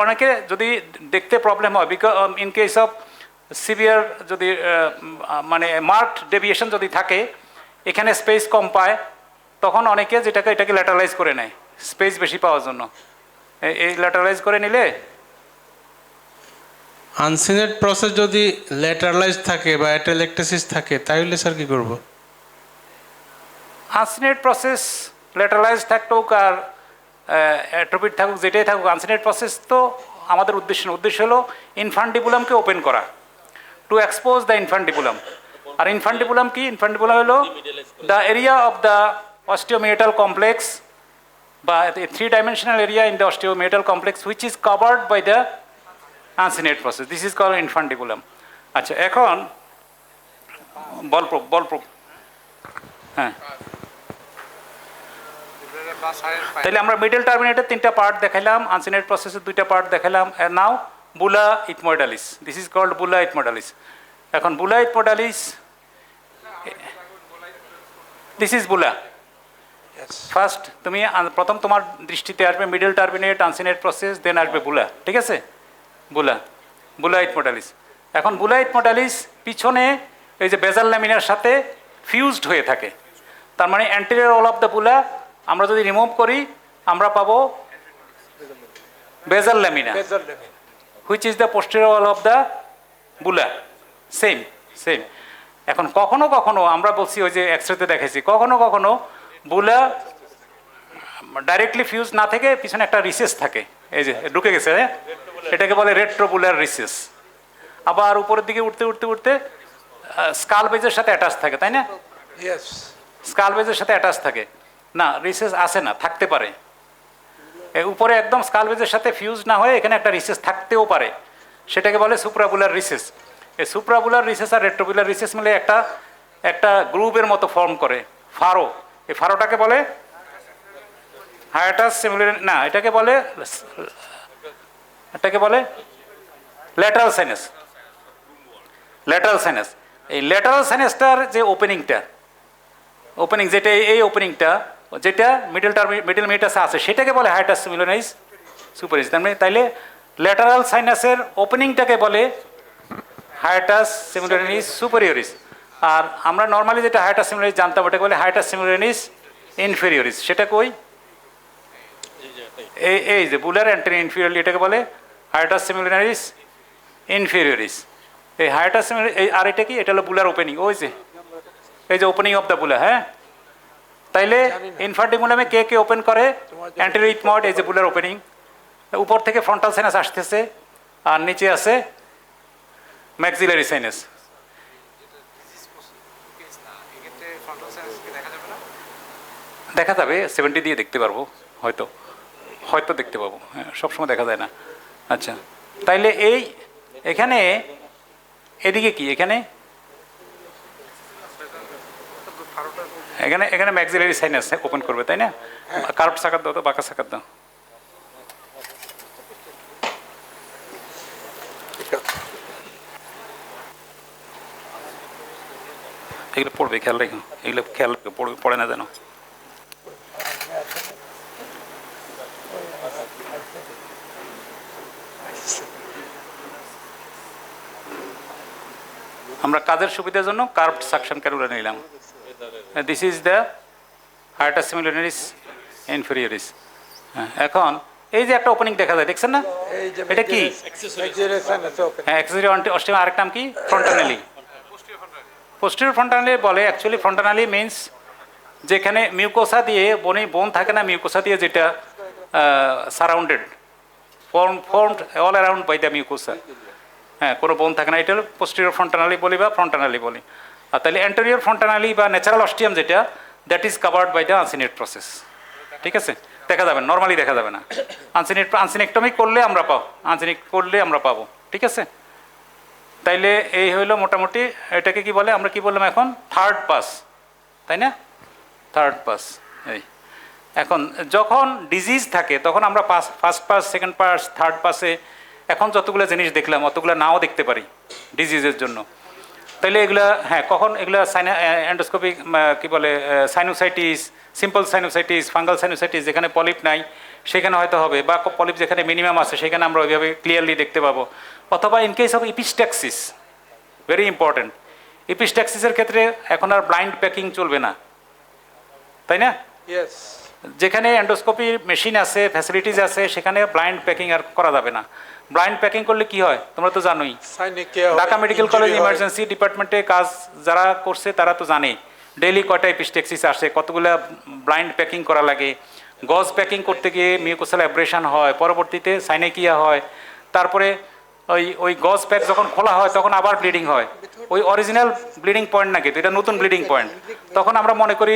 অনেকে যদি দেখতে প্রবলেম হয়, because in case of severe যদি মানে মার্কড ডেভিয়েশন যদি থাকে, এখানে স্পেস কম পায়, তখন অনেকে এটাকে ল্যাটারালাইজ করে নেয় স্পেস বেশি পাওয়ার জন্য। এই ল্যাটারালাইজ করে নিলে আনসিনেট প্রসেস যদি ল্যাটারালাইজ থাকে বা অ্যাটেলেকটেসিস থাকে, তাহলে স্যার কি করব? আনসিনেট প্রসেস ল্যাটারালাইজ থাকুক আর অ্যাট্রোপিড থাকুক, যেটাই থাকুক, আনসিনেট প্রসেস তো আমাদের উদ্দেশ্য হলো ইনফান্ডিবুলামকে ওপেন করা, টু এক্সপোজ দ্য ইনফান্ডিবুলাম। আর ইনফান্ডিবুলাম কি? ইনফান্ডিবুলাম হলো the area of the osteomeatal complex বা three dimensional area in the osteomeatal complex which is covered by the uncinate process. This is called infundibulum. আচ্ছা, এখন বলপ্রুফ। হ্যাঁ, তাহলে আমরা মিডল টার্মিনেটের 3টা পার্ট দেখাইলাম, আনসিনেট প্রসেসের 2টা পার্ট দেখাইলাম। নাও বুলা ইথমোডালিস, দিস ইজ কল্ড বুলা ইথমোডালিস। এখন বুলা ইথমোডালিস, দিস ইজ বুলা। ফার্স্ট তুমি প্রথম তোমার দৃষ্টিতে আসবে মিডল টার্মিনেট, আনসিনেট প্রসেস, দেন আসবে বুলা, ঠিক আছে? বুলা ইথমোডালিস। এখন বুলা ইথমোডালিস পিছনে এই যে বেজাল ল্যামিনার সাথে ফিউজড হয়ে থাকে, তার মানে অ্যান্টেরিয়র ওয়াল অফ দ্য বুলা আমরা যদি রিমুভ করি আমরা পাবো বেজাল lamina, which is the posterior wall of the বুলা। সেম। এখন কখনো কখনো আমরা বলছি, ওই যে এক্সরেতে দেখেছি, কখনো বুলা ডাইরেক্টলি ফিউজ না থেকে পিছনে একটা রিসেস থাকে, এই যে ঢুকে গেছে, এটাকে বলে রেট্রোবুলার রিসেস। আবার উপরের দিকে উঠতে স্কাল বেজের সাথে অ্যাটাচ থাকে, তাই না? স্কাল বেজের সাথে অ্যাটাচ থাকে না, রিসেস আসে না, থাকতে পারে। উপরে একদম স্কাল বেজের সাথে ফিউজ না হয়ে এখানে একটা রিসেস থাকতেও পারে, সেটাকে বলে সুপ্রাবুলার রিসেস। এই সুপ্রাবুলার রিসেস আর রেট্রোবুলার রিসেস মিলে একটা গ্রুপের মতো ফর্ম করে ফারো। এই ফারোটাকে বলে হায়াটাস সিমিলার, না, এটাকে বলে ল্যাটারাল সাইনাস। এই ল্যাটারাল সাইনাসটার যে ওপেনিং যেটা এই ওপেনিংটা যেটা মিডল মিটাসে আছে, সেটাকে বলে হায়াটাস সিমিলারিস সুপারিস। তাইলে ল্যাটারাল সাইনাসের ওপেনিংটাকে বলে হায়াটাস সিমিলারিস সুপারিয়রিস। আর আমরা নর্মালি যেটা হায়াটাস সিমিলারিস জানতাম, ওটাকে বলে হায়াটাস সিমিলারিস ইনফেরিয়রিস। সেটা কই? এই যে বুলার অ্যান্টেরিয়র ইনফেরিয়র, এটাকে বলে হায়াটাস সিমিলারিস ইনফেরিয়রিস। এই হায়াটাস সিমিলারিস, আর এটা কি? এটা হলো বুলার ওপেনিং, ওই যে এই যে ওপেনিং অফ দ্য বুলা। হ্যাঁ, তাইলে ইনফান্ডিবুলামে কে ওপেন করে? অ্যান্টেরিয়র ইথময়েড, এই যে বুলার ওপেনিং। উপর থেকে ফ্রন্টাল সাইনাস আসতেছে আর নিচে আছে ম্যাক্সিলারি সাইনাস। দেখা যাবে 70 দিয়ে দেখতে পারবো, হয়তো দেখতে পাবো, হ্যাঁ, সবসময় দেখা যায় না। আচ্ছা, তাইলে এখানে এদিকে কি? এখানে ম্যাক্সিলারি সাইনাস ওপেন করবে, তাই না? কার্ভ সাকার দাও তো, বাঁকা সাকার দাও। এগুলো পড়বে, খেয়াল রেখো, পড়ে না যেন। আমরা কাজের সুবিধার জন্য কার্ভড সাকশন ক্যানুলা নিলাম। This is the hiatus semilunaris inferioris. এখন এই যে একটা ওপেনিং দেখা যায়, দেখছেন না? এটা কি? হ্যাঁ, এক্সিলারি অস্টিয়াম। আরেক নাম কি? ফ্রন্টানালি। পোস্টেরিয়র ফ্রন্টানালি বলে, অ্যাকচুয়ালি ফ্রন্টানালি মিনস যেখানে মিউকোসা দিয়ে বোন থাকে না, মিউকোসা দিয়ে যেটা surrounded, formed all around by the mucosa. হ্যাঁ, কোনো বোন থাকে না, এটা হলো পোস্টেরিয়র ফ্রন্টানালি বলি বা ফ্রন্টানালি বলি। আর তাহলে অ্যান্টেরিয়র ফ্রন্টানালি বা ন্যাচারাল অস্টিয়াম যেটা, that is covered by the uncinate process. ঠিক আছে, দেখা যাবে, নর্মালি দেখা যাবে না। আনসিনেক্টমি করলে আমরা পাবো। ঠিক আছে, তাইলে এই হইলো মোটামুটি এটাকে কি বলে, আমরা কি বললাম এখন? থার্ড পাস, তাই না? Third pass. এই এখন যখন ডিজিজ থাকে তখন আমরা first pass, second pass, third পাসে এখন যতগুলো জিনিস দেখলাম অতগুলো নাও দেখতে পারি ডিজিজের জন্য। তাইলে এগুলা, হ্যাঁ, কখন এগুলা এন্ডোস্কোপিক কি বলে, sinusitis, simple sinusitis, fungal sinusitis, যেখানে পলিপ নাই সেখানে হয়তো হবে, বা পলিপ যেখানে মিনিমাম আছে সেখানে আমরা ওইভাবে ক্লিয়ারলি দেখতে পাবো। অথবা in case of epistaxis, very important, ইপিস্ট্যাক্সিসের ক্ষেত্রে এখন আর ব্লাইন্ড প্যাকিং চলবে না, তাই না? যেখানে এন্ডোস্কোপির মেশিন আছে, ফ্যাসিলিটিস আছে, সেখানে ব্লাইন্ড প্যাকিং আর করা যাবে না। ব্লাইন্ড প্যাকিং করলে কি হয় তোমরা তো জানোই, ঢাকা মেডিকেল কলেজ ইমার্জেন্সি ডিপার্টমেন্টে কাজ যারা করছে তারা তো জানে ডেইলি কয়টা এপিস্ট্যাক্সিস আসে, কতগুলো ব্লাইন্ড প্যাকিং করা লাগে। গজ প্যাকিং করতে গিয়ে মিউকোসাল অ্যাব্রেশন হয়, পরবর্তীতে সাইনেকিয়া হয়, তারপরে ওই গজ প্যাক যখন খোলা হয় তখন আবার ব্লিডিং হয়। ওই অরিজিনাল ব্লিডিং পয়েন্ট না, কিন্তু এটা নতুন ব্লিডিং পয়েন্ট, তখন আমরা মনে করি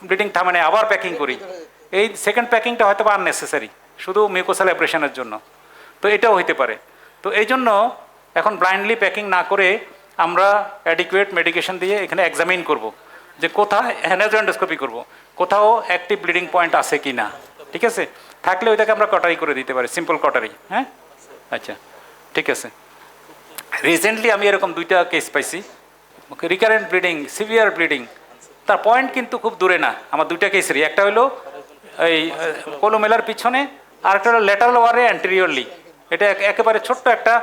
ব্লিডিং থামে না, আবার প্যাকিং করি। এই সেকেন্ড প্যাকিংটা হয়তো বা আননেসেসারি, শুধু মিউকোসাল অ্যাব্রেশনের জন্য, তো এটাও হইতে পারে। তো এই জন্য এখন ব্লাইন্ডলি প্যাকিং না করে আমরা অ্যাডিকুয়েট মেডিকেশন দিয়ে এখানে এক্সামিন করব যে কোথায় নেজোএন্ডোস্কোপি করব, কোথাও অ্যাক্টিভ ব্লিডিং পয়েন্ট আছে কি না। ঠিক আছে, থাকলে ওইটাকে আমরা কটারি করে দিতে পারি, সিম্পল কটারি। হ্যাঁ, আচ্ছা, ঠিক আছে। রিসেন্টলি আমি এরকম 2টা কেস পাইছি, রিকারেন্ট ব্লিডিং, সিভিয়ার ব্লিডিং, তার পয়েন্ট কিন্তু খুব দূরে না। আমার 2টা কেসেরই, একটা হলো এই কোলোমেলার পিছনে, আর একটা হলো ল্যাটারাল ওয়ারে অ্যান্টেরিয়রলি। এটা একেবারে ছোট্ট একটা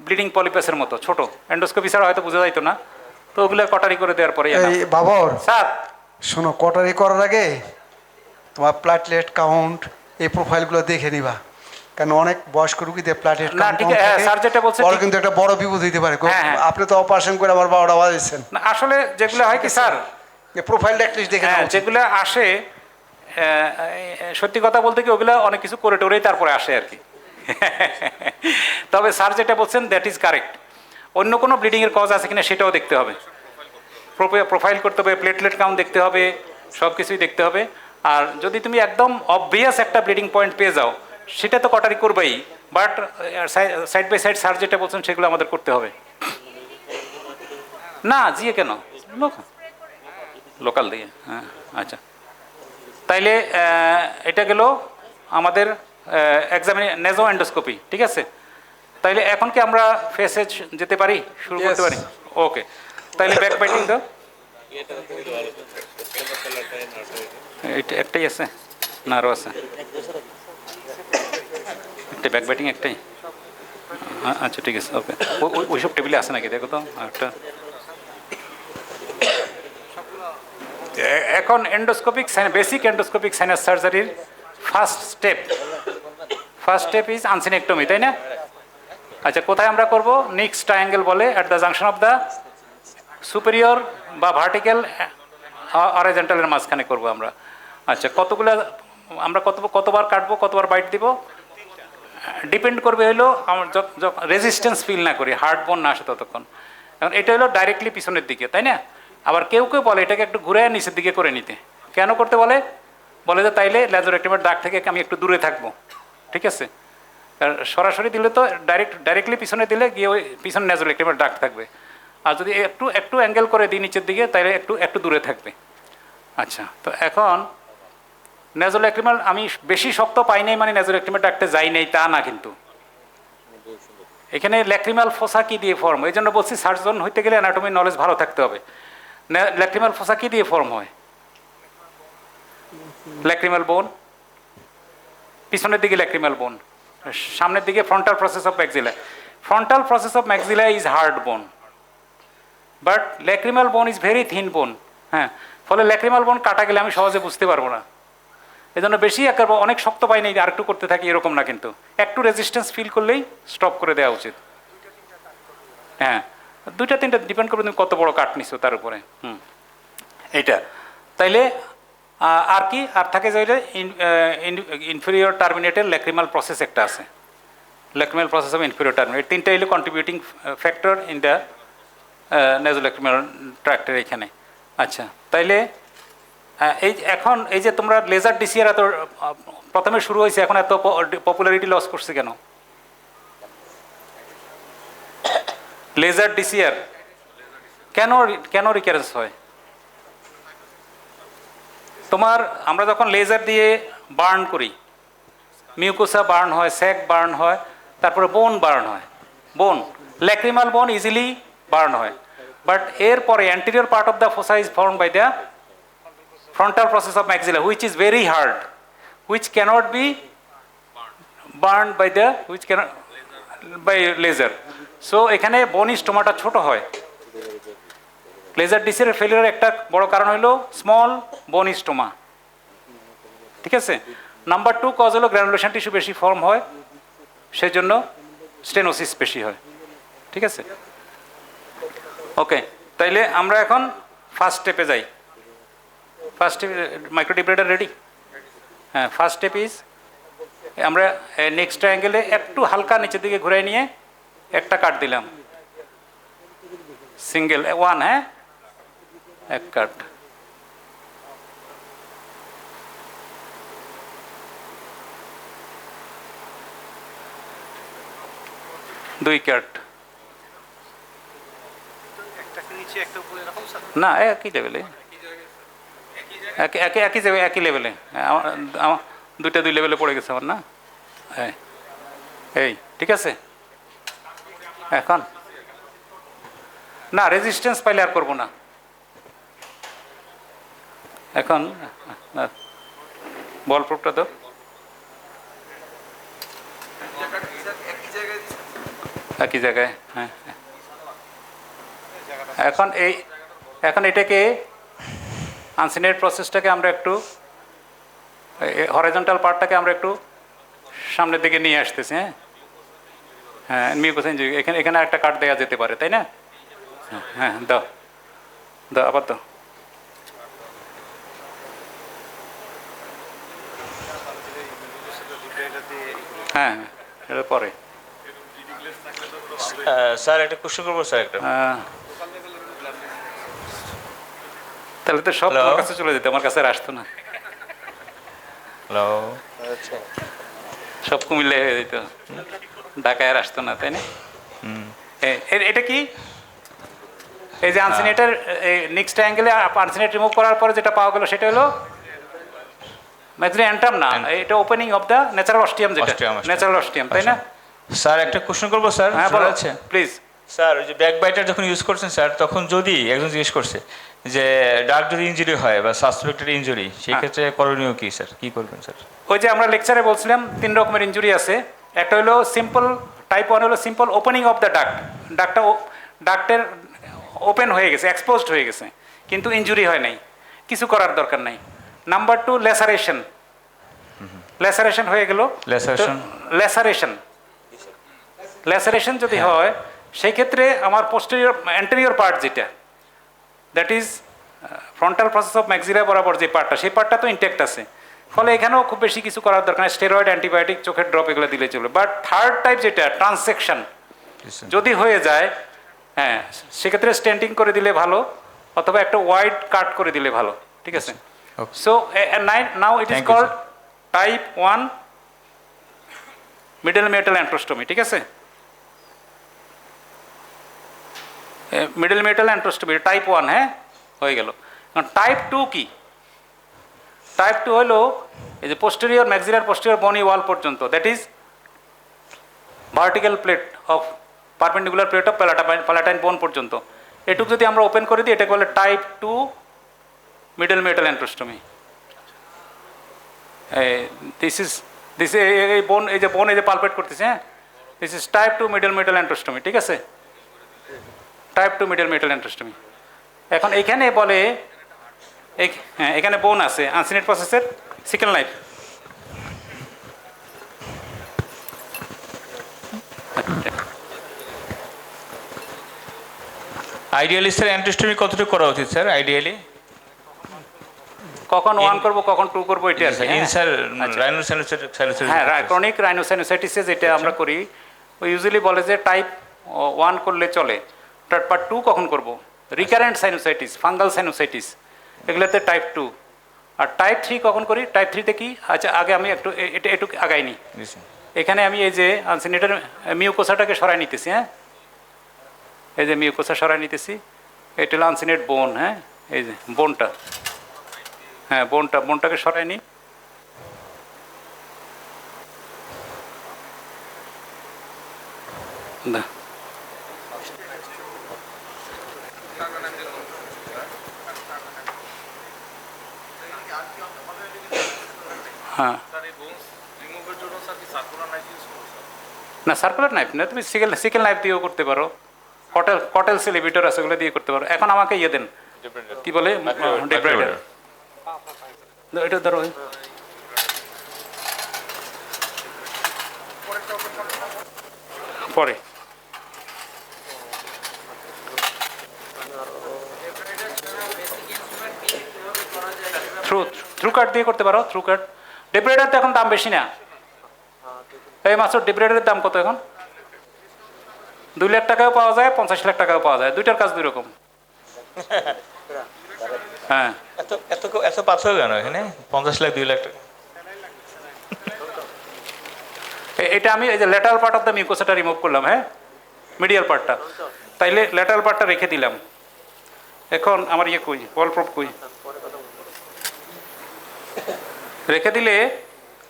ব্লিডিং পলিপাসের মতো, ছোট, এন্ডোস্কোপি ছাড়া হয়তো বোঝা যাইতো না। তো ওগুলো কটারি করে দেওয়ার পরে বাবর স্যার শোনো, কটারি করার আগে তোমার প্ল্যাটলেট কাউন্ট, এই প্রোফাইলগুলো দেখে নিবা, কারণ অনেক বয়স্ক রুগীদের প্ল্যাটলেট কাউন্ট কিন্তু একটা বড় বিপদ হইতে পারে। আপনি তো অপারেশন করে আবার 12টা বাজাইছেন। আসলে যেগুলো হয় কি স্যার, প্রোফাইলটা অ্যাটলিস্ট দেখে নাও। যেগুলো আসে, সত্যি কথা বলতে কি ওগুলো অনেক কিছু করে টোরেই তারপরে আসে আর কি। তবে স্যার যেটা বলছেন দ্যাট ইজ কারেক্ট। অন্য কোনো ব্লিডিংয়ের কজ আছে কিনা সেটাও দেখতে হবে, প্রোফাইল করতে হবে, প্লেটলেট কাউন্ট দেখতে হবে, সব কিছুই দেখতে হবে। আর যদি তুমি একদম অবভিয়াস একটা ব্লিডিং পয়েন্ট পেয়ে যাও সেটা তো কটারি করবেই, but side by side sir যেটা বলছেন সেগুলো আমাদের করতে হবে। না জিয়ে কেন, লোকাল দিয়ে। হ্যাঁ, আচ্ছা, তাইলে এটা গেল আমাদের নেজো এন্ডোস্কোপি। ঠিক আছে, তাইলে এখন কি আমরা ফেসে যেতে পারি, শুরু করতে পারি? ওকে, তাইলে ব্যাক বাইটিং তো একটাই আছে না আরও আছে? একটা ব্যাক বাইটিং একটাই, আচ্ছা ঠিক আছে, ওকে। ওইসব টেবিলে আছে নাকি দেখো তো একটা। এখন এন্ডোস্কোপিক বেসিক এন্ডোস্কোপিক সাইনাস সার্জারির ফার্স্ট স্টেপ ইজ আনসিনেক্টমি, তাই না? আচ্ছা, কোথায় আমরা করব? নিক্স ট্রায়াঙ্গেল বলে, at the junction of the superior বা ভার্টিক্যাল হরাইজন্টালের মাঝখানে করব আমরা। আচ্ছা, কতগুলো আমরা কতবার কাটবো, কতবার বাইট দিব, ডিপেন্ড করবে হলো আমার রেজিস্ট্যান্স ফিল না করি, হার্ট বোন না আসে ততক্ষণ। এখন এটা হলো ডাইরেক্টলি পিছনের দিকে, তাই না? আবার কেউ কেউ বলে এটাকে একটু ঘুরে নিচের দিকে করে নিতে। কেন করতে বলে? বলে যে তাইলে ল্যাজোরেক্টমের দাগ থেকে আমি একটু দূরে থাকবো। ঠিক আছে, সরাসরি দিলে তো ডাইরেক্টলি পিছনে দিলে গিয়ে ওই পিছনে ন্যাজোরেক্টমের দাগ থাকবে, আর যদি একটু অ্যাঙ্গেল করে দিই নিচের দিকে তাইলে একটু দূরে থাকবে। আচ্ছা, তো এখন ন্যাজোরেক্টমাল আমি বেশি শক্ত পাই নাই মানে ন্যাজোরেক্টমের দাগটা যাই নাই তা না, কিন্তু এখানে ল্যাক্রিমাল ফোসা কি দিয়ে ফর্ম, এই জন্য বলছি সার্জন হইতে গেলে অ্যানাটমি নলেজ ভালো থাকতে হবে। ল্যাক্রিমাল ফোসা কি দিয়ে ফর্ম হয়? ল্যাক্রিমাল বোন, পিছনের দিকে ল্যাক্রিমাল বোন, সামনের দিকে frontal process of maxilla. Frontal process of maxilla is hard বোন, বাট ল্যাক্রিমাল বোন ইজ ভেরি থিন বোন, হ্যাঁ, ফলে ল্যাক্রিমাল বোন কাটা গেলে আমি সহজে বুঝতে পারবো না। এই জন্য বেশি একেবারে অনেক শক্ত পাই নেই আরেকটু করতে থাকি এরকম না, কিন্তু একটু রেজিস্ট্যান্স ফিল করলেই স্টপ করে দেওয়া উচিত। হ্যাঁ, 2-3টা ডিপেন্ড করবে তুমি কত বড় কাট নিছো তার উপরে। এইটা তাইলে আর কি আর থাকে যে ইনফেরিয়র টার্মিনেটের ল্যাক্রিমাল প্রসেস একটা আছে, lacrimal process of inferior terminate, 3টা হলো কন্ট্রিবিউটিং ফ্যাক্টর ইন দ্য নেজোল্যাক্রিমাল ট্র্যাক্টের এখানে। আচ্ছা, তাইলে এই এখন এই যে তোমরা লেজার ডিসিআর এত প্রথমে শুরু হয়েছে, এখন এত পপুলারিটি লস করছে কেন? লেজার ডিসিআর কেন কেন রিকারেন্স হয়? তোমার আমরা যখন লেজার দিয়ে বার্ন করি, মিউকোসা বার্ন হয়, স্যাক বার্ন হয়, তারপরে বোন বার্ন হয়, bone lacrimal bone easily burn হয়, বাট এরপরে anterior part of the fossa is formed by the frontal process of maxilla, which is very hard, which cannot be burned by the by laser. So এখানে bony stoma টা ছোট হয়। Laser DCR ফেলিয়ারের একটা বড় কারণ হলো small bony stoma, ঠিক আছে। নাম্বার 2 কজ হলো গ্র্যানুলেশন টিস্যু বেশি ফর্ম হয়, সেই জন্য স্টেনোসিস বেশি হয়, ঠিক আছে। ওকে, তাইলে আমরা এখন ফার্স্ট স্টেপে যাই। First step microdebrider ready? হ্যাঁ, ফার্স্ট স্টেপ ইজ আমরা নেক্সট ট্রায়াঙ্গেলে একটু হালকা নিচের দিকে ঘুরে নিয়ে একটা কাট দিলাম, সিঙ্গেল 1, হ্যাঁ, এক কাট। দুই কাট, না একই লেভেলে, একই লেভেলে, আমার দুইটা 2 লেভেলে পড়ে গেছে আমার, না এই ঠিক আছে। এখন না রেজিস্ট্যান্স পাইলে আর করবো না। এখন বল প্রুফটা তো একই জায়গায়, হ্যাঁ। এখন এটাকে আনসিনের প্রসেসটাকে আমরা একটু হরাইজন্টাল পার্টটাকে আমরা একটু সামনের দিকে নিয়ে আসতেছি, হ্যাঁ, হ্যাঁ, মিউকোসা ইনজুরি এখানে একটা কাট দেওয়া যেতে পারে, তাই না? হ্যাঁ, দাও দাও, আবার দাও। হ্যাঁ, এটা পরে। স্যার একটা কোশ্চেন করবো স্যার, একটা তাহলে তো সব আমার কাছে চলে যেত, আমার কাছে আর আসতো না। হ্যালো, সব কুমিল্লা হয়ে যেত, ঢাকায় আর আসতো না, তাই না? এটা কি এই যে আনসিনেটের নেক্সট অ্যাঙ্গেলে আনসিনেট রিমুভ করার পরে যেটা পাওয়া গেল সেটা হলো ম্যাক্সিলি অ্যান্টাম, না এটা opening of the natural ostium, যেটা ন্যাচারাল অস্টিয়াম, তাই না? স্যার একটা কোশ্চেন করবো স্যার? হ্যাঁ বলো প্লিজ। স্যার ওই যে ব্যাক বাইটার যখন ইউজ করছেন স্যার, তখন যদি একজন জিজ্ঞেস করছে যে ডার্ক যদি ইনজুরি হয় বা সাসপেক্টেড ইনজুরি, সেই ক্ষেত্রে করণীয় কি স্যার, কি করবেন স্যার? ওই যে আমরা লেকচারে বলছিলাম 3 রকমের ইনজুরি আছে। একটা হলো সিম্পল, টাইপ 1 হলো সিম্পল ওপেনিং অফ দ্য ডাক্টের ওপেন হয়ে গেছে, এক্সপোজড হয়ে গেছে, কিন্তু ইনজুরি হয় নাই, কিছু করার দরকার নাই। নাম্বার 2 ল্যাসারেশন, ল্যাসারেশন হয়ে গেল, ল্যাসারেশন যদি হয় সেই ক্ষেত্রে আমার অ্যান্টেরিয়র পার্ট যেটা, that is frontal process of maxilla বরাবর যে পার্টটা, সেই পার্টটা তো ইনটেক্ট আছে, ফলে এখানেও খুব বেশি কিছু করার দরকার নেই, স্টেরয়েড, অ্যান্টিবায়োটিক, চোখের ড্রপ এগুলো দিলে চলবে। বাট থার্ড টাইপ যেটা ট্রান্সেকশন যদি হয়ে যায়, হ্যাঁ, সেক্ষেত্রে স্টেন্টিং করে দিলে ভালো, অথবা একটা ওয়াইড কাট করে দিলে ভালো, ঠিক আছে। So now it is called type 1 middle meatal antrostomy, ঠিক আছে। মিডল মেটাল অ্যান্ট্রোস্টমি টাইপ 1, হ্যাঁ, হয়ে গেল। টাইপ 2 কি? টাইপ 2 হলো এই যে পোস্টেরিয়র ম্যাক্সিলার পোস্টেরিয়র বনি ওয়াল পর্যন্ত, that is vertical plate of perpendicular plate of palatine বোন পর্যন্ত, এটুকু যদি আমরা ওপেন করে দিই এটাকে বলে টাইপ 2 মিডল মেটাল অ্যান্ট্রোস্টমি। দিস এই বোন, এই যে বোন এই যে পালপেট করতেছে, হ্যাঁ, this is type 2 middle meatal antrostomy, ঠিক আছে। Type 2 medial meatal antrostomy. এখন এইখানে বলে হ্যাঁ এখানে বোন আছে, আনসিনেট প্রসেসের sickle knife. Ideally sir antrostomy কতটুকু করা উচিত স্যার আইডিয়ালি? কখন 1 করব কখন 2 করব এটা আছে। স্যার রাইনোসাইনোসাইটিস, হ্যাঁ ক্রনিক রাইনোসাইনোসাইটিসে যেটা আমরা করি ওই ইউজুয়ালি বলে যে টাইপ 1 করলে চলে, বাট 2 কখন করব? রিকারেন্ট সাইনোসাইটিস, ফাঙ্গাল সাইনোসাইটিস, এগুলোতে টাইপ 2। আর টাইপ 3 কখন করি? টাইপ 3 তে কি? আচ্ছা আগে আমি একটু আগাইনি। এখানে আমি এই যে আনসিনেটের মিউকোসাটাকে সরাই নিতেছি। হ্যাঁ এই যে মিউকোসা সরাই নিতেছি, এটা হলো আনসিনেট বোন। হ্যাঁ এই যে বোনটা, হ্যাঁ বোনটাকে সরাই নিই। হ্যাঁ না সার্কুলার নাইফ না, তুমি সিকেল নাইফ দিয়েও করতে পারো, কটেল সেলিভিটর আছে ওগুলো দিয়ে করতে পারো। এখন আমাকে ইয়ে দেন, কি বলে ডিব্রাইডার, এটা ধরো। পরে থ্রু কাট দিয়ে করতে পারো, থ্রু কাট। ডিব্রাইডার তো এখন দাম বেশি না। এই মাত্র ডিব্রাইডারের দাম কত এখন? 2 লাখ টাকাও পাওয়া যায়, 50 লাখ টাকাও পাওয়া যায়, দুইটার কাজ দুই রকম। হ্যাঁ এত পাথর কেন এখানে? 50 লাখ 2 লাখ টাকা। এটা আমি এই যে ল্যাটারাল পার্ট অফ দ্য মিউকোসাটা রিমুভ করলাম, হ্যাঁ মিডিয়াল পার্টটা, তাইলে ল্যাটারাল পার্টটা রেখে দিলাম। এখন আমার ইয়ে কই, ওয়াল প্রুফ কই, রেখে দিলে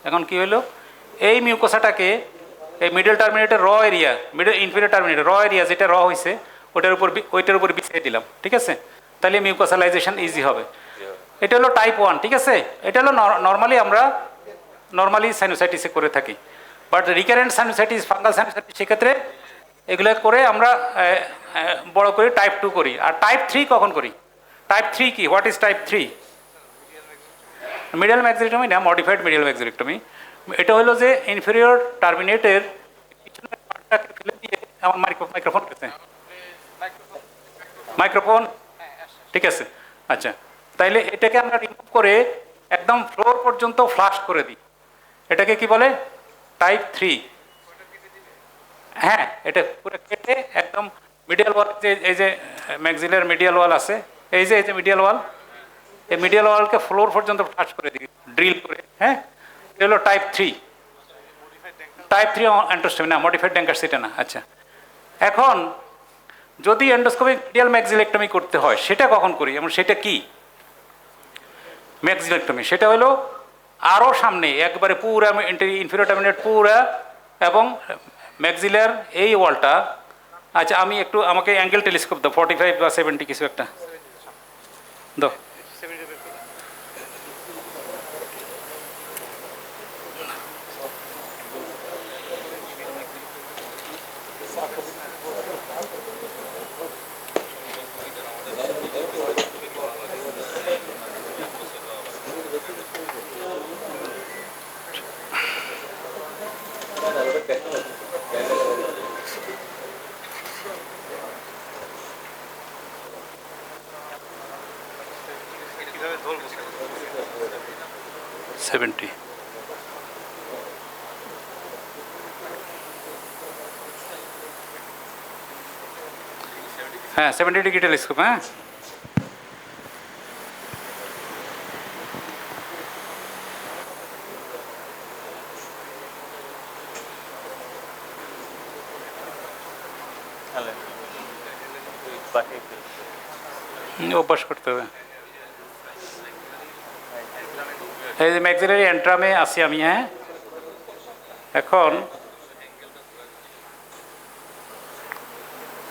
এখন কি হলো, এই মিউকোসাটাকে এই মিডল টার্মিনেটের র এরিয়া, মিডল ইনফিরিয়র টার্মিনেটের র এরিয়া যেটা র হয়েছে ওইটার উপর বিছিয়ে দিলাম, ঠিক আছে? তাহলে মিউকোসালাইজেশন ইজি হবে। এটা হলো টাইপ 1, ঠিক আছে? এটা হলো নর্মালি সাইনোসাইটিসে করে থাকি, but recurrent sinusitis, fungal sinusitis সেক্ষেত্রে এগুলো করে আমরা বড় করে টাইপ 2 করি। আর টাইপ 3 কখন করি? টাইপ 3 কি? What is type 3? মিডিয়াল ম্যাক্সিলেক্টমি না, মডিফাইড মিডিয়াল ম্যাক্সিলেক্টমি। এটা হলো যে ইনফেরিয়র টার্মিনেটের পিছনের পার্টটাকে ফেলে দিয়ে, আমার মাইক্রোফোন আছে, মাইক্রোফোন ঠিক আছে। আচ্ছা তাইলে এটাকে আমরা রিমুভ করে একদম ফ্লোর পর্যন্ত ফ্লাশ করে দিই, এটাকে কি বলে? টাইপ 3। হ্যাঁ এটা পুরো কেটে একদম মিডিয়াল ওয়াল, যে এই যে ম্যাক্সিলার মিডিয়াল ওয়াল আছে, এই যে মিডিয়াল ওয়াল, এই মিডিয়াল ওয়ালকে ফ্লোর পর্যন্ত ফ্লাশ করে দিই ড্রিল করে। হ্যাঁ এটা হলো টাইপ 3। টাইপ 3 অ্যান্ডোস্টমি না, মডিফাইড ড্যাঙ্কার সেটা না। আচ্ছা এখন যদি এন্ডোস্কোপিক মিডিয়াল ম্যাক্সিলেক্টমি করতে হয় সেটা কখন করি? এবং সেটা কি ম্যাক্সিলেক্টমি? সেটা হলো আরও সামনে একবারে পুরা ইনফেরিয়র টার্মিনেট পুরা এবং ম্যাক্সিলার এই ওয়ালটা। আচ্ছা আমি একটু, আমাকে অ্যাঙ্গেল টেলিস্কোপ দাও, 45 বা 70 কিছু একটা দাও। হ্যাঁ 70 ডিগ্রি টেলিস্কোপ। হ্যাঁ অভ্যাস করতে হবে। এই যে ম্যাক্সিলারি এন্ট্রামে আছি আমি। হ্যাঁ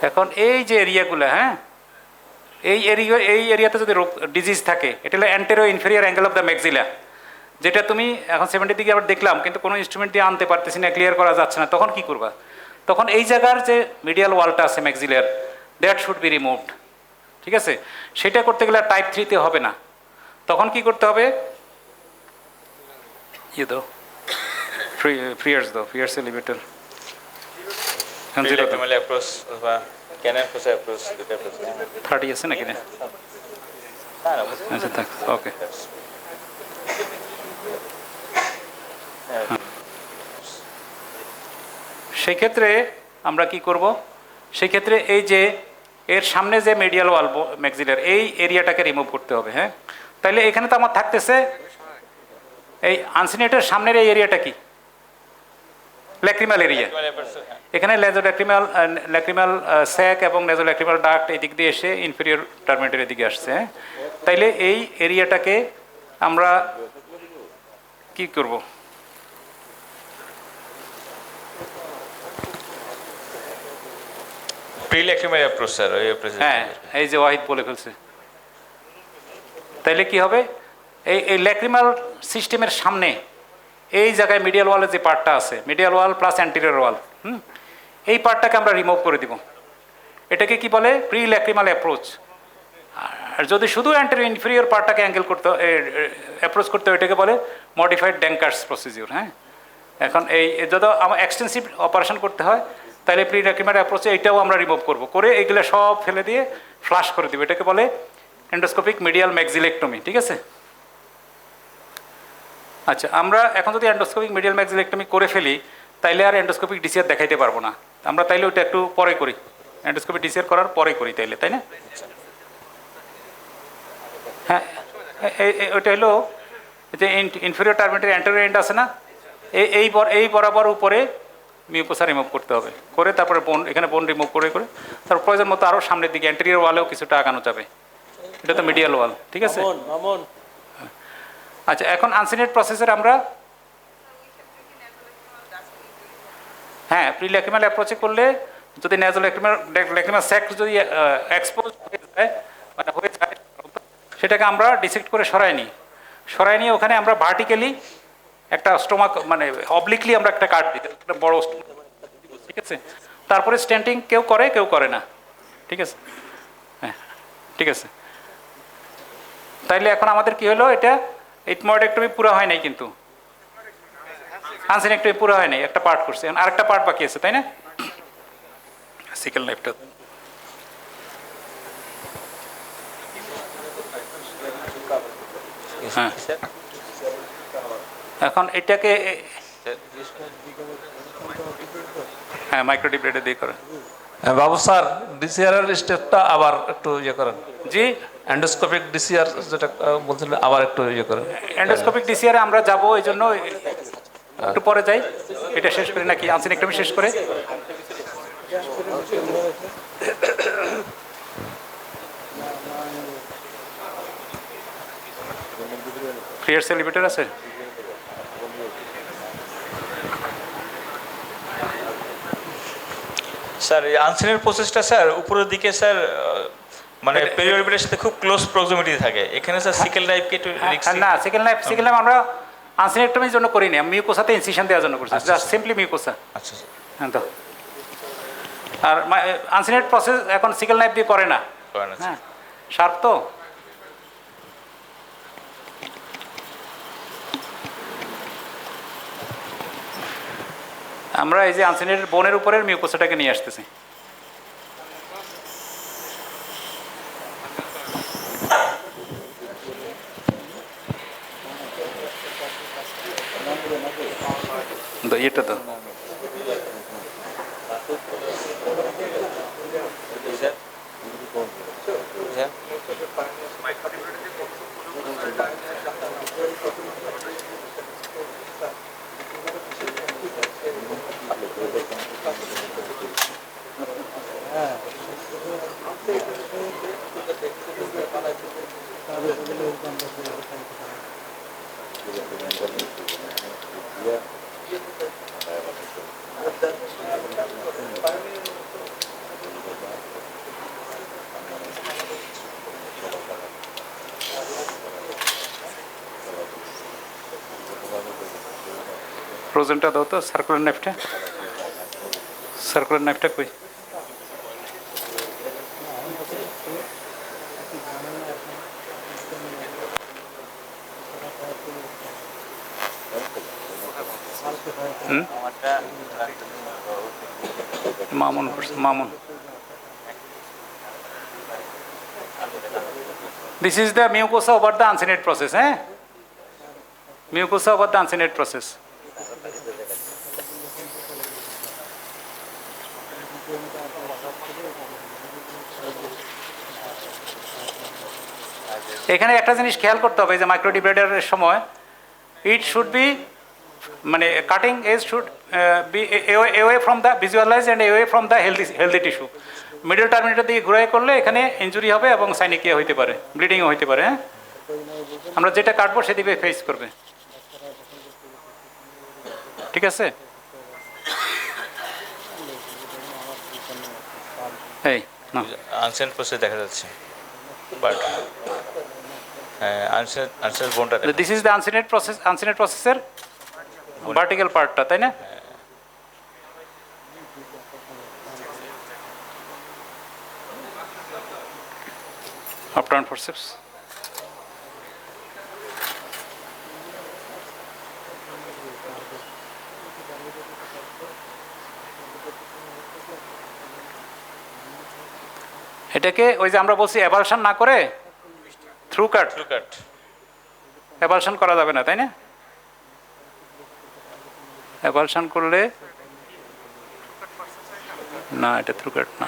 এখন এই যে এরিয়াগুলো, হ্যাঁ এই এরিয়াতে যদি ডিজিজ থাকে, এটা হলো antero inferior angle of the maxilla, যেটা তুমি এখন 70 দিকে আবার দেখলাম কিন্তু কোনো ইনস্ট্রুমেন্ট দিয়ে আনতে পারতেছি না, ক্লিয়ার করা যাচ্ছে না। তখন কি করবা? তখন এই জায়গার যে মিডিয়াল ওয়ালটা আছে ম্যাক্সিলার, দ্যাট শুড বি রিমুভড, ঠিক আছে? সেটা করতে গেলে টাইপ 3-তে হবে না, তখন কি করতে হবে? ইয়ে দাও, ফ্রিয়ার্স দাও, ফ্রিয়ার্স এলিভেটর অ্যাপ্রোচ বা ক্যানন ফোর্স অ্যাপ্রোচ 30 আছে নাকি না? আচ্ছা থাক, ওকে। সেই ক্ষেত্রে আমরা কি করব? সেই ক্ষেত্রে এই যে এর সামনে যে মিডিয়াল ওয়াল ম্যাক্সিলার, এই এরিয়াটাকে রিমুভ করতে হবে। হ্যাঁ, তাইলে এখানে তো আমার থাকতেছে এই আনসিনেটের সামনের এই এরিয়াটা কি? Lacrimal area. এখানে ল্যাক্রিমাল স্যাক এবং নেজোল্যাক্রিমাল ডাক্ট এই দিক দিয়ে এসে ইনফেরিয়র টার্মিনেটের দিকে আসছে। হ্যাঁ, তাইলে এই এরিয়াটাকে আমরা কি করব? প্রিল্যাক্রিমাল অ্যাপ্রোচ স্যার, ওই অ্যাপ্রোচ। হ্যাঁ, এই যে ওয়াহিদ বলে ফেলছে। তাইলে কি হবে? এই ল্যাক্রিমাল সিস্টেমের সামনে এই জায়গায় মিডিয়াল ওয়ালের যে পার্টটা আছে, মিডিয়াল ওয়াল প্লাস অ্যান্টিরিয়র ওয়াল, এই পার্টটাকে আমরা রিমুভ করে দিব। এটাকে কি বলে? Pre lacrimal approach. আর যদি শুধু অ্যান্টেরিয়র ইনফেরিয়র পার্টটাকে অ্যাঙ্গেল করতে অ্যাপ্রোচ করতে হয়, এটাকে বলে মডিফাইড ড্যাঙ্কার্স প্রসিজিওর। হ্যাঁ, এখন এই যদি আমার এক্সটেন্সিভ অপারেশন করতে হয়, তাহলে প্রি ল্যাক্রিমাল অ্যাপ্রোচে এইটাও আমরা রিমুভ করবো, করে এইগুলো সব ফেলে দিয়ে ফ্লাশ করে দিব। এটাকে বলে এন্ডোস্কোপিক মিডিয়াল ম্যাক্সিলেক্টমি, ঠিক আছে? আচ্ছা, আমরা এখন যদি এন্ডোস্কোপিক মিডিয়াল ম্যাক্সিলেক্টমি করে ফেলি, তাইলে আর এন্ডোস্কোপিক ডিসিআর দেখাইতে পারবো না। আমরা তাইলে ওইটা একটু পরে করি, এন্ডোস্কোপিক ডিসিআর করার পরে করি তাইলে, তাই না? হ্যাঁ, ওইটা হলো যে ইনফেরিয়র টার্মিনেটের অ্যান্টেরিয়র এন্ড আছে না, এই বরাবর উপরে মিউকোসা রিমুভ করতে হবে, করে তারপরে বোন, এখানে বোন রিমুভ করে তারপর প্রয়োজন মতো আরও সামনের দিকে অ্যান্টেরিয়র ওয়ালেও কিছুটা আগানো যাবে। এটা তো মিডিয়াল ওয়াল, ঠিক আছে? আচ্ছা, এখন আনসিনেট প্রসেসের আমরা হ্যাঁ প্রি ল্যাক্রিমাল অ্যাপ্রোচে করলে যদি ল্যাক্রিমাল স্যাক যদি এক্সপোজ হয়ে যায়, মানে হয়ে যায়, সেটাকে আমরা ডিসেক্ট করে সরাই নিয়ে ওখানে আমরা ভার্টিক্যালি একটা স্টোমাক, মানে অবলিকলি আমরা একটা কাট দিই, একটা বড়, ঠিক আছে? তারপরে স্ট্যান্টিং কেউ করে না, ঠিক আছে? হ্যাঁ, ঠিক আছে। তাইলে এখন আমাদের কি হলো? এটা ইথময়েডেক্টমি পুরো হয় নাই, কিন্তু আনসিনেক্টমি পুরো হয় নাই, একটা পার্ট করছে, এখন আরেকটা পার্ট বাকি আছে, তাই না? সিকেল নাইফটা হ্যাঁ, এখন এটাকে হ্যাঁ মাইক্রোডিব্লেডে দিয়ে করেন। বাবু স্যার, ডিসিআর এর স্টেপটা আবার একটু ইয়ে করেন। জি, এন্ডোস্কোপিক ডিসিআর যেটা বলছিলেন, আবার একটু ইয়ে করেন। এন্ডোস্কোপিক ডিসিআরে আমরা যাবো, এই জন্য একটু পরে যাই, এটা শেষ করি নাকি? আনসিনেক্টমি শেষ করে ফ্রিয়ার্স এলিভেটর আছে? স্যার এই আনসিনের প্রসেসটা স্যার উপরের দিকে স্যার, মানে পেরিওরবিটের সাথে খুব ক্লোজ প্রক্সিমিটি থাকে। এখানে স্যার সিকেল নাইফকে একটু রিস্কি না, সিকেল নাইফ আমরা আনসিনেক্টমির জন্য করিনি, মিউকোসাতে ইনসিশন দেওয়ার জন্য করছি, জাস্ট সিম্পলি মিউকোসা। আচ্ছা, হ্যাঁ, তো আর আনসিনেট প্রসেস এখন সিকেল নাইফ দিয়ে করে না। হ্যাঁ, শার্প তো। আমরা এই যে আনসিনেটের বোনের উপরের মিউকোসাটাকে নিয়ে আসতেছি। এটা তো ফ্রোজেনটা দাও তো, সার্কুলার নাইফটা কই? মামুন করছে, Mamun. This is the mucosa over the uncinate process, Mucosa over the uncinate process. এখানে একটা জিনিস খেয়াল করতে হবে যে মাইক্রোডিব্রেডারের সময় ইট শুড বি মানে cutting edge should be away from the visualize and away from the healthy tissue. Middle terminator দিকে ঘুরাই করলে এখানে ইনজুরি হবে এবং সাইনিকিয়া হইতে পারে, ব্লিডিংও হইতে পারে। আমরা যেটা কাটবো সেদিকে ফেস করবে, ঠিক আছে? এই না আনসেন্ট প্রসেস দেখা যাচ্ছে, বাট আনসেন্ট বোনটা দিস ইজ দ্য আনসিনেট প্রসেসের ভার্টিক্যাল পার্টটা, তাই না? Upturn forceps. এটাকে ওই যে আমরা বলছি অ্যাভালশন না করে থ্রু কাট, অ্যাভালশন করা যাবে না, তাই না? অ্যাভালশন করলে না, এটা থ্রু কাট না,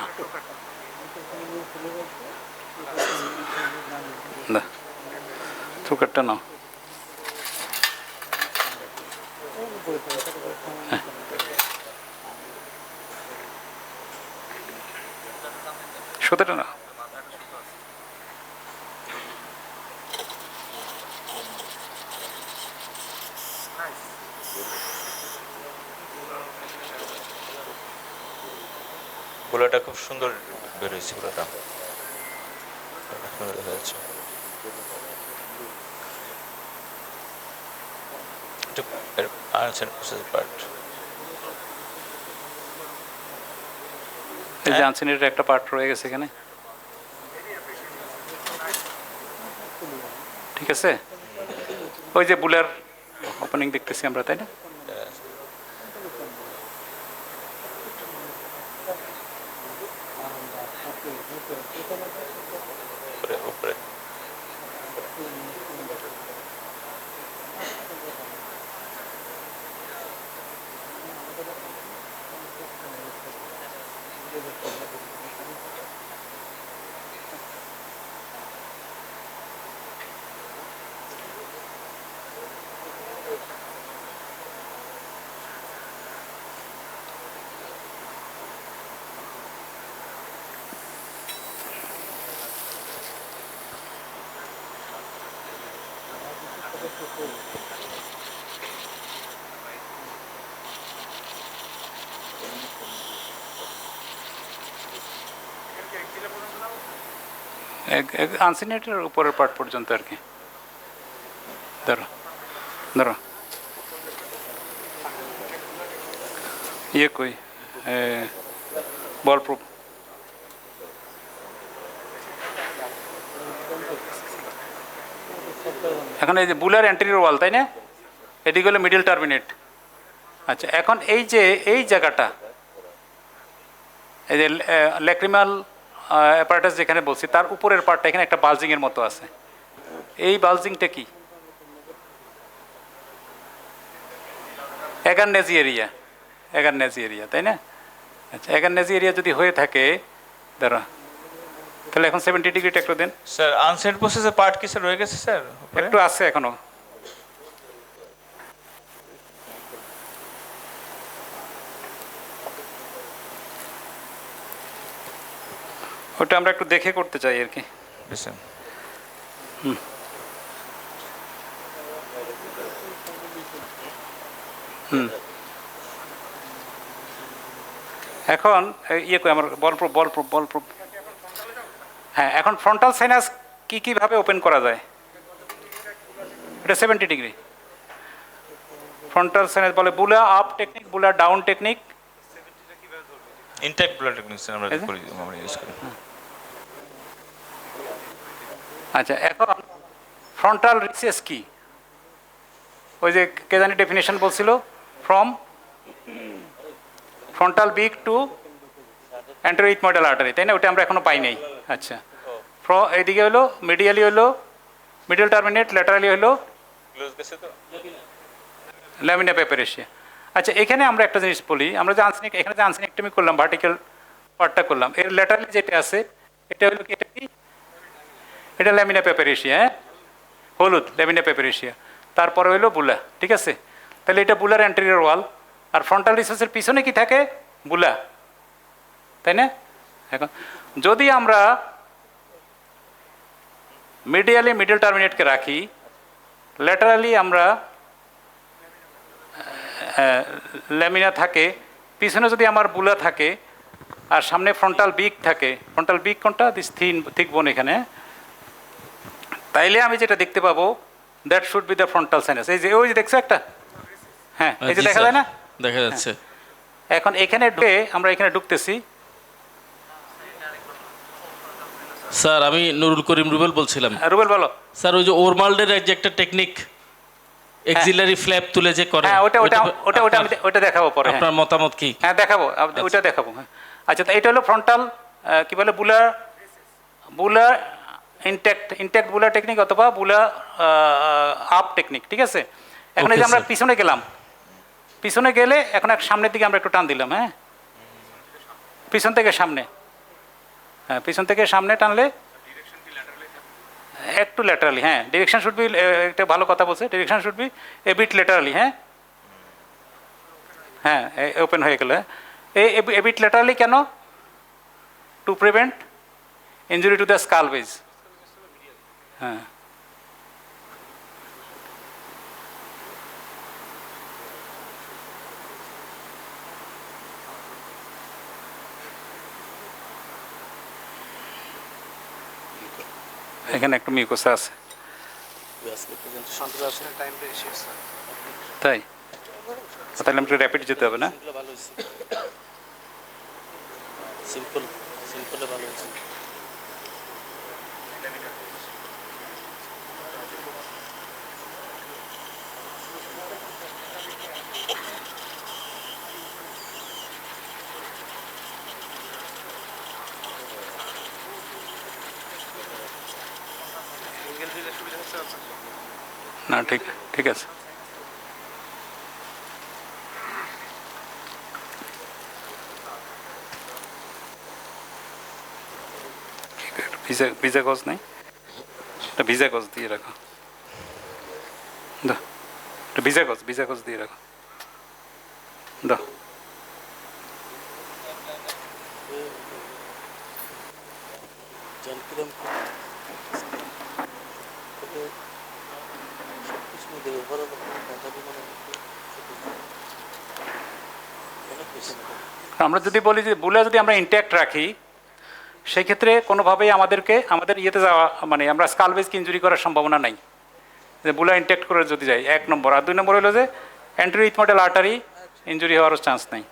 থ্রু কাটটা নাও। সুতোটা না, গোলাটা খুব সুন্দর বেরোয়েছে, গোলাটা সুন্দর দেখা যাচ্ছে। আনসিনেটের একটা পার্ট রয়ে গেছে এখানে, ঠিক আছে? ওই যে বুলার ওপেনিং দেখতেছি আমরা, তাই না? আনসিনেটের উপরের পার্ট পর্যন্ত আর কি। ধরো ধরো ইয়ে কই বল প্রুফ, এখন এই যে বুলার অ্যান্টেরিয়র ওয়াল, তাই না? এদিকে হলো মিডল টার্মিনেট। আচ্ছা, এখন এই যে এই জায়গাটা, এই যে ল্যাক্রিমাল অ্যাপারেটাস যেখানে বলছি তার উপরের পার্টটা এখানে একটা বালজিংয়ের মতো আছে। এই বালজিংটা কি? অ্যাগারনেজি এরিয়া, অ্যাগারনেজি এরিয়া, তাই না? আচ্ছা, অ্যাগারনেজি এরিয়া যদি হয়ে থাকে, দাঁড়া, তাহলে এখন 70 ডিগ্রিটা একটু দেন স্যার। আনসেন্ট প্রসেসের পার্ট কি স্যার রয়ে গেছে স্যার? একটু আছে এখনো। ওটা আমরা একটু দেখে করতে চাই আর কি। এখন ইয়ে কই আমার বল প্রুফ। হ্যাঁ, এখন ফ্রন্টাল সাইনাস কীভাবে ওপেন করা যায়? এটা 70 ডিগ্রি ফ্রন্টাল সাইনাস বলে বুলা আপ টেকনিক, বুলা ডাউন টেকনিক, ইনটেক বুলা টেকনিক আমরা ইউজ করি। আচ্ছা, এখন ফ্রন্টাল রিসেস কি? ওই যে কে জানি ডেফিনেশন বলছিল, from frontal beak to anterior ethmoidal artery, তাই না? ওটা আমরা এখনো পাই নাই। আচ্ছা, এইদিকে হলো মিডিয়ালি হলো মিডল টার্মিনেট, ল্যাটারালি হলো ল্যামিনা পেপারেশিয়া। আচ্ছা, এখানে আমরা একটা জিনিস বলি, আমরা যে এখানে যে আনসিনেক্টমি করলাম, ভার্টিক্যাল পার্টটা করলাম, এর ল্যাটারালি যেটা আছে এটা হলো কি, এটা কি, এটা ল্যামিনা পেপারেশিয়া, হ্যাঁ, হলুদ ল্যামিনা পেপারেশিয়া। তারপরে হলো বুলা, ঠিক আছে? তাহলে এটা বুলার অ্যান্টেরিয়র ওয়াল, আর ফ্রন্টাল রিসেসের পিছনে কি থাকে? বুলা, তাই না? এখন যদি আমরা মিডিয়ালি মিডল টার্মিনেটকে রাখি, ল্যাটারালি আমরা ল্যামিনা থাকে, পিছনে যদি আমার বুলা থাকে, আর সামনে ফ্রন্টাল বিগ থাকে, ফ্রন্টাল বিগ কোনটা? দিস থিক বোন এখানে, তাইলে আমি যেটা দেখতে পাবো that should be the frontal sinus. এই যে ওই যে দেখছো একটা, হ্যাঁ, এই যে দেখা যায় না? দেখা যাচ্ছে। এখন এখানে ঢুকে আমরা এখানে ঢুকতেছি। স্যার আমি নুরুল করিম রুবেল বলছিলাম। রুবেল বলো। স্যার ওই যে ওরমাল্ডের যে একটা টেকনিক এক্সিলারি ফ্ল্যাপ তুলে যে করে, হ্যাঁ, ওটা দেখাবো পরে। আপনার মতামত কি? হ্যাঁ, দেখাবো, ওইটা দেখাবো। হ্যাঁ, আচ্ছা, এটা হলো ফ্রন্টাল কি বলে, বুলা ইনট্যাক্ট বুলা টেকনিক অথবা বুলা আপ টেকনিক, ঠিক আছে? এখন এই যে আমরা পিছনে গেলাম, পিছনে গেলে এখন সামনের দিকে আমরা একটু টান দিলাম, হ্যাঁ, পিছন থেকে সামনে, হ্যাঁ, পিছন থেকে সামনে টানলে একটু ল্যাটারালি, হ্যাঁ, ডিরেকশন শুড বি, একটা ভালো কথা বলছে, direction should be a bit laterally, হ্যাঁ, হ্যাঁ, ওপেন হয়ে গেল। এ বিট ল্যাটারালি কেন? To prevent injury to the skull base. হ্যাঁ, এখানে একটু মিউকোসা আছে, তাই? তাহলে একটু র্যাপিড যেতে হবে না? না, ঠিক আছে। ভিজা গজ নেই, এটা ভিজা গজ দিয়ে রাখো, দাও, এটা ভিজা গজ দিয়ে রাখো, দাও। আমরা যদি বলি যে বুলা যদি আমরা ইনট্যাক্ট রাখি, সেই ক্ষেত্রে কোনোভাবেই আমাদের ইয়েতে যাওয়া, মানে আমরা স্কাল বেজকে ইনজুরি করার সম্ভাবনা নাই, যে বুলা ইনট্যাক্ট করে যদি যাই, 1 নম্বর। আর 2 নম্বর হলো যে অ্যান্টেরোইথময়েডাল আর্টারি ইনজুরি হওয়ারও চান্স নেই।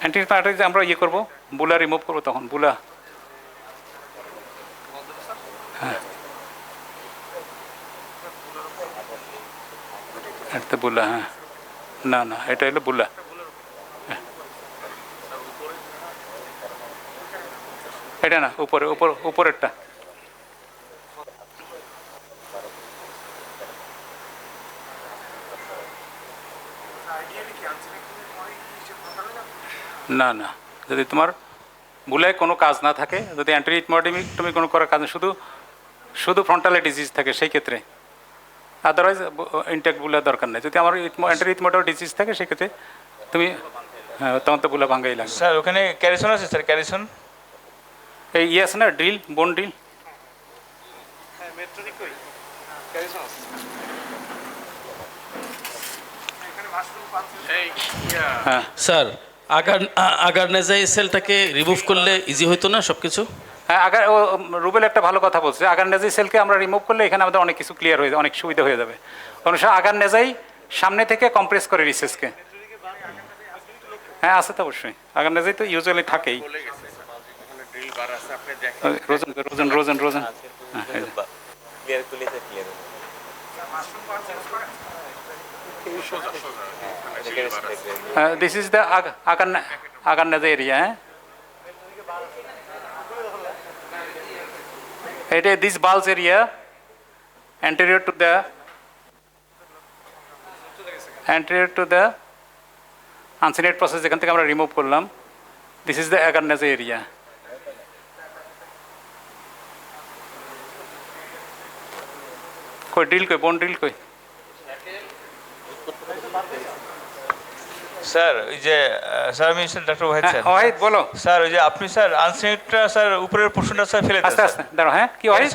অ্যান্টেরোইথময়েডাল আর্টারি আমরা ইয়ে করবো, বুলা রিমুভ করবো, তখন বুলা, হ্যাঁ, এটা বুলা, হ্যাঁ, না, এটা হলো বুলা। এটা না, উপরেরটা। না, যদি তোমার বুলায় কোনো কাজ না থাকে, যদি অ্যান্টেরোইথময়েডেমি কোনো করার কাজ, শুধু ফ্রন্টালে ডিজিজ থাকে, সেই ক্ষেত্রে, আদারওয়াইজ ইনট্যাক্ট বুলা দরকার নেই। যদি আমার অ্যান্টেরোইথময়েডাল ডিজিজ থাকে, সেক্ষেত্রে তুমি, হ্যাঁ, তখন তো বুলা ভাঙ্গাই লাগবে। স্যার ওখানে ক্যারিসন আছে স্যার, ক্যারিসন এই ইয়ে আছে না, ড্রিল, বোন ড্রিল। স্যার আগার নেজাই সেলটাকে রিমুভ করলে ইজি হইতো না সব কিছু? হ্যাঁ, রুবেল একটা ভালো কথা বলছে, আগার নেজাই সেলকে আমরা রিমুভ করলে এখানে আমাদের অনেক কিছু ক্লিয়ার হয়ে যায়, অনেক সুবিধা হয়ে যাবে। অনুসারে আগার নেজাই সামনে থেকে কম্প্রেস করে রিসেসকে। হ্যাঁ, আছে তো অবশ্যই, আগার নেজাই তো ইউজুয়ালি থাকেই। রোজন This is the Agarnaza area. This bulge area anterior to the uncinate process এখান থেকে আমরা রিমুভ করলাম. This is the Agarnaza area. কই ড্রিল কই বোন ড্রিল কই? স্যার ওই যে স্যার আমি ডক্টর ওয়াহিদ স্যার। ওয়াহিদ বলো। স্যার ওই যে আপনি স্যার আনসেটটা স্যার উপরের পোর্শনটা স্যার ফেলে দেন। আস্তে আস্তে দাঁড়াও। হ্যাঁ কি ওয়াহিদ?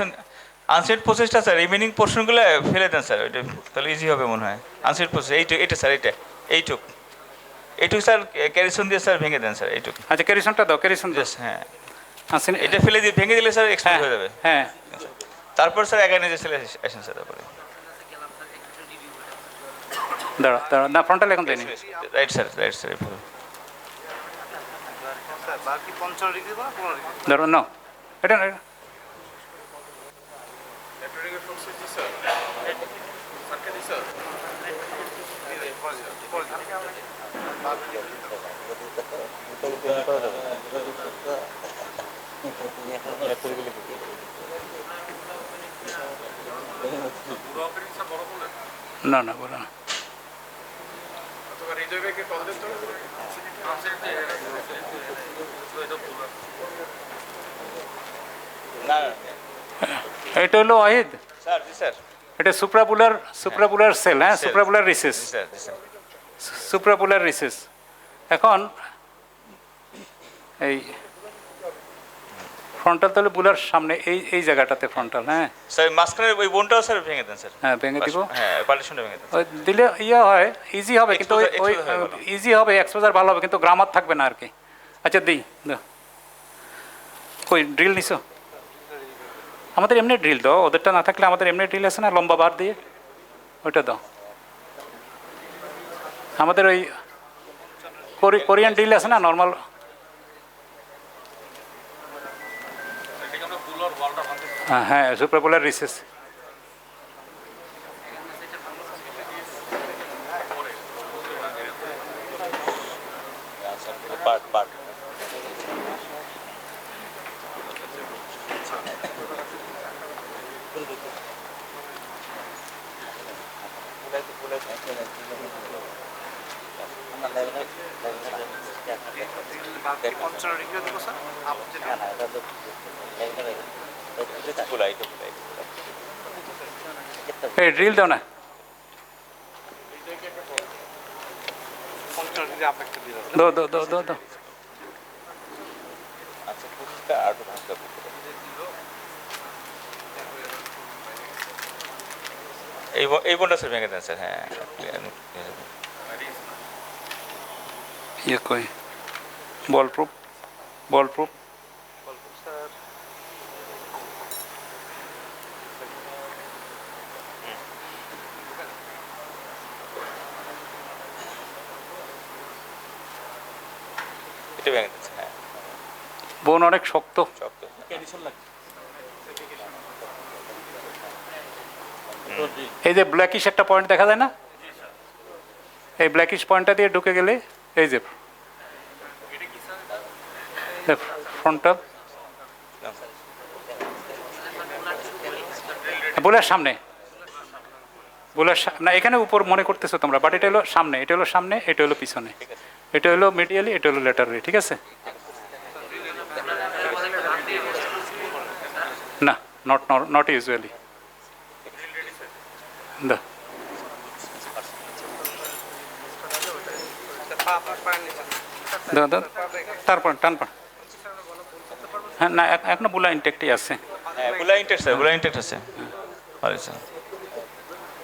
আনসেট প্রসেসটা স্যার রিমেনিং পোর্শনগুলো ফেলে দেন স্যার, ওইটা তাহলে ইজি হবে মনে হয়। আনসেট প্রসেস এইটা স্যার এইটুক স্যার ক্যারিসন দিয়ে স্যার ভেঙে দেন স্যার এইটুক। আচ্ছা ক্যারিসনটা দাও, ক্যারিসন দাও। হ্যাঁ এটা ফেলে দিয়ে ভেঙে দিলে স্যার এক্সপোজ হয়ে যাবে। হ্যাঁ তারপর স্যার অ্যাগানিজে চলে আসেন স্যার। তারপরে দাঁড়া না ফ্রন্টাল এখন দেয়নি। রাইট স্যার দাঁড়ো না এটা না না বলো না। এটা হলো ওয়াহিদ এটা সুপ্রাপুলার সেল। হ্যাঁ সুপ্রাপুলার রিসেস, সুপ্রাপুলার রিসেস। এখন এই ফ্রন্টাল তাহলে বুলার সামনে এই জায়গাটাতে ফ্রন্টাল। হ্যাঁ স্যার মাঝখানে ওই বোনটাও স্যার ভেঙে দেন স্যার। হ্যাঁ ভেঙে দিব। হ্যাঁ পার্টিশনটা ভেঙে দেন। দিলে হয় ইজি হবে, কিন্তু ওই ইজি হবে, এক্সপোজার ভালো হবে, কিন্তু গ্রামার থাকবে না আর কি। আচ্ছা দিই কই ড্রিল নিছো? আমাদের এমনি ড্রিল দাও, ওদেরটা না থাকলে আমাদের এমনি ড্রিল আছে না লম্বা বার দিয়ে, ওইটা দাও। আমাদের ওই কোরিয়ান ড্রিল আছে না নর্মাল। হ্যাঁ সুপ্রাপুলার রিসেস। এই ড্রিল দাও না। দো দো দো দো দো এই বোনটা স্যার ভেঙে দেন স্যার। হ্যাঁ ये कोई बॉल प्रूफ এটা ভেঙে দেন। হ্যাঁ বোন অনেক শক্ত। এই যে ব্ল্যাকিশ একটা পয়েন্ট দেখা যায় না, এই ব্ল্যাকিশ পয়েন্টটা দিয়ে ঢুকে গেলে এই যে ফ্রন্টাল বুলার সামনে, বুলার না এখানে উপর মনে করতেছো তোমরা, বাট এটা হলো সামনে, এটা হলো সামনে, এটা হলো পিছনে, এটা হলো মিডিয়ালি, এটা হলো ল্যাটারালি। ঠিক আছে না, নট ইউজুয়ালি। তারপর টানপর হ্যাঁ না এখনো বুলা ইনটেক্টই আছে। বুলা ইনটেক্ট স্যার, বুলা ইনটেক্ট আছে। স্যার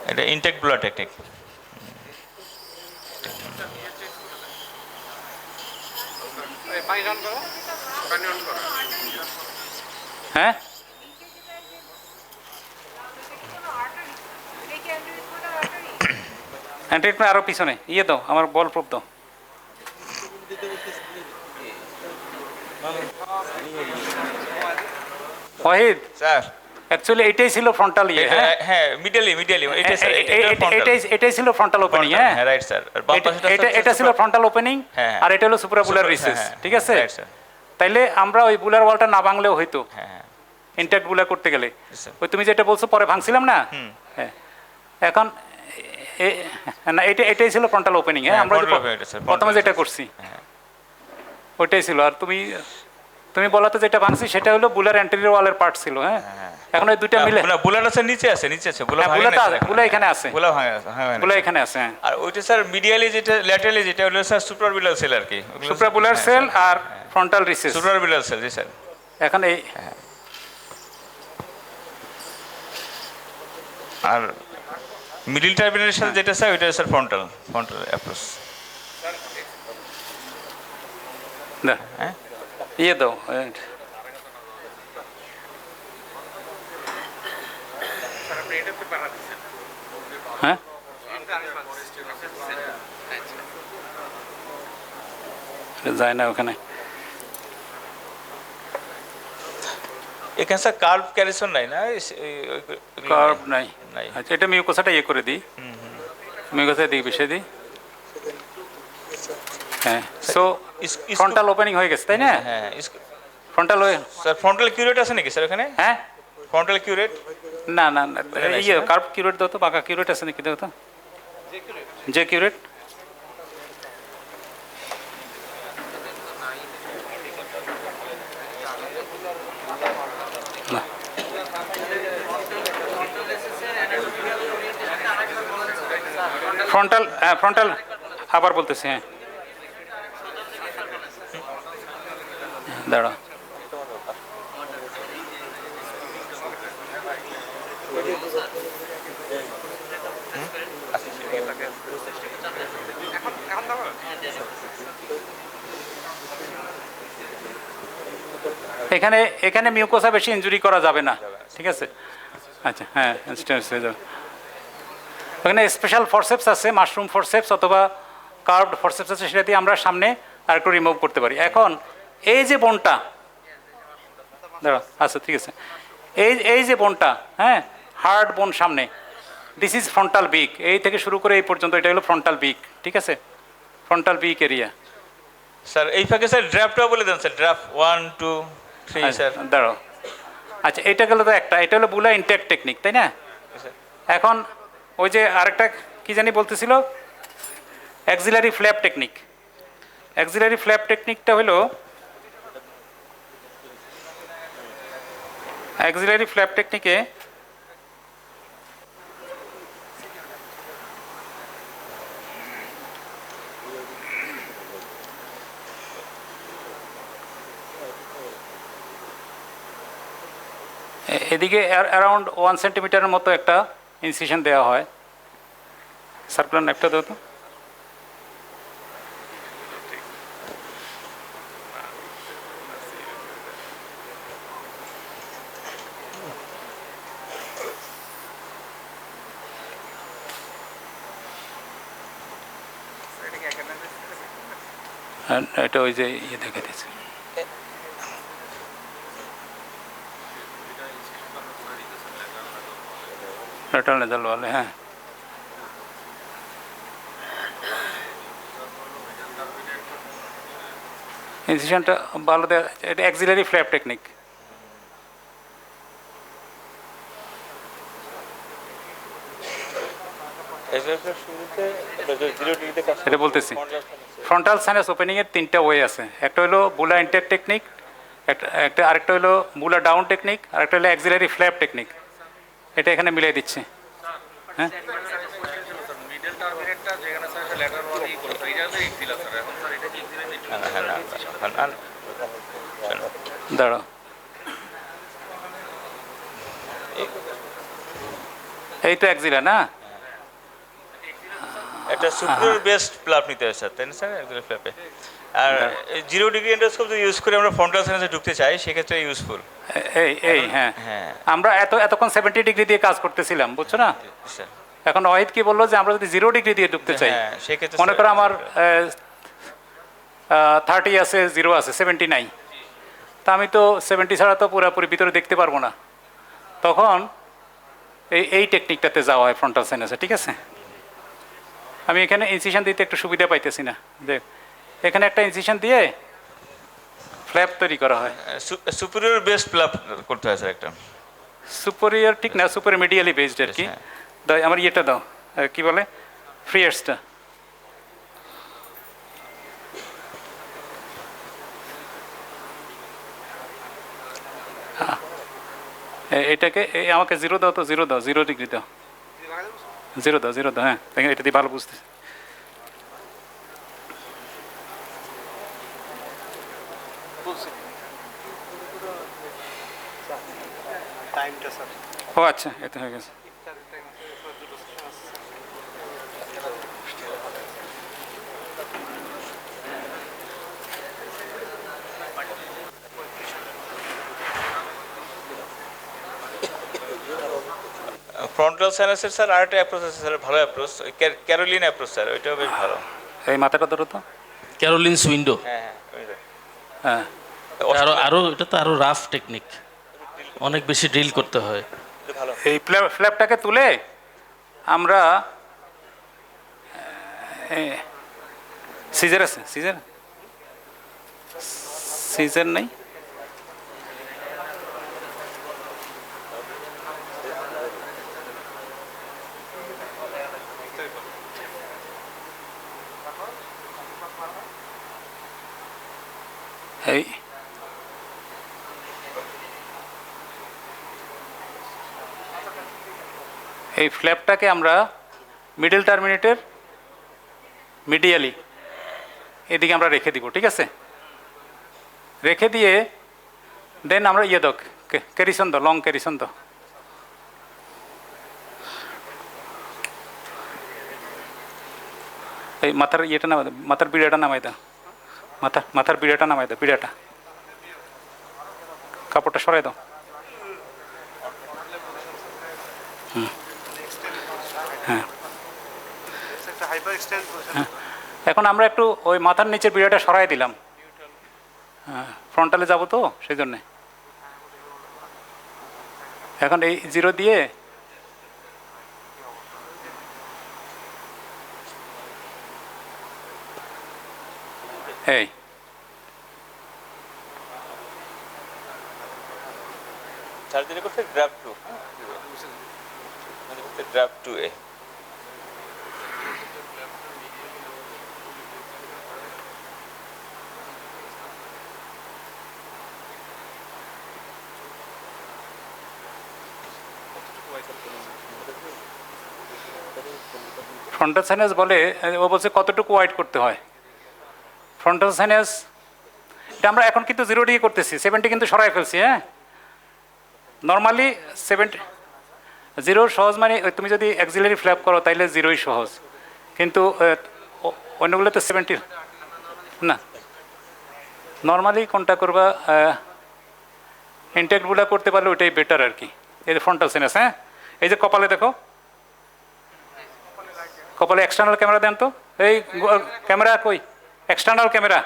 এটা ইনটেক্ট বুলা টেকনিক। হ্যাঁ অ্যান্টিটমেন্ট আরও পিছনে ইয়ে দাও, আমার বল প্রুফ দাও। ওয়াহিদ স্যার অ্যাকচুয়ালি এটাই ছিল ফ্রন্টাল ইয়ে, হ্যাঁ মিডলি এটা স্যার এটাই ছিল ফ্রন্টাল ওপেনিং, হ্যাঁ রাইট স্যার। এটা ছিল ফ্রন্টাল ওপেনিং, আর এটা হলো সুপ্রাবুলার রিসেস, ঠিক আছে? তাইলে আমরা ওই বুলার ওয়ালটা না ভাঙলেও হয়তো, ইনট্যাক্ট বুলার করতে গেলে ওই তুমি যেটা বলছো পরে ভাঙছিলাম না, হ্যাঁ এখন না এটাই ছিল ফ্রন্টাল ওপেনিং, হ্যাঁ আমরা প্রথমে যেটা করছি ওইটাই ছিল। আর তুমি বলাতে যেটা ভাঙছি সেটা হলো বুলার অ্যান্টেরিয়র ওয়ালের পার্ট ছিল, হ্যাঁ এখন ওই দুইটা মিলে বুলার আছে নিচে আছে বুলা এখানে আছে, বুলা এখানে আছে, আর ওইটা স্যার মিডিয়ালি যেটা ল্যাটারালি যেটা হলো স্যার সুপ্রাবুলার সেল আর কি, সুপ্রাবুলার সেল আর ফ্রন্টাল রিসেস, সুপ্রাবুলার সেল জি স্যার। এখন এই আর মিডল টার্মিনালের সাথে যেটা স্যার ওইটা স্যার ফ্রন্টাল অ্যাপ্রোচ। হ্যাঁ ইয়ে দাও, হ্যাঁ যায় না ওখানে, এখানে স্যার কার্ভ ক্যারিসন নাই না, কার্ভ নাই, আচ্ছা এটা মিউকোসাটা ইয়ে করে দিই, মিউকোসা দিই বিষয় দিই, হ্যাঁ সো ফ্রন্টাল ওপেনিং হয়ে গেছে তাই না? হ্যাঁ ফ্রন্টাল স্যার ফ্রন্টাল কিউরেট আছে নাকি স্যার ওখানে? হ্যাঁ ফ্রন্টাল কিউরেট না না ইয়ে কার্ভ কিউরেট দাও তো, বাঁকা কিউরেট আছে নাকি দাও তো, যে কিউরেট ফ্রন্টাল আবার বলতেছি, হ্যাঁ দাঁড়া এখানে মিউকোসা বেশি ইনজুরি করা যাবে না, ঠিক আছে? আচ্ছা হ্যাঁ হয়ে যাবে। ওখানে স্পেশাল ফরসেপস আছে, মাশরুম ফরসেপস অথবা কার্ভড ফরসেপস আছে, সেটা দিয়ে আমরা সামনে আর একটু রিমুভ করতে পারি। এখন এই যে বোনটা দাঁড়া, আচ্ছা ঠিক আছে, এই যে বোনটা, হ্যাঁ হার্ড বোন সামনে, দিস ইজ ফ্রন্টাল বিক, এই থেকে শুরু করে এই পর্যন্ত এটা হলো ফ্রন্টাল বিক, ঠিক আছে? ফ্রন্টাল বিক এরিয়া। স্যার এই ফাঁকে স্যার ড্রাফটটাও বলে দেন স্যার, ড্রাফট 1 2 3 স্যার দাঁড়াও। আচ্ছা এটা গেল তো একটা, এটা হলো বুলা ইনটেক টেকনিক তাই না? এখন ওই যে আরেকটা কি জানি বলতেছিল, axillary flap technique. Axillary flap টেকনিকটা হলো অ্যাক্সিলারি ফ্ল্যাপ টেকনিকে এদিকে অ্যারাউন্ড 1 সেন্টিমিটারের মতো একটা ইনসিশন দেওয়া হয়। সার্কুলার ন্যাপটা দাও তো। এটা ওই যে ইয়ে দেখে দিয়েছে, লেটারাল নেজাল ওয়ালে, হ্যাঁ ইনসিশনটা ভালো দেওয়া, এটা অ্যাক্সিলারি ফ্ল্যাপ টেকনিক। এটা বলতেছি ফ্রন্টাল সাইনাস ওপেনিং এর 3টা ওয়ে আছে, একটা হলো বুলা ইনটেক টেকনিক, আরেকটা হলো বুলা ডাউন টেকনিক, আরেকটা হলো অ্যাক্সিলারি ফ্ল্যাপ টেকনিক। এটা এখানে মিলিয়ে দিচ্ছে, হ্যাঁ দাঁড়াও, এই তো অ্যাক্সিলা না, এটা সুপ্রিয়র বেস্ট ফ্ল্যাপ নিতে হয় স্যার, তাই না স্যার? একদম ফ্ল্যাপে। আর 0 ডিগ্রি এন্ডোস্কোপ যদি ইউজ করে আমরা ফ্রন্টাল সাইনাসে ঢুকতে চাই সেক্ষেত্রে ইউজফুল। এই হ্যাঁ আমরা এতক্ষণ 70 ডিগ্রি দিয়ে কাজ করতেছিলাম, বুঝছো না? এখন ওয়াহিদ কি বললো যে আমরা যদি 0 ডিগ্রি দিয়ে ঢুকতে চাই, মনে করো আমার 30 আছে, 0 আছে, 70 নাই, তা আমি তো 70 ছাড়া তো পুরোপুরি ভিতরে দেখতে পারবো না। তখন এই টেকনিকটাতে যাওয়া হয় ফ্রন্টাল সাইনাসে, ঠিক আছে? আমি এখানে ইনসিশন দিতে একটু সুবিধা পাইতেছি না, দেখ এখানে একটা ইনসিশন দিয়ে ফ্ল্যাপ তৈরি করা হয়। সুপিরিয়র বেস্ট ফ্ল্যাপ করতে হয় স্যার একটা। সুপিরিয়র ঠিক না, সুপার মিডিয়ালি বেসড আর কি। দাও আমার ইয়েটা দাও, কি বলে, ফ্রিয়ার্সটা। এটাকে আমাকে জিরো দাও তো, জিরো দাও, 0 ডিগ্রি দাও, জিরো দাও, জিরো দাও। হ্যাঁ দেখেন এটা দিয়ে ভালো বুঝতে। ও আচ্ছা, এতে হয়ে গেছে। ফ্রন্টাল সাইনাসের স্যার আরেকটা অ্যাপ্রোচ আছে স্যার, ভালো অ্যাপ্রোচ, ক্যারোলিন অ্যাপ্রোচ স্যার, ওইটাও বেশ ভালো। এই মাথাটা ধরো তো, ক্যারোলিনস উইন্ডো। হ্যাঁ হ্যাঁ, আরো এটা তো আরো রাফ টেকনিক, অনেক বেশি ড্রিল করতে হয়। এই ফ্ল্যাপটাকে তুলে আমরা সিজার আছে, সিজার সিজার নেই, এই এই ফ্ল্যাপটাকে আমরা মিডল টার্মিনেটের মিডিয়ালি এদিকে আমরা রেখে দিব, ঠিক আছে? রেখে দিয়ে দেন আমরা ইয়ে দাও, ক্যারিসন দাও, লং ক্যারিসন দাও। এই মাথার ইয়েটা নামাই দাও, মাথার বিড়াটা নামাই দাও, মাথার বিড়াটা নামাই দাও, বিড়াটা, কাপড়টা সরাই দাও। হ্যাঁ, এখন আমরা একটু ওই মাথার নিচের বিড়াটা সরাই দিলাম, হ্যাঁ ফ্রন্টালে যাবো তো সেই জন্যে। এখন এই জিরো দিয়ে এই সার্জারি করতে draft 2, draft 2A। Frontal sinus বলে, ও বলছে কতটুকু ওয়াইড করতে হয়। ফ্রন্টাল সাইনাস এটা আমরা এখন কিন্তু 0 দিয়ে করতেছি, 70 কিন্তু সরাই ফেলছি। হ্যাঁ, নর্মালি 70 0 সহজ, মানে তুমি যদি অ্যাক্সিলারি ফ্ল্যাপ করো তাইলে 0ই সহজ, কিন্তু অন্যগুলো তো 70 না। নর্মালি কোনটা করবা, ইনটেক্টগুলো করতে পারলে ওইটাই বেটার আর কি। এই যে ফ্রন্টাল সাইনাস, হ্যাঁ এই যে কপালে দেখো, কপালে এক্সটার্নাল ক্যামেরা দেন তো, এই ক্যামেরা কই, এক্সটার্নাল ক্যামেরা,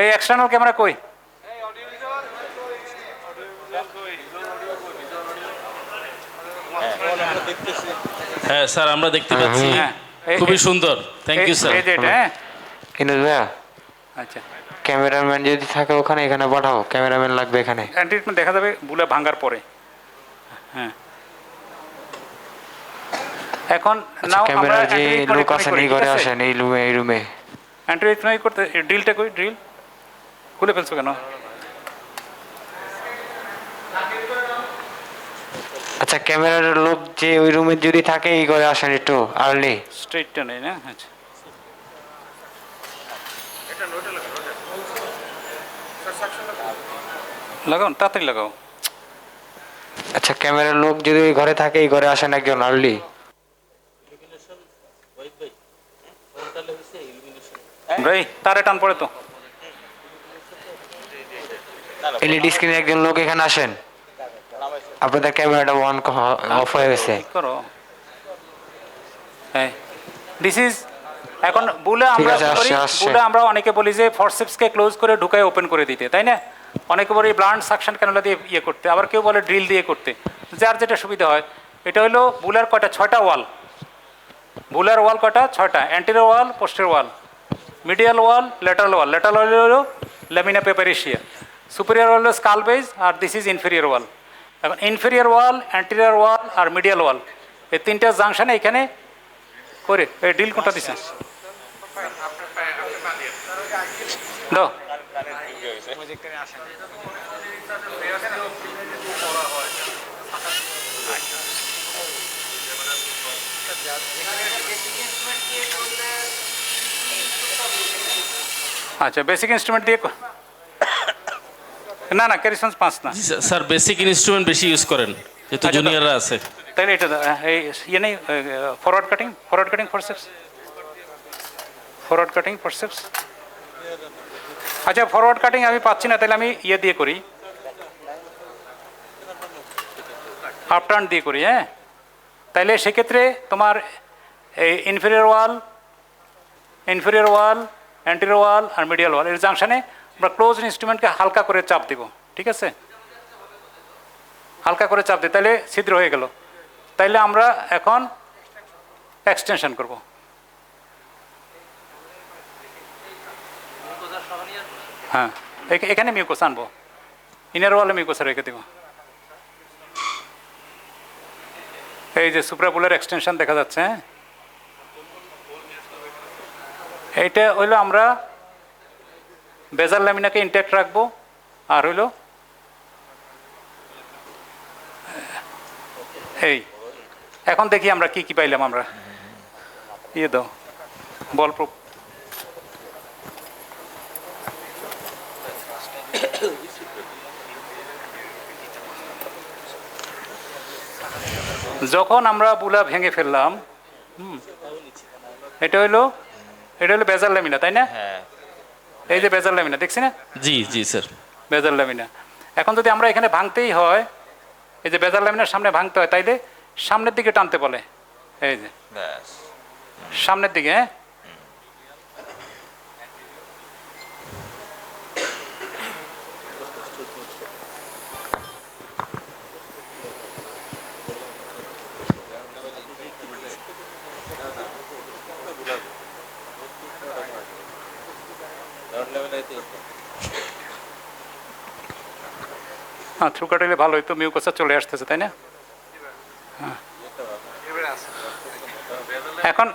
এই এক্সটার্নাল ক্যামেরা কই? হ্যাঁ স্যার আমরা দেখতে পাচ্ছি, খুবই সুন্দর, থ্যাংক ইউ স্যার। হ্যাঁ আচ্ছা, ক্যামেরাম্যান যদি থাকে ওখানে, এখানে পাঠাও, ক্যামেরাম্যান লাগবে এখানে। ট্রিটমেন্ট দেখা যাবে বুলে ভাঙার পরে। হ্যাঁ এখন নাও ক্যামেরা যে লোক আছেন এই ঘরে আসেন, এই রুমে, এই রুমে অ্যান্টিরিটমেন্ট করতে। ড্রিলটা কই, ড্রিল খুলে ফেলছো কেন? আচ্ছা, ক্যামেরার লোক যে ওই রুমে যদি থাকে এই ঘরে আসেন একটু আর্লি। স্ট্রেটটা নেই না? আচ্ছা লাগাও, তাড়াতাড়ি লাগাও। আচ্ছা, ক্যামেরার লোক যদি ওই ঘরে থাকে এই ঘরে আসেন একজন আর্লি। ভাই তারে টান পড়ে তো। এলইডি স্ক্রিনে একজন লোক এখানে আসেন, আপনাদের ক্যামেরাটা অন অফ হয়ে গেছে। করো হ্যাঁ, দিস ইজ এখন বুলে আমরা করি, বুলে আমরা অনেকে বলি যে ফরসেপসকে ক্লোজ করে ঢুকায় ওপেন করে দিতে, তাই না? অনেকে বলে ব্লান্ট সাকশন ক্যানুলা দিয়ে ইয়ে করতে, আবার কেউ বলে ড্রিল দিয়ে করতে, যার যেটা সুবিধা হয়। এটা হলো বুলার কয়টা, 6টা ওয়াল, বুলার ওয়াল কয়টা, 6টা, anterior wall, posterior wall, medial wall, lateral wall. Lateral wall হলো ল্যামিনা পেপারিশিয়া, সুপিরিয়র ওয়াল হলো স্কাল বেজ, আর দিস ইজ ইনফেরিয়র ওয়াল। এখন ইনফেরিয়র ওয়াল, অ্যান্টেরিয়র ওয়াল আর মিডিয়াল ওয়াল, এই 3টা জাংশনে এখানে করে এই ডিল কোনটা দিছে দাও। আচ্ছা, বেসিক ইনস্ট্রুমেন্ট দিয়ে না না ক্যারিসন্স 5 না স্যার, বেসিক ইনস্ট্রুমেন্ট বেশি ইউজ করেন যেহেতু জুনিয়ররা আছে। তাহলে এটা এই ইয়ে নেই, ফরওয়ার্ড কাটিং ফোরসেপস, ফরওয়ার্ড কাটিং ফোরসেপস। আচ্ছা, ফরওয়ার্ড কাটিং আমি পাচ্ছি না, তাহলে আমি ইয়ে দিয়ে করি, আপ টার্ন দিয়ে করি। হ্যাঁ, তাহলে সেক্ষেত্রে তোমার এই ইনফেরিয়র ওয়াল, অ্যান্টেরিয়র ওয়াল আর মিডিয়াল ওয়াল এর জাংশনে আমরা ক্লোজ ইনস্ট্রুমেন্টকে হালকা করে চাপ দিব, ঠিক আছে, হালকা করে চাপ দিই, তাহলে ছিদ্র হয়ে গেল। তাইলে আমরা এখন এক্সটেনশন করব। হ্যাঁ, এখানে মিউকোস আনবো, ইনার ওয়ালে মিউকোসা রেখে দেব। এই যে সুপ্রাপুলার এক্সটেনশন দেখা যাচ্ছে। হ্যাঁ, এইটা হইলো আমরা বেজাল ল্যামিনাকে ইনট্যাক্ট রাখবো, আর হইলো এই এখন দেখি আমরা কি কি পাইলাম। আমরা ইয়ে দাও বল প্রুফ। যখন আমরা বুলা ভেঙে ফেললাম, এটা হইলো বেজাল ল্যামিনা, তাই না? এই যে বেজাল ল্যামিনা দেখছি না? জি জি স্যার, বেজাল ল্যামিনা। এখন যদি আমরা এখানে ভাঙতেই হয়, এই যে বেজাল ল্যামিনার সামনে ভাঙতে হয়, তাইলে সামনের দিকে টানতে বলে, এই যে সামনের দিকে। হ্যাঁ, থ্রু কাটাইলে ভালো হইতো, মিউকোসা চলে আসতেছে, তাই না? হ্যাঁ, এখন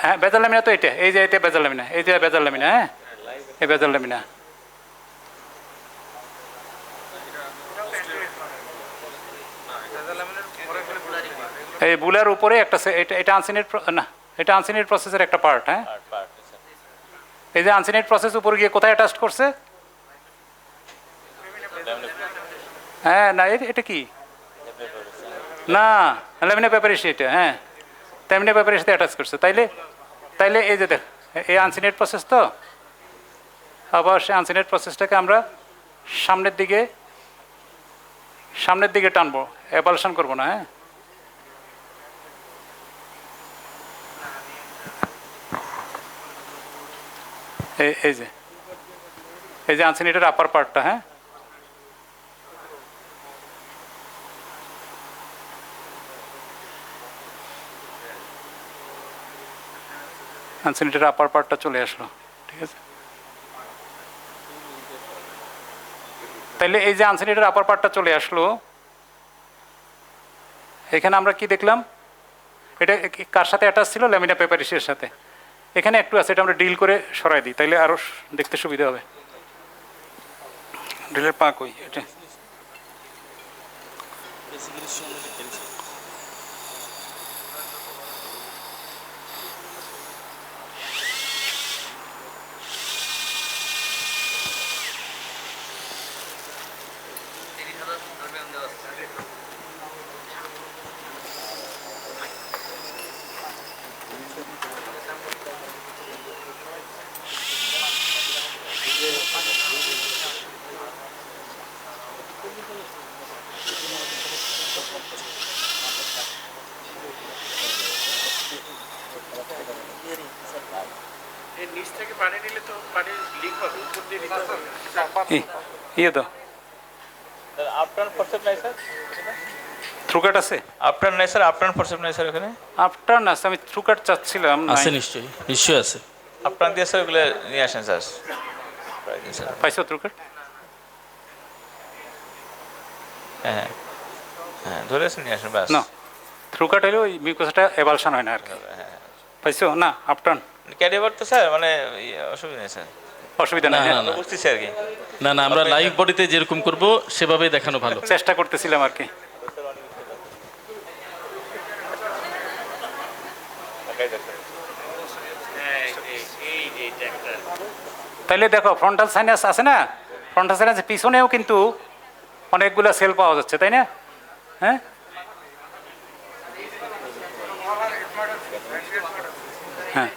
হ্যাঁ বেজাল ল্যামিনা তো এটা, এই যে এটা বেজাল ল্যামিনা, এই যে বেজাল ল্যামিনা। হ্যাঁ, এই বেজাল ল্যামিনা। এই বুলার উপরে একটা, এটা আনসিনেট না, এটা আনসিনেট প্রসেসের একটা পার্ট। হ্যাঁ, এই যে আনসিনেট প্রসেস উপরে গিয়ে কোথায় অ্যাটাচ করছে? হ্যাঁ, না এটা কি না, ল্যামিনা পেপারিশিয়া এটা। হ্যাঁ, ল্যামিনা পেপারিশিয়াতে অ্যাটাচ করছে। তাইলে এই যে দেখ, এই আনসিনেট প্রসেস তো, আবার সেই আনসিনেট প্রসেসটাকে আমরা সামনের দিকে টানবো, অ্যাবালশন করবো না। হ্যাঁ, এই যে আনসিনেটের আপার পার্টটা। হ্যাঁ, আনসিনেটের আপার পার্টটা চলে আসলো, ঠিক আছে। তাইলে এই যে আনসিনেটের আপার পার্টটা চলে আসলো, এখানে আমরা কি দেখলাম? এটা কার সাথে অ্যাটাচ ছিল? ল্যামিনা পেপারিশিয়ার সাথে। এখানে একটু আছে, এটা আমরা ডিল করে সরাই দিই, তাইলে আরও দেখতে সুবিধা হবে। ডিলের পাক ওই এটা ইয়ে তো আপনার ফরসেপ নাই স্যার থ্রুকাট আছে আপনার নাই স্যার আপনার ফরসেপ নাই স্যার ওখানে আপনার না আমি থ্রুকাট চাচ্ছিলাম আছে নিশ্চয়ই নিশ্চয়ই আছে আপনার দিয়ে স্যার ওগুলো নিয়ে আসেন স্যার পাইছো থ্রুকাট হ্যাঁ হ্যাঁ ধরে আসেন নিয়ে আসেন ব্যাস না থ্রুকাট হলে ওই মিউকাসটা এভালশন হয় না আর কি পাইছো না আপটার্ন ক্যারিবার তো স্যার মানে অসুবিধা নেই স্যার অসুবিধা নেই বুঝতেছি আর কি না না আমরা লাইভ বডিতে যেরকম করব সেভাবেই দেখানো ভালো চেষ্টা করতেছিলাম আর কি তাইলে দেখো ফ্রন্টাল সাইনাস আছে না ফ্রন্টাল সাইনাস পিছনেও কিন্তু অনেকগুলো সেল পাওয়া যাচ্ছে তাই না হ্যাঁ হ্যাঁ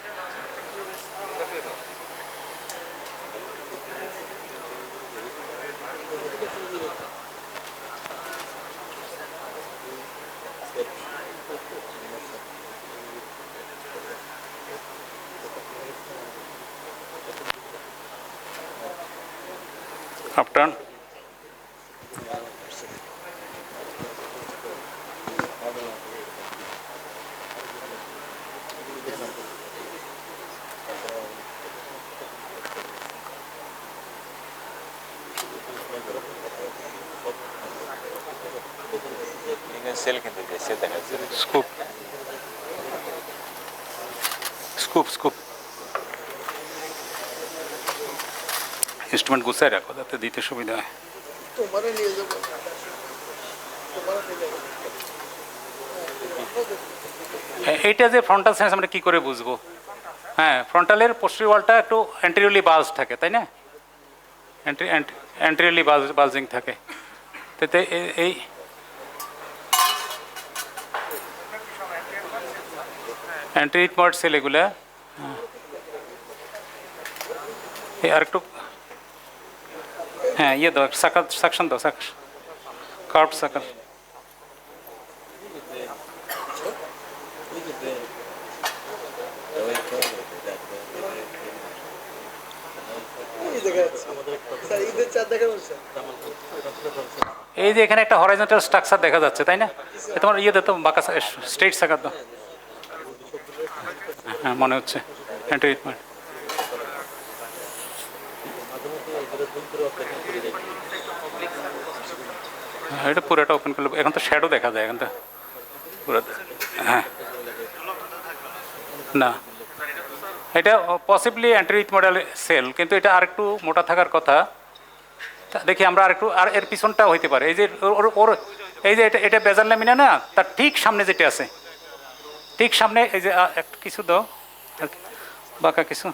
Upturn. Scoop. Scoop, scoop. Instrument গুছায় রাখো যাতে দিতে সুবিধা হয় এইটা যে ফ্রন্টাল সাইনাস আমরা কী করে বুঝবো হ্যাঁ ফ্রন্টালের পোস্টেরিয়র ওয়ালটা একটু অ্যান্টেরিয়রলি বাল্জ থাকে তাই না অ্যান্টেরিয়রলি বালজিং থাকে তাতে এই অ্যান্টিরিথময়েড সেল এগুলা আর একটু হ্যাঁ ইয়ে দাও সাকশন দাও কার্ভ সাকল এই যে এখানে একটা হরাইজন্টাল স্ট্রাকচার দেখা যাচ্ছে তাই না তোমার ইয়ে দাও তো বাঁকা স্ট্রেট সাকার দাও হ্যাঁ মনে হচ্ছে অ্যান্টিরিথময়েড এটা পুরোটা ওপেন করলে এখন তো শ্যাডো দেখা যায় এখন তো পুরো হ্যাঁ না এটা পসিবলি অ্যান্টিরিথময়েডাল সেল কিন্তু এটা আরেকটু মোটা থাকার কথা দেখি আমরা আরেকটু আর এর পিছনটা হইতে পারে এই যে ওর এই যে এটা বেজার ল্যামিনা না তার ঠিক সামনে যেটা আছে ঠিক সামনে এই যে একটু কিছু দাও বাঁকা কিছু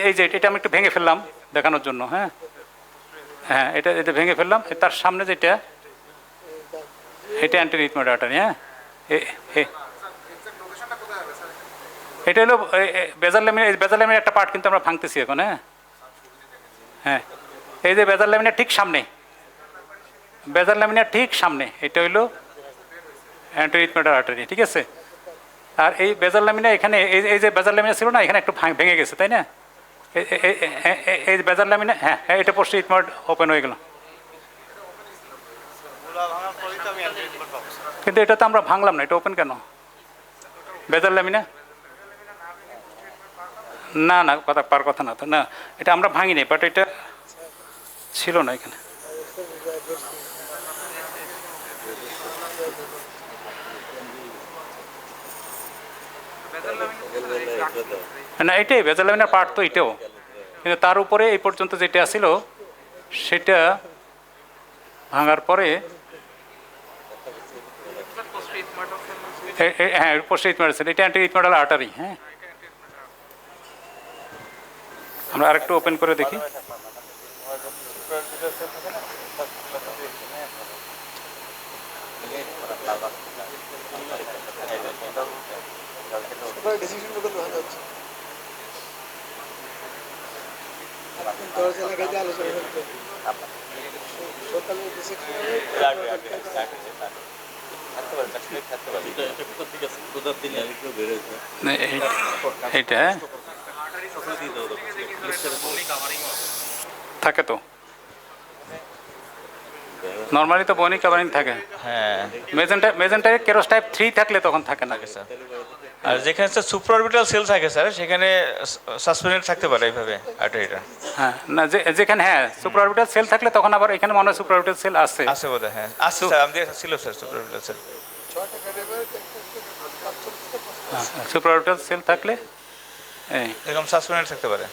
এই যে এটা আমি একটু ভেঙে ফেললাম দেখানোর জন্য হ্যাঁ হ্যাঁ এটা ভেঙে ফেললাম তার সামনে যেটা এটা অ্যান্টিরিথময়েড আর্টারি হ্যাঁ এটা হলো বেজার ল্যামিনার একটা পার্ট কিন্তু আমরা ভাঙতেছি এখন হ্যাঁ হ্যাঁ এই যে বেজার ল্যামিনার ঠিক সামনে এটা হইলো অ্যান্টিরিথময়েড আর্টারি ঠিক আছে আর এই বেজার ল্যামিনা এখানে এই যে বেজার ল্যামিনা ছিল না এখানে একটু ভেঙে গেছে তাই না এই বেজার ল্যামিনা হ্যাঁ এটা পোস্টেরিথময়েড ওপেন হয়ে গেল কিন্তু এটা তো আমরা ভাঙলাম না এটা ওপেন কেন বেজার ল্যামিনা না না কথা না তো না এটা আমরা ভাঙিনি বাট এটা ছিল না এখানে না এটাই বেজার ল্যামিনার পার্ট তো এটাও কিন্তু তার উপরে এই পর্যন্ত যেটা ছিল সেটা ভাঙার পরে হ্যাঁ পোস্টেরিথময়েড সেল এটা অ্যান্টিরিথময়েডাল আর্টারি হ্যাঁ আমরা আরেকটু ওপেন করে দেখি এইটা থাকে তো নর্মালি তো বনি কাভারিং থাকে। হ্যাঁ, মেজেন্টারে কেরোস টাইপ 3 থাকলে তখন থাকে না স্যার। আর যেখানে স্যার সুপ্রাঅরবিটাল সেল থাকে স্যার, সেখানে সাসপেন্ডেড থাকতে পারে এইভাবে আর্টারিটা। হ্যাঁ, না যেখানে হ্যাঁ সুপ্রাঅরবিটাল সেল থাকলে তখন আবার এখানে মনে হয় সুপ্রাঅরবিটাল সেল আছে বোধহয়। হ্যাঁ আছে স্যার, আমাদের ছিল স্যার সুপ্রাঅরবিটাল সেল। সুপ্রাঅরবিটাল সেল থাকলে এরকম সাসপেন্ডেড থাকতে পারে।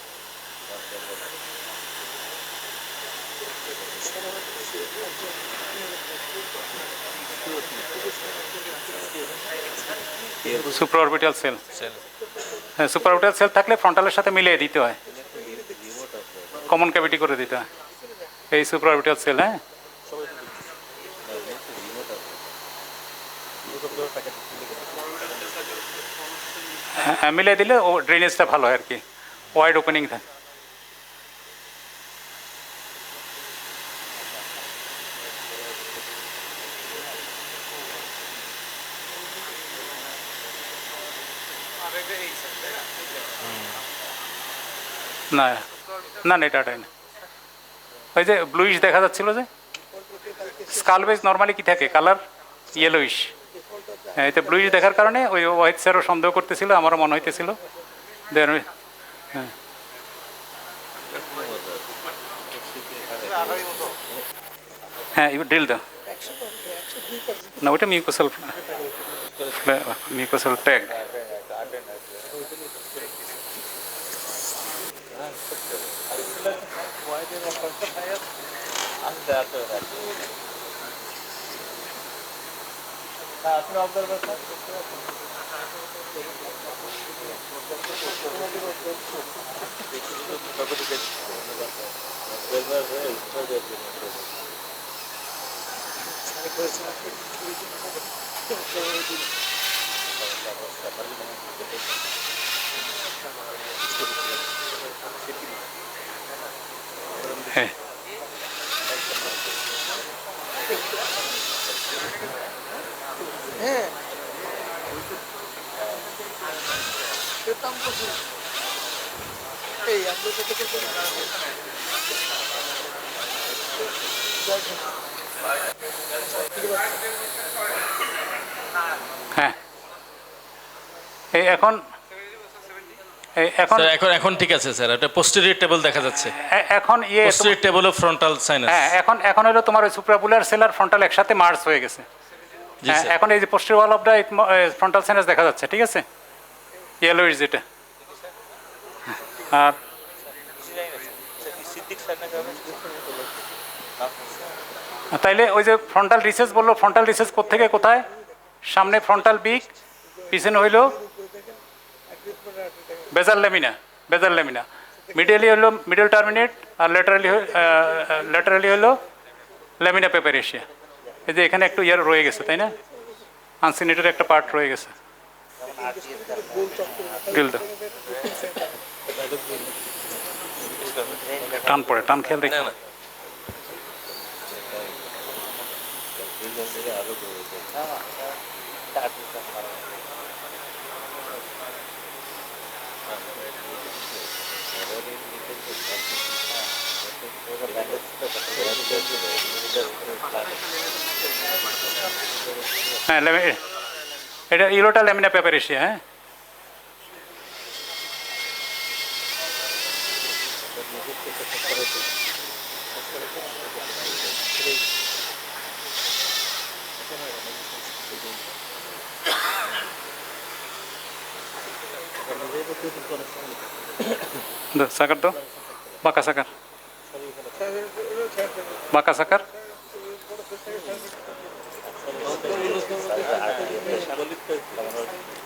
সুপ্রাঅরবিটাল সেল, হ্যাঁ সুপ্রাঅরবিটাল সেল থাকলে ফ্রন্টালের সাথে মিলিয়ে দিতে হয়, কমন ক্যাভিটি করে দিতে হয় এই সুপ্রাঅরবিটাল সেল। হ্যাঁ মিলিয়ে দিলে ও ড্রেনেজটা ভালো হয় আর কি, ওয়াইড ওপেনিং থাকে। না না না এটাই না, ওই যে ব্লুইশ দেখা যাচ্ছিল যে স্কালবেজ নর্মালি কি থাকে কালার ইয়েলোইশ, হ্যাঁ এতে ব্লুইশ দেখার কারণে ওই হোয়াইট স্যারও সন্দেহ করতেছিল, আমারও মনে হইতেছিল। হ্যাঁ হ্যাঁ এবার ড্রিল দাও না, ওইটা মিউকোসাল ট্যাগ। হ্যাঁ হ্যাঁ এখন এখন ঠিক আছে স্যার, এটা পোস্টেরিয়র টেবল দেখা যাচ্ছে এখন posterior table of frontal sinus. হ্যাঁ এখন হলো তোমার ওই সুপ্রাপুলার সেল আর ফ্রন্টাল একসাথে মার্জ হয়ে গেছে। এখন এই যে posterior wall of the frontal sinus দেখা যাচ্ছে, ঠিক আছে ইয়েলোইশ যেটা। আর তাইলে ওই যে ফ্রন্টাল রিসেস বললো, ফ্রন্টাল রিসেস কোত্থেকে কোথায়? সামনে ফ্রন্টাল বিগ, পিছনে হইল বেজাল লেমিনা, মিডলি হলো মিডল টার্মিনেট, আর ল্যাটারালি হলো ল্যামিনা পেপারেশিয়া। এই যে এখানে একটু ইয়ার রয়ে গেছে তাই না, আনসিনেটের একটা পার্ট রয়ে গেছে। ড্রিল দাও, টান পড়ে, টান খেয়াল রেখে। হ্যাঁ এটা ইলোটা ল্যামিনা পেপারেশিয়া। হ্যাঁ সাকার তো বাঁকা সাকার, বাঁকা সাকার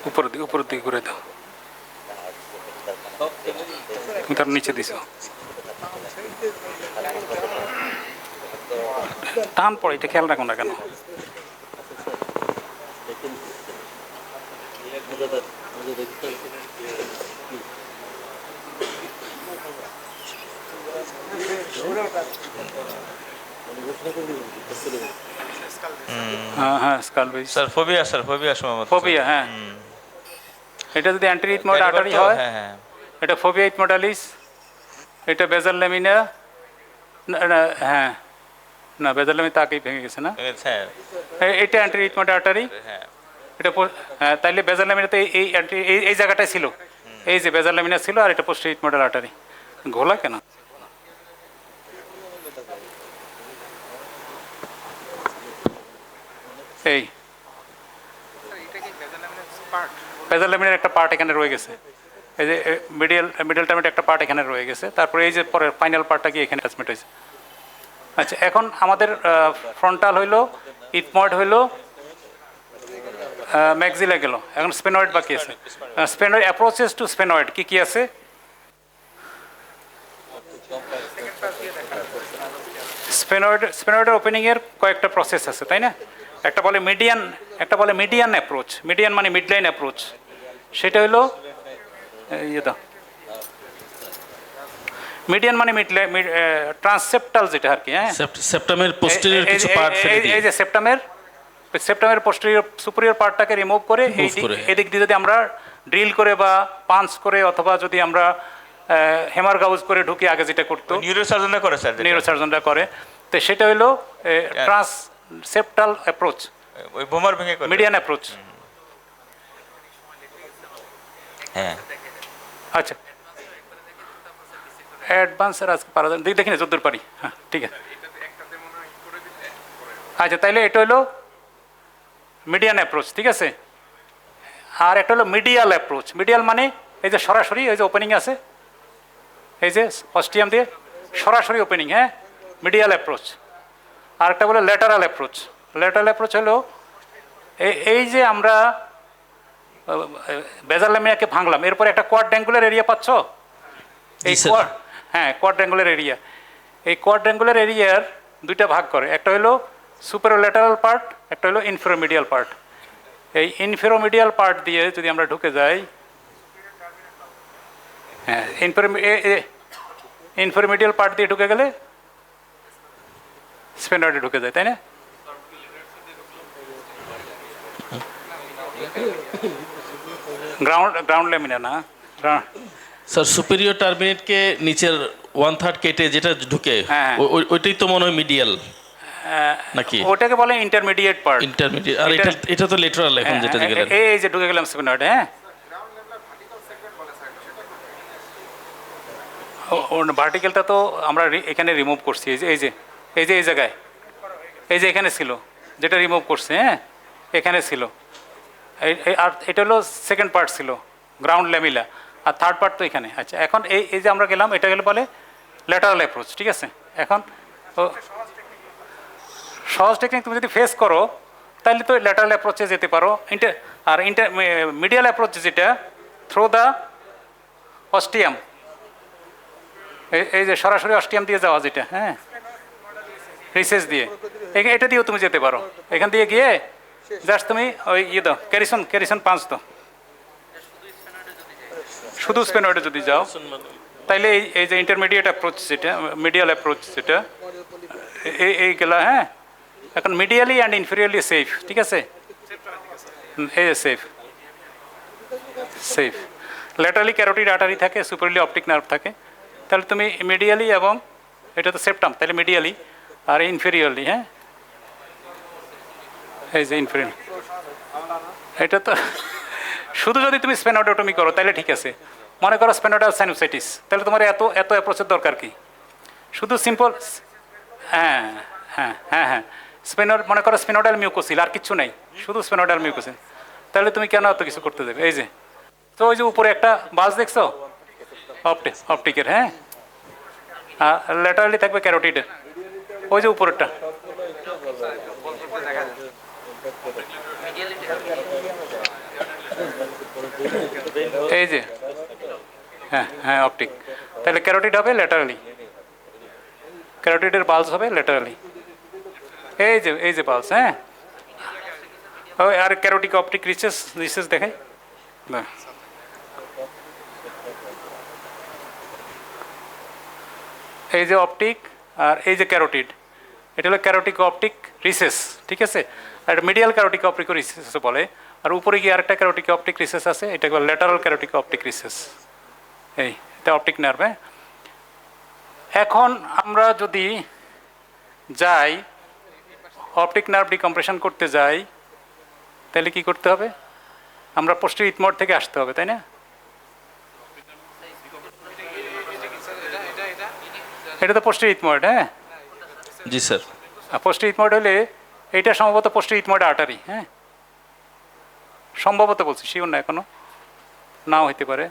উপরের দিকে ঘুরে দাও, তুমি তার নিচে দিছ, টান পড়ে, এটা খেয়াল রাখো না কেন। হ্যাঁ হ্যাঁ স্কাল বেস স্যার ফোবিয়া সম্ভবত ফোবিয়া, হ্যাঁ। এটা যদি অ্যান্টি ইথময়েড আর্টারি হয়, হ্যাঁ হ্যাঁ, এটা ফোবিয়া ইথমোডালিস, এটা বেজাল ল্যামিনা, হ্যাঁ না বেজাল ল্যামিনা তাকেই ভেঙে গেছে না, এটা অ্যান্টি ইথময়েড আর্টারি, এটা হ্যাঁ, তাইলে বেজাল ল্যামিনাতে এই জায়গাটায় ছিল, এই যে বেজাল ল্যামিনা ছিল, আর এটা পোস্ট ইথময়েড আর্টারি। ঘোলা কেন? এই বেজাল ল্যামিনার একটা পার্ট এখানে রয়ে গেছে, এই যে মিডল টার্মের একটা পার্ট এখানে রয়ে গেছে, তারপরে এই যে পরের ফাইনাল পার্টটা কি এখানে ট্রান্সমিট হয়েছে। আচ্ছা, এখন আমাদের ফ্রন্টাল হইলো, ইথময়েড হইলো, ম্যাক্সিলা গেল, এখন স্পেনয়েড বাকি আছে। স্পেনয়েড অ্যাপ্রোচেস টু স্পেনয়েড কি কি আছে? স্পেনয়েডের ওপেনিংয়ের কয়েকটা প্রসেস আছে, তাই না? একটা বলে মিডিয়ান অ্যাপ্রোচ, মিডিয়ান মানে মিডলাইন অ্যাপ্রোচ, সেটা হলো মিডিয়ান মানে ট্রান্সসেপ্টাল যেটা আর কি, হ্যাঁ, সেপ্টামের পোস্টেরিয়র কিছু পার্ট ফেলে দিই, এই যে সেপ্টামের পোস্টেরিয়র সুপিরিয়র পার্টটাকে রিমুভ করে এদিক দিয়ে যদি আমরা ড্রিল করে বা পাঞ্চ করে অথবা যদি আমরা হেমার গাউজ করে ঢুকি, আগে যেটা করতো নিউরোসার্জনরা করে স্যার, নিউরোসার্জনরা করে, তো সেটা হলো ট্রান্সসেপ্টাল অ্যাপ্রোচ, ওই বোমার ভেঙে করে মিডিয়ান অ্যাপ্রোচ। হ্যাঁ, আচ্ছা, অ্যাডভান্সের আজকে পারা যায় দেখি না, যদ্দূর পারি, হ্যাঁ ঠিক আছে। আচ্ছা, তাইলে এটা হলো মিডিয়ান অ্যাপ্রোচ, ঠিক আছে। আর একটা হলো মিডিয়াল অ্যাপ্রোচ। মিডিয়াল মানে এই যে সরাসরি, এই যে ওপেনিং আছে, এই যে অস্টিয়াম দিয়ে সরাসরি ওপেনিং, হ্যাঁ, মিডিয়াল অ্যাপ্রোচ। আর একটা বলে ল্যাটারাল অ্যাপ্রোচ। ল্যাটারাল অ্যাপ্রোচ হলো এই যে আমরা বেজাল ল্যামিনাকে ভাঙলাম, এরপর একটা কোয়াড্র্যাঙ্গুলার এরিয়া পাচ্ছ, এই হ্যাঁ কোয়াড্র্যাঙ্গুলার এরিয়া। এই কোয়াড্র্যাঙ্গুলার এরিয়ার দুইটা ভাগ করে, একটা হলো সুপারোল্যাটারাল পার্ট, একটা হলো ইনফেরোমিডিয়াল পার্ট। এই ইনফেরোমিডিয়াল পার্ট দিয়ে যদি আমরা ঢুকে যাই, হ্যাঁ ইনফেরোমিডিয়াল পার্ট দিয়ে ঢুকে গেলে স্পেনয়েডে ঢুকে যায়, তাই না? গ্রাউন্ড ল্যামিনা না স্যার, সুপিরিয়র টার্মিনেটকে নিচের 1/3 কেটে যেটা ঢুকে, ওইটাই তো মনে হয় মিডিয়াল নাকি? ওটাকে বলে ইন্টারমিডিয়েট পার্ট। ইন্টারমিডিয়েট, আর এটা তো লেটারাল এখন যেটা গেলেন, এই যে ঢুকে গেলাম স্পেনয়েডে, হ্যাঁ। ভার্টিক্যালটা তো আমরা এখানে রিমুভ করছি, এই জায়গায়, এই যে এখানে ছিল, যেটা রিমুভ করছে, হ্যাঁ এখানে ছিল। আর এটা হলো সেকেন্ড পার্ট ছিল গ্রাউন্ড ল্যামিলা, আর থার্ড পার্ট তো এখানে। আচ্ছা, এখন এই যে আমরা গেলাম, এটা গেলে বলে ল্যাটারাল অ্যাপ্রোচ, ঠিক আছে। এখন সহজ টেকনিক তুমি যদি ফেস করো তাহলে তো ল্যাটারাল অ্যাপ্রোচে যেতে পারো। মিডিয়াল অ্যাপ্রোচ যেটা থ্রু দ্য অস্টিয়াম, এই যে সরাসরি অস্টিয়াম দিয়ে যাওয়া যেটা, হ্যাঁ রিসেস দিয়ে, এটা দিয়েও তুমি যেতে পারো। এখান দিয়ে গিয়ে জাস্ট তুমি ওই দাও, ক্যারিসন পাঁচ দাও, শুধু স্পেনয়েডে যদি যাও, তাইলে এই যে ইন্টারমিডিয়েট অ্যাপ্রোচ যেটা, মিডিয়াল অ্যাপ্রোচ যেটা, এই গেলা, হ্যাঁ। এখন মিডিয়ালি অ্যান্ড ইনফেরিয়রলি সেফ, ঠিক আছে, এই সেফ। ল্যাটারালি ক্যারোটিড আর্টারি থাকে, সুপারিয়রলি অপটিক নার্ভ থাকে, তাহলে তুমি মিডিয়ালি, এবং এটা তো সেপ্টাম, তাহলে মিডিয়ালি, আর ইনফেরিয়রলি, হ্যাঁ এই যে ইনফেরিয়র। এটা তো শুধু যদি তুমি স্পেনোডোটমি করো তাহলে ঠিক আছে। মনে করো স্পেনোডাল সাইনোসাইটিস, তাহলে তোমার এত অ্যাপ্রোচের দরকার কি? শুধু সিম্পল, হ্যাঁ হ্যাঁ হ্যাঁ হ্যাঁ মনে করো স্পেনোডাল মিউকোসিল, আর কিছু নেই, শুধু স্পেনোডাল মিউকোসিল, তাহলে তুমি কেন এত কিছু করতে দেবে? এই যে তো ওই যে উপরে একটা বাস দেখছো অপটিকের, হ্যাঁ, ল্যাটারালি থাকবে ক্যারোটিডের, ওই যে উপরেরটা, এই যে হ্যাঁ হ্যাঁ অপটিক, তাহলে ক্যারোটিড হবে ল্যাটারালি, ক্যারোটিডের পালস হবে ল্যাটারালি, এই যে পালস, হ্যাঁ। আর ক্যারোটিক অপটিক রিসেস দেখাই, এই যে অপটিক আর এই যে ক্যারোটিড, এটা হলো ক্যারোটিক অপটিক রিসেস, ঠিক আছে? আর মিডিয়াল ক্যারোটিক অপটিক রিসেস বলে, আর উপরে গিয়ে আরেকটা ক্যারোটিক অপটিক রিসেস আছে, এটাকে বলে ল্যাটারাল ক্যারোটিক অপটিক রিসেস। এই এটা অপটিক নার্ভ। এখন আমরা যদি যাই অপটিক নার্ভ ডিকম্প্রেশন করতে যাই, তাহলে কি করতে হবে? আমরা পোস্টেরিয়র ইথময়েড থেকে আসতে হবে, তাই না? এটা তো পোস্টেরিয়র ইথময়েড, হ্যাঁ জি স্যার। পোস্টেরিয়র ইথময়েড হলে এইটা সম্ভবত পোস্টেরিয়র ইথময়েড আর্টারি, হ্যাঁ সম্ভবত বলছি, শিওর না, এখনো নাও হইতে পারে।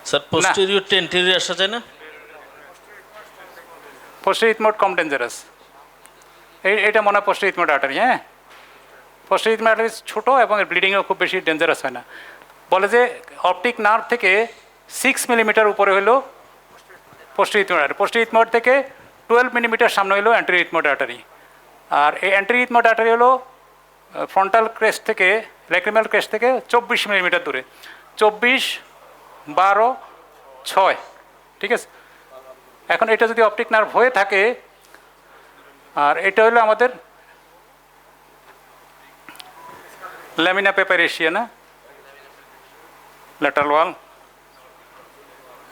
স্যার পোস্টেরিয়র টু এন্টেরিয়র আসা যায় না? পোস্টেরিয়র ইথময়েড কম ডেঞ্জারাস, এইটা মনে হয় পোস্টেরিয়র ইথময়েড আর্টারি। হ্যাঁ পোস্টেরিয়র ইথময়েড আর্টারি ছোটো এবং এর ব্লিডিংও খুব বেশি ডেঞ্জারাস হয় না। বলে যে অপটিক নার্ভ থেকে 6 মিলিমিটার উপরে হলো posterior ethmoid artery, posterior ethmoid থেকে 12 মিলিমিটার সামনে হলো অ্যান্টেরিয়র ইথময়েড আর্টারি। আর এই অ্যান্টেরিয়র ইথময়েড আর্টারি হলো ফ্রন্টাল ক্রেস্ট থেকে, ল্যাক্রিমাল ক্রেস্ট থেকে 24 মিলিমিটার দূরে, 24, 12, 6, ঠিক আছে? এখন এটা যদি অপটিক নার্ভ হয়ে থাকে, আর এটা হলো আমাদের ল্যামিনা পেপারেশিয়া, না ল্যাটারাল ওয়াল,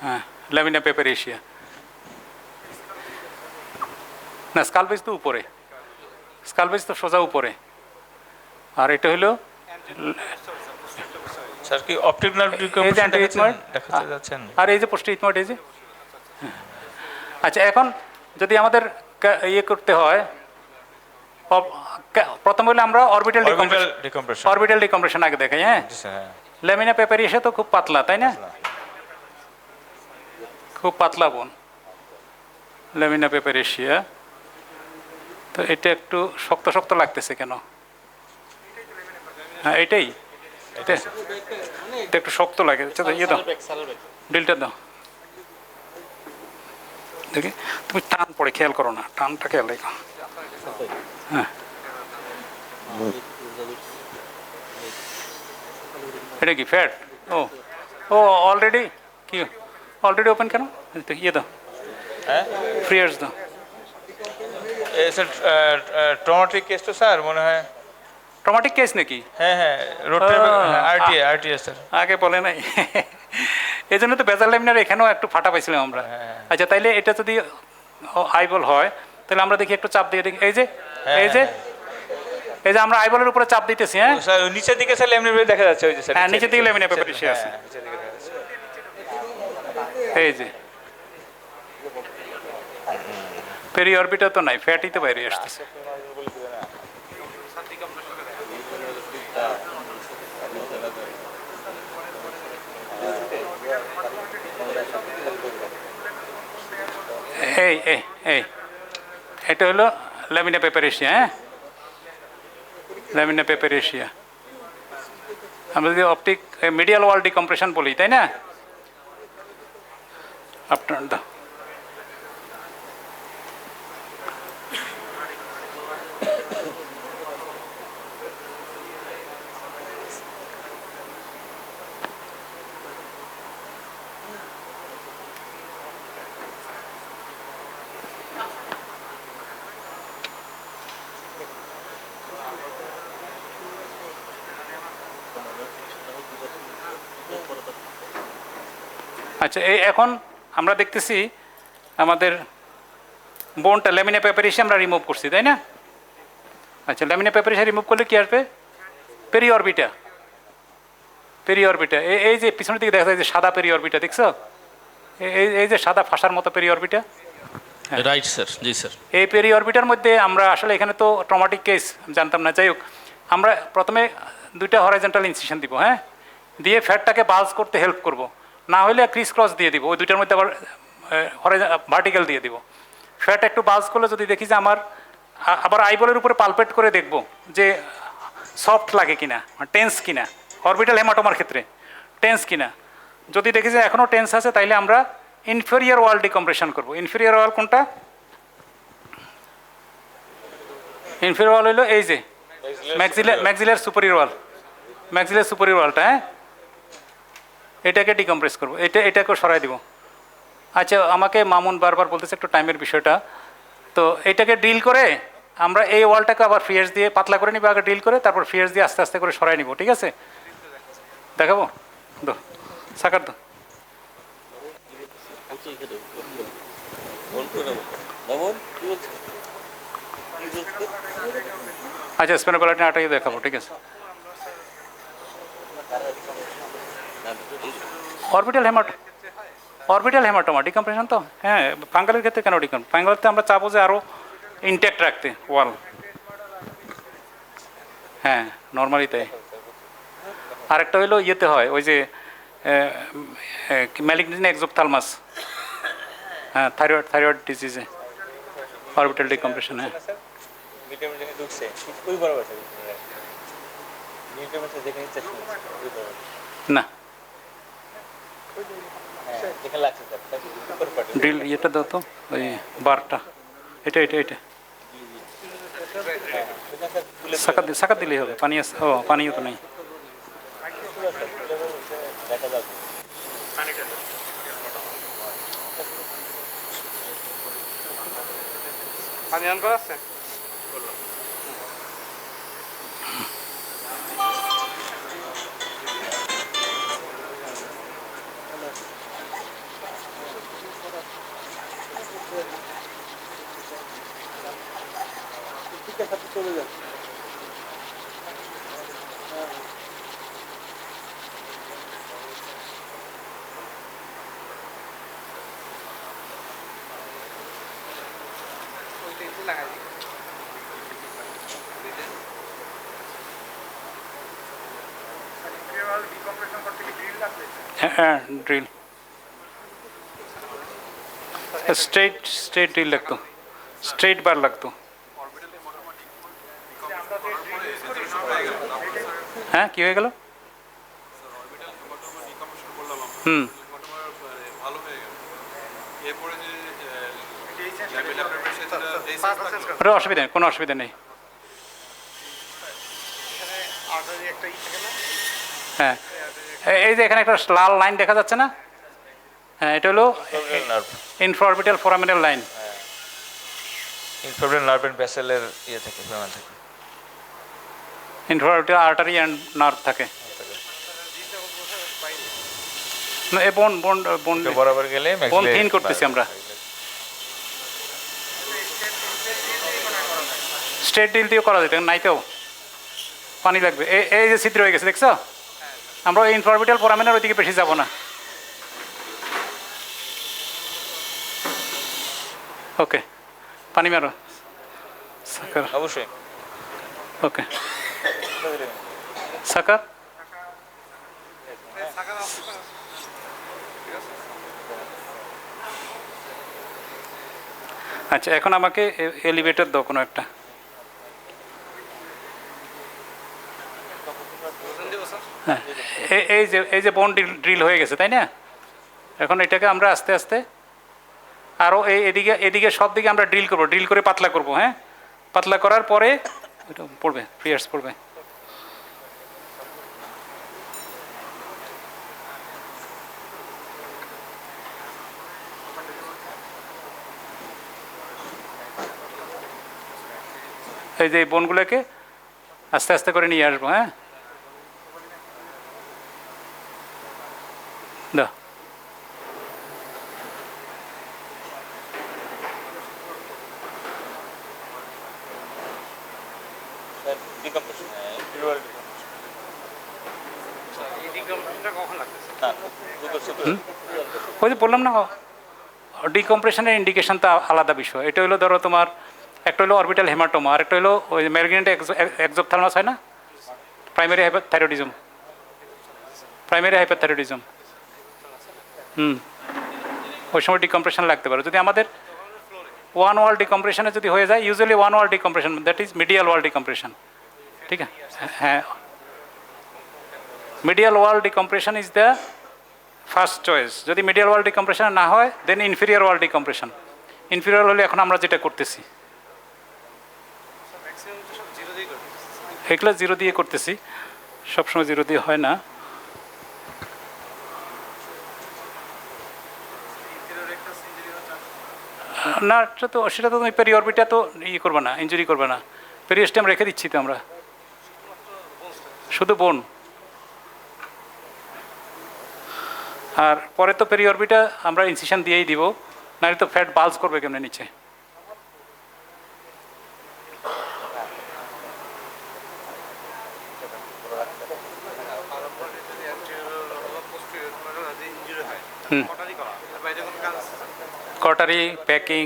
হ্যাঁ ল্যামিনা পেপারেশিয়া, না স্কালপেজ তো উপরে, স্কালপেজ তো সোজা উপরে, আর এটা হলো স্যার কি অপটিক নার্ভ ডিকম্প্রেশন দেখাতে যাচ্ছেন? আর এই যে পোস্টেরিয়র ইথময়েড, এই যে। আচ্ছা এখন যদি আমাদের ইয়ে করতে হয়, প্রথম হলে আমরা অরবিটাল ডিকম্প্রেশন, অরবিটাল ডিকম্প্রেশন আগে দেখাই। হ্যাঁ ল্যামিনা পেপারিয়াসা তো খুব পাতলা, তাই না? খুব পাতলা বোন ল্যামিনা পেপারিয়াসিয়া, তো এটা একটু শক্ত শক্ত লাগতেছে কেন? হ্যাঁ এটাই, এটা একটু শক্ত লাগে। ইয়ে দাও, ডিলটা দাও দেখি, তুমি টান পড়ে খেয়াল করো না, টানটা খেয়াল রেখো। হ্যাঁ এটা কি ফ্যাট? ও ও অলরেডি কি অলরেডি ওপেন কেন? ইয়ে দাও, ফ্রিয়ার্স দাও। স্যার ট্রমাটিক কেস তো স্যার মনে হয়। ট্রমাটিক কেস নাকি? হ্যাঁ হ্যাঁ আরটিএস স্যার আগে বলে নাই, এই জন্য তো বেজার ল্যামিনার এখানেও একটু ফাটা পাইছিলাম আমরা। আচ্ছা তাইলে এটা যদি আইবল হয় তাহলে আমরা দেখি একটু চাপ দিয়ে দেখি, এই যে এই যে এই যে আমরা আইবলের উপরে চাপ দিতেছি। হ্যাঁ স্যার নিচের দিকে স্যার ল্যামিনা দেখা যাচ্ছে, ওই যে স্যার হ্যাঁ নিচের দিকে ল্যামিনা পেপারিয়াসা আছে, এই যে পেরিঅরবিটা তো নাই, ফ্যাটই তো বাইরে আসতেছে। এই এই এই এটা হলো ল্যামিনা পেপারিয়াসা। হ্যাঁ ল্যামিনা পেপারিয়াসা আমরা যদি অপটিক মিডিয়াল ওয়াল ডিকম্প্রেশন বলি, তাই না? আপনার দাও আচ্ছা এই এখন আমরা দেখতেছি আমাদের বোনটা ল্যামিনা পেপারিয়াসা আমরা রিমুভ করছি, তাই না? আচ্ছা ল্যামিনা পেপারিয়াসা রিমুভ করলে কি আসবে? পেরিঅরবিটা, পেরিঅরবিটা এই যে পিছনের দিকে দেখা যায় যে সাদা পেরিঅরবিটা, দেখছো? এই যে সাদা ফাঁসার মতো পেরিঅরবিটা, রাইট স্যার। জি স্যার। এই পেরিঅরবিটার মধ্যে আমরা আসলে এখানে তো ট্রমাটিক কেস জানতাম না, যাই হোক আমরা প্রথমে দুইটা হরাইজন্টাল ইনসিশন দিব। হ্যাঁ দিয়ে ফ্যাটটাকে বাল্জ করতে হেল্প করব, না হলে ক্রিস ক্রস দিয়ে দিব, ওই দুইটার মধ্যে আবার ভার্টিক্যাল দিয়ে দিব। ফ্যাট একটু বাল্জ করলে যদি দেখি যে আমার আবার আইবলের উপরে পালপেট করে দেখব যে সফট লাগে কিনা, টেন্স কিনা, অরবিটাল হেমাটোমার ক্ষেত্রে টেন্স কিনা। যদি দেখি যে এখনও টেন্স আছে তাইলে আমরা ইনফেরিয়র ওয়াল ডিকম্প্রেশন করব। ইনফেরিয়র ওয়াল কোনটা? ইনফেরিয়র ওয়াল হলো এই যে ম্যাক্সিলার সুপেরিয়র ওয়াল, ম্যাক্সিলার সুপেরিয়র ওয়ালটা। হ্যাঁ এটাকে ডিকম্প্রেস করবো, এটাকে সরাই দিব। আচ্ছা আমাকে মামুন বারবার বলতেছে একটু টাইমের বিষয়টা, তো এটাকে ড্রিল করে আমরা এই ওয়ালটাকে আবার ফিয়ার্স দিয়ে পাতলা করে নিব, আগে ড্রিল করে তারপর ফিয়ার্স দিয়ে আস্তে আস্তে করে সরাই নিব, ঠিক আছে? দেখাবো দো সাকার দো। আচ্ছা স্পেনোকলাটিন আটাই দেখাবো, ঠিক আছে? অরবিটাল হেমাটোমা ডিকম্প্রেশন তো, হ্যাঁ ফাঙ্গালের ক্ষেত্রে কেন ফাঙ্গালতে আমরা চাবো যে আরও ইনট্যাক্ট রাখতে ওয়াল, হ্যাঁ নর্মালি তাই। আরেকটা হইলো ইয়েতে হয় ওই যে ম্যালিগনেন্ট এক্সোপথালমাস, হ্যাঁ থাইরয়েড ডিজিজে অরবিটাল ডিকম্প্রেশন, হ্যাঁ না ড্রিল ইয়েটা দাও তো ওই বারটা, এটা এটা এটা সাকাত দিলেই হবে, পানি আছে, ও পানিও তো নেই। পানি অন করা আছে? চলে যান। হ্যাঁ ড্রিল স্ট্রেট ড্রিল লাগতো, স্ট্রেট বার লাগতো। হ্যাঁ কি হয়ে গেল? অসুবিধা নেই, কোনো অসুবিধা নেই। হ্যাঁ এই যে এখানে একটা লাল লাইন দেখা যাচ্ছে না, হ্যাঁ এটা হলো ইনফ্রাঅরবিটাল ফোরামিনাল লাইন, ইনফ্রাঅরবিটাল নার্ভ এন্ড ভেসেলের ইয়ে থেকে ফোরামিনাল থেকে ইনফ্রাঅরবিটাল আর্টারি অ্যান্ড নার্ভ থাকে। এই বোন বোন বোন বরাবর গেলে বোন থিন করতেছি আমরা। স্ট্রেট ড্রিল দিয়ে করা যেত, নাইতেও পানি লাগবে। এই যে ছিদ্র হয়ে গেছে দেখছো, আমরা ইনফ্রাঅরবিটাল ফোরামিনার ওইদিকে বেশি যাব না। ওকে পানি মারো সাকার, অবশ্যই ওকে সাকার। আচ্ছা এখন আমাকে এলিভেটর দাও কোনো একটা। হ্যাঁ এই যে বোন ড্রিল হয়ে গেছে তাই না, এখন এটাকে আমরা আস্তে আস্তে আরও এদিকে সব দিকে আমরা ড্রিল করবো, ড্রিল করে পাতলা করবো। হ্যাঁ পাতলা করার পরে এটা পড়বে, ফিয়ার্স পড়বে। এই যে বোনগুলোকে আস্তে আস্তে করে নিয়ে আসবো। হ্যাঁ দাও ওই যে বললাম না ডিকম্প্রেশনের ইন্ডিকেশন তো আলাদা বিষয়। এটা হলো ধরো তোমার একটা হলো অরবিটাল হেমাটোমা, আর একটা হলো ওই ম্যালিগনেন্ট এক্সোপথালমাস হয় না, প্রাইমারি হাইপারথাইরয়েডিজম, প্রাইমারি হাইপারথাইরয়েডিজম। ওই সময় ডিকম্প্রেশন লাগতে পারে। যদি আমাদের ওয়ান ওয়াল ডিকম্প্রেশনে যদি হয়ে যায়, usually one wall decompression, that is medial wall decompression, ঠিক আছে? হ্যাঁ medial wall decompression is the first choice. যদি মিডিয়াল ওয়াল ডিকম্প্রেশন না হয় দেন ইনফিরিয়র ওয়াল ডিকম্প্রেশন। ইনফিরিয়র হলে এখন আমরা যেটা করতেছি এগুলো জিরো দিয়ে করতেছি, সবসময় জিরো দিয়ে হয় না। না সেটা তো তুমি পেরিঅরবিটা তো করবে না, ইনজুরি করবে না, পেরিওস্টেম রেখে দিচ্ছি তো আমরা, শুধু বোন। আর পরে তো পেরিঅরবিটা আমরা ইনসিশন দিয়েই দিব, নাহলে তো ফ্যাট বাল্জ করবে কেমনে নিচে। কটারি প্যাকিং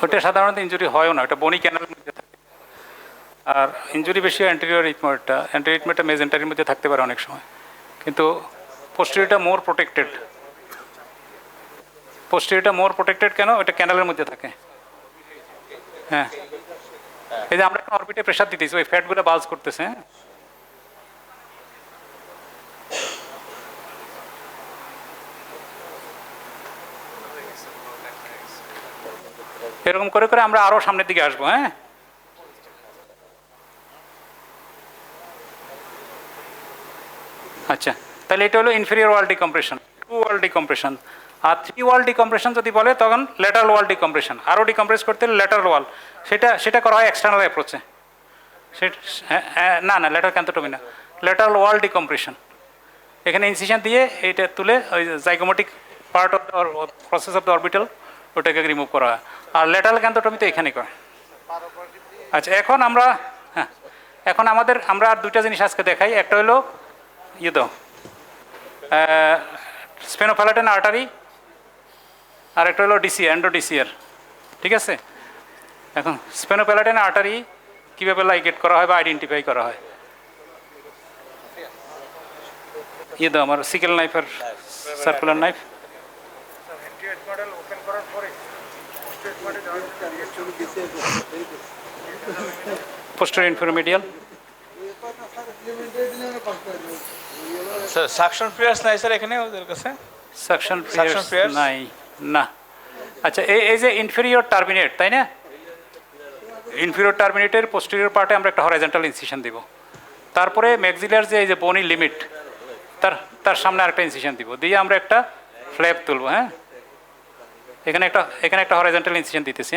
ওটা সাধারণত ইনজুরি হয়ও না, ওটা বনি ক্যানালের মধ্যে থাকে। আর ইনজুরি বেশি অ্যান্টেরিয়র ইথময়েডটা মেজেন্টারির মধ্যে থাকতে পারে অনেক সময়, কিন্তু পোস্টেরিয়রটা মোর প্রোটেক্টেড। পোস্টেরিয়রটা মোর প্রোটেক্টেড কেন? ওটা ক্যানালের মধ্যে থাকে। হ্যাঁ, এই যে আমরা এখন অরবিটে প্রেশার দিতেছি, ওই ফ্যাটগুলো বাল্জ করতেছে। এরকম করে করে আমরা আরো সামনের দিকে আসবো। হ্যাঁ, আচ্ছা, তাহলে এটা হলো ইনফেরিয়র ওয়াল ডিকম্প্রেশন, 2 ওয়াল ডিকম্প্রেশন। আর 3 ওয়াল ডিকম্প্রেশন যদি বলে তখন ল্যাটারাল ওয়াল ডিকম্প্রেশন। আরও ডিকম্প্রেস করতে হলে ল্যাটারাল ওয়াল, সেটা করা হয় এক্সটার্নাল অ্যাপ্রোচে। না ল্যাটারাল ক্যান্থোটমি না, ল্যাটারাল ওয়াল ডিকম্প্রেশন। এখানে ইনসিশন দিয়ে এইটা তুলে ওই zygomatic part of the process of the orbital ওটাকে রিমুভ করা হয়। আর ল্যাটারাল ক্যান্থোটমি তো এখানেই করে। আচ্ছা, এখন আমরা আমরা আর 2টা জিনিস আজকে দেখাই। একটা হলো স্পেনোপ্যালাটাইন আর্টারি, আর একটা হলো ডিসি এন্ডোডিসিয়ার। ঠিক আছে, এখন স্পেনোপ্যালাটাইন আর্টারি কীভাবে লাইগেট করা হয় বা আইডেন্টিফাই করা হয়। আমার সিকেল নাইফ আর circular knife. Posterior inferomedial. Sir suction Freer's নাই স্যার এখানে ওদের কাছে? সাকশন ফ্রিয়ার্স নাই না। আচ্ছা, এই যে ইনফেরিয়র টার্মিনেট, তাই না? ইনফেরিয়র টার্মিনেটের পোস্টেরিয়র পার্টে আমরা একটা হরাইজন্টাল ইনসিশন দিব। তারপরে ম্যাক্সিলার যে এই যে বনি লিমিট, তার সামনে আরেকটা ইনসিশন দিব, দিয়ে আমরা একটা ফ্ল্যাপ তুলবো। হ্যাঁ, এখানে একটা হরাইজন্টাল ইনসিশন দিতেছি।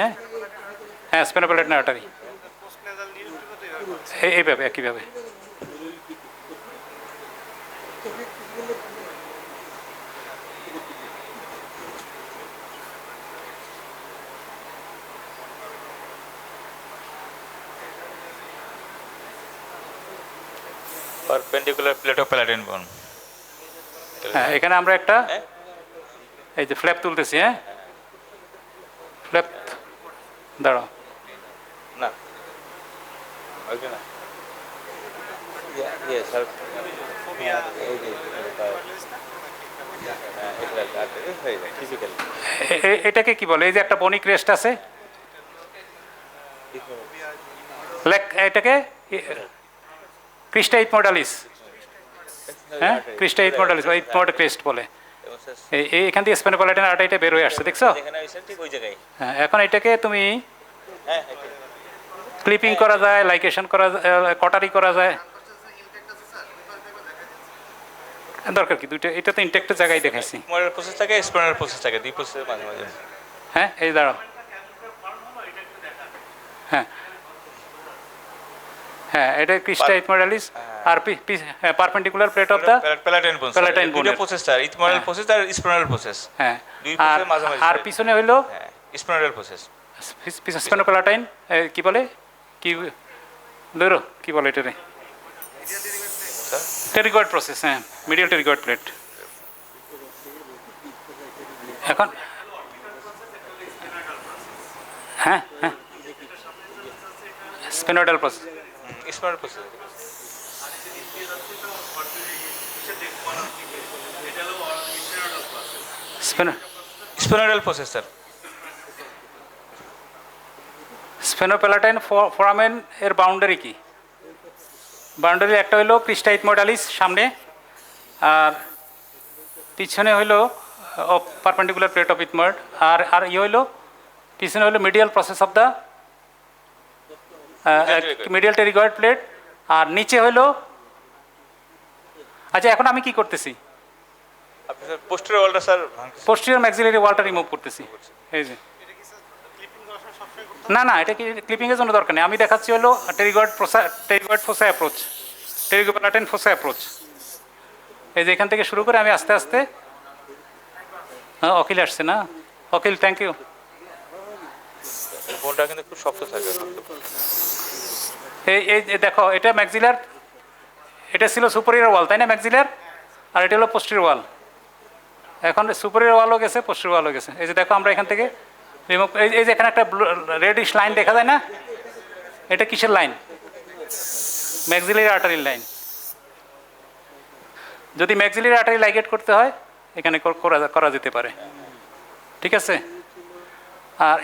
হ্যাঁ, স্পেনোপ্যালাটাইন আর্টারি এইভাবে একইভাবে। Perpendicular plate of palatine bone. হ্যাঁ, এখানে আমরা একটা এই যে ফ্ল্যাপ তুলতেছি। হ্যাঁ, ফ্ল্যাপ দাঁড়াও না ওইটা না, স্যার এটাকে কি বলে? এই যে একটা বনি ক্রেস্ট আছে, এটাকে ক্রিস্টা ইথমোডালিস। হ্যাঁ, ক্রিস্টা ইথমোডালিস বা ইথমোড ক্রেস্ট বলে। এখান থেকে স্পেনোপ্যালাটাইন আর্টারিটা বের হয়ে আসছে, দেখছো? হ্যাঁ, এখন এটাকে তুমি ক্লিপিং করা যায়, লাইকেশন করা যায়, কটারি করা যায়। দরকার কি দুইটা? এটা তো ইনটেক্টের জায়গায় দেখাইছি। মডেল প্রসেস থাকে, স্পেনাল প্রসেস থাকে, দুই প্রসেসের মাঝে মাঝে। হ্যাঁ, এই দাঁড়াও। হ্যাঁ হ্যাঁ, এটা ক্রিস্টা ইথমোডালিস আর perpendicular plate of the palatine bone. Palatine bone প্রসেসটা ইথমোডাল প্রসেস আর স্পেনাল প্রসেস। হ্যাঁ, দুই প্রসেসের মাঝে মাঝে। আর পিছনে হইলো স্পেনাল প্রসেস। স্পেনোপ্যালাটাইন কি বলে, কি বলে এটারে? Pterygoid process. হ্যাঁ, মিডিয়াল টেরিগয়েড প্লেট। এখন হ্যাঁ হ্যাঁ, sphenoidal process. Sphenoidal process. Sphenoidal process sir. Sphenopalatine foramen এর বাউন্ডারি কি? বাউন্ডারি একটা হইলো ক্রিস্টা ইথমোডালিস সামনে, আর পিছনে হইলো পারপেন্ডিকুলার প্লেট অফ ইথময়েড, আর হইলো পিছনে হইলো medial process of the medial pterygoid plate, আর নিচে হলো, আচ্ছা এখন আমি কি করতেছি, পোস্টেরিয়র ওয়ালটা স্যার, পোস্টেরিয়র ম্যাক্সিলারি ওয়ালটা রিমুভ করতেছি। এই যে না না, এটা কি ক্লিপিংয়ের জন্য দরকার নেই, আমি দেখাচ্ছি হলো pterygoid fossa approach, pterygopalatine fossa approach. এই যে এখান থেকে শুরু করে আমি আস্তে আস্তে, হ্যাঁ অখিল আসছে না, অখিল থ্যাংক ইউ। বোনটা কিন্তু খুব শক্ত থাকে। এই দেখো এটা ম্যাক্সিলার, এটা ছিল সুপেরিয়র ওয়াল তাই না ম্যাক্সিলার, আর এটা হলো পোস্টেরিয়র ওয়াল। এখন সুপেরিয়র ওয়ালও গেছে, পোস্টেরিয়র ওয়ালও গেছে। এই যে দেখো আমরা এখান থেকে রিমুভ, এই যে এখানে একটা রেডিশ লাইন দেখা যায় না, এটা কিসের লাইন? ম্যাক্সিলারি আর্টারির লাইন। যদি ম্যাক্সিলারি আর্টারি লাইগেট করতে হয় এখানে করা যেতে পারে, ঠিক আছে। আর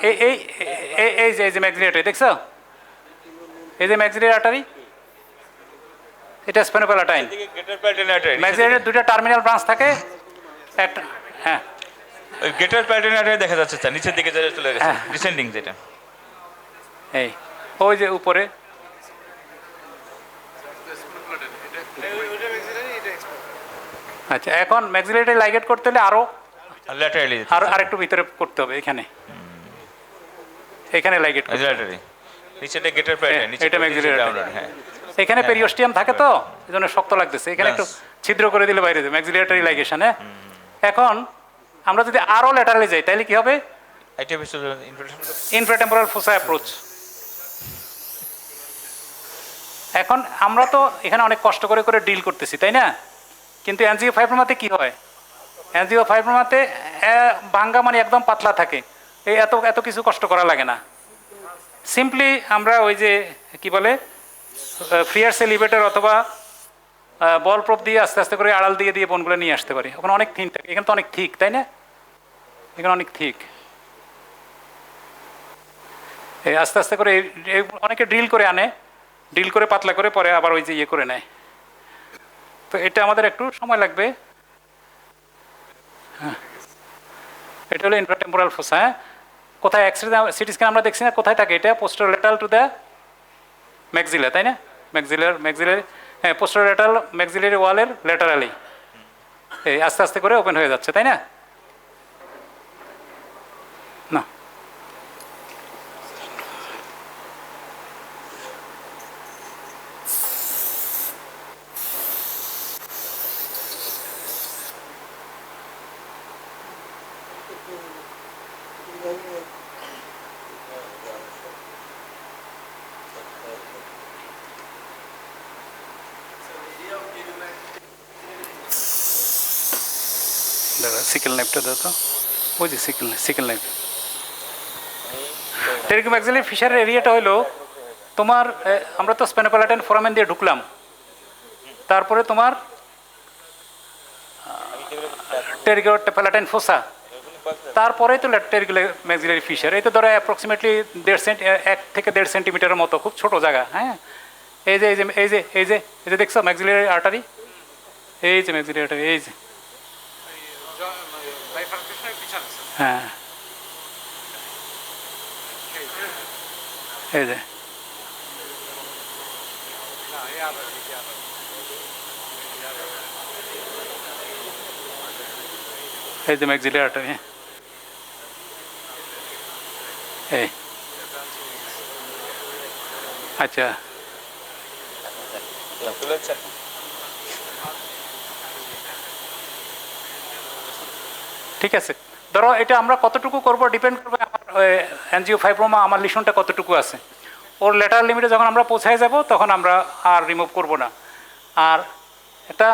এই যে ম্যাক্সিলারি আর্টারি দেখছো, এই যে ম্যাক্সিলারি আর্টারি, এটা স্পেনোপ্যালাটাইন। ম্যাক্সিলারির দুটো টার্মিনাল ব্রাঞ্চ থাকে, একটা হ্যাঁ গেটার প্যাটার্ন আর্টারি দেখা যাচ্ছে স্যার, নিচের দিকে যেটা চলে গেছে ডিসেন্ডিং যেটা, এই ওই যে উপরে। আচ্ছা এখন ম্যাক্সিলারি লাইগেট করতে হলে আরো ল্যাটারালি আরেকটু ভিতরে করতে হবে, এখানে লাইগেট ল্যাটারালি, নিচেটা গেটার প্যাটার্ন, এটা ম্যাক্সিলারি আর্টারি। হ্যাঁ এখানে পেরিওস্টিয়াম থাকে তো এজন্য শক্ত লাগতেছে, এখানে একটু ছিদ্র করে দিলে বাইরে যাবে ম্যাক্সিলারি আর্টারি লাইগেশন। হ্যাঁ এখন আমরা যদি আরো ল্যাটারালি যাই তাহলে কি হবে? Infratemporal ফোসা approach. এখন আমরা তো এখানে অনেক কষ্ট করে করে ডিল করতেছি তাই না, কিন্তু অ্যানজিওফাইব্রোমাতে কি হয়? অ্যানজিওফাইব্রোমাতে ভাঙ্গা মানে একদম পাতলা থাকে, এই এত কিছু কষ্ট করা লাগে না। সিম্পলি আমরা ওই যে কি বলে ফ্রিয়ার সেল লিভেটর অথবা বল প্রপ দিয়ে আস্তে আস্তে করে আড়াল দিয়ে দিয়ে বোনগুলো নিয়ে আসতে পারি। ওখানে অনেক থিন থাকে, এখানে তো অনেক ঠিক তাই না, এখানে অনেক ঠিক। এই আস্তে আস্তে করে অনেকে ড্রিল করে আনে, ড্রিল করে পাতলা করে পরে আবার ওই যে ইয়ে করে নেয়, তো এটা আমাদের একটু সময় লাগবে। হ্যাঁ এটা হলো ইনফ্রাটেম্পোরাল ফোসা। হ্যাঁ কোথায় এক্সরে সিটি স্ক্যান আমরা দেখছি না, কোথায় থাকে এটা? পোস্টেরোলেটারাল টু দ্য ম্যাক্সিলা তাই না, ম্যাক্সিলারি হ্যাঁ পোস্টেরোলেটারাল ম্যাক্সিলারি ওয়ালের ল্যাটারালি এই আস্তে আস্তে করে ওপেন হয়ে যাচ্ছে তাই না। না সিকেল নাইফটা দাও তো, ওই যে সিকেল নাইফ। টেরিগোম্যাক্সিলারি ফিশারের এরিয়াটা হলো তোমার, আমরা তো স্পেনোপ্যালাটাইন ফোরামেন দিয়ে ঢুকলাম, তারপরে তোমার টেরিগোপ্যালাটাইন ফোসা, তারপরেই তো টেরিগোম্যাক্সিলারি ফিশার। এই তো ধরো অ্যাপ্রক্সিমেটলি 1 থেকে 1.5 সেন্টিমিটারের মতো, খুব ছোট জায়গা। হ্যাঁ এই যে এই যে এই যে এই যে এই যে দেখছো ম্যাক্সিলারি আর্টারি, এই যে ম্যাক্সিলারি আর্টারি, এই যে হ্যাঁ এই যে এই যে ম্যাক্সিলারি আর্টারি। এই আচ্ছা ঠিক আছে, ধরো এটা আমরা কতটুকু করব ডিপেন্ড করবে আমার অ্যানজিওফাইব্রোমা আমার লিশনটা কতটুকু আছে। ওর লেটার লিমিটে যখন আমরা পৌঁছায় যাব তখন আমরা আর রিমুভ করব না। আর এটা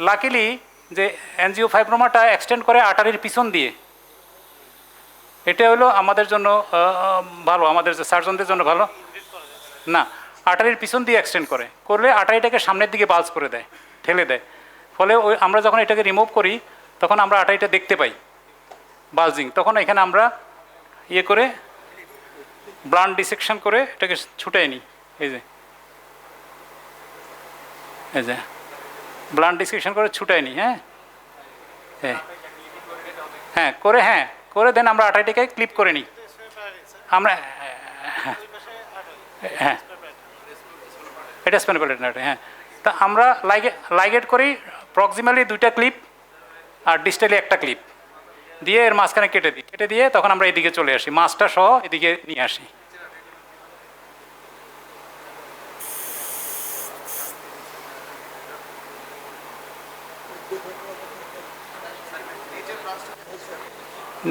লাকিলি যে অ্যানজিওফাইব্রোমাটা এক্সটেন্ড করে আর্টারির পিছন দিয়ে, এটা হলো আমাদের জন্য ভালো, আমাদের সার্জনদের জন্য ভালো না। আর্টারির পিছন দিয়ে এক্সটেন্ড করলে আর্টারিটাকে সামনের দিকে বাল্জ করে দেয়, ঠেলে দেয়। ফলে ওই আমরা যখন এটাকে রিমুভ করি তখন আমরা আর্টারিটা দেখতে পাই বালজিং, তখন এখানে আমরা ইয়ে করে ব্লান্ট ডিসেকশন করে এটাকে ছুটাই নিই। এই যে ব্লান্ট ডিসেকশন করে ছুটাই নিই। হ্যাঁ হ্যাঁ করে দেন আমরা আর্টারিটাকে ক্লিপ করে নিই আমরা। হ্যাঁ এটা স্পেনোপ্যালেটাল আর্টারি, হ্যাঁ। তা আমরা লাইগেট করি প্রক্সিমালি 2টা ক্লিপ আর ডিস্টালি একটা ক্লিপ দিয়ে এর মাঝখানে কেটে দিয়ে তখন আমরা এদিকে চলে আসি, মাছটা সহ এদিকে নিয়ে আসি।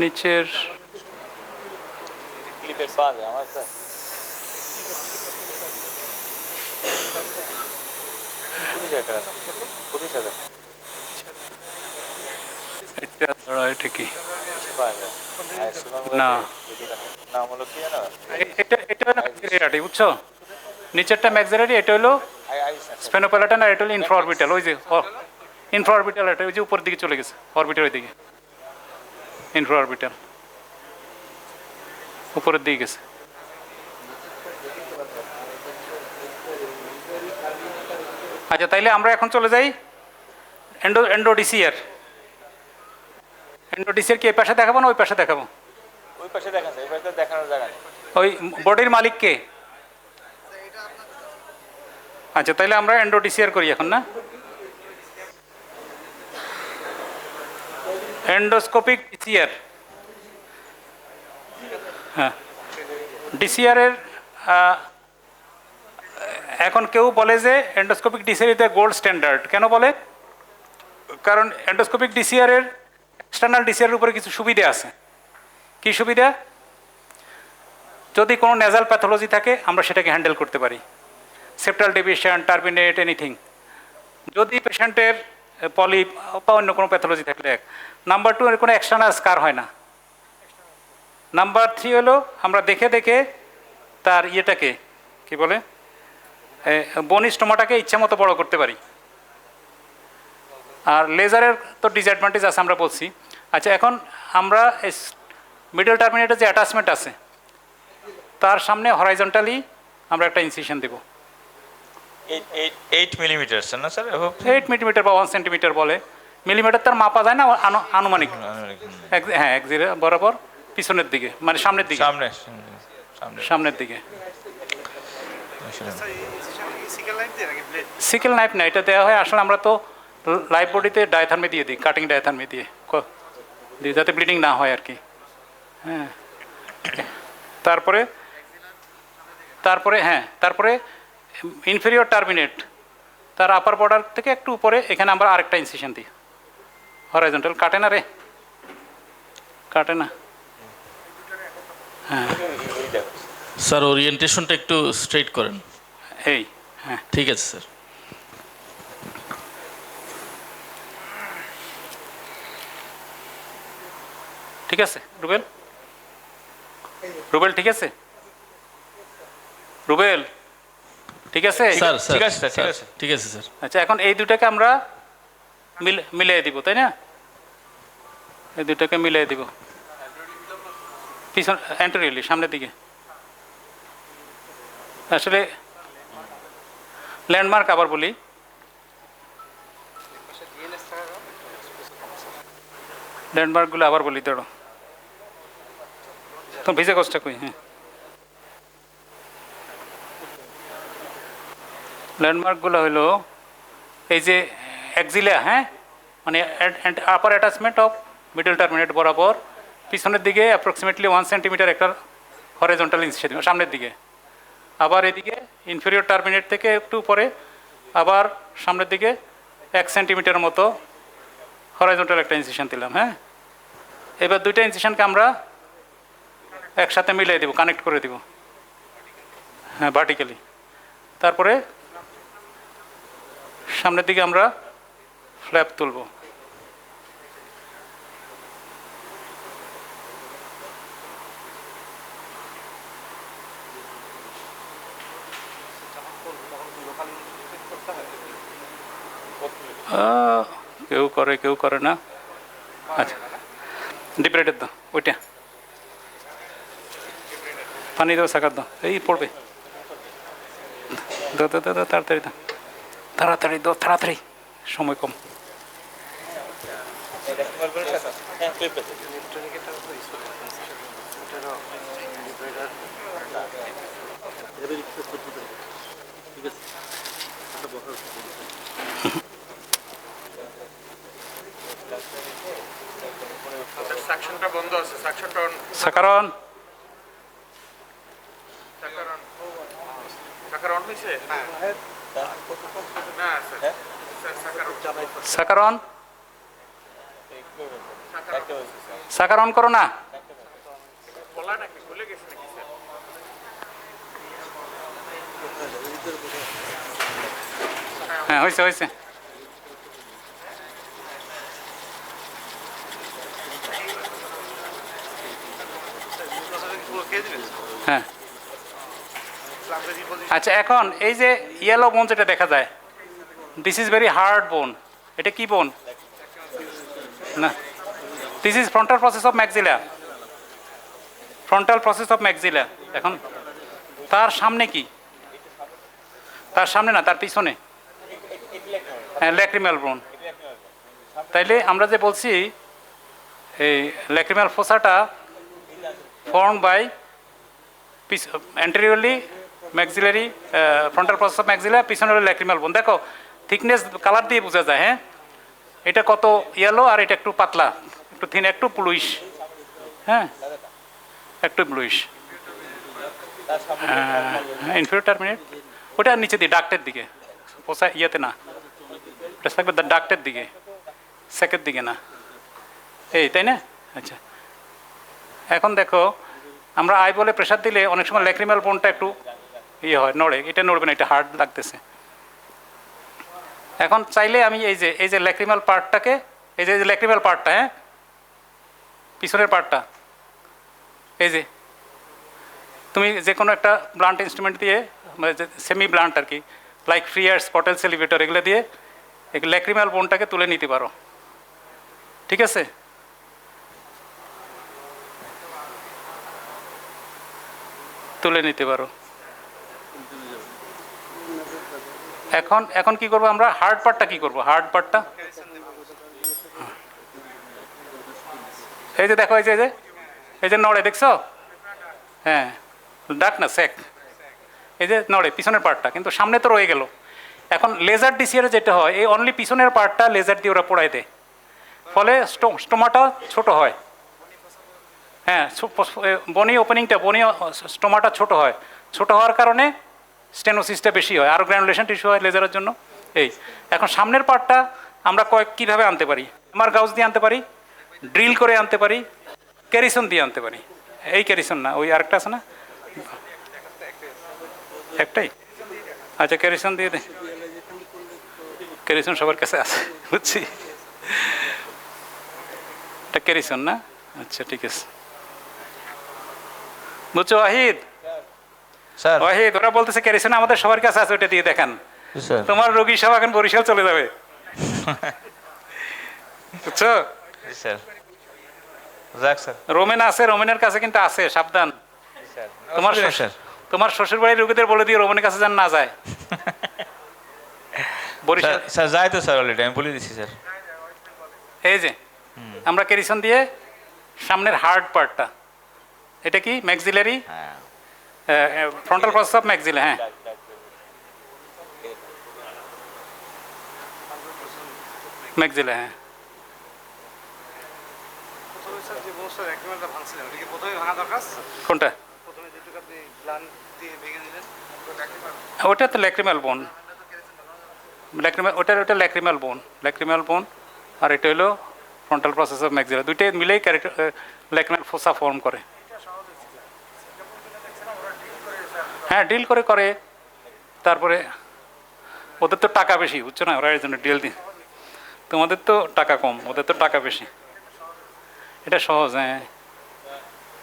নিচের ক্লিপের পা দেয় আমার স্যার, এটা কি না এটা বুঝছো, নিচেরটা ম্যাক্সিলারি, এটা হলো স্পেনোপ্যালেটাল আর এটা হলো ইনফ্রাঅরবিটাল। ওই যে ইনফ্রাঅরবিটাল, এটা ওই যে উপর দিকে চলে গেছে, অরবিটাল ওই দিকে, ইনফ্রাঅরবিটাল উপরের দিকে গেছে। আচ্ছা, তাইলে আমরা এখন চলে যাই এন্ডোডিসিয়ার। এন্ডোডিসিয়ার কি এই পাশে দেখাবো না ওই পাশে দেখাবো? ওই পাশে দেখা যায়, এই পাশে দেখানোর জায়গা নেই। ওই বডির মালিক কে? আচ্ছা, তাইলে আমরা এন্ডোডিসিয়ার করি এখন, না? এন্ডোস্কোপিক ডিসিয়ার, হ্যাঁ। ডিসিআরের এখন কেউ বলে যে endoscopic DCR is the gold standard. কেন বলে? কারণ এন্ডোস্কোপিক ডিসিআরের এক্সটার্নাল ডিসিআরের উপরে কিছু সুবিধা আছে। কি সুবিধা? যদি কোনো নেজাল প্যাথোলজি থাকে আমরা সেটাকে হ্যান্ডেল করতে পারি, সেপ্টাল ডেভিয়েশন, টার্মিনেট, এনিথিং। যদি পেশেন্টের পলিপ বা অন্য কোনো প্যাথোলজি থাকলে এক। নাম্বার 2, এর কোনো এক্সটার্নাল স্কার হয় না। নাম্বার 3 হলো আমরা দেখে দেখে তার ইয়েটাকে কি বলে, বনি স্টোমাটাকে ইচ্ছা মতো বড় করতে পারি। আর লেজারের তো ডিসঅ্যাডভান্টেজ আছে আমরা বলছি। আচ্ছা, এখন আমরা মিডল টার্মিনেটের যে অ্যাটাচমেন্ট আছে তার সামনে হরাইজন্টালি আমরা একটা ইনসিশন দেব। 8 মিলিমিটার না স্যার? 8 মিলিমিটার বা 1 সেন্টিমিটার বলে, মিলিমিটার তার মাপা যায় না, আনুমানিক। হ্যাঁ, 1 বরাবর পিছনের দিকে, মানে সামনের দিকে, সামনের দিকে। সিকেল নাইফ না, এটা দেওয়া হয় আসলে আমরা তো লাইভ বডিতে ডায়াথার্মি দিয়ে দিই, কাটিং ডায়াথার্মি দিয়ে দিই যাতে ব্লিডিং না হয় আর কি, হ্যাঁ। তারপরে ইনফেরিয়র টার্মিনেট তার আপার বর্ডার থেকে একটু উপরে, এখানে আমরা আরেকটা ইনসিশন দিই হরাইজন্টাল। কাটে না রে, কাটে না। হ্যাঁ স্যার, ওরিয়েন্টেশনটা একটু স্ট্রেট করেন। এই, হ্যাঁ, ঠিক আছে স্যার। ঠিক আছে রুবেল, রুবেল ঠিক আছে, রুবেল ঠিক আছে স্যার? ঠিক আছে স্যার, ঠিক আছে, ঠিক আছে স্যার। আচ্ছা, এখন এই দুটাকে আমরা মিলিয়ে দিব, তাই না? এই দুটাকে মিলিয়ে দিব পিছন অ্যান্টেরিয়রলি, সামনের দিকে। আসলে ল্যান্ডমার্ক আবার বলি, ল্যান্ডমার্কগুলো আবার বলি, ধরো তো ভিজে কষ্ট কই। হ্যাঁ, ল্যান্ডমার্কগুলো হলো এই যে অ্যাক্সিলা, হ্যাঁ, মানে আপার অ্যাটাচমেন্ট অফ মিডল টার্মিনেট বরাবর পিছনের দিকে অ্যাপ্রক্সিমেটলি 1 সেন্টিমিটার একটা হরাইজন্টাল ইনসিশন সামনের দিকে, আবার এদিকে ইনফেরিয়র টার্মিনেট থেকে একটু উপরে আবার সামনের দিকে 1 সেন্টিমিটার মতো হরাইজন্টাল একটা ইনসিশন দিলাম, হ্যাঁ। এবার দুইটা ইনসিশনকে আমরা একসাথে মিলিয়ে দেব, কানেক্ট করে দেব, হ্যাঁ, ভার্টিক্যালি। তারপরে সামনের দিকে আমরা ফ্ল্যাপ তুলব। কেউ করে কেউ করে না। আচ্ছা, ডিপ্রেটের দাও, ওইটা পানি দাও, সাকার দাও, এই পড়বে, দাও দাও দাও, তাড়াতাড়ি দাও, তাড়াতাড়ি দাও, তাড়াতাড়ি, সময় কম। ঠিক আছে। সাকারণ সাকারণ সাকারণ করো না। হ্যাঁ হয়েছে হয়েছে। হ্যাঁ আচ্ছা, এখন এই যে ইয়েলো বোন যেটা দেখা যায়, দিস ইজ ভেরি হার্ড বোন। এটা কি বোন? না, this is frontal process of maxilla. Frontal process of maxilla. এখন তার সামনে কি? তার সামনে না, তার পিছনে। হ্যাঁ, ল্যাক্রিমাল বোন। তাইলে আমরা যে বলছি এই ল্যাক্রিমাল ফোসাটা form by anteriorly maxillary frontal process of maxilla, পিছনে হলো ল্যাক্রিমাল বোন। দেখো থিকনেস কালার দিয়ে বোঝা যায়। হ্যাঁ, এটা কত ইয়েলো আর এটা একটু পাতলা, একটু থিন, একটু ব্লুইশ। হ্যাঁ, একটু ব্লুইশ। ইনফিরিয়র টার্মিনেট ওটা নিচে দিয়ে ডাক্টের দিকে, পোষা ইয়েতে না, ওটা থাকবে ডাক্টের দিকে, সেকের দিকে না, এই তাই না? আচ্ছা, এখন দেখো আমরা আই বলে প্রেশার দিলে অনেক সময় ল্যাক্রিমাল বোনটা একটু ইয়ে হয়, নড়ে। এটা নড়বে না, এটা হার্ড লাগতেছে। এখন চাইলে আমি এই যে ল্যাক্রিমাল পার্টটাকে, এই যে ল্যাক্রিমাল পার্টটা, হ্যাঁ পিছনের পার্টটা, এই যে তুমি যে কোনো একটা ব্লান্ট ইনস্ট্রুমেন্ট দিয়ে, সেমি ব্লান্ট আর কি, লাইক ফ্রিয়ার্স, পটেলস এলিভেটর, এগুলো দিয়ে এই ল্যাক্রিমাল বোনটাকে তুলে নিতে পারো। ঠিক আছে? তুলে নিতে পারো। এখন এখন কি করবো আমরা? হার্ড পার্টটা কি করবো? হার্ড পার্টটা এই যে দেখো, এই যে নড়ে, দেখছো? হ্যাঁ, ডাক না সেক, এই যে নড়ে পিছনের পার্টটা, কিন্তু সামনে তো রয়ে গেল। এখন লেজার ডিসিয়ারে যেটা হয়, এই অনলি পিছনের পার্টটা লেজার দিয়ে ওরা পোড়াই দেয়, ফলে স্টোমাটা ছোট হয়। হ্যাঁ, বনি ওপেনিংটা, বনি স্টোমাটা ছোট হয়। ছোট হওয়ার কারণে স্টেনোসিসটা বেশি হয়, আরও গ্র্যানুলেশন টিস্যু হয় লেজারের জন্য। এই এখন সামনের পার্টটা আমরা কীভাবে আনতে পারি? আমার গাউজ দিয়ে আনতে পারি, ড্রিল করে আনতে পারি, ক্যারিসন দিয়ে আনতে পারি। এই ক্যারিসন না, ওই আরেকটা আছে না, একটাই। আচ্ছা, ক্যারিসন দিয়ে দে। ক্যারিসন সবার কাছে আছে, বুঝছি। এটা ক্যারিসন না? আচ্ছা, ঠিক আছে, বুঝছো ওয়াহিদ? ওয়াহিদ, ওরা বলতেছে ক্যারিসন আমাদের সবার কাছে আছে, ওটা দিয়ে দেখান। তোমার রোগী সব এখন বরিশাল চলে যাবে, বুঝছো? রোমেন আছে, রোমেনের কাছে কিন্তু আছে, সাবধান। তোমার শ্বশুর বাড়ির রোগীদের বলে দিয়ে রোমেনের কাছে যেন না যায়। বরিশাল স্যার যায় তো স্যার, অলরেডি আমি বলে দিচ্ছি স্যার। এই যে আমরা ক্যারিসন দিয়ে সামনের হার্ড পার্টটা, এটা কি maxillary frontal process of maxilla. হ্যাঁ, ম্যাক্সিলা। হ্যাঁ, কোনটা? ওটা তো ল্যাক্রিমাল বোন, ওটা ল্যাক্রিমাল বোন, ল্যাক্রিমাল বোন, আর এটা হলো ফ্রন্টাল প্রসেস অফ ম্যাক্সিলা। দুইটাই মিলেই ল্যাক্রিমাল ফোসা ফর্ম করে। হ্যাঁ, ডিল করে। তারপরে ওদের তো টাকা বেশি, বুঝছো না, ওরা এর জন্য ডিল দিই। তোমাদের তো টাকা কম, ওদের তো টাকা বেশি। এটা সহজ। হ্যাঁ,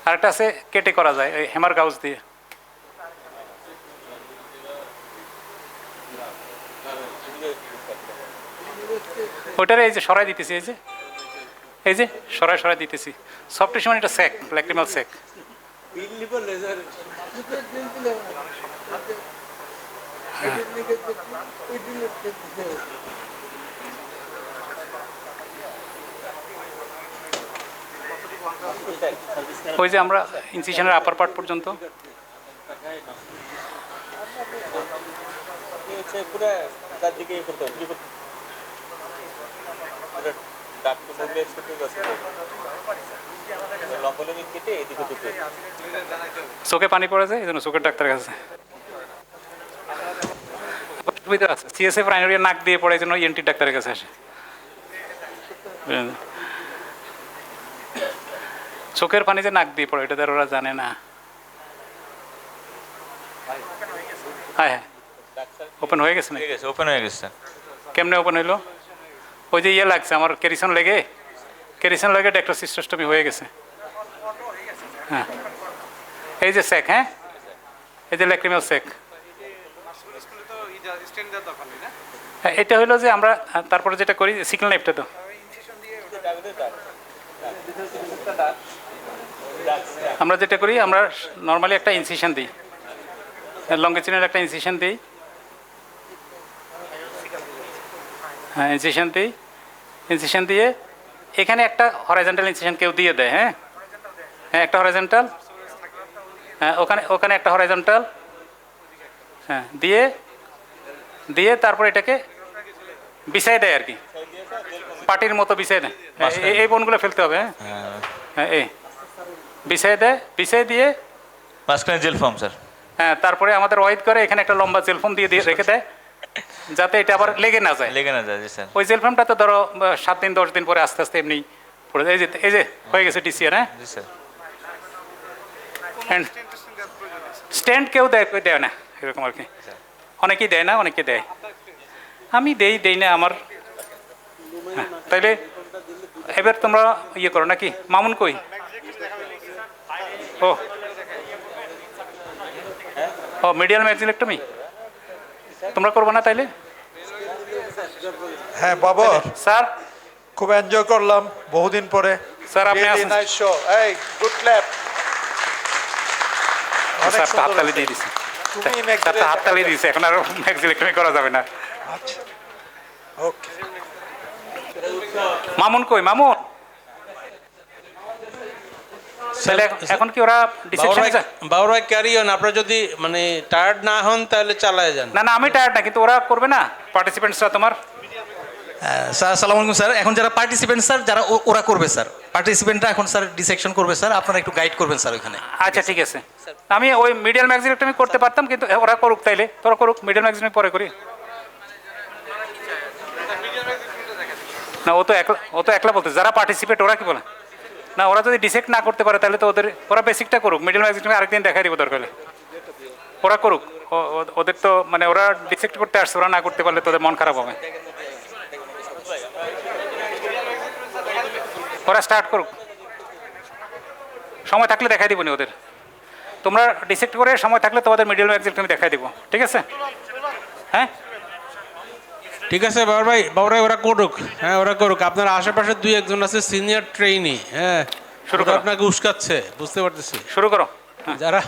আরেকটা আছে কেটে করা যায়, ওই হ্যামার গাউজ দিয়ে। ওইটারে এই যে সরাই দিতেছি, এই যে সরাই দিতেছি। সফট টিস্যু মানে এটা স্যাক, ল্যাক্রিমাল স্যাক। ওই যে আমরা ইনসিশনের আপার পার্ট পর্যন্ত, চোখে পানি পড়ে যায় এই জন্য চোখের ডাক্তারের কাছে সিএসএফ রাইনোরিয়া নাক দিয়ে পড়ে এই জন্য ইএনটি ডাক্তারের কাছে আসে। চোখের পানি যে নাক দিয়ে পড়ে এটা তার ওরা জানে না। হ্যাঁ হ্যাঁ ওপেন হয়ে গেছে না? ওপেন হয়ে গেছে। কেমনে ওপেন হইলো? ওই যে ইয়ে লাগছে আমার কেরিসন লেগে ডেক্টোসিস্টোস্টমি হয়ে গেছে। হ্যাঁ এই যে সেক, হ্যাঁ এই যে ল্যাক্রিমাল সেক, এটা হইলো যে আমরা তারপরে যেটা করি সিকল নাইফটা তো আমরা যেটা করি আমরা নর্মালি একটা ইনসিশন দিই, লঙ্গিটিউডাল একটা ইনসিশন দিই, হ্যাঁ ইনসিশন দিয়ে এখানে একটা হরাইজন্টাল ইনসিশন কেউ দিয়ে দেয়, হ্যাঁ হ্যাঁ একটা হরাইজন্টাল, হ্যাঁ ওখানে একটা হরাইজন্টাল, হ্যাঁ দিয়ে তারপর এটাকে বিছাই দেয় আর কি, পাটির মতো বিছাই দেয়, এই বোনগুলো ফেলতে হবে, হ্যাঁ হ্যাঁ এই বিছাই দিয়ে মাঝখানে জেল ফর্ম স্যার, হ্যাঁ তারপরে আমাদের ওয়াইড করে এখানে একটা লম্বা জেল ফর্ম দিয়ে রেখে দেয় যাতে এটা আবার লেগে না যায়। জি স্যার। ওই জেল ফর্মটা তো ধরো 7 দিন 10 দিন পরে আস্তে আস্তে এমনি পড়ে যায়। এই যে হয়ে গেছে ডিসিআর, হ্যাঁ জি স্যার। স্ট্যান্ড কেউ দেয় না এরকম আর কি, অনেকেই দেয় না, অনেকে দেয়, আমি দেই না আমার। হ্যাঁ তাইলে এবার তোমরা ইয়ে করো নাকি? মামুন কই? ও মিডিয়াল ম্যাক্সিলেক্টমি তোমরা করবো না তাইলে? হ্যাঁ বাবা স্যার খুব এনজয় করলাম বহুদিন পরে। স্যার আপনি আসেন। নাইস শো, এই গুড ক্ল্যাপ। স্যার তো হাততালি দিয়ে দিছে, স্যার তো হাততালি দিয়েছে, এখন আর ম্যাক্সিলেক্টমি করা যাবে না। আচ্ছা ওকে। মামুন কই? মামুন এখন কি ওরা বাবুর ভাই ক্যারি অন, আপনারা যদি মানে টায়ার্ড না হন তাহলে চালায় যান। না আমি টায়ার্ড না, কিন্তু ওরা করবে না পার্টিসিপেন্টসরা তোমার? স্যার আসসালামু আলাইকুম স্যার। এখন যারা পার্টিসিপেন্ট স্যার যারা ওরা করবে স্যার, পার্টিসিপেন্টরা এখন স্যার ডিসেকশন করবে স্যার, আপনারা একটু গাইড করবেন স্যার ওইখানে। আচ্ছা ঠিক আছে, আমি ওই মিডিয়াল ম্যাক্সিলেক্টমি করতে পারতাম কিন্তু ওরা করুক, তাইলে তোরা করুক, মিডিয়াল ম্যাক্সিলেক্টমি পরে করি না। ও তো একলা বলতে, যারা পার্টিসিপেট ওরা কি বলে না, ওরা যদি ডিসেক্ট না করতে পারে তাহলে তো ওরা বেসিকটা করুক, মিডিয়াল ম্যাক্সিলেক্টমি আরেকদিন দেখাই দিব দরকার হলে, ওরা করুক। ওদের তো মানে ওরা ডিসেক্ট করতে আসছে, ওরা না করতে পারলে তোদের মন খারাপ হবে। ওরা স্টার্ট করুক, সময় থাকলে দেখাই দিব নি ওদের। তোমরা ডিসেক্ট করে সময় থাকলে তোমাদের মিডিয়াল ম্যাক্সিলেক্টমি দেখাই দিব, ঠিক আছে? হ্যাঁ ঠিক আছে বাবুর ভাই ওরা করুক, হ্যাঁ ওরা করুক। আপনার আশেপাশে 2-1 আছে সিনিয়র ট্রেইনি, হ্যাঁ শুরু করে আপনাকে উস্কাচ্ছে, বুঝতে পারতেছি, শুরু করো। যারা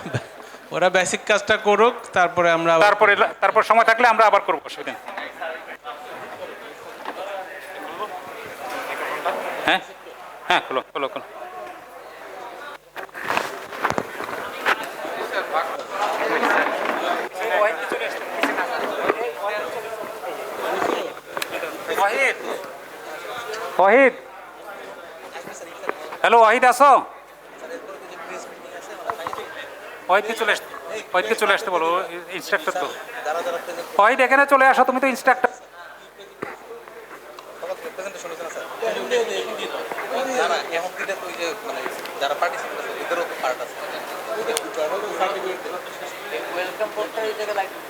ওরা বেসিক কাজটা করুক, তারপরে আমরা তারপর সময় থাকলে আমরা আবার করবো, অসুবিধা নেই। হ্যাঁ হ্যাঁ খোলো। ওয়াহিদ, হ্যালো ওয়াহিদ আসো। ওয়াহিদকে চলে আসতে বলো, ইনস্ট্রাক্টর তো। ওয়াহিদ এখানে চলে আসো, তুমি তো ইনস্ট্রাক্টর।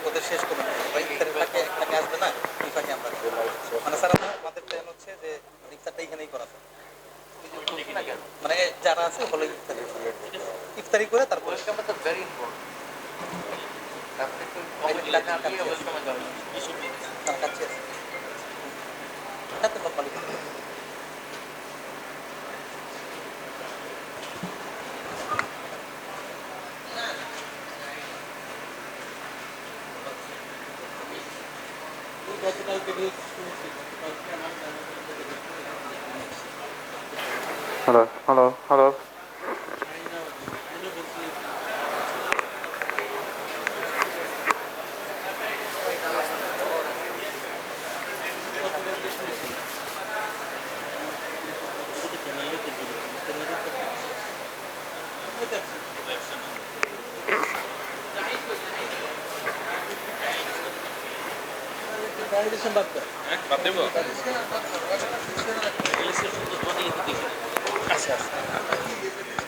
ওদের শেষ করবেন আসবে না, মানে স্যার আমাদের প্ল্যান হচ্ছে যে ইফতারটা এখানেই করা, মানে যারা আছে হলো ইফতারি করে তারপরে ভেরি Hello.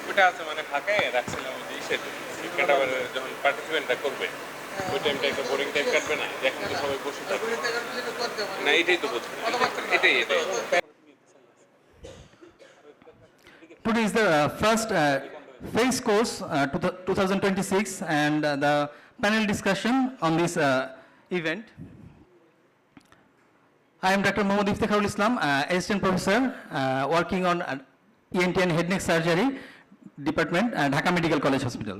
ওটা আছে মানে ফাঁকায় রাখছিলাম ওই যে যখন পার্টিসিপেন্টরা করবে ওই টাইমটা একটা বোরিং টাইম কাটবে না এখন তো সবাই বসে থাকবে না এটাই তো বলছি এটাই Today is the first phase course 2026 and the panel discussion on this event. I am Dr. Mohammad Iftikharul Islam, Assistant Professor working on ENT and Head Neck Surgery Department at Dhaka Medical College Hospital.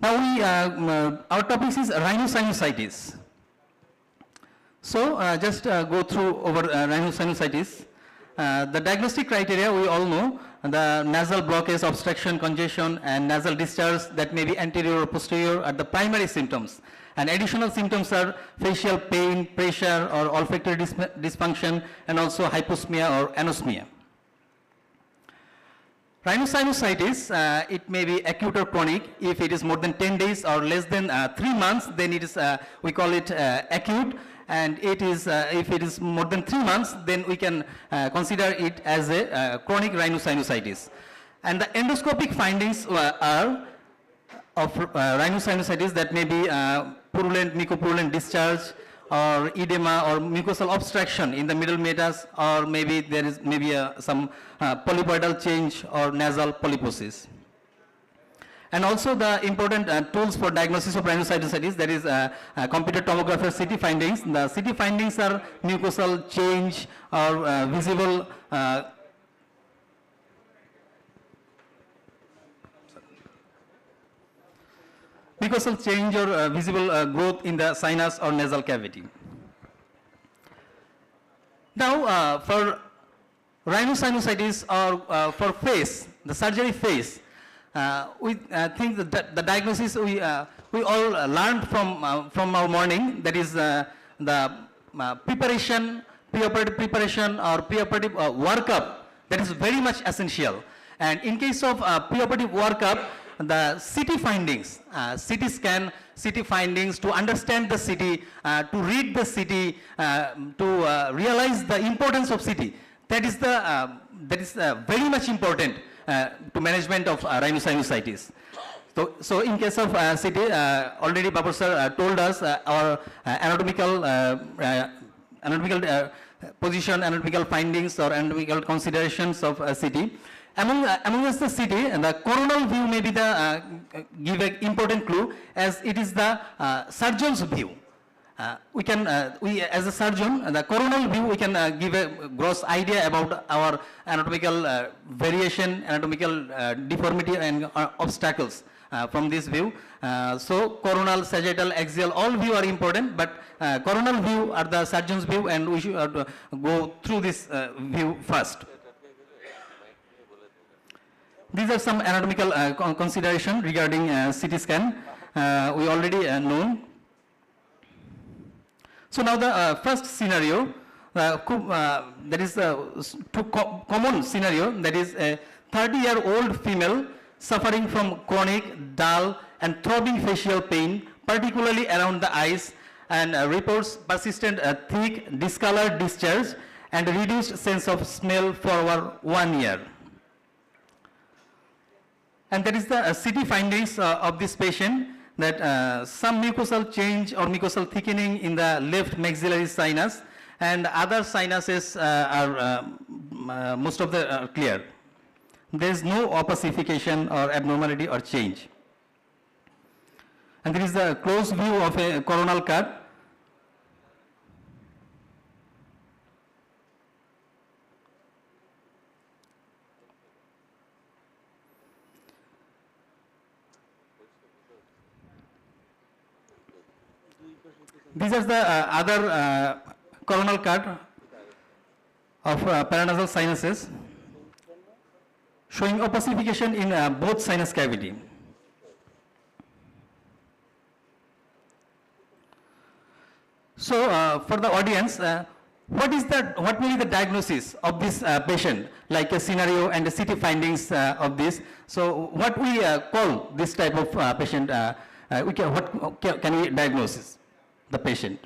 Now our topic is rhinosinusitis. So just go through over rhinosinusitis. The diagnostic criteria we all know, the nasal blockage, obstruction, congestion and nasal discharge that may be anterior or posterior are the primary symptoms. And additional symptoms are facial pain, pressure or olfactory dysfunction and also hyposmia or anosmia. Rhinosinusitis, it may be acute or chronic. If it is more than 10 days or less than 3 months, then it is, we call it acute. And it is, if it is more than 3 months, then we can consider it as a chronic rhinosinusitis. And the endoscopic findings are of rhinosinusitis that may be purulent, mucopurulent discharge or edema or mucosal obstruction in the middle meatus, or maybe there is some polypoidal change or nasal polyposis. And also the important tools for diagnosis of rhinosinusitis, that is computed tomography CT findings. The CT findings are mucosal change or visible mucosal change or visible growth in the sinus or nasal cavity. Now for rhinosinusitis or for face, the surgery phase, we think that the diagnosis we all learned from our morning, that is the preparation, preoperative preparation or preoperative workup, that is very much essential. And in case of preoperative workup, the CT findings, CT scan, CT findings, to understand the CT, to read the CT, to realize the importance of CT, that is very much important to management of rhinosinusitis. So in case of CT, already Babu sir told us our anatomical position, anatomical findings or anatomical considerations of CT. Among us the CT, the coronal view may be the give an important clue, as it is the surgeon's view. We as a surgeon, the coronal view, we can give a gross idea about our anatomical variation, anatomical deformity and obstacles from this view. So coronal, sagittal, axial, all view are important, but coronal view are the surgeon's view, and we should go through this view first. These are some anatomical consideration regarding CT scan. We already know. So now the first scenario, that is common scenario, that is a 30-year-old female suffering from chronic, dull and throbbing facial pain, particularly around the eyes, and reports persistent thick discolored discharge and reduced sense of smell for over 1 year. And that is the CT findings of this patient, that some mucosal change or mucosal thickening in the left maxillary sinus, and other sinuses are most of the clear. There is no opacification or abnormality or change. And there is the close view of a coronal cut. These are the other coronal cut of paranasal sinuses, showing opacification in both sinus cavity. So for the audience, what will be the diagnosis of this patient, like a scenario and the CT findings of this? So what we call this type of patient, what can we diagnose the patient?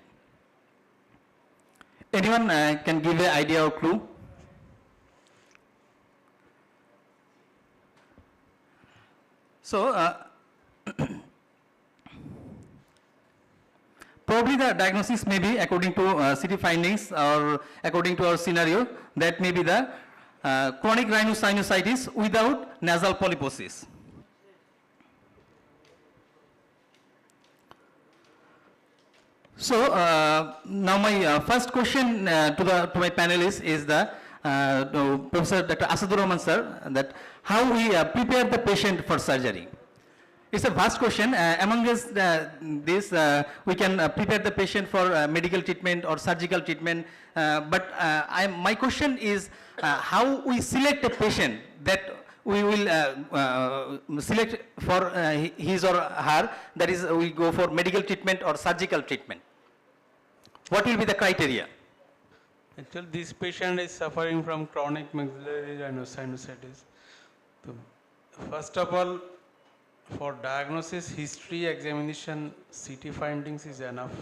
Anyone can give an idea or clue? So, probably the diagnosis may be according to CT findings or according to our scenario, that may be the chronic rhinosinusitis without nasal polyposis. So now my first question to my panelists is to Professor Dr. Asadur Rahman sir, that how we prepare the patient for surgery. It's a vast question. Among this, we can prepare the patient for medical treatment or surgical treatment. But my question is how we select a patient that we will select for his or her, that is, we go for medical treatment or surgical treatment. What will be the criteria? Actually, this patient is suffering from chronic maxillary rhinosinusitis. So, first of all, for diagnosis, history, examination, CT findings is enough.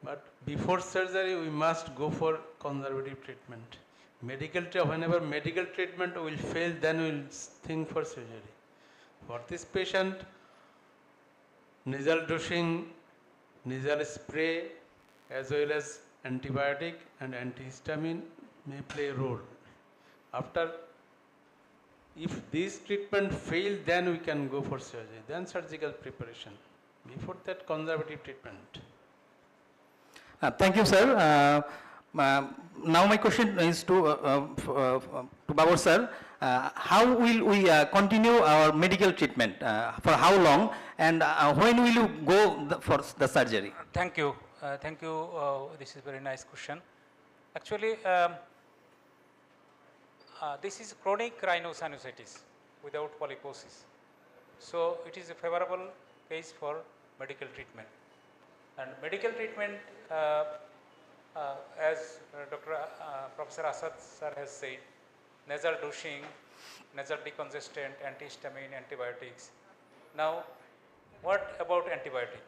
But before surgery, we must go for conservative treatment. Whenever medical treatment will fail, then we will think for surgery. For this patient, nasal dosing, nasal spray, as well as antibiotic and antihistamine may play a role. If this treatment fails, then we can go for surgery, then surgical preparation. Before that, conservative treatment. Thank you, sir. Now my question is to Babur sir. How will we continue our medical treatment? For how long? And when will you go for the surgery? Thank you. Thank you. This is a very nice question. Actually, this is chronic rhinosinusitis without polyposis. So it is a favorable case for medical treatment. And medical treatment, as Professor Asad sir has said, nasal douching, nasal decongestant, antihistamine, antibiotics. Now, what about antibiotic?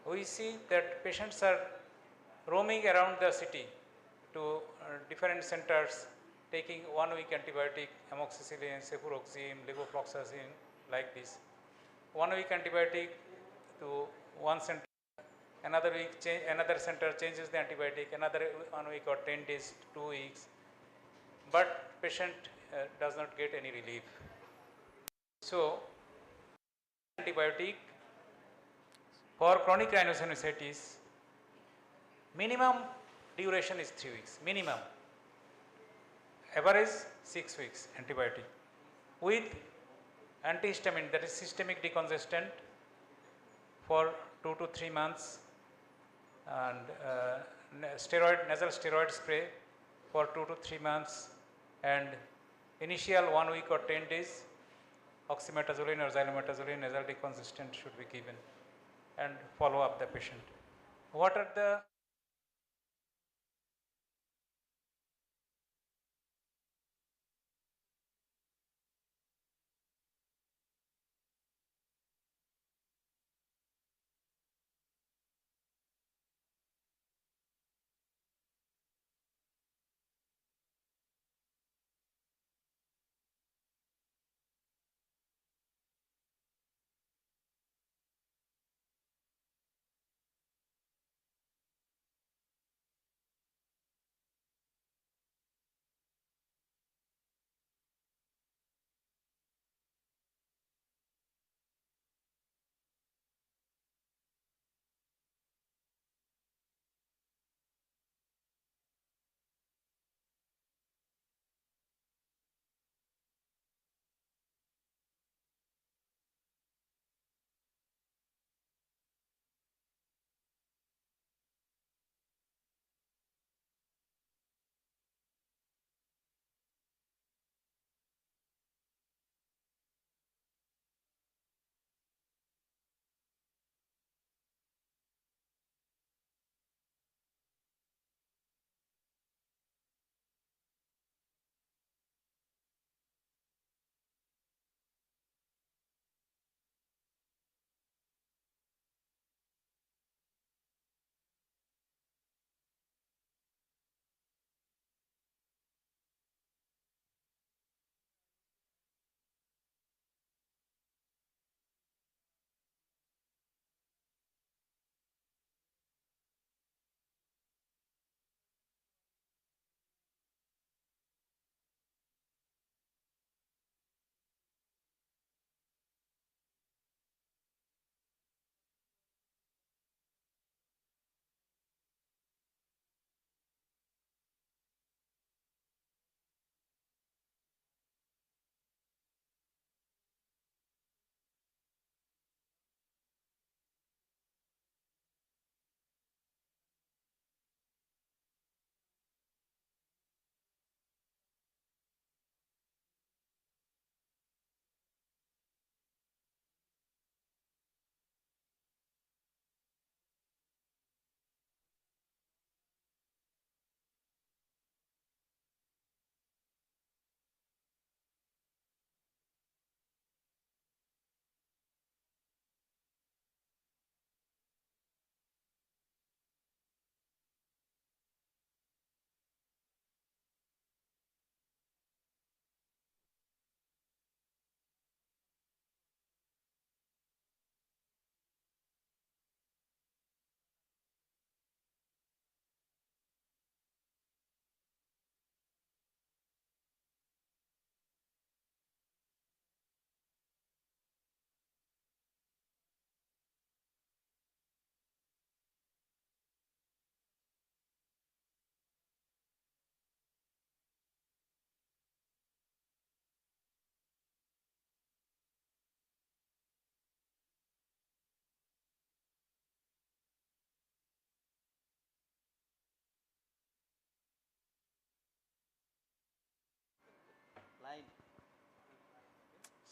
We see that patients are roaming around the city to different centers, taking 1 week antibiotic, amoxicillin, cefuroxime, levofloxacin, like this. 1 week antibiotic to one center, another week another center changes the antibiotic, another 1 week or 10 days, 2 weeks, but patient does not get any relief. So, antibiotic for chronic rhinosinusitis, minimum duration is 3 weeks, minimum. Average 6 weeks antibiotic with antihistamine, that is systemic decongestant, for 2 to 3 months, and nasal steroid spray for 2 to 3 months, and initial 1 week or 10 days oxymetazoline or xylometazoline nasal decongestant should be given, and follow up the patient. What are the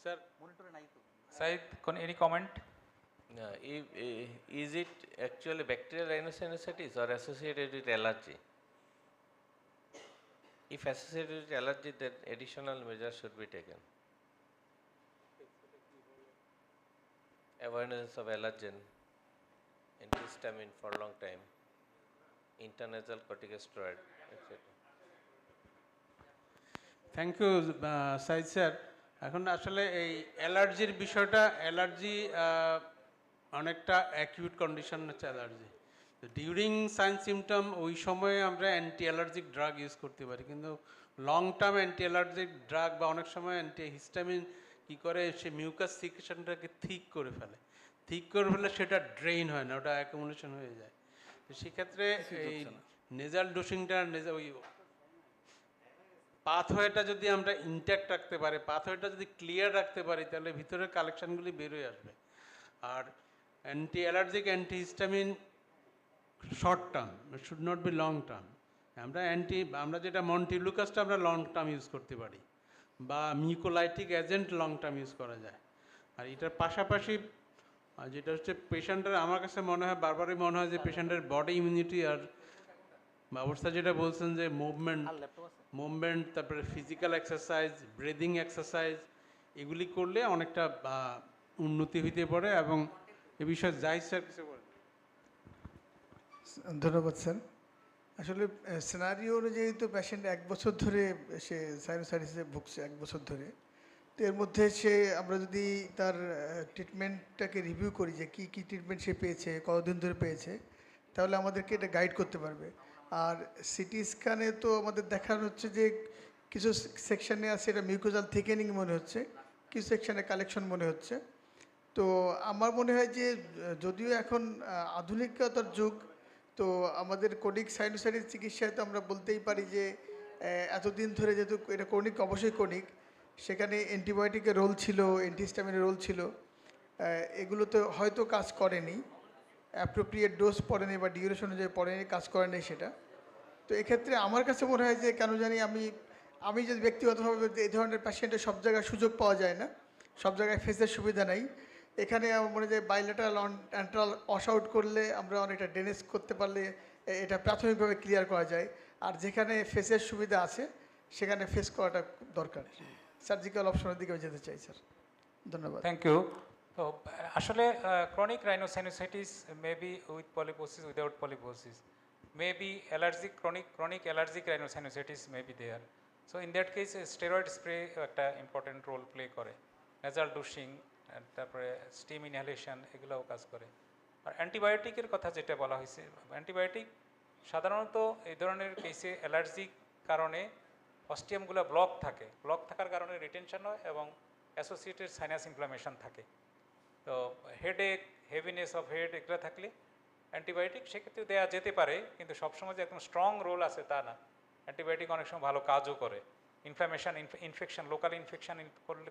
Sir, Said, any comment? Is it actually bacterial rhinosinusitis or associated with allergy? If associated with allergy, then additional measures should be taken. Awareness of allergen, antihistamine for long time, intranasal corticosteroid, etc. Thank you Saeed sir. এখন আসলে এই অ্যালার্জির বিষয়টা, allergy অনেকটা acute condition হচ্ছে allergy. তো during sign symptom ওই সময়ে আমরা অ্যান্টি অ্যালার্জিক ড্রাগ ইউজ করতে পারি, কিন্তু long term anti allergic drug বা অনেক সময় অ্যান্টি হিস্টামিন কী করে, সে মিউকাস সিক্রেশনটাকে থিক করে ফেলে, থিক করে ফেলে সেটা ড্রেইন হয় না, ওটা অ্যাকুমুলেশন হয়ে যায়। তো সেক্ষেত্রে এই নেজাল ডোসিংটা ওই পাথওয়েটা যদি আমরা ইনট্যাক্ট রাখতে পারি, পাথওয়েটা যদি ক্লিয়ার রাখতে পারি, তাহলে ভিতরের কালেকশানগুলি বেরোয় আসবে। আর anti allergic anti histamine short term, should not be long term. আমরা যেটা মন্টিলুকাসটা আমরা লং টার্ম ইউজ করতে পারি, বা mucolytic agent long term use করা যায়। আর এটার পাশাপাশি যেটা হচ্ছে পেশেন্টের, আমার কাছে মনে হয় বারবারই মনে হয় যে পেশেন্টের বডি ইমিউনিটি আর অবস্থা যেটা বলছেন যে মুভমেন্ট, তারপরে ফিজিক্যাল এক্সারসাইজ, ব্রিদিং এক্সারসাইজ, এগুলি করলে অনেকটা উন্নতি হইতে পারে। এবং এ বিষয়ে যাই স্যার কিছু বলেন। ধন্যবাদ স্যার। আসলে সিনারিও অনুযায়ী তো পেশেন্ট 1 বছর ধরে সে সাইনোসাইটিসে ভুগছে, 1 বছর ধরে। তো এর মধ্যে আমরা যদি তার ট্রিটমেন্টটাকে রিভিউ করি যে কী কী ট্রিটমেন্ট সে পেয়েছে, কতদিন ধরে পেয়েছে, তাহলে আমাদেরকে এটা গাইড করতে পারবে। আর সিটি স্ক্যানে তো আমাদের দেখানো হচ্ছে যে কিছু সেকশানে আছে এটা মিউকোজাল থিকেনিং মনে হচ্ছে, কিছু সেকশানে কালেকশন মনে হচ্ছে। তো আমার মনে হয় যে যদিও এখন আধুনিকতার যুগ, তো আমাদের ক্রনিক সাইনোসাইটিস চিকিৎসায় তো আমরা বলতেই পারি যে এতদিন ধরে যেহেতু এটা ক্রনিক, অবশ্যই ক্রনিক, সেখানে অ্যান্টিবায়োটিকের রোল ছিল, অ্যান্টিহিস্টামিনের রোল ছিল, এগুলোতে হয়তো কাজ করেনি, অ্যাপ্রোপ্রিয়েট ডোজ পড়েনি বা ডিউরেশন অনুযায়ী পড়েনি, কাজ করেনি সেটা। তো এক্ষেত্রে আমার কাছে মনে হয় যে কেন জানি আমি যদি ব্যক্তিগতভাবে এই ধরনের পেশেন্টের সব জায়গায় সুযোগ পাওয়া যায় না, সব জায়গায় ফেসের সুবিধা নাই। এখানে আমার মনে হয় বাইলেটারাল অ্যান্ট্রাল ওয়াশ আউট করলে আমরা অনেকটা ড্রেনেজ করতে পারলে এটা প্রাথমিকভাবে ক্লিয়ার করা যায়। আর যেখানে ফেসের সুবিধা আছে সেখানে ফেস করাটা দরকার। সার্জিক্যাল অপশনের দিকে যেতে চাই স্যার। ধন্যবাদ। Thank you. তো আসলে chronic rhinosinusitis may be with polyposis, without polyposis, may be allergic, chronic allergic rhinosinusitis may be there. So in that case steroid spray একটা important role play করে, nasal douching, তারপরে steam inhalation, এগুলোও কাজ করে। আর অ্যান্টিবায়োটিকের কথা যেটা বলা হয়েছে, অ্যান্টিবায়োটিক সাধারণত এই ধরনের কেসে অ্যালার্জিক কারণে অস্টিয়ামগুলো ব্লক থাকে, ব্লক থাকার কারণে রিটেনশন হয় এবং অ্যাসোসিয়েটেড সাইনাস ইনফ্লামেশন থাকে। তো হেডেক, হেভিনেস অফ হেড, এগুলো থাকলে অ্যান্টিবায়োটিক সেক্ষেত্রে দেওয়া যেতে পারে, কিন্তু সবসময় যে একদম স্ট্রং রোল আছে তা না। অ্যান্টিবায়োটিক অনেক সময় ভালো কাজও করে। ইনফেকশন, লোকাল ইনফেকশন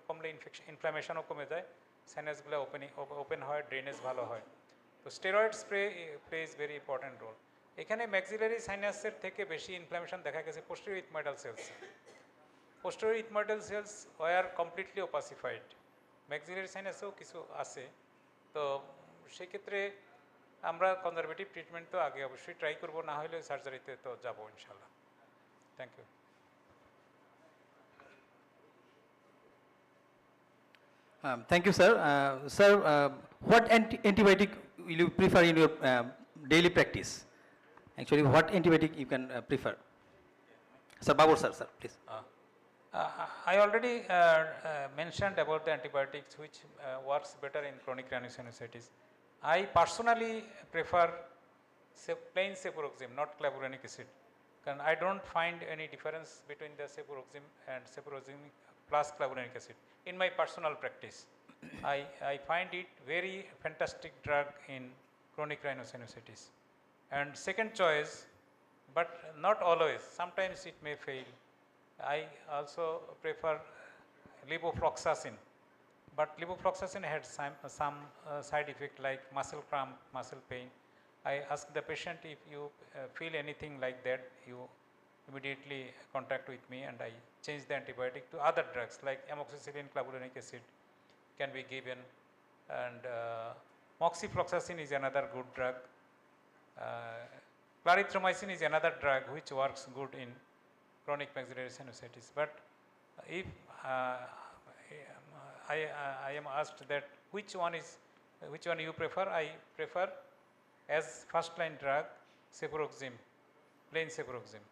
কমলে ইনফ্লামেশনও কমে যায়, সাইনাসগুলো ওপেন হয়, ড্রেনেজ ভালো হয়। তো steroid spray plays very important role. এখানে ম্যাক্সিলারি সাইনাসের থেকে বেশি ইনফ্লামেশন দেখা গেছে posterior ethmoidal cells. Posterior ethmoidal cells were completely opacified. Maxillary সাইনাসেও কিছু আছে। তো সেক্ষেত্রে আমরা কনজারভেটিভ ট্রিটমেন্ট তো আগে অবশ্যই ট্রাই করব, না হলে সার্জারিতে তো যাবো ইনশাল্লাহ। Thank you. Thank you, sir. Sir, what antibiotic will you prefer in your daily practice? Actually, what antibiotic you can prefer? Sir, Babur sir, please. I already mentioned about the antibiotics which works better in chronic rhinosinusitis. I personally prefer plain cefuroxime, not clavulanic acid. And I don't find any difference between the cefuroxime and cefuroxime plus clavulanic acid in my personal practice. I find it very fantastic drug in chronic rhinosinusitis. And second choice, but not always, sometimes it may fail, I also prefer levofloxacin. But levofloxacin had some side effect like muscle cramp, muscle pain. I ask the patient, if you feel anything like that, you immediately contact with me and I change the antibiotic to other drugs like amoxicillin, clavulanic acid can be given, and moxifloxacin is another good drug. Clarithromycin is another drug which works good in chronic maxillary sinusitis. But if I am asked that which one you prefer, I prefer as first line drug cefuroxime, plain cefuroxime.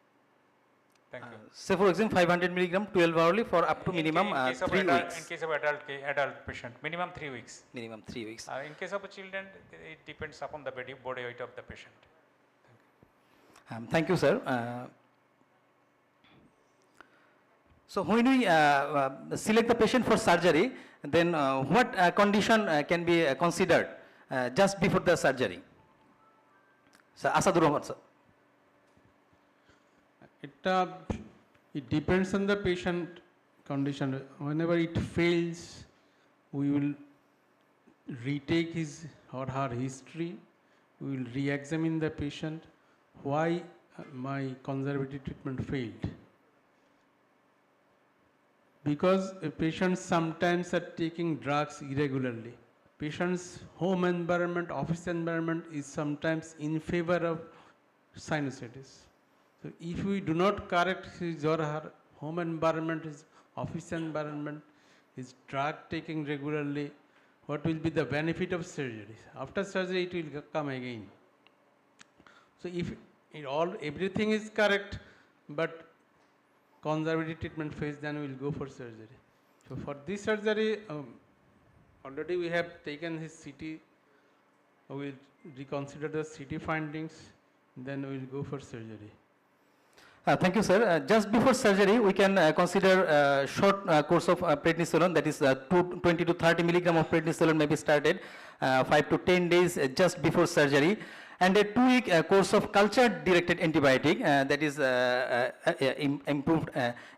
Thank you. Cefuroxime 500 milligram 12 hourly for up to minimum 3 weeks. In case of adult patient, minimum 3 weeks. Minimum 3 weeks. In case of children, it depends upon the body weight of the patient. Thank you, sir. So when we select the patient for surgery, then what condition can be considered just before the surgery? Sir, Asadur Rahman, sir. It depends on the patient condition. Whenever it fails, we will retake his or her history. We will re-examine the patient. Why my conservative treatment failed? Because patients sometimes are taking drugs irregularly. Patient's home environment, office environment is sometimes in favor of sinusitis. So if we do not correct his or her home environment, his office environment, his drug taking regularly, what will be the benefit of surgery? After surgery, it will come again. So if everything is correct, but conservative treatment phase, then we will go for surgery. So for this surgery, already we have taken his CT. We will reconsider the CT findings, then we will go for surgery. Thank you, sir. Just before surgery, we can consider a short course of prednisolone, that is 20 to 30 milligram of prednisolone may be started 5 to 10 days just before surgery, and a 2-week course of culture-directed antibiotic that is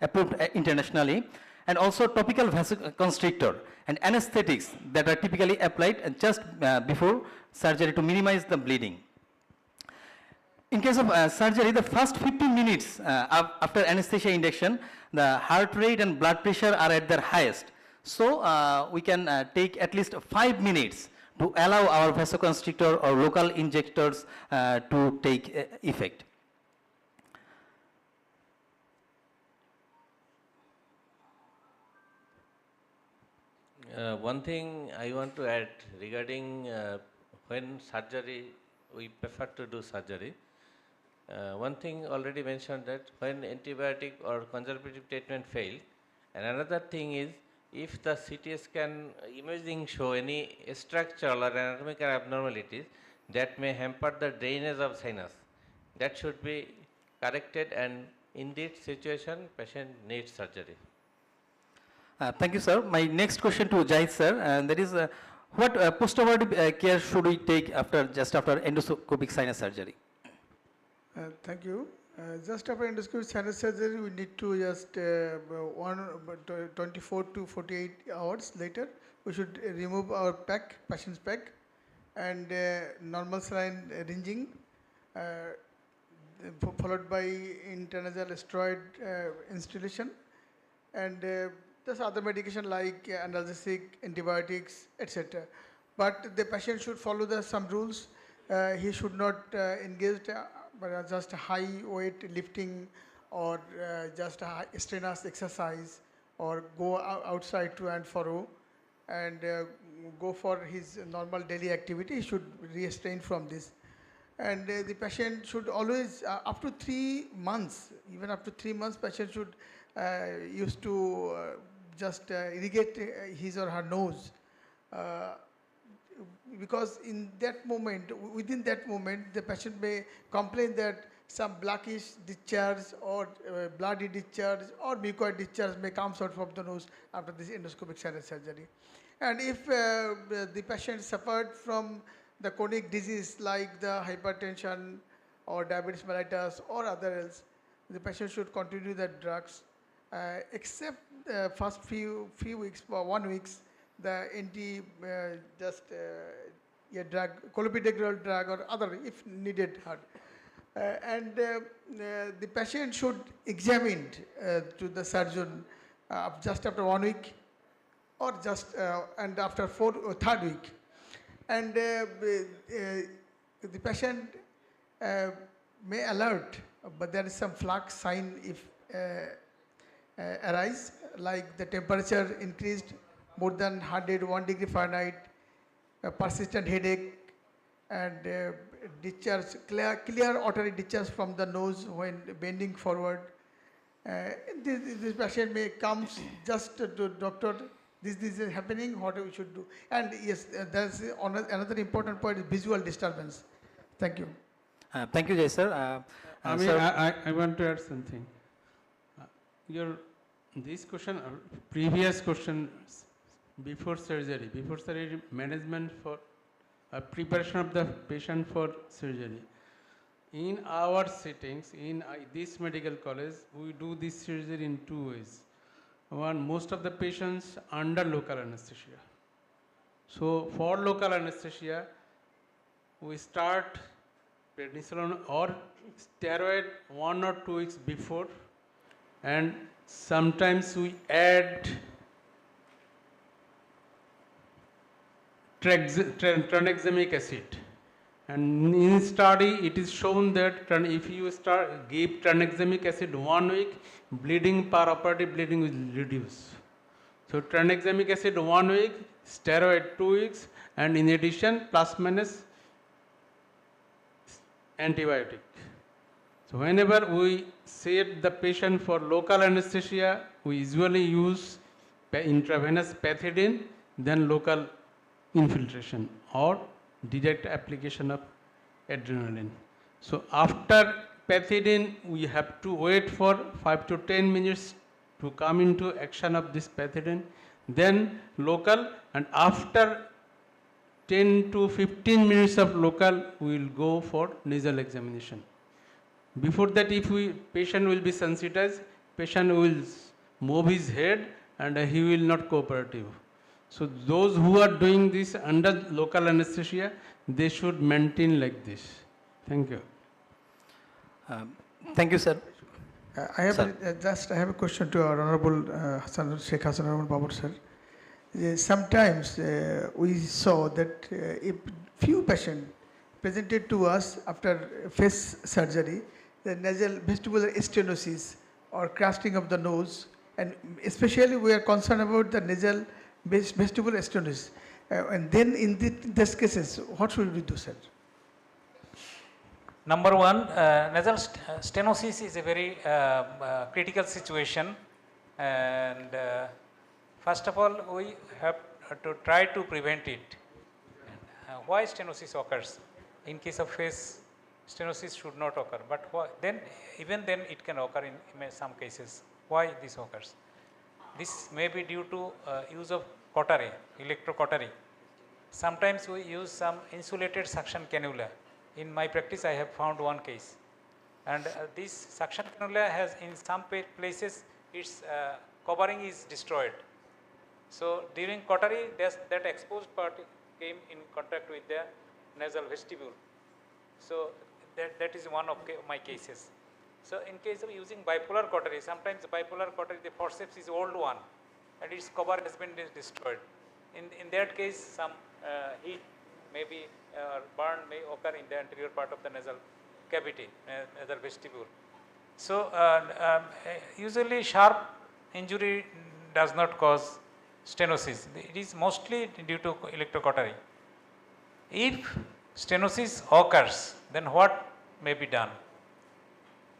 approved internationally, and also topical vasoconstrictor and anesthetics that are typically applied just before surgery to minimize the bleeding. In case of surgery, the first 15 minutes after anesthesia induction, the heart rate and blood pressure are at their highest. So we can take at least 5 minutes to allow our vasoconstrictor or local injectors to take effect. One thing I want to add regarding when surgery, we prefer to do surgery. One thing already mentioned, that when antibiotic or conservative treatment fail, and another thing is if the CT scan imaging show any structural or anatomical abnormalities that may hamper the drainage of sinus, that should be corrected, and in this situation patient needs surgery. Thank you, sir. My next question to Jahid, sir, and that is what post-operative care should we take just after endoscopic sinus surgery? Thank you. Just after endoscopic sinus surgery, we need to just 24 to 48 hours later, we should remove our pack, patient's pack, and normal saline rinsing, followed by intranasal steroid installation, and just other medication like analgesic, antibiotics, etc. But the patient should follow some rules. He should not engage just high weight lifting or just strenuous exercise, or go outside to and fro, and go for his normal daily activity. He should restrain from this. And the patient should always, up to 3 months, even up to 3 months, patient should used to just irrigate his or her nose. Because in that moment, within that moment, the patient may complain that some blackish discharge or bloody discharge or mucoid discharge may come out from the nose after this endoscopic sinus surgery. And if the patient suffered from the chronic disease like the hypertension or diabetes mellitus or other else, the patient should continue the drugs, except first few weeks, 1 week, the drug, clopidogrel drug or other if needed. And the patient should examine to the surgeon just after 1 week, or just and after third week, and the patient may alert, but there is some flux sign if arise, like the temperature increased more than 101 degree Fahrenheit, persistent headache, and discharge, clear artery discharge from the nose when bending forward. This patient may come just to doctor, this is happening, what we should do. And yes, there's another important point is visual disturbance. Thank you. Thank you, Jay sir. I want to add something. This question, previous question, before surgery management for preparation of the patient for surgery. In our settings, in this medical college, we do this surgery in 2 ways. One, most of the patients under local anesthesia. So for local anesthesia, we start prednisolone or steroid 1 or 2 weeks before, and sometimes we add tranexamic acid. And in study, it is shown that if you give tranexamic acid 1 week, perioperative bleeding will reduce. So tranexamic acid 1 week, steroid 2 weeks, and in addition, plus minus antibiotic. So whenever we set the patient for local anesthesia, we usually use intravenous pethidine, then local infiltration or direct application of adrenaline. So after pethidine, we have to wait for 5 to 10 minutes to come into action of this pethidine, then local, and after 10 to 15 minutes of local, we will go for nasal examination. Before that, if patient will be sensitized, patient will move his head and he will not cooperative. So those who are doing this under local anesthesia, they should maintain like this. Thank you. Thank you, sir. I have a question to our Honorable Sheikh Hassan Babur sir. Sometimes we saw that if few patients presented to us after FESS surgery, the nasal vestibular stenosis or crusting of the nose, and especially we are concerned about the nasal vestibular stenosis. And then in these cases, what should we do, sir? Number one, nasal stenosis is a very critical situation, and first of all, we have to try to prevent it. Why stenosis occurs? In case of FESS, stenosis should not occur, but even then it can occur in some cases. Why this occurs? This may be due to use of cautery, electrocautery. Sometimes we use some insulated suction cannula. In my practice, I have found one case, and this suction cannula has, in some places, its covering is destroyed. So during cautery, that exposed part came in contact with the nasal vestibule. So that is one of my cases. So in case of using bipolar cautery, sometimes bipolar cautery, the forceps is old one, and its cover has been destroyed. In that case, some heat maybe burn may occur in the anterior part of the nasal cavity, nasal vestibule. So usually sharp injury does not cause stenosis. It is mostly due to electrocautery. If stenosis occurs, then what may be done?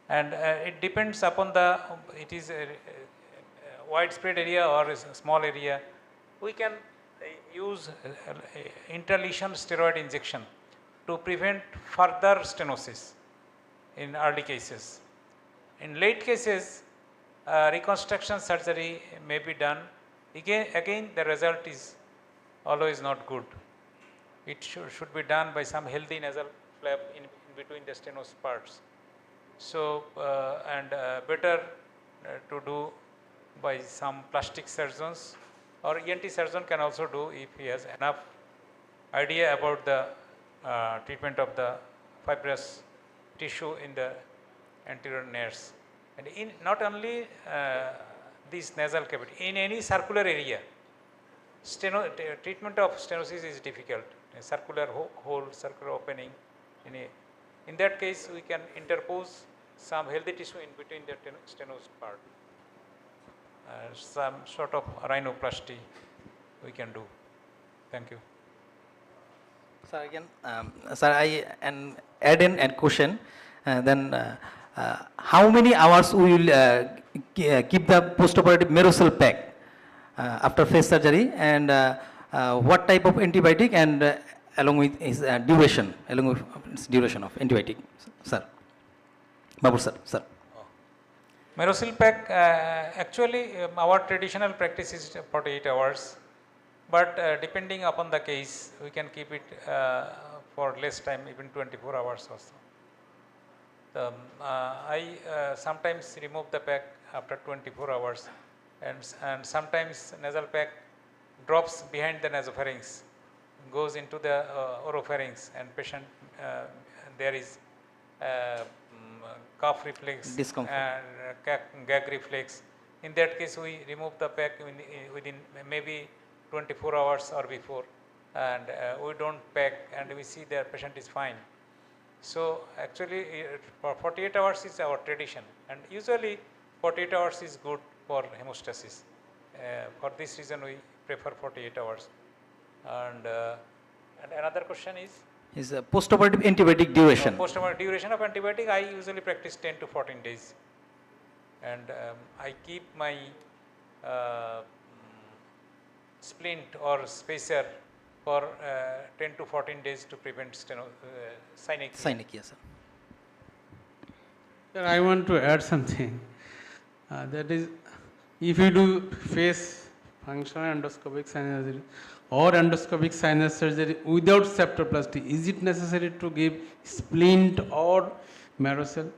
And it depends upon it is a widespread area or a small area. We can use intralesion steroid injection to prevent further stenosis in early cases. In late cases, reconstruction surgery may be done. Again, the result is always not good. It should be done by some healthy nasal flap in between the stenosed parts. So, better to do by some plastic surgeons, or ENT surgeon can also do if he has enough idea about the treatment of the fibrous tissue in the anterior nares. And in not only this nasal cavity, in any circular area, treatment of stenosis is difficult. A circular hole, circular opening. In that case, we can interpose some healthy tissue in between the stenosed part. Some sort of rhinoplasty we can do. Thank you. Sir, again, sir, I add in a question. How many hours we will keep the postoperative Merocel pack after FESS surgery, and what type of antibiotic, and along with its duration, of antibiotic, sir? Babu sir, sir. Merocel pack, actually our traditional practice is 48 hours, but depending upon the case, we can keep it for less time, even 24 hours also. I sometimes remove the pack after 24 hours, and sometimes nasal pack drops behind the nasopharynx, goes into the oropharynx, and patient there is cough reflex, gag reflex. In that case, we remove the pack within maybe 24 hours or before, and we don't pack, and we see the patient is fine. So actually, for 48 hours is our tradition, and usually 48 hours is good for hemostasis. For this reason, we prefer 48 hours. And another question is postoperative antibiotic duration. Postoperative duration of antibiotic, I usually practice 10 to 14 days, and I keep my splint or spacer for 10 to 14 days to prevent synechia. Synechia, sir. Sir, I want to add something. That is, if you do FESS functional endoscopic sinus surgery or endoscopic sinus surgery without septoplasty, is it necessary to give splint or Merocel?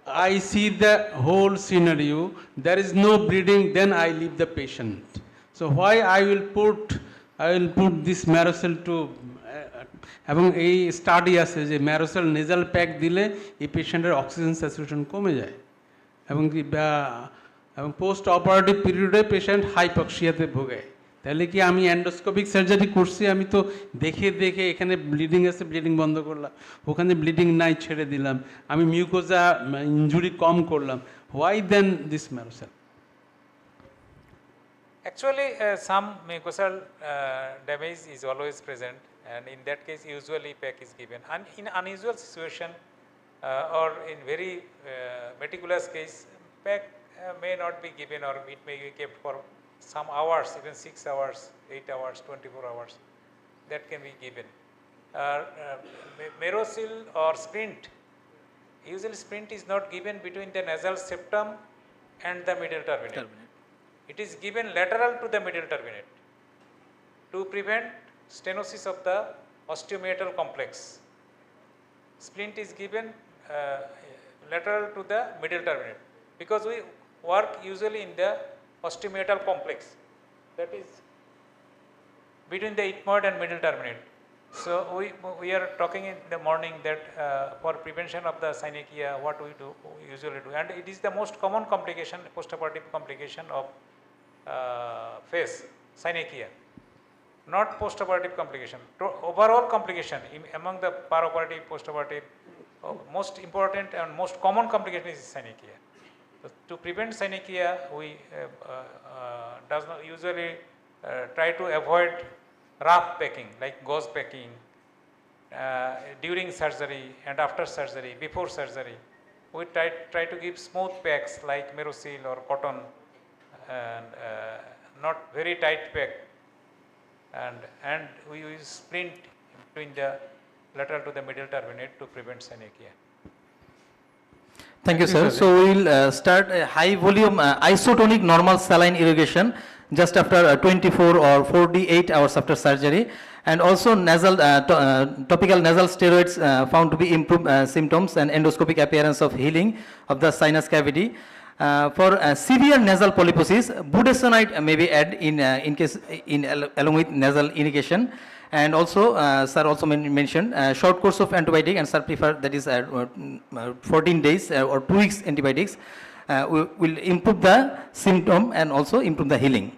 I see the whole scenario. There is no bleeding, then I leave the patient. So why I will put this Merocel to এবং এই study আছে যে ম্যারোসেল nasal pack দিলে এই পেশেন্টের oxygen saturation কমে যায় এবং পোস্ট অপারেটিভ পিরিয়ডে পেশেন্ট হাইপক্সিয়াতে ভোগে। তাহলে কি আমি এন্ডোস্কোপিক সার্জারি করছি, আমি তো দেখে এখানে ব্লিডিং আছে, ব্লিডিং বন্ধ করলাম, ওখানে ব্লিডিং নাই ছেড়ে দিলাম, আমি মিউকোজা ইনজুরি কম করলাম, why then this mucocele? Actually, some mucosal damage is always present, and in that case, usually PAC is given. And in unusual situation or in very meticulous case, PAC may not be given, or it may be kept for some hours, even 6 hours, 8 hours, 24 hours. That can be given. Merocel or splint, usually splint is not given between the nasal septum and the middle turbinate. It is given lateral to the middle turbinate to prevent stenosis of the osteomeatal complex. Splint is given lateral to the middle turbinate because we work usually in the osteomeatal complex, that is between the ethmoid and middle turbinate. So we are talking in the morning that for prevention of the synechia, what we usually do, and it is the most common complication, postoperative complication of FESS, synechia, not postoperative complication. Overall complication among the paraoperative, postoperative, most important and most common complication is synechia. So to prevent synechia, we does not usually try to avoid rough packing like gauze packing during surgery and after surgery, before surgery. We try to give smooth packs like Merocel or cotton, and not very tight pack, and we use splint between the lateral to the middle turbinate to prevent synechia. Thank you, sir. So we will start a high volume isotonic normal saline irrigation just after 24 or 48 hours after surgery, and also nasal topical nasal steroids found to be improve symptoms and endoscopic appearance of healing of the sinus cavity. For severe nasal polyposis, budesonide may be added in case along with nasal irrigation, and also sir also mentioned short course of antibiotic, and sir prefer that is 14 days or 2 weeks antibiotics will improve the symptom and also improve the healing.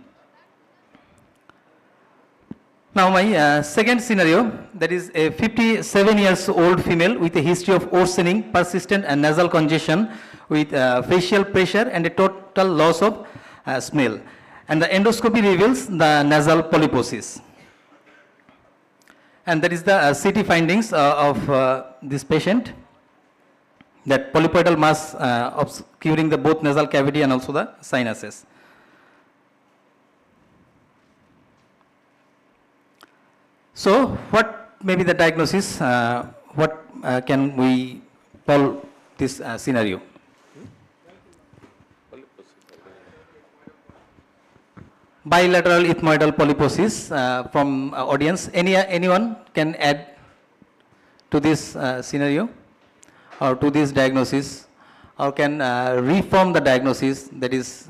Now my second scenario, that is a 57 years old female with a history of worsening, persistent and nasal congestion with facial pressure and a total loss of smell. And the endoscopy reveals the nasal polyposis. And that is the CT findings of this patient, that polypoidal mass obscuring the both nasal cavity and also the sinuses. So what may be the diagnosis? What can we call this scenario? Bilateral ethmoidal polyposis from audience. Anyone can add to this scenario or to this diagnosis, or can reform the diagnosis, that is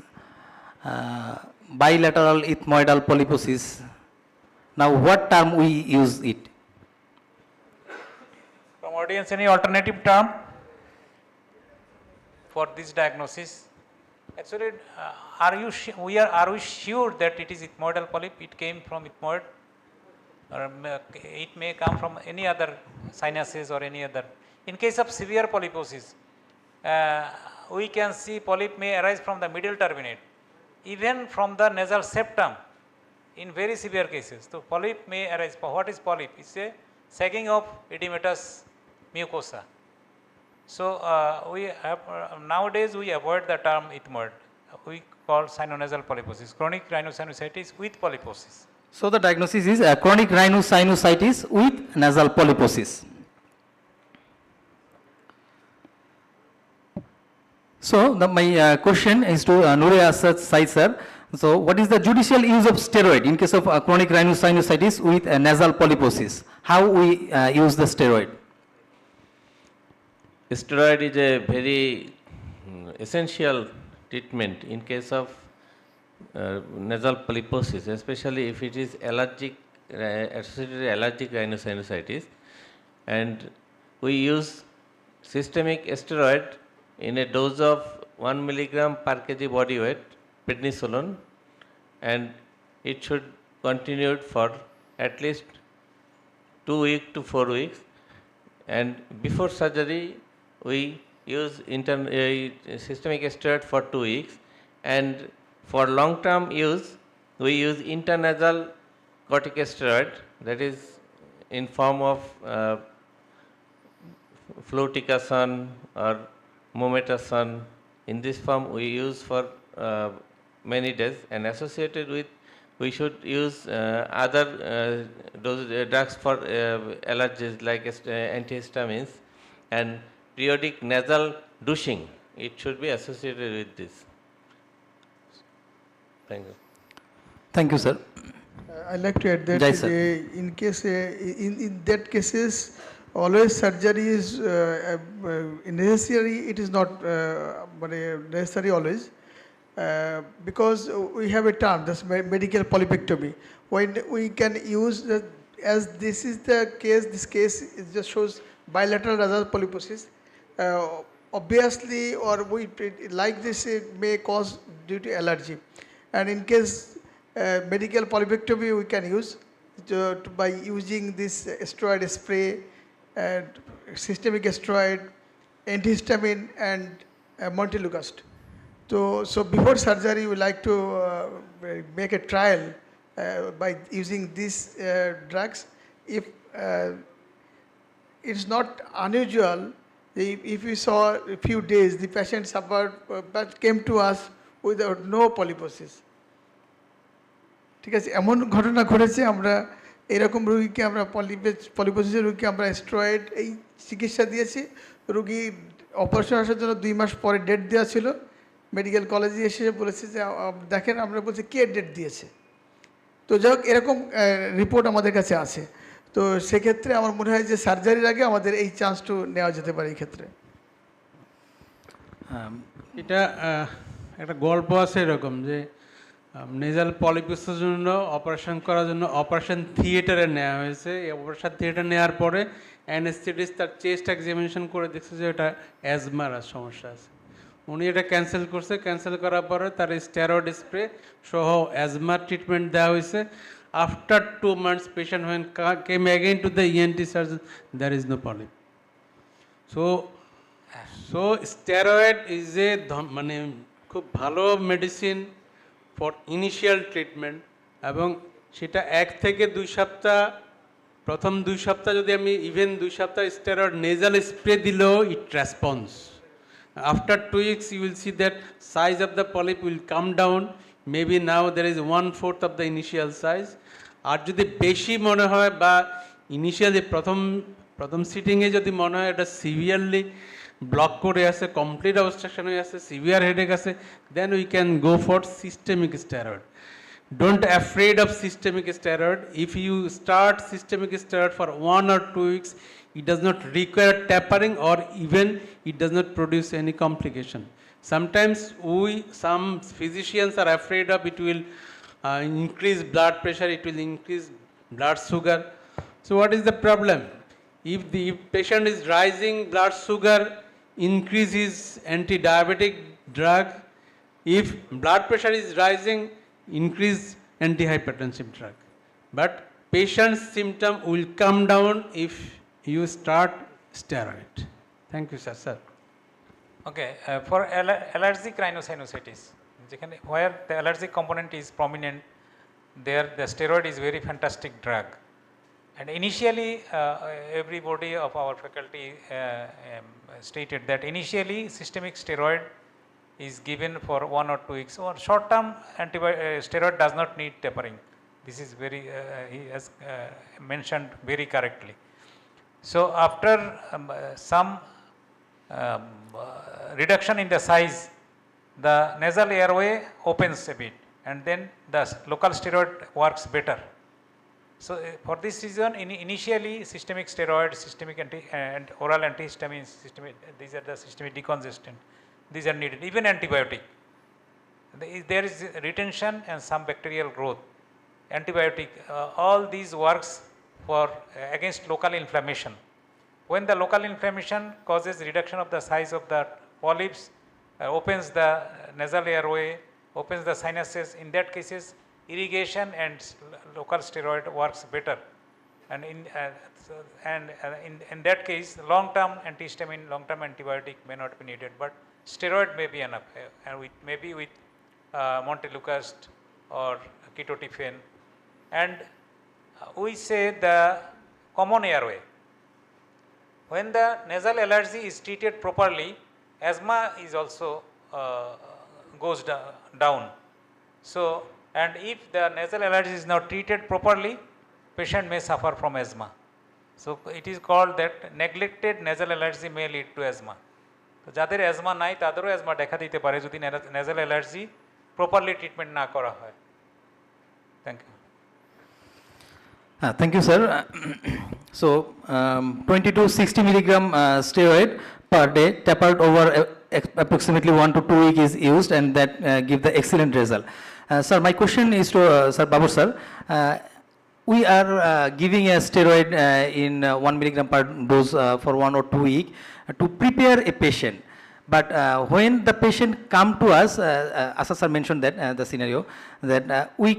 bilateral ethmoidal polyposis. Now what term we use it? From audience, any alternative term for this diagnosis? Actually, are we sure that it is ethmoidal polyp? It came from ethmoid, or it may come from any other sinuses or any other. In case of severe polyposis, we can see polyp may arise from the middle turbinate, even from the nasal septum. In very severe cases, so polyp may arise. What is polyp? It's a sagging of edematous mucosa. So nowadays we avoid the term ethmoid. We call sinonasal polyposis, chronic rhinosinusitis with polyposis. So the diagnosis is chronic rhinosinusitis with nasal polyposis. So my question is to Nure Asad Said sir. So what is the judicial use of steroid in case of chronic rhinosinusitis with nasal polyposis? How we use the steroid? Steroid is a very essential treatment in case of nasal polyposis, especially if it is allergic, associated allergic rhinosinusitis, and we use systemic steroid in a dose of 1 milligram per kg body weight, prednisolone, and it should continue for at least 2 weeks to 4 weeks. And before surgery, we use systemic steroid for 2 weeks, and for long-term use, we use intranasal corticosteroid, that is in form of fluticasone or mometasone. In this form, we use for many days, and associated with, we should use other drugs for allergies like antihistamines, and periodic nasal douching. It should be associated with this. Thank you. Thank you, sir. I'd like to add that in case in that cases, always surgery is necessary. It is not necessary always. Because we have a term, that's medical polypectomy. When we can use the, as this is the case, this case it just shows bilateral nasal polyposis. Obviously, or we like this, it may cause due to allergy. And in case medical polypectomy, we can use by using this steroid spray, and systemic steroid, antihistamine, and montelukast. So before surgery, we like to make a trial by using these drugs. If it's not unusual, if we saw a few days, the patient suffered but came to us without no polyposis. ঠিক আছে, এমন ঘটনা ঘটেছে, আমরা এরকম রোগীকে আমরা পলিপোসিসের রোগীকে আমরা স্টেরয়েড এই চিকিৎসা দিয়েছি, রোগী অপারেশন আসার জন্য 2 মাস পরে ডেট দেওয়া ছিল, মেডিকেল কলেজে এসে বলেছে যে দেখেন, আমরা বলছি কে ডেট দিয়েছে। তো যাই হোক, এরকম রিপোর্ট আমাদের কাছে আছে। তো সেক্ষেত্রে আমার মনে হয় যে সার্জারির আগে আমাদের এই চান্সটু নেওয়া যেতে পারে এই ক্ষেত্রে। এটা একটা গল্প আছে এরকম যে নেজাল পলিপোসিসের জন্য অপারেশন করার জন্য অপারেশন থিয়েটারে নেওয়া হয়েছে। এই অপারেশন থিয়েটারে নেওয়ার পরে অ্যানেস্থেটিস্ট তার চেস্ট এক্সামিনেশন করে দেখছে যে এটা অ্যাজমার সমস্যা আছে। উনি এটা ক্যান্সেল করছে, ক্যান্সেল করার পরে তার স্টেরয়েড স্প্রে সহ অ্যাজমার ট্রিটমেন্ট দেওয়া হয়েছে। After 2 months, patient when came again to the ENT surgeon, there is no polyp. So steroid is a মানে খুব ভালো মেডিসিন ফর ইনিশিয়াল ট্রিটমেন্ট এবং সেটা 1 থেকে 2 সপ্তাহ প্রথম 2 সপ্তাহ যদি আমি ইভেন 2 সপ্তাহ স্টেরয়েড নেজাল স্প্রে দিলেও ইট response after 2 weeks you will see that size of the polyp will come down, maybe now there is 1/4 of the initial size. আর যদি বেশি মনে হয় বা ইনিশিয়ালি প্রথম সিটিংয়ে যদি মনে হয় এটা সিভিয়ারলি ব্লক করে আছে, কমপ্লিট অবস্ট্রাকশন হয়ে আছে, সিভিয়ার হেডেক আছে, then we can go for systemic steroid. Don't afraid of systemic steroid. If you start systemic steroid for 1 or 2 weeks, it does not require tapering or even it does not produce any complication. Sometimes some physicians are afraid of it will increase blood pressure, it will increase blood sugar. So what is the problem? If the patient is rising blood sugar, increase his anti-diabetic drug. If blood pressure is rising, increase antihypertensive drug. But patient's symptom will come down if you start steroid. Thank you, sir. Okay, for allergic rhinosinusitis, where the allergic component is prominent, there the steroid is very fantastic drug. And initially, everybody of our faculty stated that initially systemic steroid is given for 1 or 2 weeks, or short term steroid does not need tapering. This is very, he has mentioned very correctly. So after some reduction in the size, the nasal airway opens a bit and then the local steroid works better. So for this reason, initially systemic steroid, systemic and oral antihistamines, these are the systemic decongestant. These are needed, even antibiotic. There is retention and some bacterial growth. Antibiotic, all these works for against local inflammation. When the local inflammation causes reduction of the size of the polyps, opens the nasal airway, opens the sinuses, in that cases irrigation and local steroid works better. And in that case, long-term antihistamine, long-term antibiotic may not be needed, but steroid may be enough, and maybe with montelukast or ketotifen. And we say the common airway. When the nasal allergy is treated properly, asthma is also goes down. So, and if the nasal allergy is not treated properly, patient may suffer from asthma. So it is called that neglected nasal allergy may lead to asthma. তো যাদের asthma নাই তাদেরও asthma দেখা দিতে পারে যদি nasal allergy properly treatment না করা হয়। Thank you. Thank you, sir. So 20 to 60 milligram steroid per day tapered over approximately 1 to 2 weeks is used, and that give the excellent result. Sir, my question is to Sir Babur sir. We are giving a steroid in 1 milligram per dose for 1 or 2 weeks to prepare a patient. But when the patient come to us, Asa sir mentioned that the scenario that we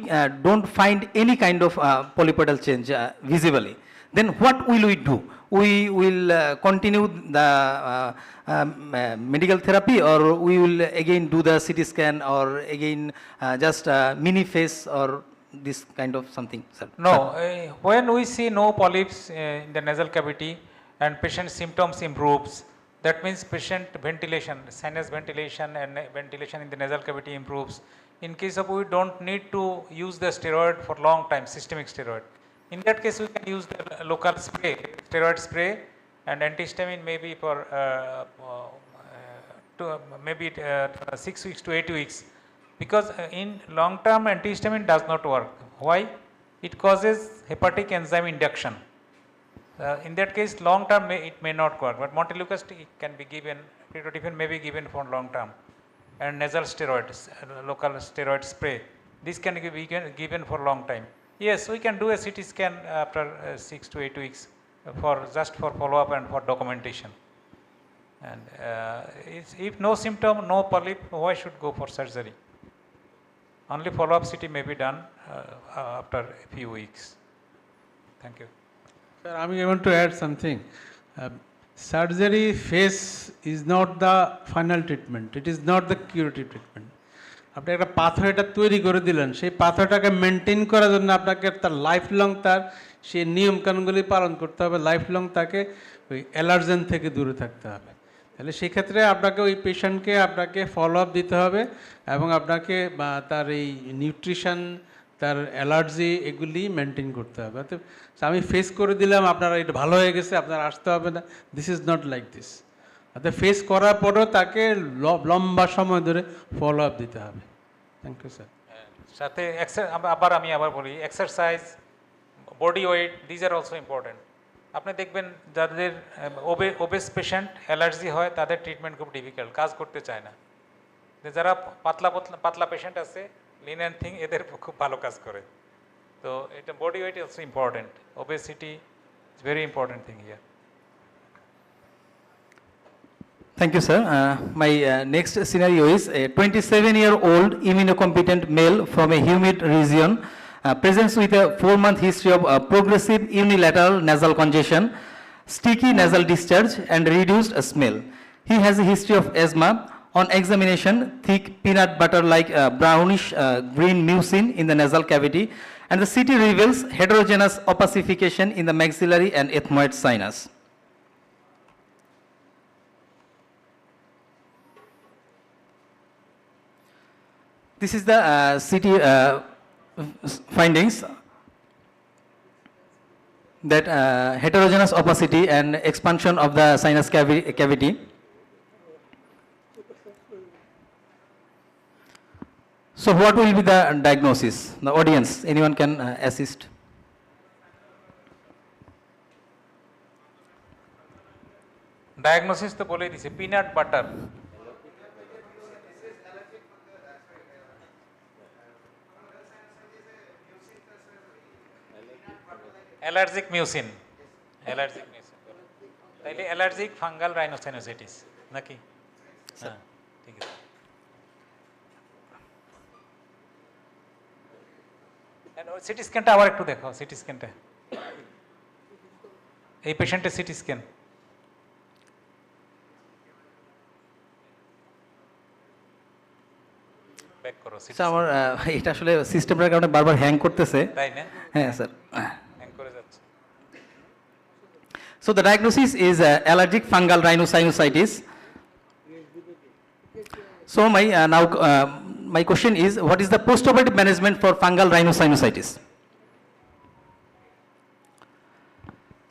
don't find any kind of polypedal change visibly, then what will we do? We will continue the medical therapy, or we will again do the CT scan, or again just mini face, or this kind of something, sir? No, when we see no polyps in the nasal cavity and patient symptoms improves, that means patient ventilation, sinus ventilation and ventilation in the nasal cavity improves. In case of we don't need to use the steroid for long time, systemic steroid. In that case, we can use the local spray, steroid spray, and antihistamine maybe for maybe 6 weeks to 8 weeks. Because in long term antihistamine does not work. Why? It causes hepatic enzyme induction. In that case, long term it may not work, but montelukast can be given, ketotifen may be given for long term, and nasal steroids, local steroid spray. This can be given for long time. Yes, we can do a CT scan after 6 to 8 weeks for just for follow up and for documentation. And if no symptom, no polyp, why should go for surgery? Only follow-up CT may be done after a few weeks. Thank you. Sir, I want to add something. Surgery phase is not the final treatment. It is not the curative treatment. আপনি একটা পাথরটা তৈরি করে দিলেন, সেই পাথরটাকে maintain করার জন্য আপনাকে তার লাইফ লং তার সেই নিয়মকানুনগুলি পালন করতে হবে, লাইফ লং তাকে ওই অ্যালার্জেন থেকে দূরে থাকতে হবে। তাহলে সেক্ষেত্রে আপনাকে ওই পেশেন্টকে আপনাকে ফলো আপ দিতে হবে এবং আপনাকে তার এই নিউট্রিশন, তার অ্যালার্জি এগুলি মেনটেন করতে হবে। অর্থাৎ আমি ফেস করে দিলাম আপনারা এটা ভালো হয়ে গেছে, আপনার আসতে হবে না, this is not like this. অর্থাৎ ফেস করার পরেও তাকে লম্বা সময় ধরে ফলো আপ দিতে হবে। Thank you sir. সাথে আমি আবার বলি, exercise, body weight, these are also important. আপনি দেখবেন যাদের ওবেস পেশেন্ট অ্যালার্জি হয় তাদের ট্রিটমেন্ট খুব ডিফিকাল্ট, কাজ করতে চায় না। যারা পাতলা পেশেন্ট আছে, লিন অ্যান্ড থিং, এদের খুব ভালো কাজ করে। তো এটা body weight is also important, obesity is very important thing here. Thank you, sir. My next scenario is a 27-year-old immunocompetent male from a humid region presents with a 4-month history of progressive unilateral nasal congestion, sticky nasal discharge, and reduced smell. He has a history of asthma. On examination, thick peanut butter-like brownish green mucin in the nasal cavity, and the CT reveals heterogeneous opacification in the maxillary and ethmoid sinus. This is the CT findings, that heterogeneous opacity and expansion of the sinus cavity. So what will be the diagnosis? The audience, anyone can assist. Diagnosis তো বলেই দিছে, peanut butter. Allergic mucin, allergic mucin, তাইলে allergic fungal রাইনোসাইনোসাইটিস নাকি? হ্যাঁ, ঠিক আছে। City স্ক্যানটা আবার একটু দেখো, সিটি স্ক্যানটা, এই পেশেন্টের সিটি স্ক্যান। ব্যাক করো। স্যার আমার এটা আসলে সিস্টেমের কারণে বারবার হ্যাং করতেছে। তাই না? হ্যাঁ স্যার, হ্যাং করে যাচ্ছে। So the diagnosis is allergic fungal rhinosinusitis. So my question is, what is the postoperative management for fungal rhinosinusitis?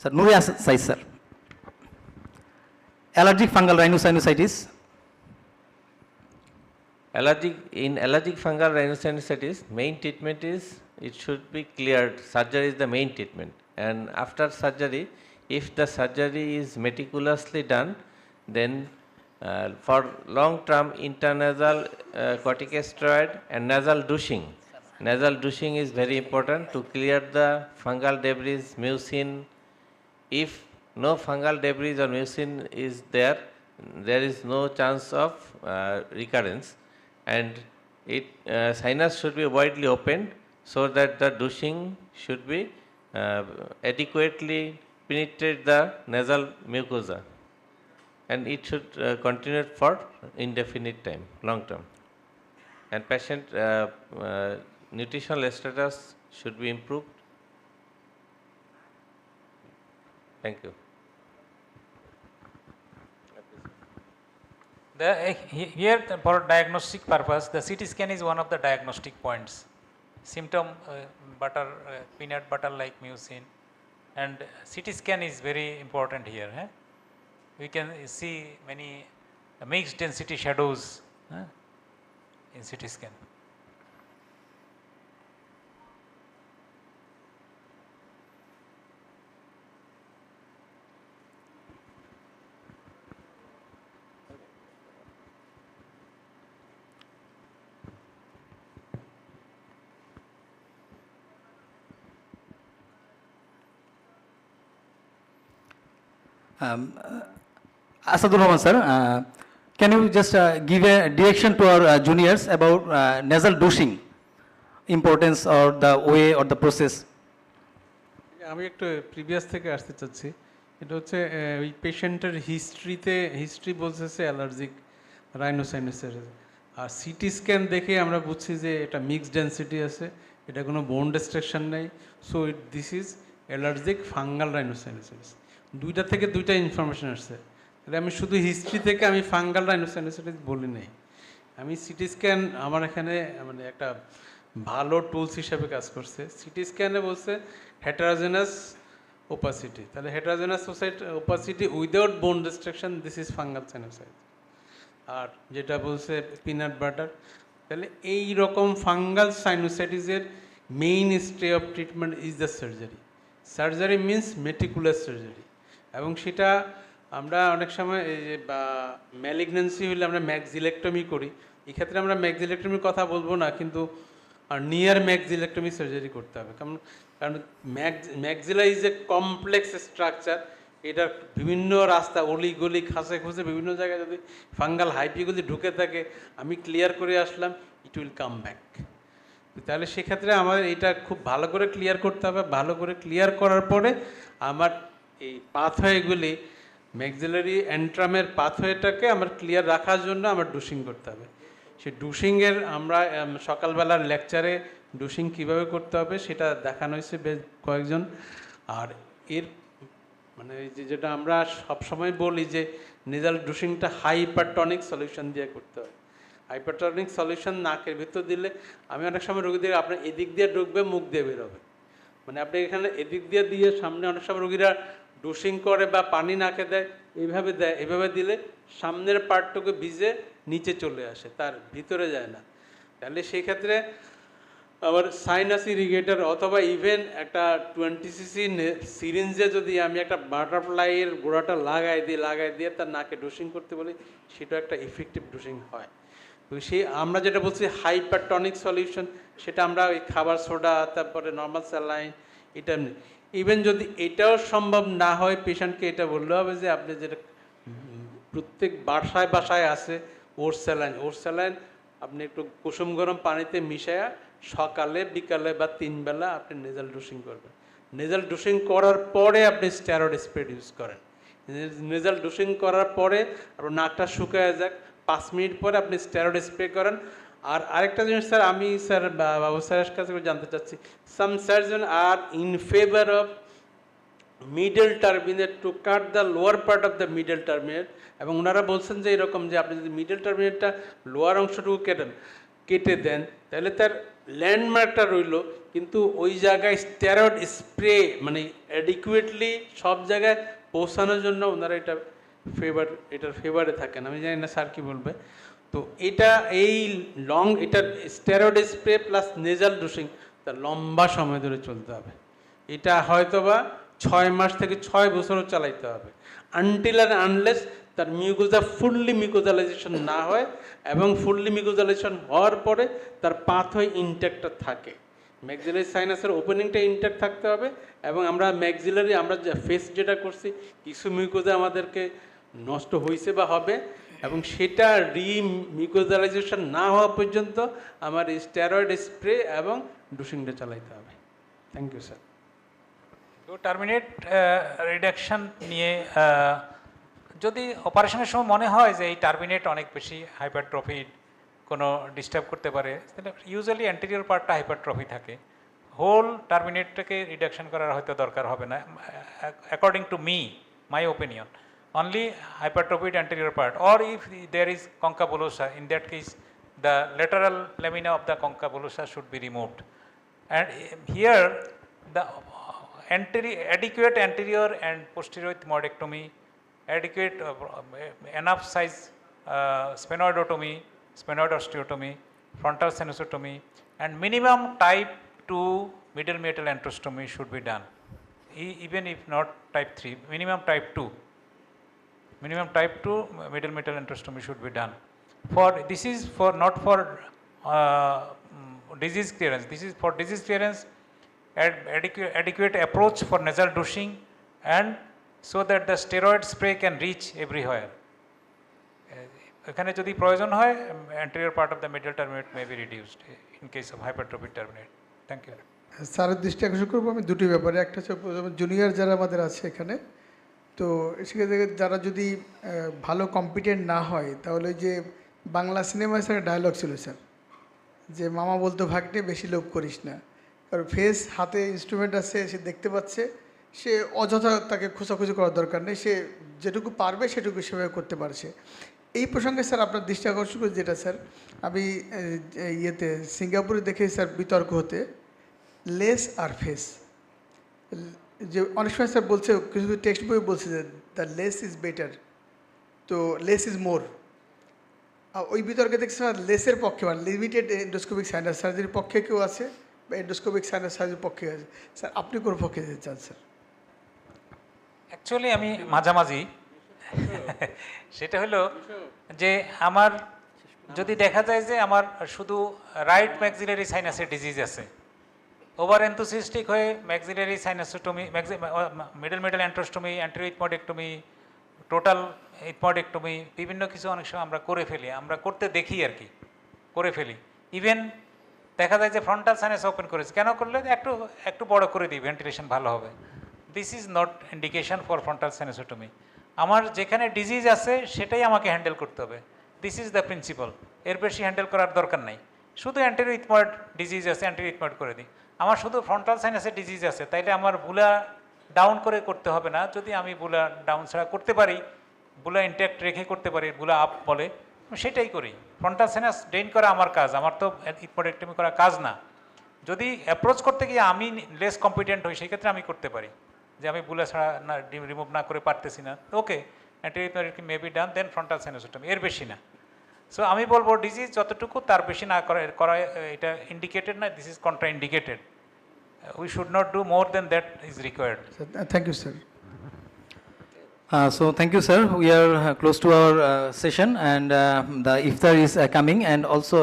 Sir, Nuri Asais sir. Allergic fungal rhinosinusitis. Allergic fungal rhinosinusitis, main treatment is it should be cleared. Surgery is the main treatment, and after surgery, if the surgery is meticulously done, then for long-term intranasal corticosteroid and nasal douching. Nasal douching is very important to clear the fungal debris, mucin. If no fungal debris or mucin is there, there is no chance of recurrence, and sinus should be widely opened so that the douching should be adequately penetrate the nasal mucosa, and it should continue for indefinite time, long term. And patient nutritional status should be improved. Thank you. Here for diagnostic purpose, the CT scan is one of the diagnostic points. Symptom peanut butter like mucin, and CT scan is very important here. We can see many mixed density shadows in CT scan. Asadul Rahman sir, can you just give a direction to our juniors about nasal douching? importance or the way or the process? আমি একটু previous থেকে আসতে চাচ্ছি। এটা হচ্ছে ওই পেশেন্টের history বলতেছে অ্যালার্জিক রাইনোসাইনোসাইটিস, আর সিটি স্ক্যান দেখে আমরা বুঝছি যে এটা মিক্সড ডেন্সিটি আছে, এটা কোনো বোন ডিস্ট্রাকশন নেই, so this is allergic fungal rhinosinusitis. দুইটা থেকে দুইটা ইনফরমেশন আসছে, তাহলে আমি শুধু হিস্ট্রি থেকে আমি ফাঙ্গাল রাইনোসাইনোসাইটিস বলি নাই। আমি সিটি স্ক্যান আমার এখানে মানে একটা ভালো টুলস হিসাবে কাজ করছে। সিটি স্ক্যানে বলছে হেটারোজেনাস ওপাসিটি, তাহলে heterogeneous opacity without bone destruction, this is fungal sinusitis. আর যেটা বলছে পিনাট বাটার, তাহলে এই রকম ফাঙ্গাল সাইনোসাইটিসের main stay of treatment is the surgery. Surgery means meticulous surgery, এবং সেটা আমরা অনেক সময় এই যে বা ম্যালিগনেন্সি হলে আমরা ম্যাক্সিলেক্টমি করি, এক্ষেত্রে আমরা ম্যাক্সিলেক্টমির কথা বলবো না, কিন্তু নিয়ার ম্যাক্সিলেক্টমি সার্জারি করতে হবে। কারণ maxilla is a complex structure, এটা বিভিন্ন রাস্তা অলি গলি খাসে খুঁজে বিভিন্ন জায়গায় যদি ফাঙ্গাল হাইপিগুলি ঢুকে থাকে, আমি ক্লিয়ার করে আসলাম, ইট উইল কাম ব্যাক। তাহলে সেক্ষেত্রে আমাদের এটা খুব ভালো করে ক্লিয়ার করতে হবে। ভালো করে ক্লিয়ার করার পরে আমার এই পাথওয়েগুলি ম্যাক্সিলারি এন্ট্রামের পাথওয়েটাকে আমার ক্লিয়ার রাখার জন্য আমার ডুশিং করতে হবে। সেই ডুশিংয়ের আমরা সকালবেলার লেকচারে ডুশিং কীভাবে করতে হবে সেটা দেখানো হয়েছে বেশ কয়েকজন। আর এর মানে যেটা আমরা সবসময় বলি যে নেজাল ডুশিংটা হাইপারটনিক সলিউশন দিয়ে করতে হয়। হাইপারটনিক সলিউশন নাকের ভিতর দিলে, আমি অনেক সময় রোগীদের আপনার এদিক দিয়ে ঢুকবে, মুখ দিয়ে বেরোবে, মানে আপনি এখানে এদিক দিয়ে সামনে অনেক সময় রোগীরা ডুশিং করে বা পানি নাকে দেয়, এইভাবে দেয়, এভাবে দিলে সামনের পার্টটুকু ভিজে নিচে চলে আসে, তার ভিতরে যায় না। তাহলে সেই ক্ষেত্রে আবার সাইনাস ইরিগেটর অথবা ইভেন একটা 20 সিসি সিরিঞ্জে যদি আমি একটা বাটারফ্লাইয়ের গোড়াটা লাগাই দিয়ে তার নাকে ডুশিং করতে বলি, সেটা একটা ইফেক্টিভ ডুশিং হয়। তো সেই আমরা যেটা বলছি হাইপারটনিক সলিউশন, সেটা আমরা ওই খাবার সোডা, তারপরে নর্মাল স্যালাইন, এটা ইভেন যদি এটাও সম্ভব না হয়, পেশেন্টকে এটা বললে হবে যে আপনি যেটা প্রত্যেক বাসায় আছে ওর স্যালাইন আপনি একটু কুসুম গরম পানিতে মিশায়া সকালে বিকালে বা 3 বেলা আপনি নেজাল ডুশিং করবেন। নেজাল ডুশিং করার পরে আপনি স্টেরয়েড স্প্রে ইউজ করেন। নেজাল ডুশিং করার পরে আপনার নাকটা শুকায় যাক, 5 মিনিট পরে আপনি স্টেরয়েড স্প্রে করেন। আর আরেকটা জিনিস স্যার, আমি স্যার বাবু স্যারের কাছে জানতে চাচ্ছি, some surgeon are in favour of middle terminate to cut the lower part of the middle terminate, এবং ওনারা বলছেন যে এরকম যে আপনি যদি মিডল টার্মিনেটটা লোয়ার অংশটুকু কেটে দেন, তাহলে তার ল্যান্ডমার্কটা রইল, কিন্তু ওই জায়গায় স্টেরয়েড স্প্রে মানে অ্যাডিকুয়েটলি সব জায়গায় পৌঁছানোর জন্য ওনারা এটার ফেভারে থাকেন। আমি জানি না স্যার কী বলবে। তো এটা এই এটার স্টেরয়েড স্প্রে প্লাস নেজাল ডুশিং তার লম্বা সময় ধরে চলতে হবে। এটা হয়তোবা 6 মাস থেকে 6 বছরও চালাইতে হবে, আনটিল আর আনলেস তার মিউকোজা ফুললি মিউকোজালাইজেশন না হয়, এবং ফুললি মিউকোজালাইজেশন হওয়ার পরে তার পাথওয়ে ইনট্যাক্টটা থাকে। ম্যাক্সিলারি সাইনাসের ওপেনিংটা ইনট্যাক্ট থাকতে হবে, এবং আমরা ফেস যেটা করছি, কিছু মিউকোজা আমাদেরকে নষ্ট হয়েছে বা হবে, এবং সেটা মিউকোজালাইজেশন না হওয়া পর্যন্ত আমার স্টেরয়েড স্প্রে এবং ডুশিংটা চালাইতে হবে। Thank you sir. তো টার্মিনেট রিডাকশন নিয়ে যদি অপারেশনের সময় মনে হয় যে এই টার্মিনেট অনেক বেশি হাইপারট্রফি কোনো ডিস্টার্ব করতে পারে, তাহলে ইউজুয়ালি অ্যান্টেরিয়র পার্টটা হাইপারট্রফি থাকে, হোল টার্মিনেটটাকে রিডাকশন করার হয়তো দরকার হবে না, according to my opinion. Only hypertrophied anterior part, or if there is concha bullosa, in that case the lateral lamina of the concha bullosa should be removed. And here the adequate anterior and posterior ethmoidectomy, adequate enough size sphenoidotomy, sphenoid osteotomy, frontal sinusotomy, and minimum type 2 middle meatal enterostomy should be done, even if not type 3, minimum type 2. Minimum type 2 middle metal enterostomy should be done. This is not for disease clearance. This is for disease clearance, adequate approach for nasal douching, and so that the steroid spray can reach everywhere. এখানে যদি প্রয়োজন হয়, anterior part of the middle terminate may be reduced. in case of hypertrophy terminate. Thank you. স্যারের দৃষ্টি আকর্ষণ করবো আমি দুটি ব্যাপারে, একটা হচ্ছে জুনিয়র যারা আমাদের আছে এখানে, তো সেক্ষেত্রে যারা যদি ভালো কম্পিটেন্ট না হয় তাহলে যে বাংলা সিনেমায় স্যার ডায়লগ ছিল স্যার, যে মামা বলতো ভাগ্নে বেশি লোভ করিস না, কারণ ফেস হাতে ইনস্ট্রুমেন্ট আছে, সে দেখতে পাচ্ছে, সে অযথা তাকে খোঁচাখুচি করার দরকার নেই, সে যেটুকু পারবে সেটুকু সেভাবে করতে পারছে। এই প্রসঙ্গে স্যার আপনার দৃষ্টি আকর্ষণ করে যেটা স্যার আমি ইয়েতে সিঙ্গাপুরে দেখে স্যার বিতর্ক হতে লেস আর ফেস, যে অনেক সময় স্যার বলছে কিছু টেক্সট বই বলছে যে দ্য লেস ইজ বেটার, তো লেস ইজ মোর। ওই বিতর্কে দেখছি স্যার লেসের পক্ষে মানে লিমিটেড এন্ডোস্কোপিক সাইনাস সার্জারির পক্ষে কেউ আছে বা এন্ডোস্কোপিক সাইনাস সার্জারির পক্ষে আছে। স্যার আপনি কোন পক্ষে যেতে চান স্যার? অ্যাকচুয়ালি আমি মাঝামাঝি। সেটা হলো যে আমার যদি দেখা যায় যে আমার শুধু রাইট ম্যাক্সিলারি সাইনাসের ডিজিজ আছে, ওভার এনথুসিস্টিক হয়ে ম্যাক্সিলারি সাইনাসোটমি, মিডল অ্যান্ট্রোস্টমি, অ্যান্টেরোইথমোডেক্টমি, টোটাল ইথমোডেক্টমি, বিভিন্ন কিছু অনেক সময় আমরা করে ফেলি, আমরা করতে দেখি আর কি, করে ফেলি। ইভেন দেখা যায় যে ফ্রন্টাল সাইনাস ওপেন করেছে, কেন করলে একটু বড় করে দিই, ভেন্টিলেশন ভালো হবে। This is not indication for frontal sinusotomy. আমার যেখানে ডিজিজ আছে সেটাই আমাকে হ্যান্ডেল করতে হবে, দিস ইজ দ্য প্রিন্সিপাল। এর বেশি হ্যান্ডেল করার দরকার নাই। শুধু অ্যান্টেরোইথময়েড ডিজিজ আছে, অ্যান্টেরোইথময়েড করে দিই। আমার শুধু ফ্রন্টাল সাইনাসের ডিজিজ আছে, তাইলে আমার বুলা ডাউন করে করতে হবে না। যদি আমি বুলা ডাউন ছাড়া করতে পারি, বুলা ইনট্যাক্ট রেখে করতে পারি, বুলা আপ বলে, সেটাই করি। ফ্রন্টাল সাইনাস ড্রেন করা আমার কাজ, আমার তো ইথমোডেক্টমি করা কাজ না। যদি অ্যাপ্রোচ করতে গিয়ে আমি লেস কম্পিটেন্ট হই, সেই ক্ষেত্রে আমি করতে পারি, যে আমি বুলা ছাড়া না রিমুভ না করে পারতেছি না, ওকে অ্যান্টেরোইথময়েড may be done, then frontal সাইনাসোটমি, এর বেশি না। সো আমি বলবো ডিজিজ যতটুকু তার বেশি না করা এটা ইন্ডিকেটেড না, this is contraindicated. We should not do more than that is required. Thank you sir. So thank you, sir. We are close to our session, and the iftar is coming, and also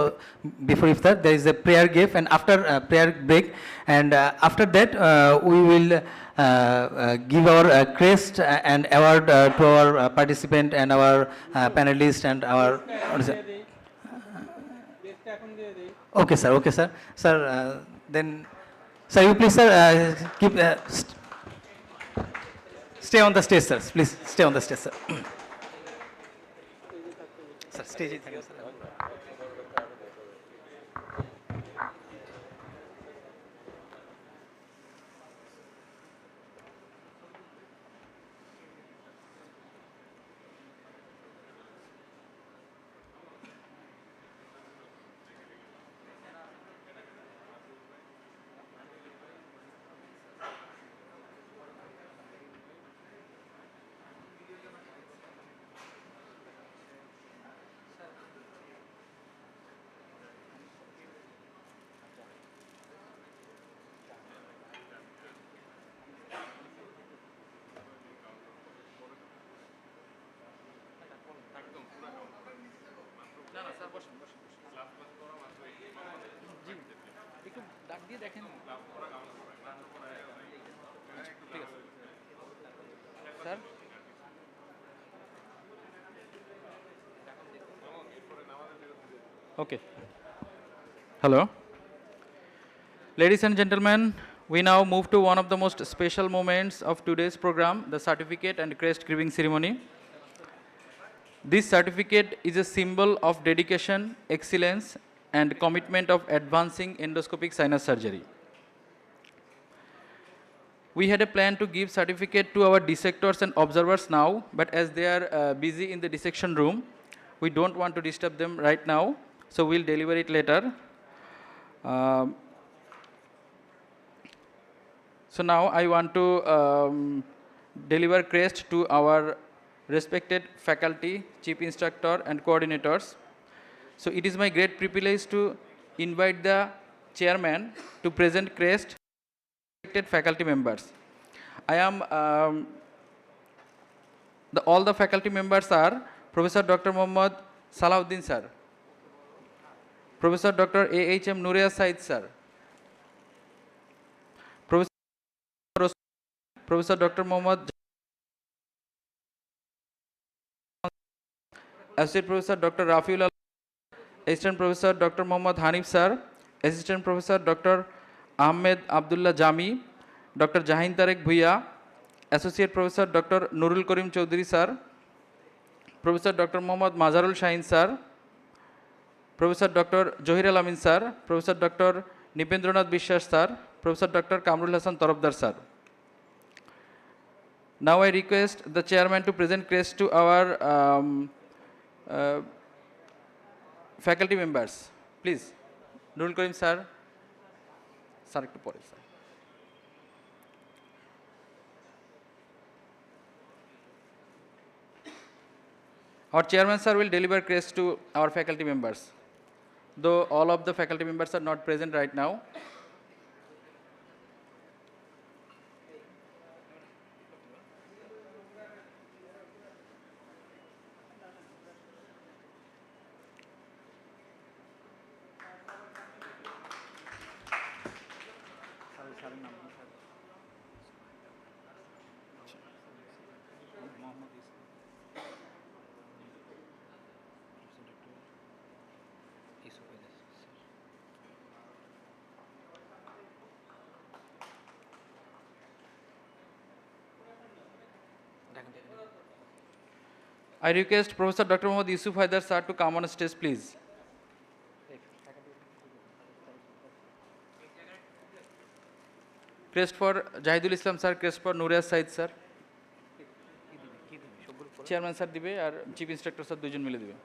before iftar there is a prayer gift, and after prayer break, and after that we will give our crest and award to our participant and our panelist and our okay sir, then sir, you please sir keep stay on the stage, sir. Please stay on the stage, sir. Sir, stage it again, sir. Sir? Okay. Hello. Ladies and gentlemen, we now move to one of the most special moments of today's program, the certificate and crest giving ceremony. This certificate is a symbol of dedication, excellence, and commitment of advancing endoscopic sinus surgery. We had a plan to give certificate to our dissectors and observers now, but as they are busy in the dissection room, we don't want to disturb them right now, so we'll deliver it later. So now I want to deliver crest to our respected faculty, chief instructor and coordinators. So it is my great privilege to invite the chairman to present crest to respected faculty members. I am all the faculty members are Professor Dr. Mohammad Salahuddin sir, Professor Dr. A.H.M. Nuria Said sir, Professor Dr. Mohammad, Associate Professor Dr. Rafiul, Assistant Professor Dr. Mohammad Hanif sir, Assistant Professor Dr. Ahmed Abdullah Jami, Dr. Jahin Tarek Bhuiya, Associate Professor Dr. Nurul Karim Chaudhary sir, Professor Dr. Mohammad Mazharul Shahin sir, Professor Dr. Johir Alamin sir, Professor Dr. Nipendranath Bishwas sir, Professor Dr. Kamrul Hassan Tarafdar sir. Now I request the chairman to present crest to our faculty members. Please, Nurul Karim sir. Sir, ekটু পরে sir. Our chairman sir will deliver crest to our faculty members. Though all of the faculty members are not present right now. I request Professor Dr. Mohammad Yusuf Haidar sir to come on stage, please. Crest for Jahidul Islam sir, crest for Nuriaz Said sir. Chairman sir dibe ar Chief Instructor sir দুইজন মিলে দিবে.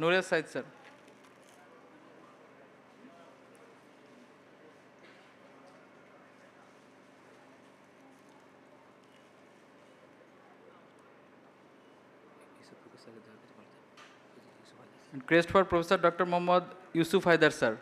Nuriaz Said sir. And crest for Professor Dr. Mohammad Yusuf Haidar sir.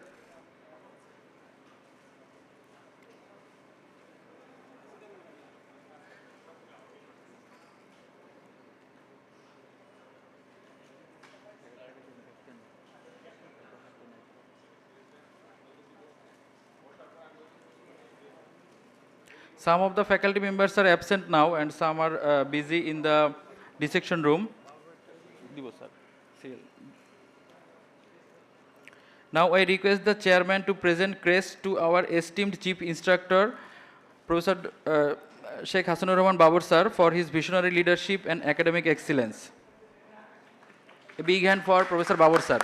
Some of the faculty members are absent now and some are busy in the dissection room. Now I request the chairman to present crest to our esteemed chief instructor, Professor Sheikh Hasanur Rahman Babur sir, for his visionary leadership and academic excellence. A big hand for Professor Babur sir.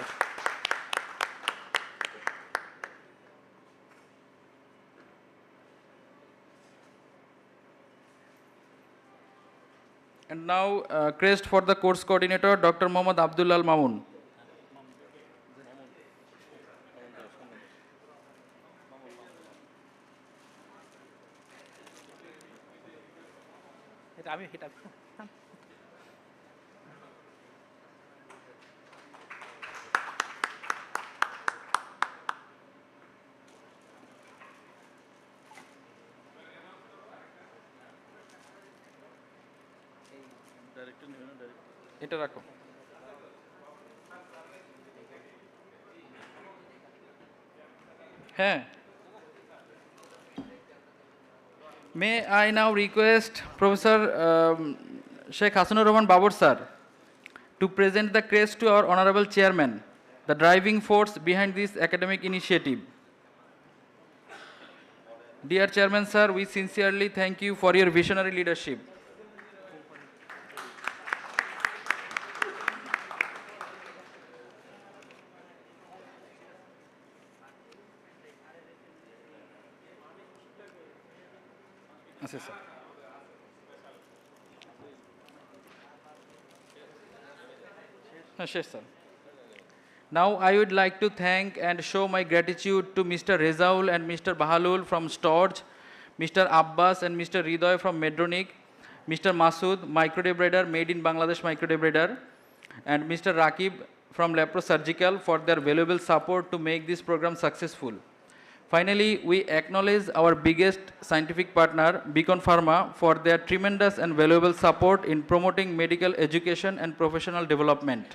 And now crest for the course coordinator, Dr. Mohammad Abdullah Al Mamun. এটা রাখো হ্যাঁ May I now request Professor Sheikh Hasanur Rahman Babur sir to present the crest to our honorable chairman, the driving force behind this academic initiative. Dear Chairman sir, we sincerely thank you for your visionary leadership. Now I would like to thank and show my gratitude to Mr. Rezaul and Mr. Bahalul from Storage, Mr. Abbas and Mr. Ridoy from Medtronic, Mr. Masood, microdebrider made in Bangladesh microdebrider, and Mr. Rakib from Lepro Surgical for their valuable support to make this program successful. Finally, we acknowledge our biggest scientific partner, Beacon Pharma, for their tremendous and valuable support in promoting medical education and professional development.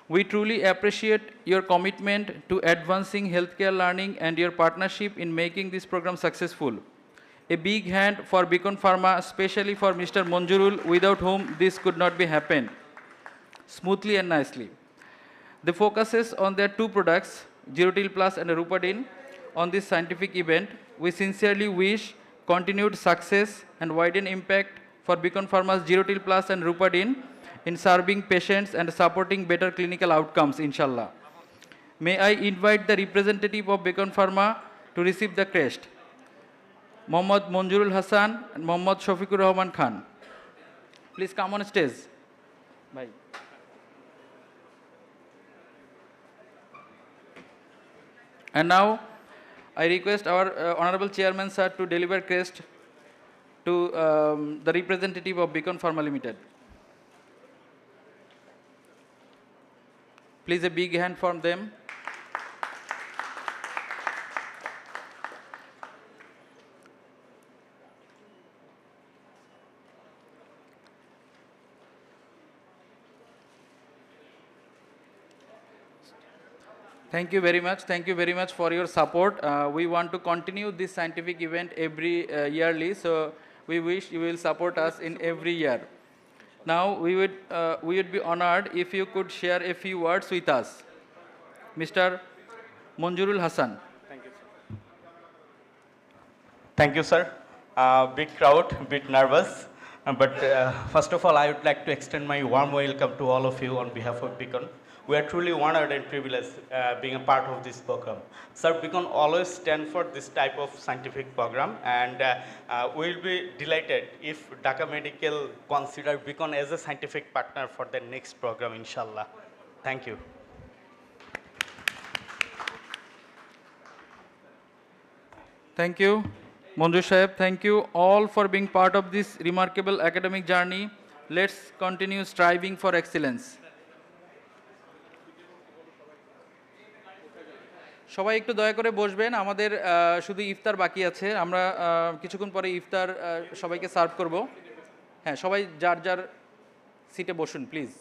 We truly appreciate your commitment to advancing healthcare learning and your partnership in making this program successful. A big hand for Beacon Pharma, especially for Mr. Monjurul, without whom this could not be happened smoothly and nicely. The focuses on their two products, Gerotil Plus and Rupadin, on this scientific event. We sincerely wish continued success and widen impact for Beacon Pharma's Gerotil Plus and Rupadin in serving patients and supporting better clinical outcomes, inshallah. May I invite the representative of Beacon Pharma to receive the crest, Mohammad Monjurul Hassan and Mohammad Shafiqur Rahman Khan. Please come on stage. Bye. And now, I request our Honorable Chairman, sir, to deliver crest to the representative of Beacon Pharma Limited. Please a big hand from them. Thank you very much. Thank you very much for your support. We want to continue this scientific event every yearly, so we wish you will support us in every year. Now we would be honored if you could share a few words with us. Mr. Monjurul Hassan. Thank you, sir. Thank you, sir. Big crowd, bit nervous. But first of all, I would like to extend my warm welcome to all of you on behalf of Beacon. We are truly honored and privileged being a part of this program. Sir, Beacon always stand for this type of scientific program, and we will be delighted if Dhaka Medical consider Beacon as a scientific partner for the next program, inshallah. Thank you. Thank you, Monju Sahib. Thank you all for being part of this remarkable academic journey. Let's continue striving for excellence. সবাই একটু দয়া করে বসবেন, আমাদের শুধু ইফতার বাকি আছে, আমরা কিছুক্ষণ পরে ইফতার সবাইকে সার্ভ করব। হ্যাঁ, সবাই যার যার সিটে বসুন প্লিজ।